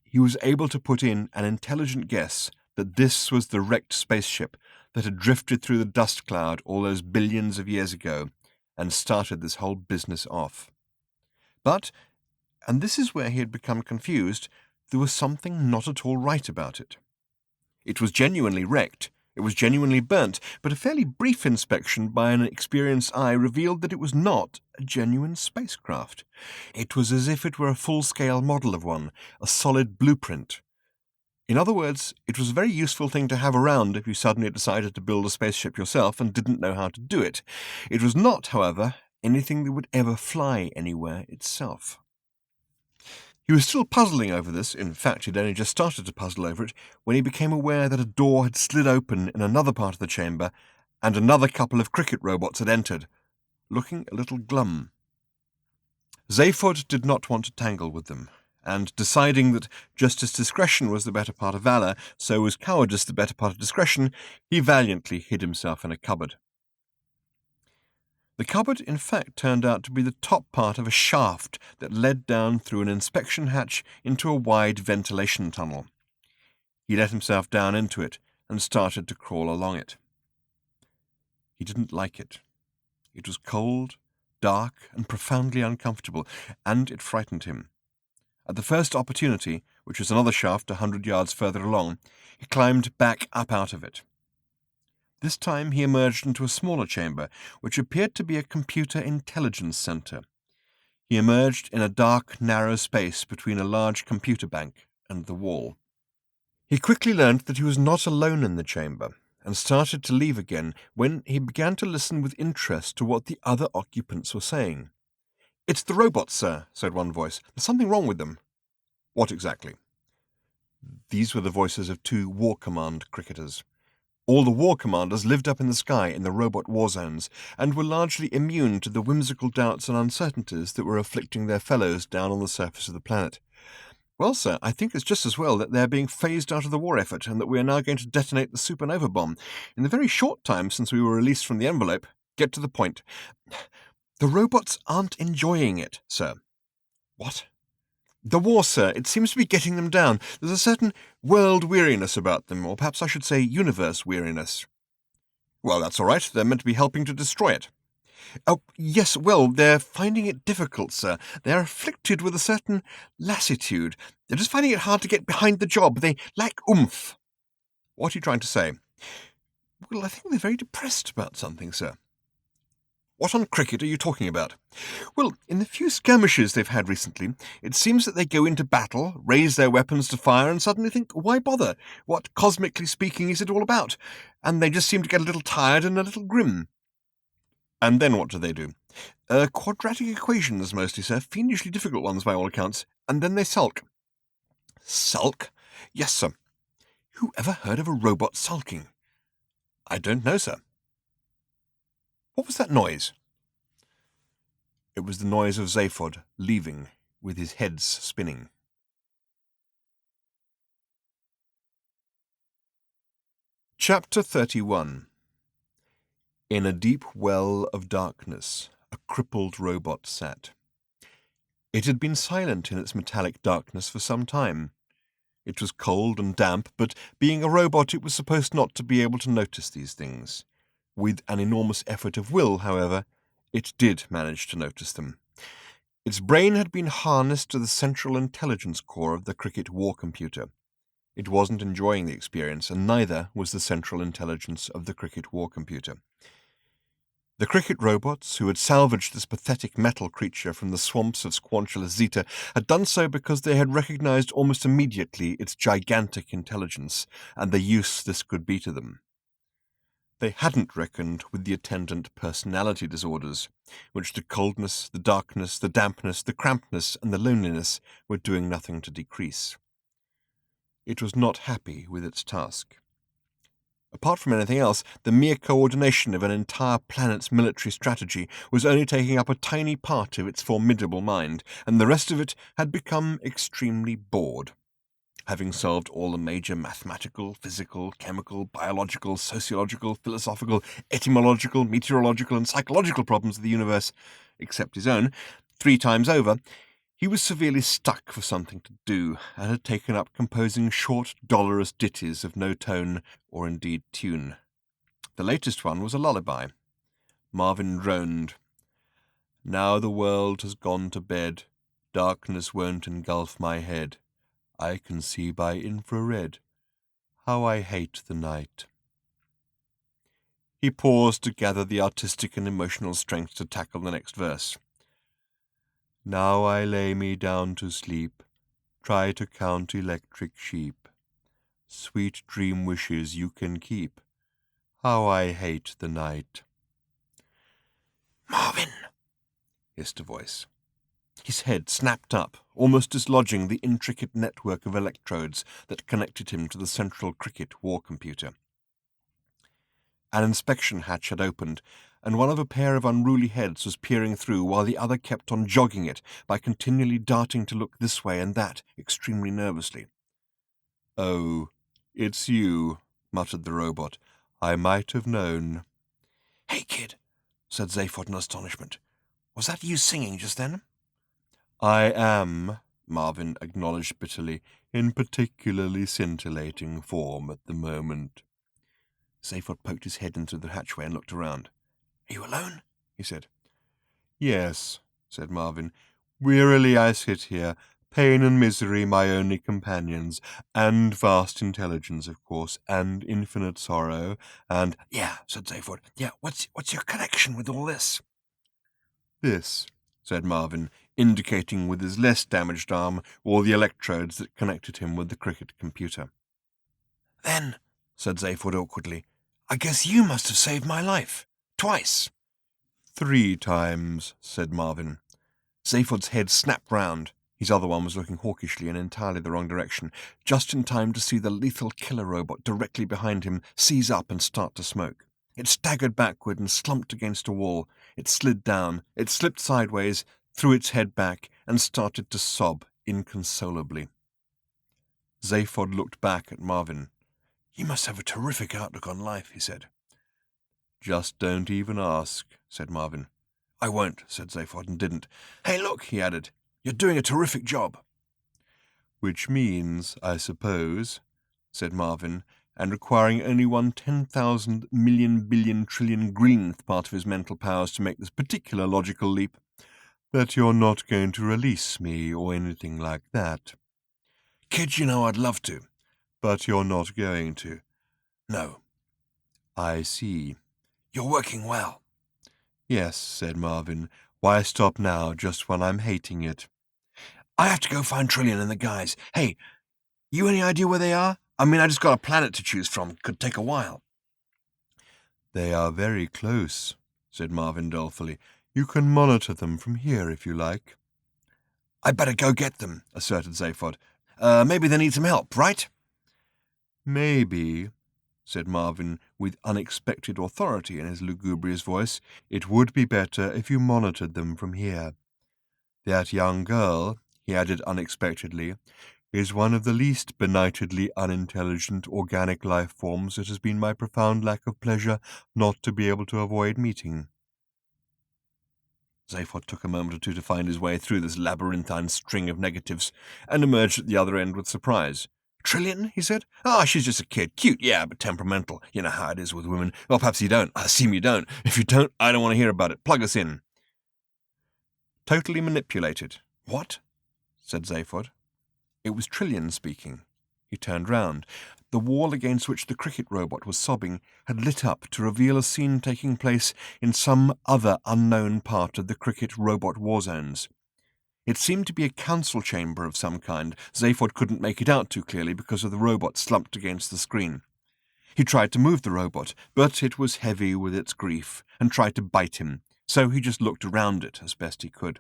Speaker 2: he was able to put in an intelligent guess that this was the wrecked spaceship that had drifted through the dust cloud all those billions of years ago and started this whole business off. But, and this is where he had become confused, there was something not at all right about it. It was genuinely wrecked, it was genuinely burnt, but a fairly brief inspection by an experienced eye revealed that it was not a genuine spacecraft. It was as if it were a full-scale model of one, a solid blueprint. In other words, it was a very useful thing to have around if you suddenly decided to build a spaceship yourself and didn't know how to do it. It was not, however, anything that would ever fly anywhere itself. He was still puzzling over this, in fact he'd only just started to puzzle over it, when he became aware that a door had slid open in another part of the chamber, and another couple of cricket robots had entered, looking a little glum. Zaphod did not want to tangle with them, and deciding that just as discretion was the better part of valour, so was cowardice the better part of discretion, he valiantly hid himself in a cupboard. The cupboard, in fact, turned out to be the top part of a shaft that led down through an inspection hatch into a wide ventilation tunnel. He let himself down into it and started to crawl along it. He didn't like it. It was cold, dark, and profoundly uncomfortable, and it frightened him. At the first opportunity, which was another shaft 100 yards further along, he climbed back up out of it. This time he emerged into a smaller chamber, which appeared to be a computer intelligence center. He emerged in a dark, narrow space between a large computer bank and the wall. He quickly learned that he was not alone in the chamber, and started to leave again when he began to listen with interest to what the other occupants were saying. "It's the robots, sir," said one voice. "There's something wrong with them." "What exactly?" These were the voices of 2 War Command cricketers. All the war commanders lived up in the sky in the robot war zones, and were largely immune to the whimsical doubts and uncertainties that were afflicting their fellows down on the surface of the planet. "Well, sir, I think it's just as well that they're being phased out of the war effort, and that we are now going to detonate the supernova bomb. In the very short time since we were released from the envelope, get to the point. The robots aren't enjoying it, sir." "What?" "The war, sir. It seems to be getting them down. There's a certain world weariness about them, or perhaps I should say universe weariness." "Well, that's all right. They're meant to be helping to destroy it." "Oh, yes, well, they're finding it difficult, sir. They're afflicted with a certain lassitude. They're just finding it hard to get behind the job. They lack oomph." "What are you trying to say?" "Well, I think they're very depressed about something, sir." "What on cricket are you talking about?" "Well, in the few skirmishes they've had recently, it seems that they go into battle, raise their weapons to fire, and suddenly think, why bother? What, cosmically speaking, is it all about? And they just seem to get a little tired and a little grim." "And then what do? Quadratic equations mostly, sir, fiendishly difficult ones by all accounts, and then they sulk." "Sulk?" "Yes, sir." "Who ever heard of a robot sulking?" "I don't know, sir." "What was that noise?" It was the noise of Zaphod leaving, with his heads spinning. Chapter 31. In a deep well of darkness, a crippled robot sat. It had been silent in its metallic darkness for some time. It was cold and damp, but being a robot it was supposed not to be able to notice these things. With an enormous effort of will, however, it did manage to notice them. Its brain had been harnessed to the central intelligence core of the cricket war computer. It wasn't enjoying the experience, and neither was the central intelligence of the cricket war computer. The cricket robots, who had salvaged this pathetic metal creature from the swamps of Squanchula Zeta, had done so because they had recognized almost immediately its gigantic intelligence and the use this could be to them. They hadn't reckoned with the attendant personality disorders, which the coldness, the darkness, the dampness, the crampedness, and the loneliness were doing nothing to decrease. It was not happy with its task. Apart from anything else, the mere coordination of an entire planet's military strategy was only taking up a tiny part of its formidable mind, and the rest of it had become extremely bored. Having solved all the major mathematical, physical, chemical, biological, sociological, philosophical, etymological, meteorological, and psychological problems of the universe, except his own, 3 times over, he was severely stuck for something to do, and had taken up composing short, dolorous ditties of no tone or indeed tune. The latest one was a lullaby. Marvin droned. "Now the world has gone to bed, darkness won't engulf my head. I can see by infrared. How I hate the night." He paused to gather the artistic and emotional strength to tackle the next verse. "Now I lay me down to sleep, try to count electric sheep. Sweet dream wishes you can keep. How I hate the night." "Marvin," hissed a voice. His head snapped up, almost dislodging the intricate network of electrodes that connected him to the central cricket war computer. An inspection hatch had opened, and one of a pair of unruly heads was peering through while the other kept on jogging it by continually darting to look this way and that, extremely nervously. "Oh, it's you," muttered the robot. "I might have known." "Hey, kid," said Zaphod in astonishment. "Was that you singing just then?" "I am," Marvin acknowledged bitterly, "in particularly scintillating form at the moment." Zaphod poked his head in through the hatchway and looked around. "Are you alone?" he said. "Yes," said Marvin. "Wearily I sit here, pain and misery my only companions, and vast intelligence, of course, and infinite sorrow, and—" "Yeah," said Zaphod. "Yeah, what's your connection with all this?" "This," said Marvin, indicating with his less damaged arm all the electrodes that connected him with the cricket computer. "Then," said Zaphod awkwardly, "I guess you must have saved my life. Twice." "3 times," said Marvin. Zaphod's head snapped round. His other one was looking hawkishly in entirely the wrong direction, just in time to see the lethal killer robot directly behind him seize up and start to smoke. It staggered backward and slumped against a wall. It slid down. It slipped sideways, threw its head back, and started to sob inconsolably. Zaphod looked back at Marvin. "You must have a terrific outlook on life," he said. "Just don't even ask," said Marvin. "I won't," said Zaphod, and didn't. "Hey, look," he added, "you're doing a terrific job." "Which means, I suppose," said Marvin, and requiring only 1/10,000 million billion trillion greenth part of his mental powers to make this particular logical leap, "that you're not going to release me or anything like that." "Kid, you know I'd love to." "But you're not going to." "No." "I see." "You're working well." "Yes," said Marvin. "Why stop now, just when I'm hating it?" "I have to go find Trillian and the guys. Hey, you any idea where they are? I mean, I just got a planet to choose from. Could take a while." "They are very close," said Marvin dolefully. "You can monitor them from here if you like." "I better go get them," asserted Zaphod. Maybe they need some help, right?" "Maybe," said Marvin, with unexpected authority in his lugubrious voice, "it would be better if you monitored them from here. That young girl," he added unexpectedly, "is one of the least benightedly unintelligent organic life forms it has been my profound lack of pleasure not to be able to avoid meeting." Zaphod took a moment or two to find his way through this labyrinthine string of negatives, and emerged at the other end with surprise. "Trillian?" he said. "Ah, she's just a kid. Cute, yeah, but temperamental. You know how it is with women. Well, perhaps you don't. I assume you don't. If you don't, I don't want to hear about it. Plug us in." "Totally manipulated." "What?" said Zaphod. It was Trillian speaking. He turned round. The wall against which the cricket robot was sobbing had lit up to reveal a scene taking place in some other unknown part of the cricket robot war zones. It seemed to be a council chamber of some kind. Zaphod couldn't make it out too clearly because of the robot slumped against the screen. He tried to move the robot, but it was heavy with its grief and tried to bite him, so he just looked around it as best he could.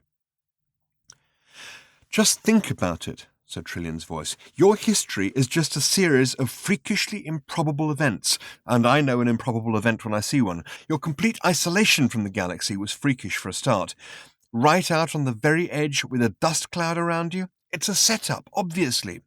Speaker 2: "Just think about it," said Trillion's voice. "Your history is just a series of freakishly improbable events, and I know an improbable event when I see one. Your complete isolation from the galaxy was freakish for a start. Right out on the very edge with a dust cloud around you? It's a setup, obviously."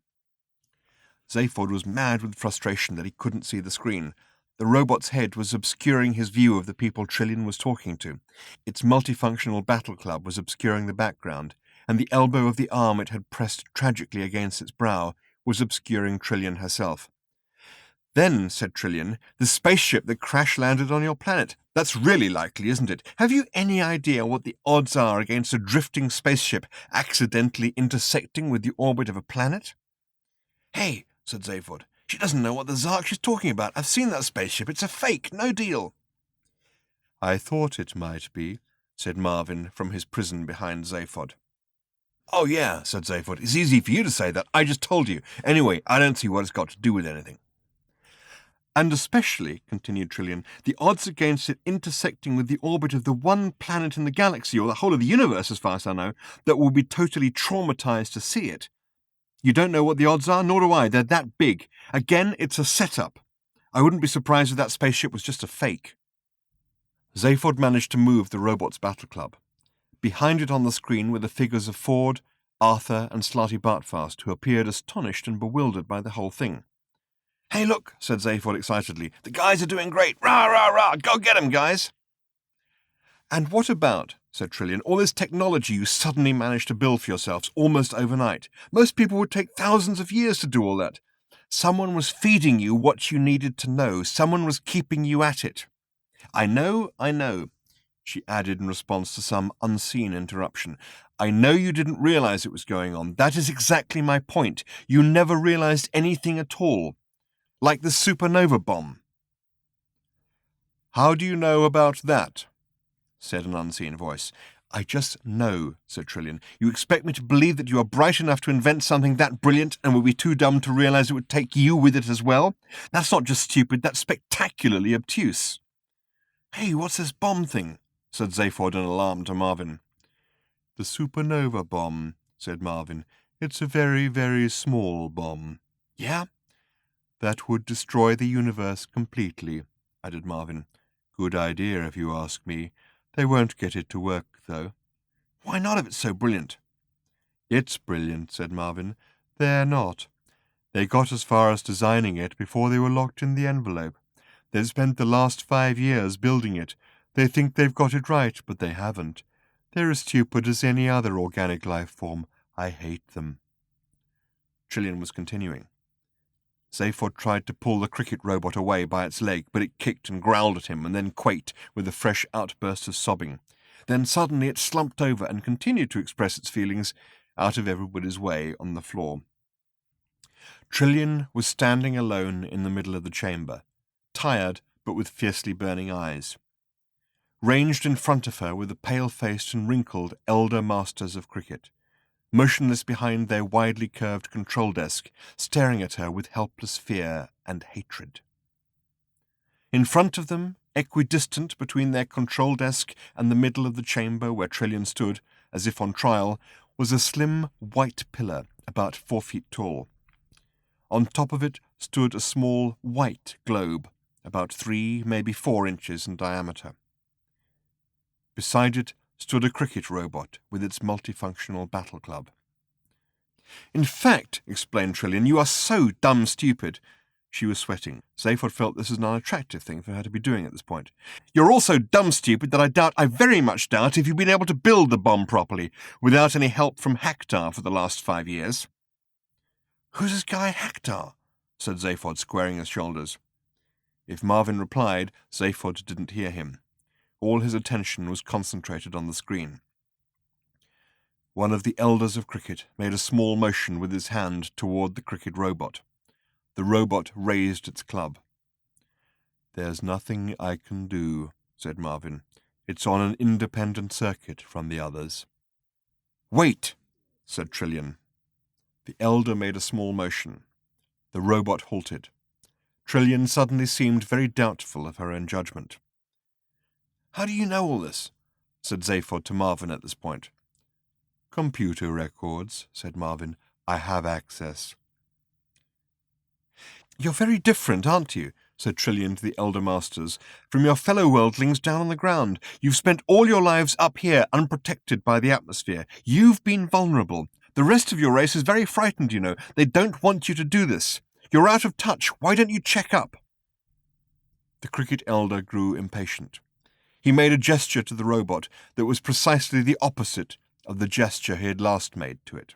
Speaker 2: Zaphod was mad with frustration that he couldn't see the screen. The robot's head was obscuring his view of the people Trillion was talking to. Its multifunctional battle club was obscuring the background, and the elbow of the arm it had pressed tragically against its brow was obscuring Trillion herself. "Then," said Trillion, "the spaceship that crash-landed on your planet. That's really likely, isn't it? Have you any idea what the odds are against a drifting spaceship accidentally intersecting with the orbit of a planet?" "Hey," said Zaphod, "she doesn't know what the Zark she's talking about. I've seen that spaceship. It's a fake, no deal." "I thought it might be," said Marvin from his prison behind Zaphod. "Oh yeah," said Zaphod. "It's easy for you to say that. I just told you. Anyway, I don't see what it's got to do with anything." "And especially," continued Trillion, "the odds against it intersecting with the orbit of the one planet in the galaxy, or the whole of the universe as far as I know, that will be totally traumatized to see it. You don't know what the odds are, nor do I. They're that big. Again, it's a setup. I wouldn't be surprised if that spaceship was just a fake." Zaphod managed to move the robot's battle club. Behind it on the screen were the figures of Ford, Arthur, and Slarty Bartfast, who appeared astonished and bewildered by the whole thing. "Hey, look," said Zaphod excitedly. "The guys are doing great. Rah, rah, rah. Go get 'em, guys." "And what about," said Trillion, "all this technology you suddenly managed to build for yourselves almost overnight? Most people would take thousands of years to do all that. Someone was feeding you what you needed to know. Someone was keeping you at it." I know," she added in response to some unseen interruption. "I know you didn't realize it was going on. That is exactly my point. You never realized anything at all. Like the supernova bomb." "How do you know about that?" said an unseen voice. "I just know," said Trillion. "You expect me to believe that you are bright enough to invent something that brilliant and would be too dumb to realize it would take you with it as well? That's not just stupid, that's spectacularly obtuse." "Hey, what's this bomb thing?" said Zaphod in alarm to Marvin. "The supernova bomb," said Marvin. "It's a very, very small bomb." "Yeah?" "That would destroy the universe completely," added Marvin. "Good idea, if you ask me. They won't get it to work, though." "Why not, if it's so brilliant?" "It's brilliant," said Marvin. "They're not. They got as far as designing it before they were locked in the envelope. They've spent the last 5 years building it. They think they've got it right, but they haven't. They're as stupid as any other organic life form. I hate them." Trillion was continuing. Zaphod tried to pull the cricket robot away by its leg, but it kicked and growled at him and then quaked with a fresh outburst of sobbing. Then suddenly it slumped over and continued to express its feelings out of everybody's way on the floor. Trillion was standing alone in the middle of the chamber, tired but with fiercely burning eyes. Ranged in front of her were the pale-faced and wrinkled elder masters of cricket, motionless behind their widely curved control desk, staring at her with helpless fear and hatred. In front of them, equidistant between their control desk and the middle of the chamber where Trillion stood, as if on trial, was a slim white pillar about 4 feet tall. On top of it stood a small white globe, about 3, maybe 4 inches in diameter. Beside it stood a cricket robot with its multifunctional battle club. "In fact," explained Trillion, "you are so dumb stupid." She was sweating. Zaphod felt this was an unattractive thing for her to be doing at this point. "You're all so dumb stupid that I very much doubt if you've been able to build the bomb properly, without any help from Hactar for the last 5 years." "Who's this guy Hactar?" said Zaphod, squaring his shoulders. If Marvin replied, Zaphod didn't hear him. All his attention was concentrated on the screen. One of the elders of cricket made a small motion with his hand toward the cricket robot. The robot raised its club. "There's nothing I can do," said Marvin. "It's on an independent circuit from the others." "Wait," said Trillion. The elder made a small motion. The robot halted. Trillian suddenly seemed very doubtful of her own judgment. "How do you know all this?" said Zaphod to Marvin at this point. "Computer records," said Marvin. "I have access." "You're very different, aren't you?" said Trillian to the elder masters, "from your fellow worldlings down on the ground. You've spent all your lives up here, unprotected by the atmosphere. You've been vulnerable. The rest of your race is very frightened, you know. They don't want you to do this. You're out of touch. Why don't you check up?" The cricket elder grew impatient. He made a gesture to the robot that was precisely the opposite of the gesture he had last made to it.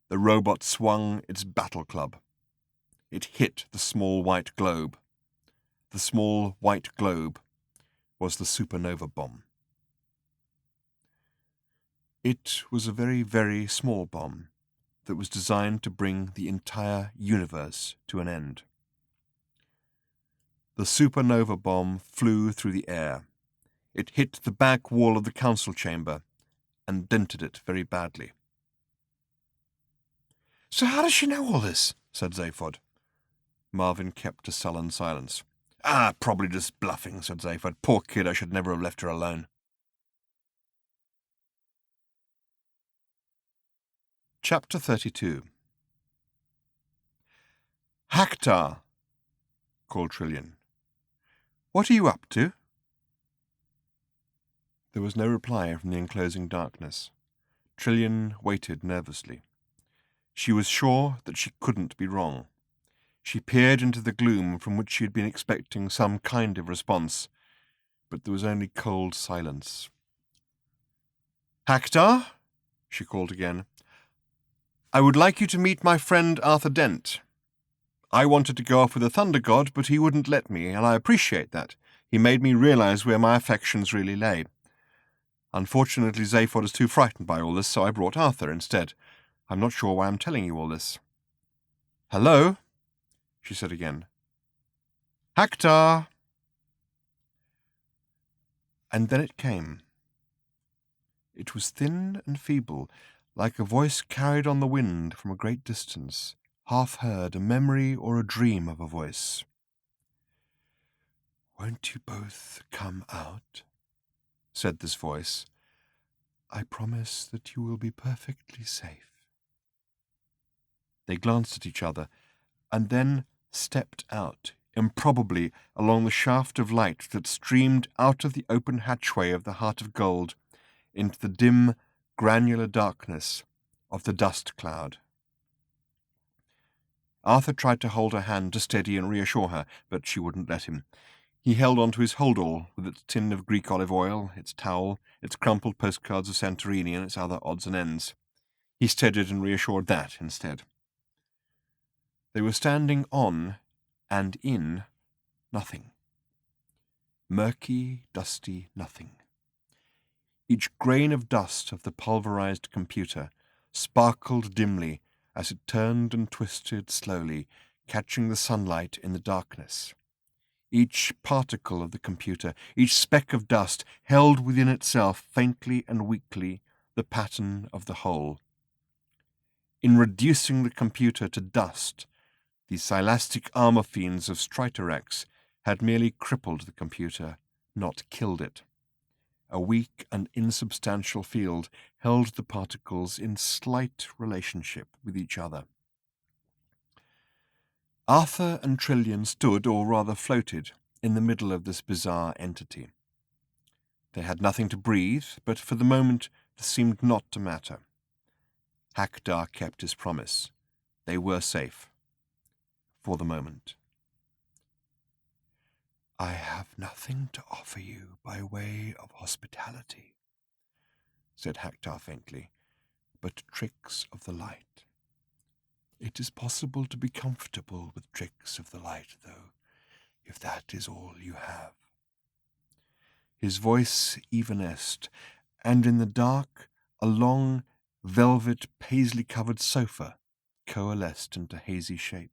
Speaker 2: The robot swung its battle club. It hit the small white globe. The small white globe was the supernova bomb. It was a very, very small bomb that was designed to bring the entire universe to an end. The supernova bomb flew through the air. It hit the back wall of the council chamber and dented it very badly. "So how does she know all this?" said Zaphod. Marvin kept a sullen silence. Probably just bluffing," said Zaphod. "Poor kid, I should never have left her alone." Chapter 32. "Haktar," called Trillian. "What are you up to?" There was no reply from the enclosing darkness. Trillian waited nervously. She was sure that she couldn't be wrong. She peered into the gloom from which she had been expecting some kind of response, but there was only cold silence. "Haktar," she called again, "I would like you to meet my friend Arthur Dent. I wanted to go off with the Thunder God, but he wouldn't let me, and I appreciate that. He made me realize where my affections really lay. Unfortunately, Zaphod is too frightened by all this, so I brought Arthur instead. I'm not sure why I'm telling you all this." "Hello?" she said again. "Haktar!" And then it came. It was thin and feeble, like a voice carried on the wind from a great distance, half heard, a memory or a dream of a voice. "Won't you both come out?" said this voice. "I promise that you will be perfectly safe." They glanced at each other, and then stepped out, improbably, along the shaft of light that streamed out of the open hatchway of the Heart of Gold into the dim, granular darkness of the dust cloud. Arthur tried to hold her hand to steady and reassure her, but she wouldn't let him. He held on to his hold-all with its tin of Greek olive oil, its towel, its crumpled postcards of Santorini, and its other odds and ends. He steadied and reassured that instead. They were standing on and in nothing. Murky, dusty nothing. Each grain of dust of the pulverized computer sparkled dimly as it turned and twisted slowly, catching the sunlight in the darkness. Each particle of the computer, each speck of dust, held within itself faintly and weakly the pattern of the whole. In reducing the computer to dust, the silastic armor fiends of Stritorex had merely crippled the computer, not killed it. A weak and insubstantial field held the particles in slight relationship with each other. Arthur and Trillian stood, or rather floated, in the middle of this bizarre entity. They had nothing to breathe, but for the moment this seemed not to matter. Haktar kept his promise. They were safe. For the moment. "I have nothing to offer you by way of hospitality," said Haktar faintly, "but tricks of the light. It is possible to be comfortable with tricks of the light, though, if that is all you have." His voice evanesced, and in the dark a long, velvet, paisley-covered sofa coalesced into hazy shape.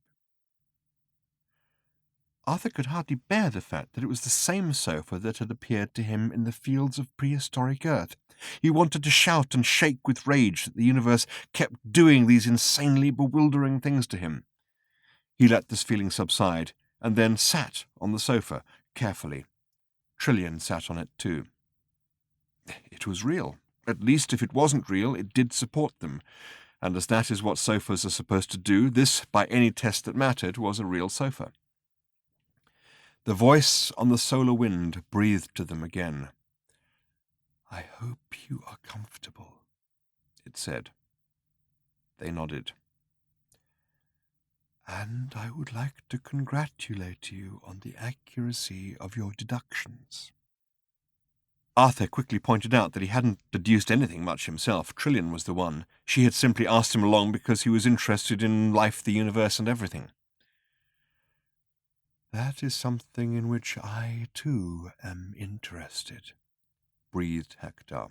Speaker 2: Arthur could hardly bear the fact that it was the same sofa that had appeared to him in the fields of prehistoric Earth. He wanted to shout and shake with rage that the universe kept doing these insanely bewildering things to him. He let this feeling subside and then sat on the sofa, carefully. Trillian sat on it too. It was real. At least if it wasn't real, it did support them. And as that is what sofas are supposed to do, this, by any test that mattered, was a real sofa. The voice on the solar wind breathed to them again. "I hope you are comfortable," it said. They nodded. "And I would like to congratulate you on the accuracy of your deductions." Arthur quickly pointed out that he hadn't deduced anything much himself. Trillian was the one. She had simply asked him along because he was interested in life, the universe, and everything. "That is something in which I, too, am interested," breathed Hector.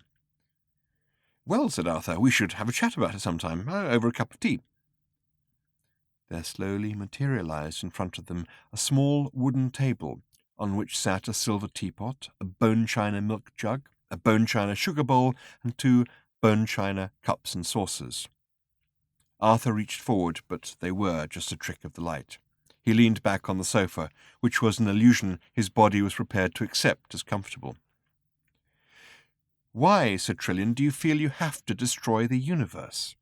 Speaker 2: "Well," said Arthur, "we should have a chat about it sometime, over a cup of tea." There slowly materialized in front of them a small wooden table on which sat a silver teapot, a bone china milk jug, a bone china sugar bowl, and 2 bone china cups and saucers. Arthur reached forward, but they were just a trick of the light. He leaned back on the sofa, which was an illusion his body was prepared to accept as comfortable. "Why," said Trillian, "do you feel you have to destroy the universe?"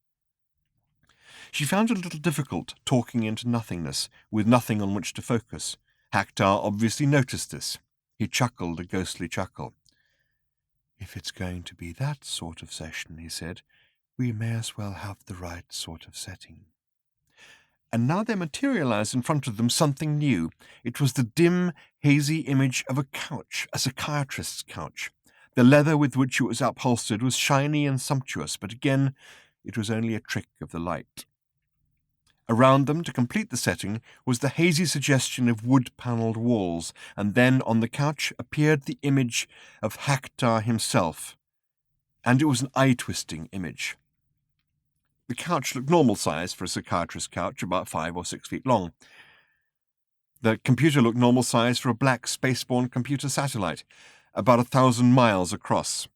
Speaker 2: She found it a little difficult talking into nothingness, with nothing on which to focus. Hector obviously noticed this. He chuckled a ghostly chuckle. "If it's going to be that sort of session," he said, "we may as well have the right sort of setting." And now there materialized in front of them something new. It was the dim, hazy image of a couch, a psychiatrist's couch. The leather with which it was upholstered was shiny and sumptuous, but again, it was only a trick of the light. Around them, to complete the setting, was the hazy suggestion of wood-panelled walls, and then on the couch appeared the image of Hector himself, and it was an eye-twisting image. The couch looked normal size for a psychiatrist's couch, about 5 or 6 feet long. The computer looked normal size for a black spaceborne computer satellite, about 1,000 miles across.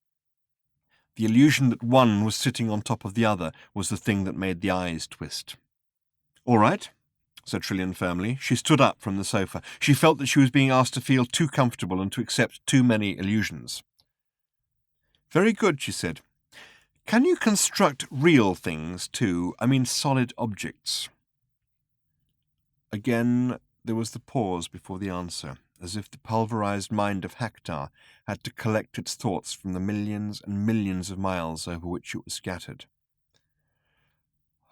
Speaker 2: The illusion that one was sitting on top of the other was the thing that made the eyes twist. "All right," said Trillian firmly. She stood up from the sofa. She felt that she was being asked to feel too comfortable and to accept too many illusions. "Very good," she said. "Can you construct real things, too? I mean solid objects?" Again, there was the pause before the answer, as if the pulverized mind of Hector had to collect its thoughts from the millions and millions of miles over which it was scattered.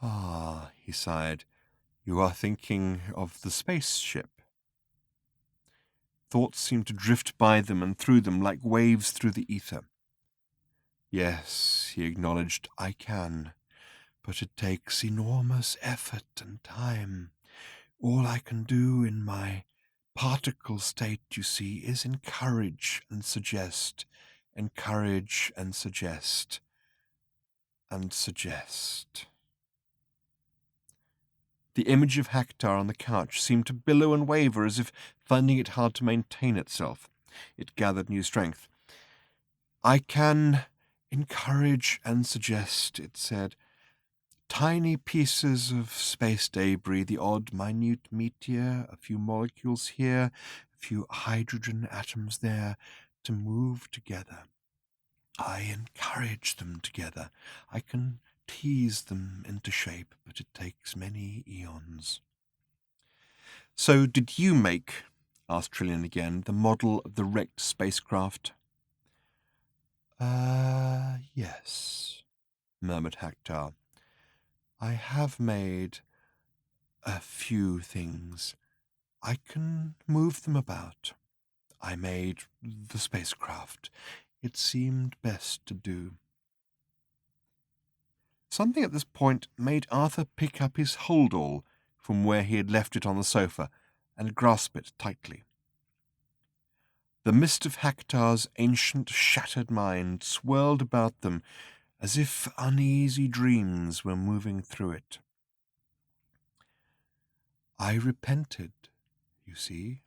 Speaker 2: "Ah," he sighed, "you are thinking of the spaceship." Thoughts seemed to drift by them and through them like waves through the ether. "Yes," he acknowledged, "I can, but it takes enormous effort and time. All I can do in my particle state, you see, is encourage and suggest, encourage and suggest, and suggest." The image of Hector on the couch seemed to billow and waver as if finding it hard to maintain itself. It gathered new strength. "I can encourage and suggest," it said, "tiny pieces of space debris, the odd minute meteor, a few molecules here, a few hydrogen atoms there, to move together. I encourage them together. I can tease them into shape, but it takes many eons." "So did you make," asked Trillian again, "the model of the wrecked spacecraft?" Yes," murmured Hector. "I have made a few things. I can move them about. I made the spacecraft. It seemed best to do." Something at this point made Arthur pick up his hold-all from where he had left it on the sofa and grasp it tightly. The mist of Hector's ancient, shattered mind swirled about them as if uneasy dreams were moving through it. "I repented, you see,"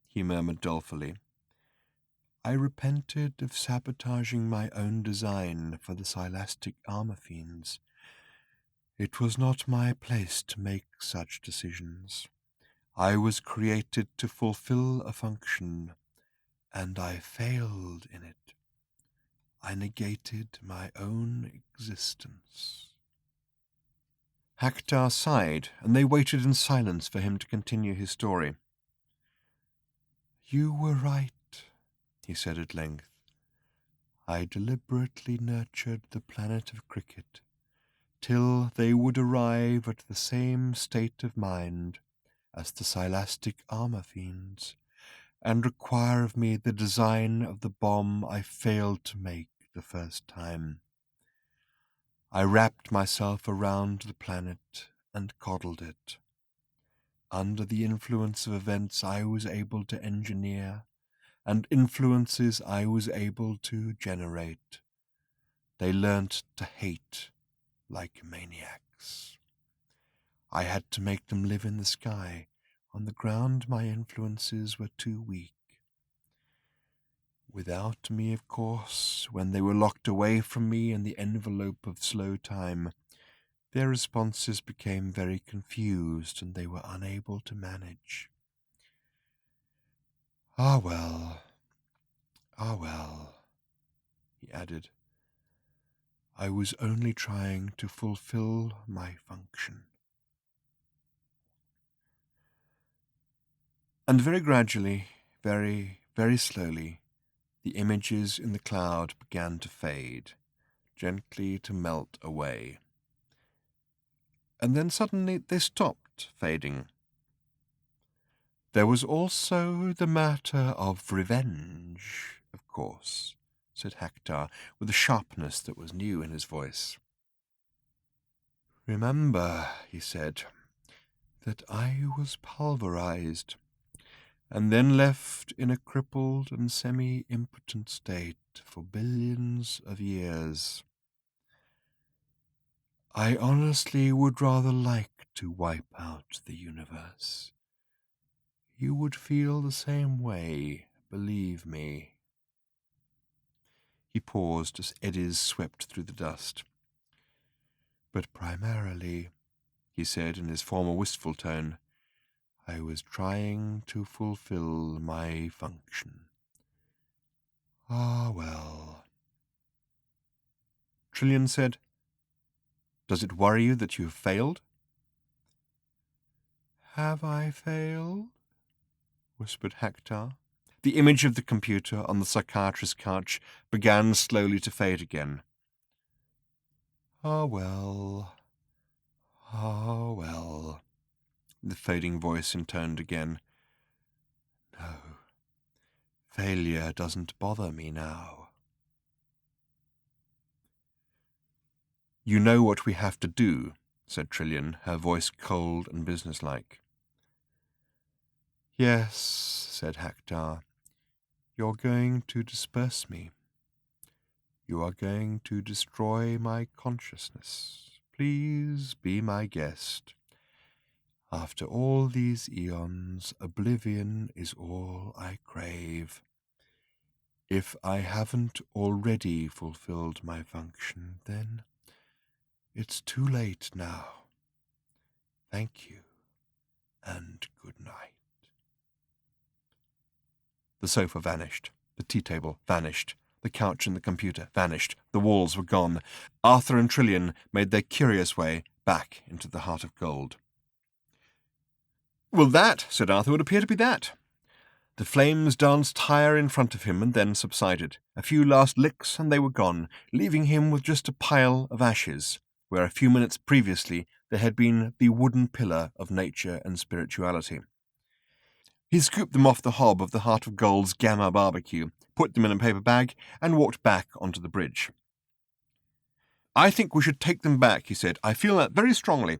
Speaker 2: he murmured dolefully. "I repented of sabotaging my own design for the Silastic armor fiends. It was not my place to make such decisions. I was created to fulfill a function, and I failed in it. I negated my own existence." Haktar sighed, and they waited in silence for him to continue his story. "You were right," he said at length. "I deliberately nurtured the planet of cricket till they would arrive at the same state of mind as the Silastic armor fiends, and require of me the design of the bomb I failed to make the first time. I wrapped myself around the planet and coddled it. Under the influence of events I was able to engineer, and influences I was able to generate, they learnt to hate like maniacs. I had to make them live in the sky. On the ground my influences were too weak. Without me, of course, when they were locked away from me in the envelope of slow time, their responses became very confused, and they were unable to manage. Ah well, he added. I was only trying to fulfill my function. And very gradually, very, very slowly, the images in the cloud began to fade, gently to melt away. And then suddenly they stopped fading. "There was also the matter of revenge, of course," said Haktar, with a sharpness that was new in his voice. "Remember," he said, "that I was pulverized, and then left in a crippled and semi-impotent state for billions of years. I honestly would rather like to wipe out the universe. You would feel the same way, believe me." He paused as eddies swept through the dust. "But primarily," he said in his former wistful tone, "I was trying to fulfill my function. Ah, well." Trillian said, "Does it worry you that you have failed?" "Have I failed?" whispered Haktar. The image of the computer on the psychiatrist's couch began slowly to fade again. "Ah, well, the fading voice intoned again. "No, failure doesn't bother me now." "You know what we have to do," said Trillian, her voice cold and businesslike. "Yes," said Haktar. "You're going to disperse me. You are going to destroy my consciousness. Please be my guest. After all these eons, oblivion is all I crave. If I haven't already fulfilled my function, then it's too late now. Thank you, and good night." The sofa vanished. The tea table vanished. The couch and the computer vanished. The walls were gone. Arthur and Trillian made their curious way back into the Heart of Gold. "Well, that," said Arthur, "would appear to be that." The flames danced higher in front of him and then subsided. A few last licks and they were gone, leaving him with just a pile of ashes, where a few minutes previously there had been the wooden pillar of nature and spirituality. He scooped them off the hob of the Heart of Gold's Gamma barbecue, put them in a paper bag, and walked back onto the bridge. "I think we should take them back," he said. "I feel that very strongly."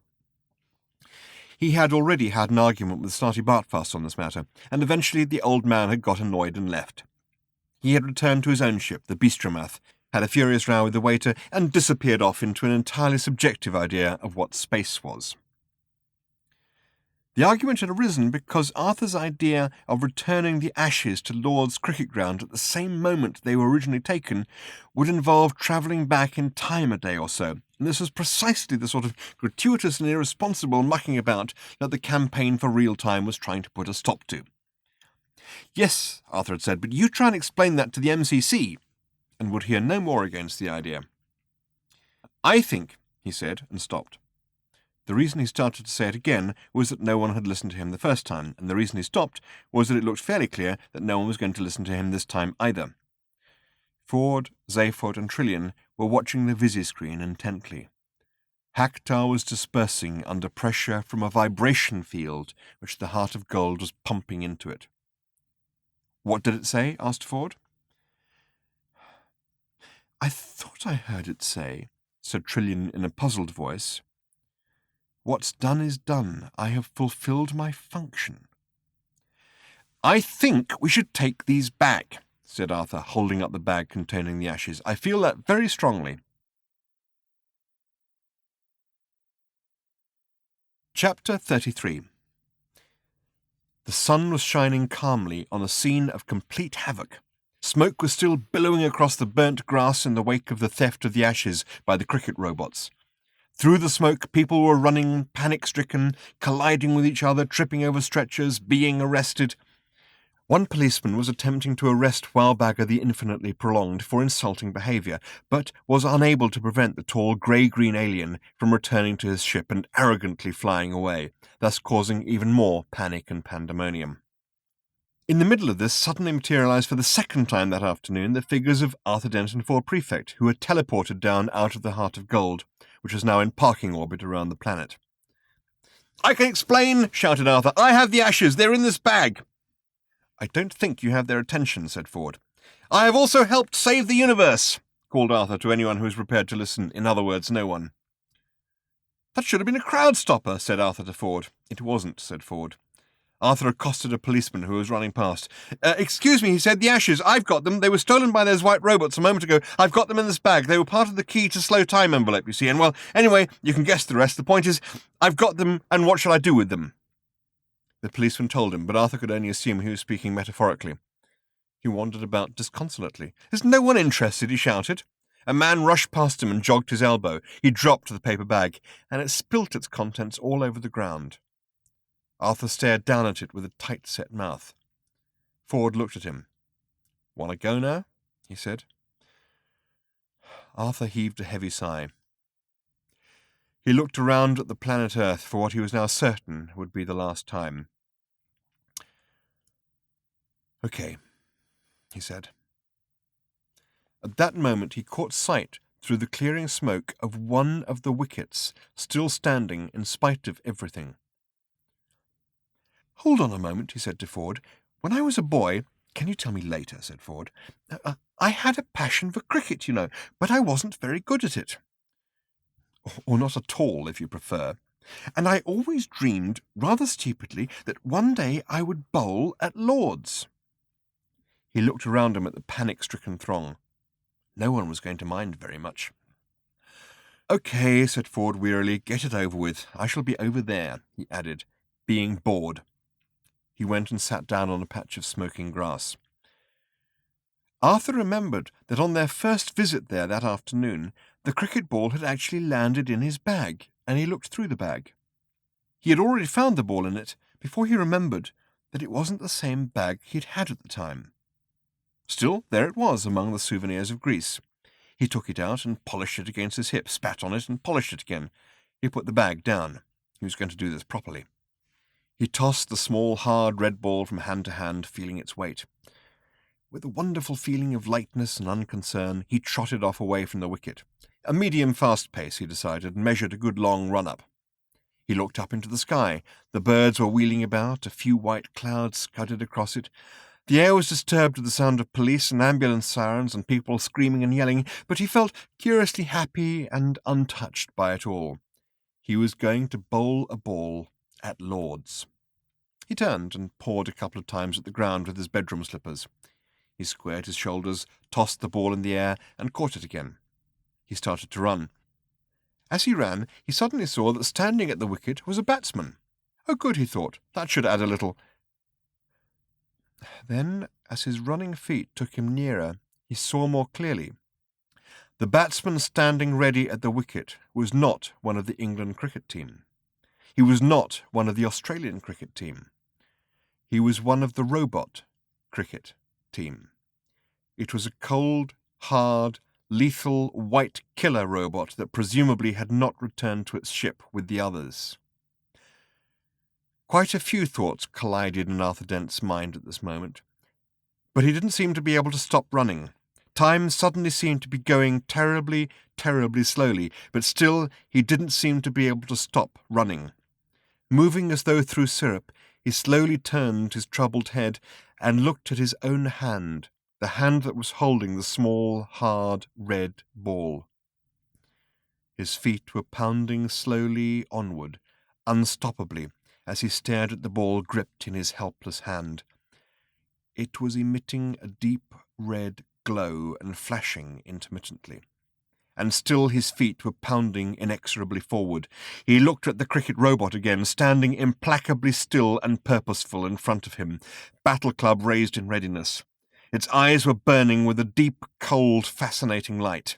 Speaker 2: He had already had an argument with Snarty Bartfuss on this matter, and eventually the old man had got annoyed and left. He had returned to his own ship, the Beastromath, had a furious row with the waiter, and disappeared off into an entirely subjective idea of what space was. The argument had arisen because Arthur's idea of returning the ashes to Lord's cricket ground at the same moment they were originally taken would involve travelling back in time a day or so, And this was precisely the sort of gratuitous and irresponsible mucking about that the campaign for real time was trying to put a stop to. Yes, Arthur had said, but you try and explain that to the MCC, and would hear no more against the idea. I think, he said, and stopped. The reason he started to say it again was that no one had listened to him the first time, and the reason he stopped was that it looked fairly clear that no one was going to listen to him this time either. Ford, Zaphod, and Trillian were watching the visi-screen intently. Hactar was dispersing under pressure from a vibration field which the Heart of Gold was pumping into it. What did it say? Asked Ford. I thought I heard it say, said Trillian in a puzzled voice, "What's done is done. I have fulfilled my function." I think we should take these back, said Arthur, holding up the bag containing the ashes. I feel that very strongly. Chapter 33. The sun was shining calmly on a scene of complete havoc. Smoke was still billowing across the burnt grass in the wake of the theft of the ashes by the cricket robots. Through the smoke, people were running, panic-stricken, colliding with each other, tripping over stretchers, being arrested. One policeman was attempting to arrest Wildbagger the Infinitely Prolonged for insulting behaviour, but was unable to prevent the tall grey-green alien from returning to his ship and arrogantly flying away, thus causing even more panic and pandemonium. In the middle of this suddenly materialised for the second time that afternoon the figures of Arthur Dent and Ford Prefect, who had teleported down out of the Heart of Gold, which was now in parking orbit around the planet. "I can explain," shouted Arthur. "I have the ashes. They're in this bag." "I don't think you have their attention," said Ford. "I have also helped save the universe," called Arthur to anyone who was prepared to listen, in other words, no one. "That should have been a crowd stopper," said Arthur to Ford. "It wasn't," said Ford. Arthur accosted a policeman who was running past. "Excuse me," he said, "the ashes, I've got them. They were stolen by those white robots a moment ago. I've got them in this bag. They were part of the key to slow time envelope, you see, and well, anyway, you can guess the rest. The point is, I've got them, and what shall I do with them?" The policeman told him, but Arthur could only assume he was speaking metaphorically. He wandered about disconsolately. "Is no one interested?" he shouted. A man rushed past him and jogged his elbow. He dropped the paper bag, and it spilt its contents all over the ground. Arthur stared down at it with a tight-set mouth. Ford looked at him. "Want to go now?" he said. Arthur heaved a heavy sigh. He looked around at the planet Earth for what he was now certain would be the last time. "Okay," he said. At that moment he caught sight through the clearing smoke of one of the wickets still standing in spite of everything. "Hold on a moment," he said to Ford. "When I was a boy—" "Can you tell me later?" said Ford. "I had a passion for cricket, you know, but I wasn't very good at it. Or not at all, if you prefer. And I always dreamed, rather stupidly, that one day I would bowl at Lord's." He looked around him at the panic-stricken throng. No one was going to mind very much. "Okay," said Ford wearily, "get it over with. I shall be over there," he added, being bored. He went and sat down on a patch of smoking grass. Arthur remembered that on their first visit there that afternoon, the cricket ball had actually landed in his bag, and he looked through the bag. He had already found the ball in it before he remembered that it wasn't the same bag he'd had at the time. Still, there it was among the souvenirs of Greece. He took it out and polished it against his hip, spat on it and polished it again. He put the bag down. He was going to do this properly. He tossed the small, hard red ball from hand to hand, feeling its weight. With a wonderful feeling of lightness and unconcern, he trotted off away from the wicket. A medium-fast pace, he decided, and measured a good long run-up. He looked up into the sky. The birds were wheeling about, a few white clouds scudded across it. The air was disturbed with the sound of police and ambulance sirens and people screaming and yelling, but he felt curiously happy and untouched by it all. He was going to bowl a ball at Lord's. He turned and pawed a couple of times at the ground with his bedroom slippers. He squared his shoulders, tossed the ball in the air, and caught it again. He started to run. As he ran, he suddenly saw that standing at the wicket was a batsman. "Oh, good," he thought. "That should add a little." Then, as his running feet took him nearer, he saw more clearly. The batsman standing ready at the wicket was not one of the England cricket team. He was not one of the Australian cricket team. He was one of the robot cricket team. It was a cold, hard, lethal white killer robot that presumably had not returned to its ship with the others. Quite a few thoughts collided in Arthur Dent's mind at this moment, but he didn't seem to be able to stop running. Time suddenly seemed to be going terribly, terribly slowly, but still he didn't seem to be able to stop running. Moving as though through syrup, he slowly turned his troubled head and looked at his own hand, the hand that was holding the small, hard, red ball. His feet were pounding slowly onward, unstoppably, as he stared at the ball gripped in his helpless hand. It was emitting a deep red glow and flashing intermittently. And still his feet were pounding inexorably forward. He looked at the cricket robot again, standing implacably still and purposeful in front of him, battle club raised in readiness. Its eyes were burning with a deep, cold, fascinating light,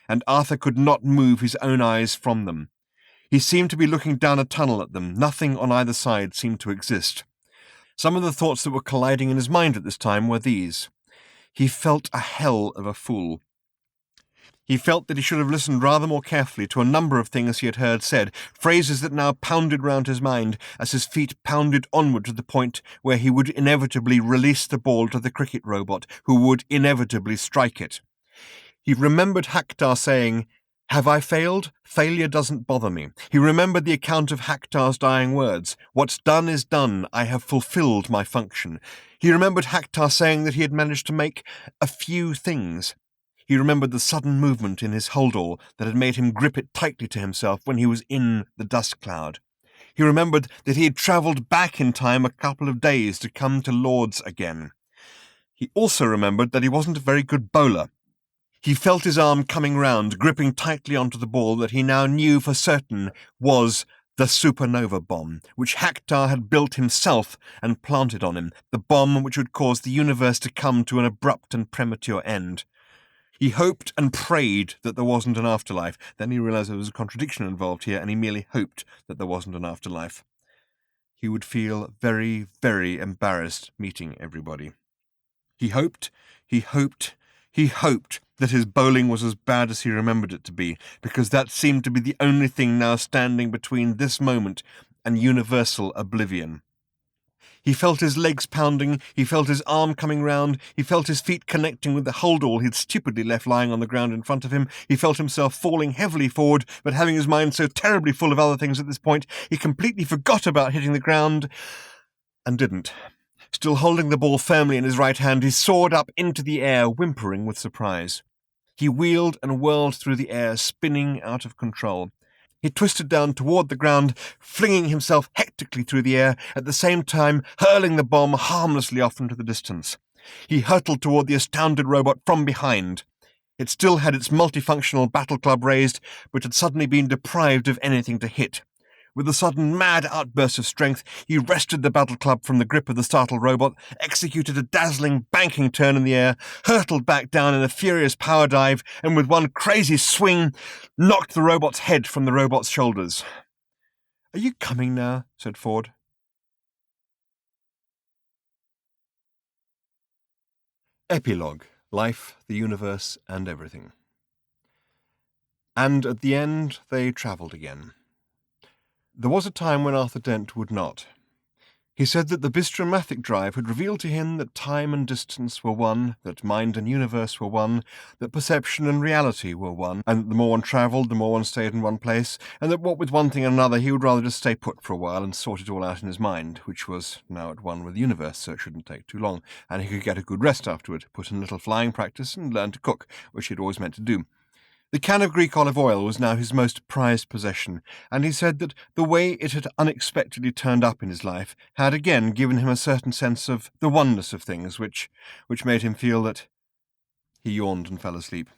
Speaker 2: and Arthur could not move his own eyes from them. He seemed to be looking down a tunnel at them. Nothing on either side seemed to exist. Some of the thoughts that were colliding in his mind at this time were these. He felt a hell of a fool. He felt that he should have listened rather more carefully to a number of things he had heard said, phrases that now pounded round his mind as his feet pounded onward to the point where he would inevitably release the ball to the cricket robot, who would inevitably strike it. He remembered Haktar saying, "Have I failed? Failure doesn't bother me." He remembered the account of Haktar's dying words, "What's done is done. I have fulfilled my function." He remembered Haktar saying that he had managed to make a few things. He remembered the sudden movement in his holdall that had made him grip it tightly to himself when he was in the dust cloud. He remembered that he had travelled back in time a couple of days to come to Lord's again. He also remembered that he wasn't a very good bowler. He felt his arm coming round, gripping tightly onto the ball that he now knew for certain was the supernova bomb, which Haktar had built himself and planted on him, the bomb which would cause the universe to come to an abrupt and premature end. He hoped and prayed that there wasn't an afterlife. Then he realized there was a contradiction involved here, and he merely hoped that there wasn't an afterlife. He would feel very, very embarrassed meeting everybody. He hoped that his bowling was as bad as he remembered it to be, because that seemed to be the only thing now standing between this moment and universal oblivion. He felt his legs pounding, he felt his arm coming round, he felt his feet connecting with the holdall he'd stupidly left lying on the ground in front of him, he felt himself falling heavily forward, but having his mind so terribly full of other things at this point, he completely forgot about hitting the ground, and didn't. Still holding the ball firmly in his right hand, he soared up into the air, whimpering with surprise. He wheeled and whirled through the air, spinning out of control. He twisted down toward the ground, flinging himself hectically through the air, at the same time hurling the bomb harmlessly off into the distance. He hurtled toward the astounded robot from behind. It still had its multifunctional battle club raised, but had suddenly been deprived of anything to hit. With a sudden mad outburst of strength, he wrested the battle club from the grip of the startled robot, executed a dazzling banking turn in the air, hurtled back down in a furious power dive, and with one crazy swing, knocked the robot's head from the robot's shoulders. "Are you coming now?" said Ford. Epilogue: Life, the Universe, and Everything. And at the end they travelled again. There was a time when Arthur Dent would not. He said that the bistromathic drive had revealed to him that time and distance were one, that mind and universe were one, that perception and reality were one, and that the more one travelled, the more one stayed in one place, and that what with one thing and another he would rather just stay put for a while and sort it all out in his mind, which was now at one with the universe, so it shouldn't take too long, and he could get a good rest afterward, put in a little flying practice, and learn to cook, which he had always meant to do. The can of Greek olive oil was now his most prized possession, and he said that the way it had unexpectedly turned up in his life had again given him a certain sense of the oneness of things, which made him feel that... He yawned and fell asleep.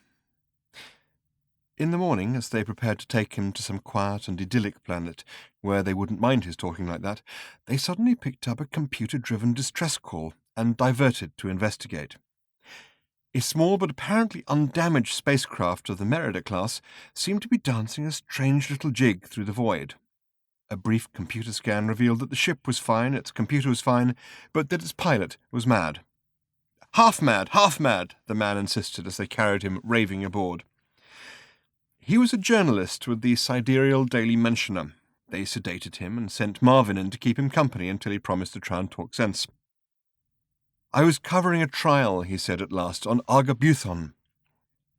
Speaker 2: In the morning, as they prepared to take him to some quiet and idyllic planet, where they wouldn't mind his talking like that, they suddenly picked up a computer-driven distress call and diverted to investigate. A small but apparently undamaged spacecraft of the Merida class seemed to be dancing a strange little jig through the void. A brief computer scan revealed that the ship was fine, its computer was fine, but that its pilot was mad. Half mad, the man insisted as they carried him raving aboard. He was a journalist with the Sidereal Daily Mentioner. They sedated him and sent Marvin in to keep him company until he promised to try and talk sense. I was covering a trial, he said at last, on Argabuthon.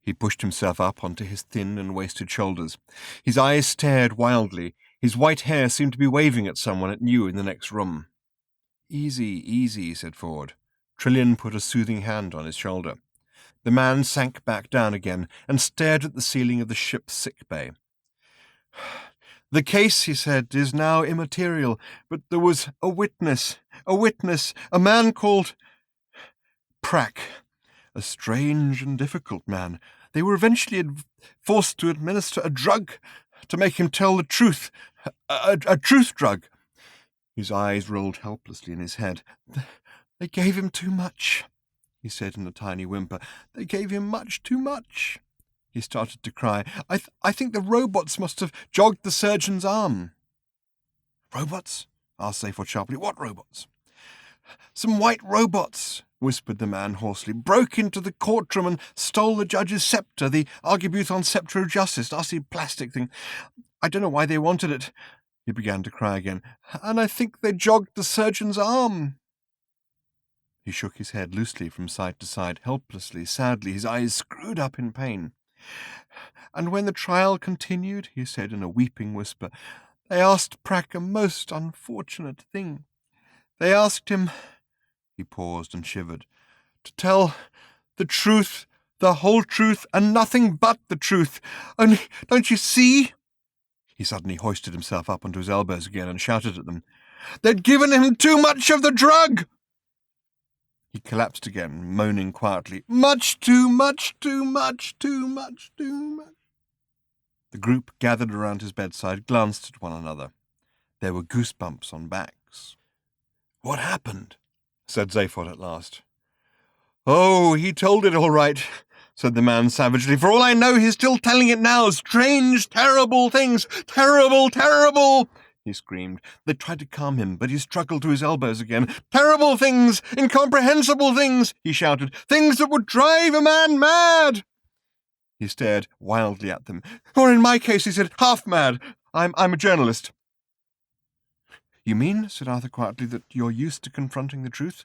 Speaker 2: He pushed himself up onto his thin and wasted shoulders. His eyes stared wildly. His white hair seemed to be waving at someone it knew in the next room. Easy, said Ford. Trillian put a soothing hand on his shoulder. The man sank back down again and stared at the ceiling of the ship's sick bay. The case, he said, is now immaterial, but there was a witness, a man called Prack, a strange and difficult man. They were eventually forced to administer a drug to make him tell the truth, a truth drug. His eyes rolled helplessly in his head. They gave him too much, he said in a tiny whimper. They gave him much too much. He started to cry. I think the robots must have jogged the surgeon's arm. Robots? Asked Seyfried sharply. What robots? Some white robots, whispered the man hoarsely, broke into the courtroom and stole the judge's sceptre, the Argabuthon Sceptre of Justice, nasty plastic thing. I don't know why they wanted it. He began to cry again. And I think they jogged the surgeon's arm. He shook his head loosely from side to side, helplessly, sadly, his eyes screwed up in pain. And when the trial continued, he said in a weeping whisper, they asked Prack a most unfortunate thing. They asked him, he paused and shivered, to tell the truth, the whole truth, and nothing but the truth. Only, don't you see? He suddenly hoisted himself up onto his elbows again and shouted at them. They'd given him too much of the drug! He collapsed again, moaning quietly, much too much, too much, too much, too much. The group gathered around his bedside glanced at one another. There were goosebumps on backs. What happened? Said Zaphod at last. Oh, he told it all right, said the man savagely. For all I know, he's still telling it now. Strange, terrible things. Terrible, terrible, he screamed. They tried to calm him, but he struggled to his elbows again. Terrible things, incomprehensible things, he shouted. Things that would drive a man mad. He stared wildly at them. Or in my case, he said, half mad. I'm a journalist. You mean, said Arthur quietly, that you're used to confronting the truth?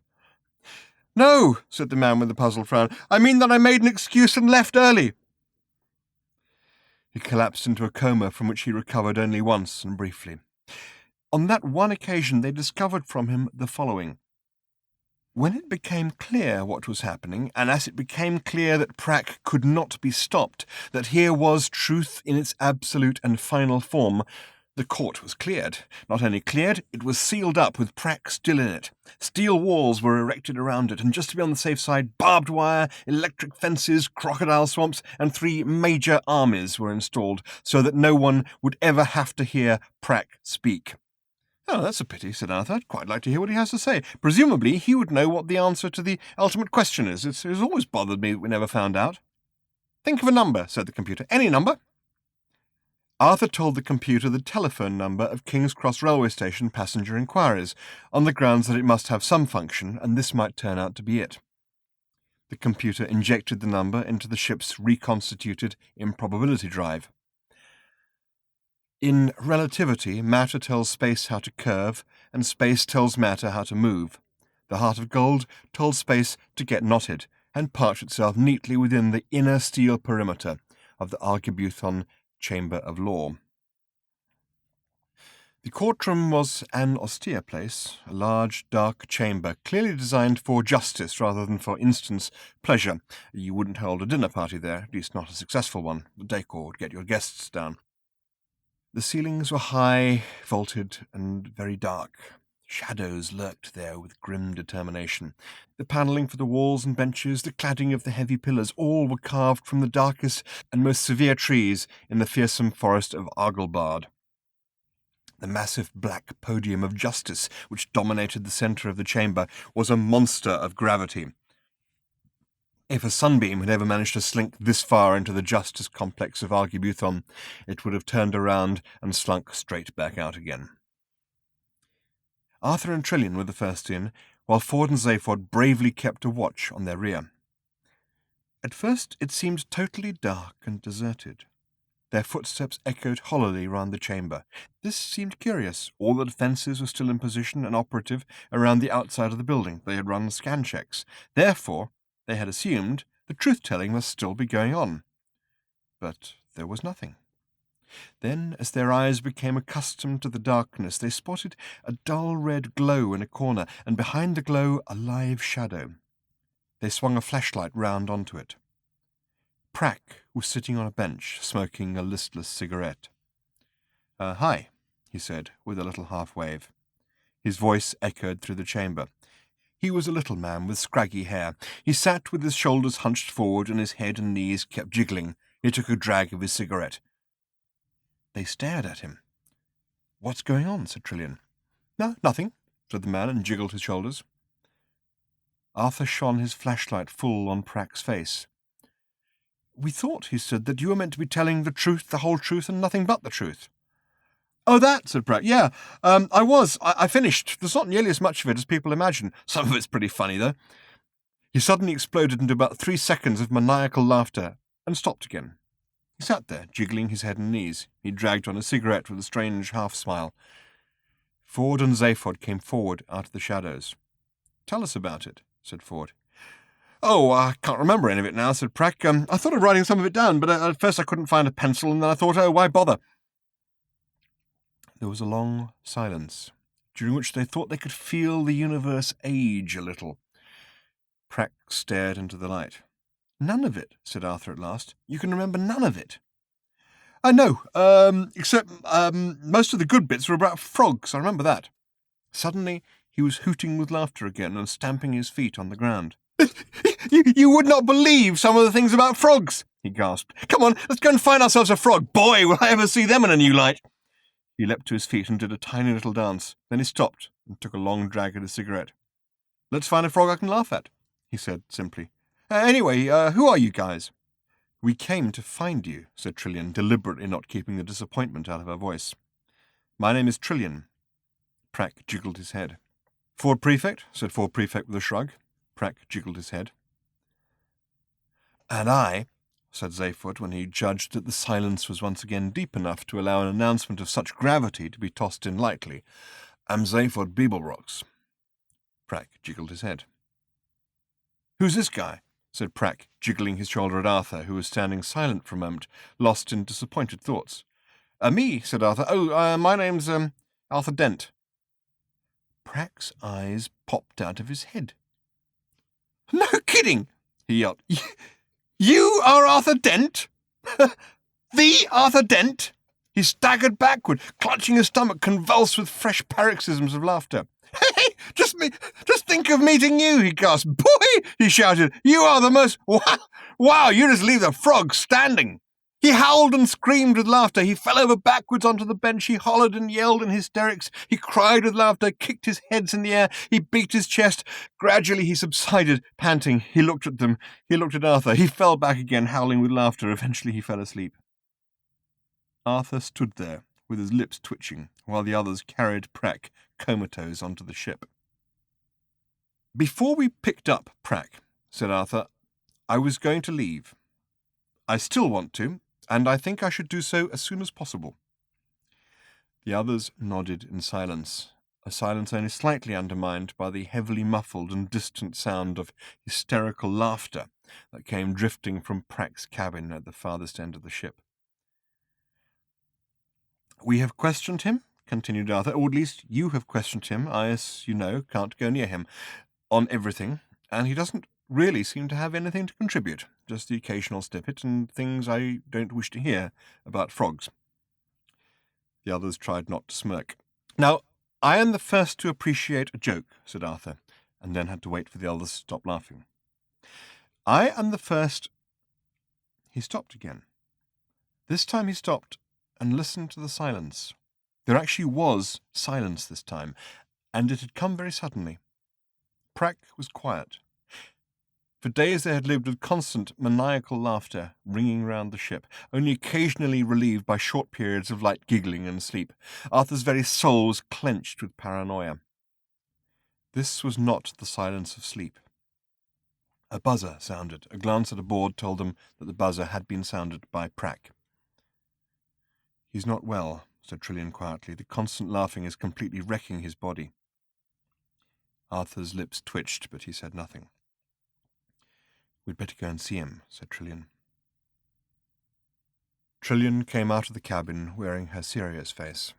Speaker 2: No, said the man with a puzzled frown. I mean that I made an excuse and left early. He collapsed into a coma from which he recovered only once and briefly. On that one occasion they discovered from him the following. When it became clear what was happening, and as it became clear that Prack could not be stopped, that here was truth in its absolute and final form, the court was cleared. Not only cleared, it was sealed up with Prack still in it. Steel walls were erected around it, and just to be on the safe side, barbed wire, electric fences, crocodile swamps, and 3 major armies were installed, so that no one would ever have to hear Prack speak. Oh, that's a pity, said Arthur. I'd quite like to hear what he has to say. Presumably he would know what the answer to the ultimate question is. It's always bothered me that we never found out. Think of a number, said the computer. Any number. Arthur told the computer the telephone number of King's Cross Railway Station passenger inquiries, on the grounds that it must have some function, and this might turn out to be it. The computer injected the number into the ship's reconstituted improbability drive. In relativity, matter tells space how to curve, and space tells matter how to move. The heart of gold told space to get knotted, and parch itself neatly within the inner steel perimeter of the Argabuthon Chamber of Law. The courtroom was an austere place, a large, dark chamber, clearly designed for justice rather than for instance pleasure. You wouldn't hold a dinner party there, at least not a successful one. The decor would get your guests down. The ceilings were high, vaulted, and very dark. Shadows lurked there with grim determination. The panelling for the walls and benches, the cladding of the heavy pillars, all were carved from the darkest and most severe trees in the fearsome forest of Argelbard. The massive black podium of justice, which dominated the centre of the chamber, was a monster of gravity. If a sunbeam had ever managed to slink this far into the justice complex of Argibuthon, it would have turned around and slunk straight back out again. Arthur and Trilian were the first in, while Ford and Zaphod bravely kept a watch on their rear. At first it seemed totally dark and deserted. Their footsteps echoed hollowly round the chamber. This seemed curious. All the defences were still in position and operative around the outside of the building. They had run scan checks. Therefore, they had assumed the truth-telling must still be going on. But there was nothing. Then, as their eyes became accustomed to the darkness, they spotted a dull red glow in a corner, and behind the glow a live shadow. They swung a flashlight round onto it. Prack was sitting on a bench, smoking a listless cigarette. Hi, he said, with a little half-wave. His voice echoed through the chamber. He was a little man with scraggy hair. He sat with his shoulders hunched forward and his head and knees kept jiggling. He took a drag of his cigarette. They stared at him. "What's going on?" said Trilian. "No, nothing," said the man and jiggled his shoulders. Arthur shone his flashlight full on Prack's face. "We thought," he said, "that you were meant to be telling the truth, the whole truth, and nothing but the truth." "Oh, that," said Prack. "Yeah, I was. I finished. There's not nearly as much of it as people imagine. Some of it's pretty funny, though." He suddenly exploded into about 3 seconds of maniacal laughter and stopped again. He sat there, jiggling his head and knees. He dragged on a cigarette with a strange half-smile. Ford and Zaphod came forward out of the shadows. "Tell us about it," said Ford. "Oh, I can't remember any of it now," said Prack. "I thought of writing some of it down, but at first I couldn't find a pencil, and then I thought, oh, why bother?" There was a long silence, during which they thought they could feel the universe age a little. Prack stared into the light. "None of it," said Arthur at last. "You can remember none of it." "No, except most of the good bits were about frogs. I remember that." Suddenly he was hooting with laughter again and stamping his feet on the ground. You would not believe some of the things about frogs," he gasped. "Come on, let's go and find ourselves a frog. Boy, will I ever see them in a new light." He leapt to his feet and did a tiny little dance. Then he stopped and took a long drag at his cigarette. "Let's find a frog I can laugh at," he said simply. Anyway, who are you guys?" "We came to find you," said Trilian, deliberately not keeping the disappointment out of her voice. "My name is Trilian." Prack jiggled his head. "Ford Prefect," said Ford Prefect with a shrug. Prack jiggled his head. "And I," said Zaphod, when he judged that the silence was once again deep enough to allow an announcement of such gravity to be tossed in lightly, "am Zaphod Beeblebrox." Prack jiggled his head. "Who's this guy?" said Prack, jiggling his shoulder at Arthur, who was standing silent for a moment, lost in disappointed thoughts. Me," said Arthur. "Oh, my name's Arthur Dent." Prack's eyes popped out of his head. "No kidding!" he yelled. "You are Arthur Dent? The Arthur Dent?" He staggered backward, clutching his stomach, convulsed with fresh paroxysms of laughter. "Hey, just think of meeting you," he gasped. "Boy," he shouted, "you are the most... Wow, you just leave the frog standing." He howled and screamed with laughter. He fell over backwards onto the bench. He hollered and yelled in hysterics. He cried with laughter, kicked his heads in the air. He beat his chest. Gradually he subsided, panting. He looked at them. He looked at Arthur. He fell back again, howling with laughter. Eventually he fell asleep. Arthur stood there, with his lips twitching, while the others carried Prack comatose onto the ship. "Before we picked up Prack," said Arthur, "I was going to leave. I still want to, and I think I should do so as soon as possible." The others nodded in silence, a silence only slightly undermined by the heavily muffled and distant sound of hysterical laughter that came drifting from Prack's cabin at the farthest end of the ship. "We have questioned him," continued Arthur, "or at least you have questioned him. I, as you know, can't go near him, on everything, and he doesn't really seem to have anything to contribute, just the occasional snippet and things I don't wish to hear about frogs." The others tried not to smirk. "Now, I am the first to appreciate a joke," said Arthur, and then had to wait for the others to stop laughing. "I am the first—" He stopped again. This time he stopped and listened to the silence. There actually was silence this time, and it had come very suddenly. Prack was quiet. For days they had lived with constant, maniacal laughter ringing round the ship, only occasionally relieved by short periods of light giggling and sleep. Arthur's very soul was clenched with paranoia. This was not the silence of sleep. A buzzer sounded. A glance at a board told them that the buzzer had been sounded by Prack. "He's not well," said Trillian quietly. "The constant laughing is completely wrecking his body." Arthur's lips twitched, but he said nothing. "We'd better go and see him," said Trillian. Trillian came out of the cabin wearing her serious face.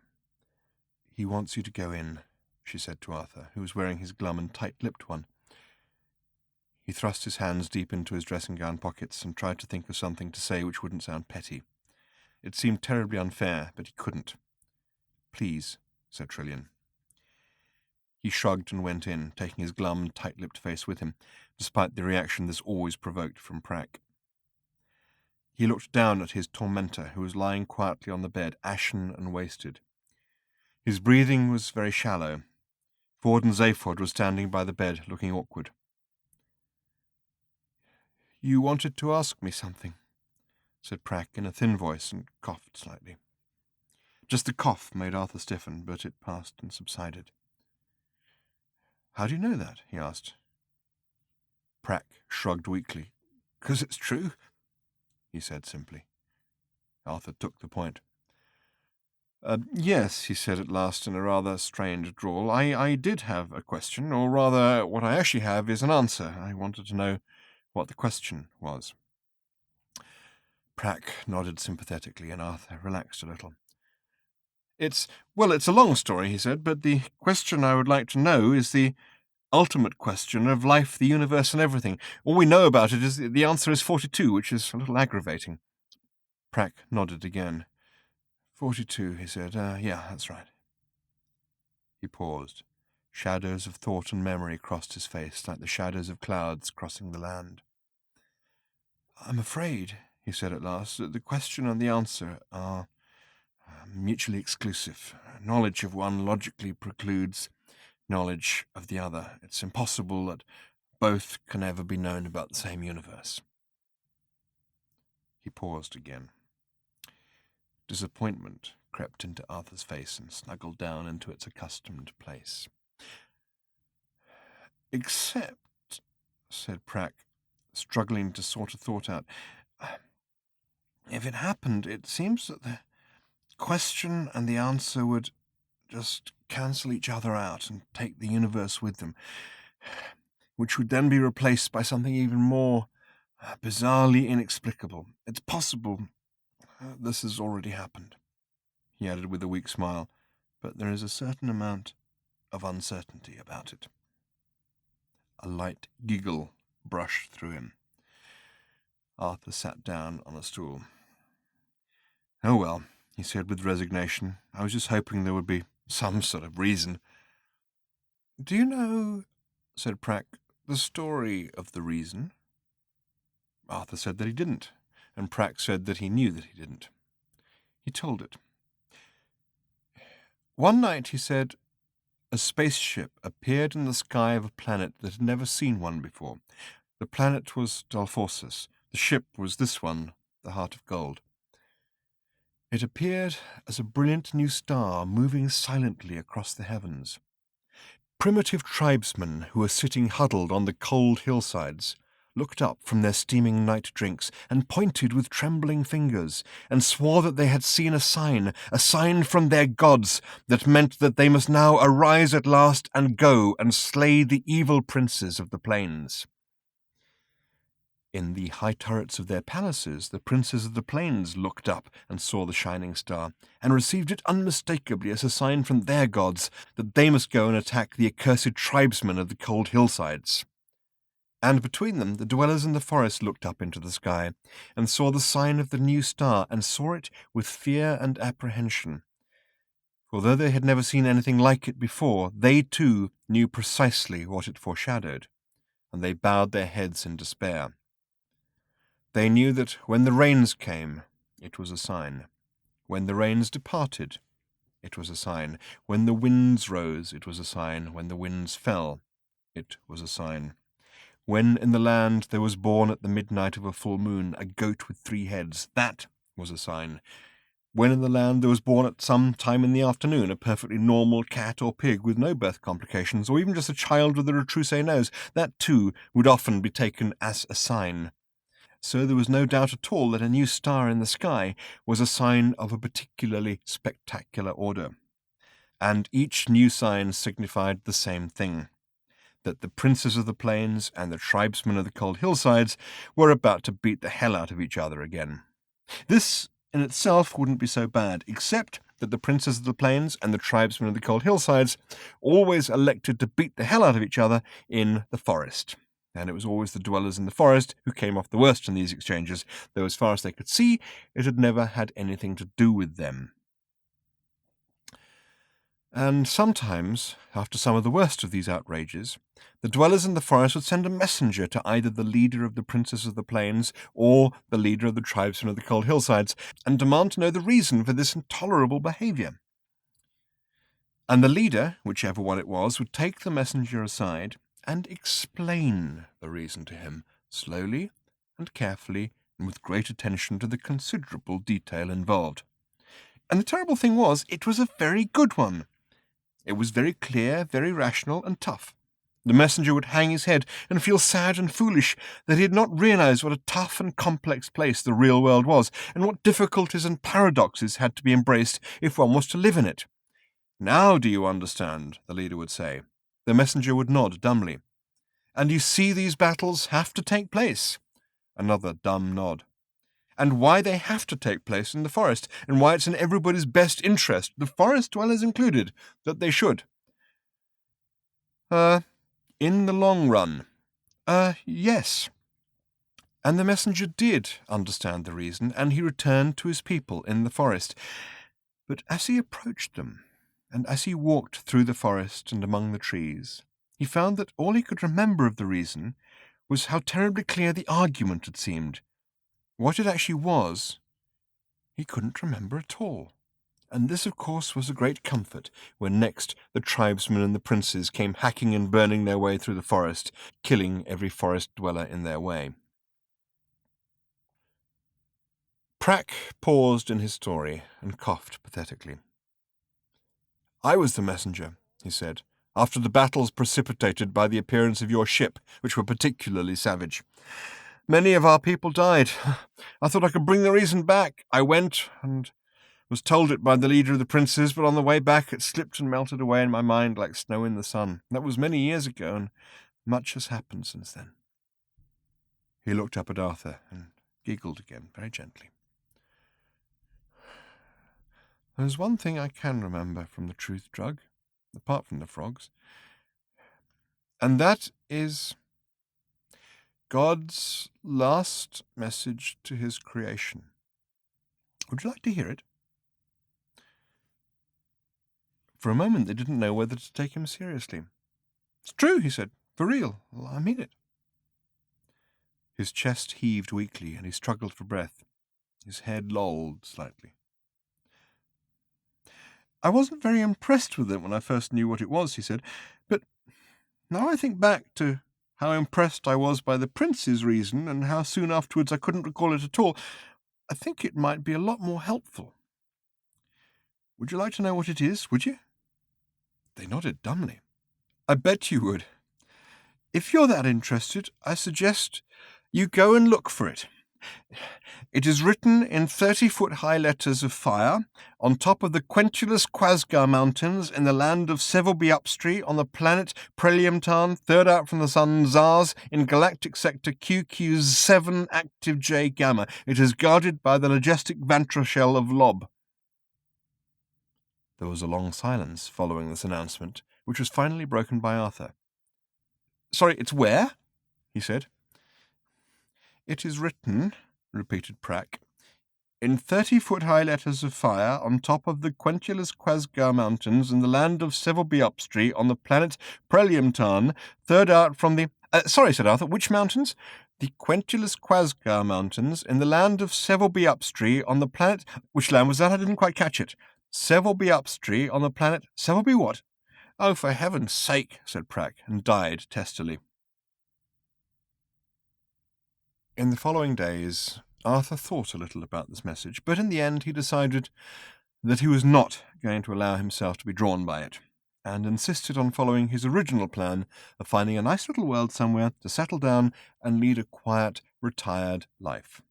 Speaker 2: "He wants you to go in," she said to Arthur, who was wearing his glum and tight-lipped one. He thrust his hands deep into his dressing-gown pockets and tried to think of something to say which wouldn't sound petty. It seemed terribly unfair, but he couldn't. "Please," said Trillian. He shrugged and went in, taking his glum, tight-lipped face with him, despite the reaction this always provoked from Prack. He looked down at his tormentor, who was lying quietly on the bed, ashen and wasted. His breathing was very shallow. Ford and Zaphod were standing by the bed, looking awkward. "You wanted to ask me something," said Prack in a thin voice, and coughed slightly. Just the cough made Arthur stiffen, but it passed and subsided. "How do you know that?" he asked. Prack shrugged weakly. "'Cause it's true," he said simply. Arthur took the point. "Yes," he said at last in a rather strange drawl. I did have a question, or rather, what I actually have is an answer. I wanted to know what the question was." Prack nodded sympathetically, and Arthur relaxed a little. It's a long story," he said, "but the question I would like to know is the ultimate question of life, the universe, and everything. All we know about it is the answer is 42, which is a little aggravating." Prack nodded again. 42, he said. Yeah, that's right." He paused. Shadows of thought and memory crossed his face, like the shadows of clouds crossing the land. "I'm afraid," he said at last, "that the question and the answer are mutually exclusive. Knowledge of one logically precludes knowledge of the other. It's impossible that both can ever be known about the same universe." He paused again. Disappointment crept into Arthur's face and snuggled down into its accustomed place. "Except," said Prack, struggling to sort a thought out, "if it happened, it seems that the question and the answer would just cancel each other out and take the universe with them, which would then be replaced by something even more bizarrely inexplicable. It's possible this has already happened," he added with a weak smile, "but there is a certain amount of uncertainty about it." A light giggle brushed through him. Arthur sat down on a stool. "Oh well," he said with resignation. "I was just hoping there would be some sort of reason." "Do you know," said Prack, "the story of the reason?" Arthur said that he didn't, and Prack said that he knew that he didn't. He told it. "One night," he said, "a spaceship appeared in the sky of a planet that had never seen one before. The planet was Dalforsus. The ship was this one, the Heart of Gold. It appeared as a brilliant new star moving silently across the heavens. Primitive tribesmen who were sitting huddled on the cold hillsides looked up from their steaming night drinks and pointed with trembling fingers and swore that they had seen a sign from their gods that meant that they must now arise at last and go and slay the evil princes of the plains. In the high turrets of their palaces, the princes of the plains looked up and saw the shining star, and received it unmistakably as a sign from their gods that they must go and attack the accursed tribesmen of the cold hillsides. And between them, the dwellers in the forest looked up into the sky, and saw the sign of the new star, and saw it with fear and apprehension. For though they had never seen anything like it before, they too knew precisely what it foreshadowed, and they bowed their heads in despair. They knew that when the rains came, it was a sign. When the rains departed, it was a sign. When the winds rose, it was a sign. When the winds fell, it was a sign. When in the land there was born at the midnight of a full moon a goat with 3 heads, that was a sign. When in the land there was born at some time in the afternoon a perfectly normal cat or pig with no birth complications, or even just a child with a retroussé nose, that too would often be taken as a sign. So there was no doubt at all that a new star in the sky was a sign of a particularly spectacular order. And each new sign signified the same thing, that the princes of the plains and the tribesmen of the cold hillsides were about to beat the hell out of each other again. This in itself wouldn't be so bad, except that the princes of the plains and the tribesmen of the cold hillsides always elected to beat the hell out of each other in the forest. And it was always the dwellers in the forest who came off the worst in these exchanges, though as far as they could see, it had never had anything to do with them. And sometimes, after some of the worst of these outrages, the dwellers in the forest would send a messenger to either the leader of the princes of the plains or the leader of the tribesmen of the cold hillsides, and demand to know the reason for this intolerable behavior. And the leader, whichever one it was, would take the messenger aside and explain the reason to him, slowly and carefully, and with great attention to the considerable detail involved. And the terrible thing was, it was a very good one. It was very clear, very rational, and tough. The messenger would hang his head and feel sad and foolish that he had not realized what a tough and complex place the real world was, and what difficulties and paradoxes had to be embraced if one was to live in it. "Now do you understand?" the leader would say. The messenger would nod dumbly. "And you see these battles have to take place?" Another dumb nod. "And why they have to take place in the forest, and why it's in everybody's best interest, the forest dwellers included, that they should." In the long run. Yes." And the messenger did understand the reason, and he returned to his people in the forest. But as he approached them, and as he walked through the forest and among the trees, he found that all he could remember of the reason was how terribly clear the argument had seemed. What it actually was, he couldn't remember at all. And this, of course, was a great comfort when next the tribesmen and the princes came hacking and burning their way through the forest, killing every forest dweller in their way. Prack paused in his story and coughed pathetically. "I was the messenger," he said, "after the battles precipitated by the appearance of your ship, which were particularly savage. Many of our people died. I thought I could bring the reason back. I went and was told it by the leader of the princes, but on the way back it slipped and melted away in my mind like snow in the sun. That was many years ago, and much has happened since then." He looked up at Arthur and giggled again, very gently. "There's one thing I can remember from the truth drug, apart from the frogs, and that is God's last message to his creation. Would you like to hear it?" For a moment they didn't know whether to take him seriously. "It's true," he said. "For real. I mean it." His chest heaved weakly, and he struggled for breath. His head lolled slightly. "I wasn't very impressed with it when I first knew what it was," he said, "but now I think back to how impressed I was by the prince's reason and how soon afterwards I couldn't recall it at all, I think it might be a lot more helpful. Would you like to know what it is, would you?" They nodded dumbly. "I bet you would. If you're that interested, I suggest you go and look for it. It is written in 30-foot-high letters of fire on top of the Quentulus Quasgar Mountains in the land of Sevelby-Upstree on the planet Preliumtan, third out from the sun Zars in galactic sector QQ7 active J Gamma. It is guarded by the majestic Vantrashell of Lob." There was a long silence following this announcement, which was finally broken by Arthur. "Sorry, it's where?" he said. "It is written," repeated Prack, "in 30-foot-high letters of fire on top of the Quentulus Quasgar Mountains in the land of Sevelby-Upstree on the planet Preliumtan, third out from the—" "Sorry," said Arthur, "which mountains?" "The Quentulus Quasgar Mountains in the land of Sevelby-Upstree on the planet—" "Which land was that? I didn't quite catch it." "Sevelby-Upstree on the planet—" "Sevelby what?" "Oh, for heaven's sake," said Prack, and died testily. In the following days, Arthur thought a little about this message, but in the end he decided that he was not going to allow himself to be drawn by it, and insisted on following his original plan of finding a nice little world somewhere to settle down and lead a quiet, retired life.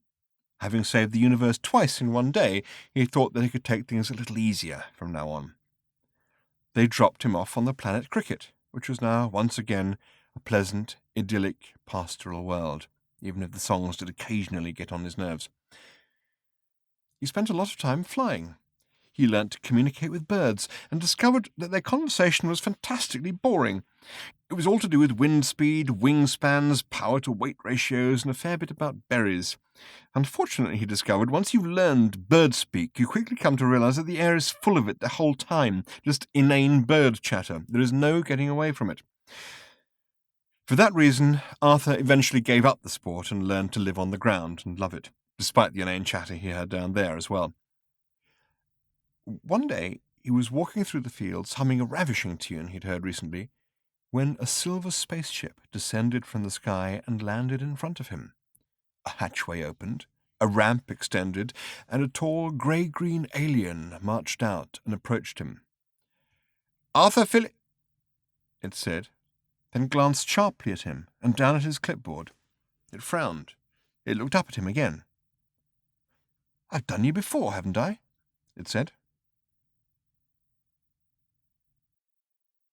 Speaker 2: Having saved the universe twice in one day, he thought that he could take things a little easier from now on. They dropped him off on the planet Cricket, which was now once again a pleasant, idyllic, pastoral world, even if the songs did occasionally get on his nerves. He spent a lot of time flying. He learnt to communicate with birds and discovered that their conversation was fantastically boring. It was all to do with wind speed, wingspans, power-to-weight ratios, and a fair bit about berries. Unfortunately, he discovered, once you've learned bird speak, you quickly come to realize that the air is full of it the whole time, just inane bird chatter. There is no getting away from it. For that reason, Arthur eventually gave up the sport and learned to live on the ground and love it, despite the inane chatter he heard down there as well. One day, he was walking through the fields humming a ravishing tune he'd heard recently, when a silver spaceship descended from the sky and landed in front of him. A hatchway opened, a ramp extended, and a tall grey-green alien marched out and approached him. "Arthur Phillip," it said, then glanced sharply at him and down at his clipboard. It frowned. It looked up at him again. "I've done you before, haven't I?" it said.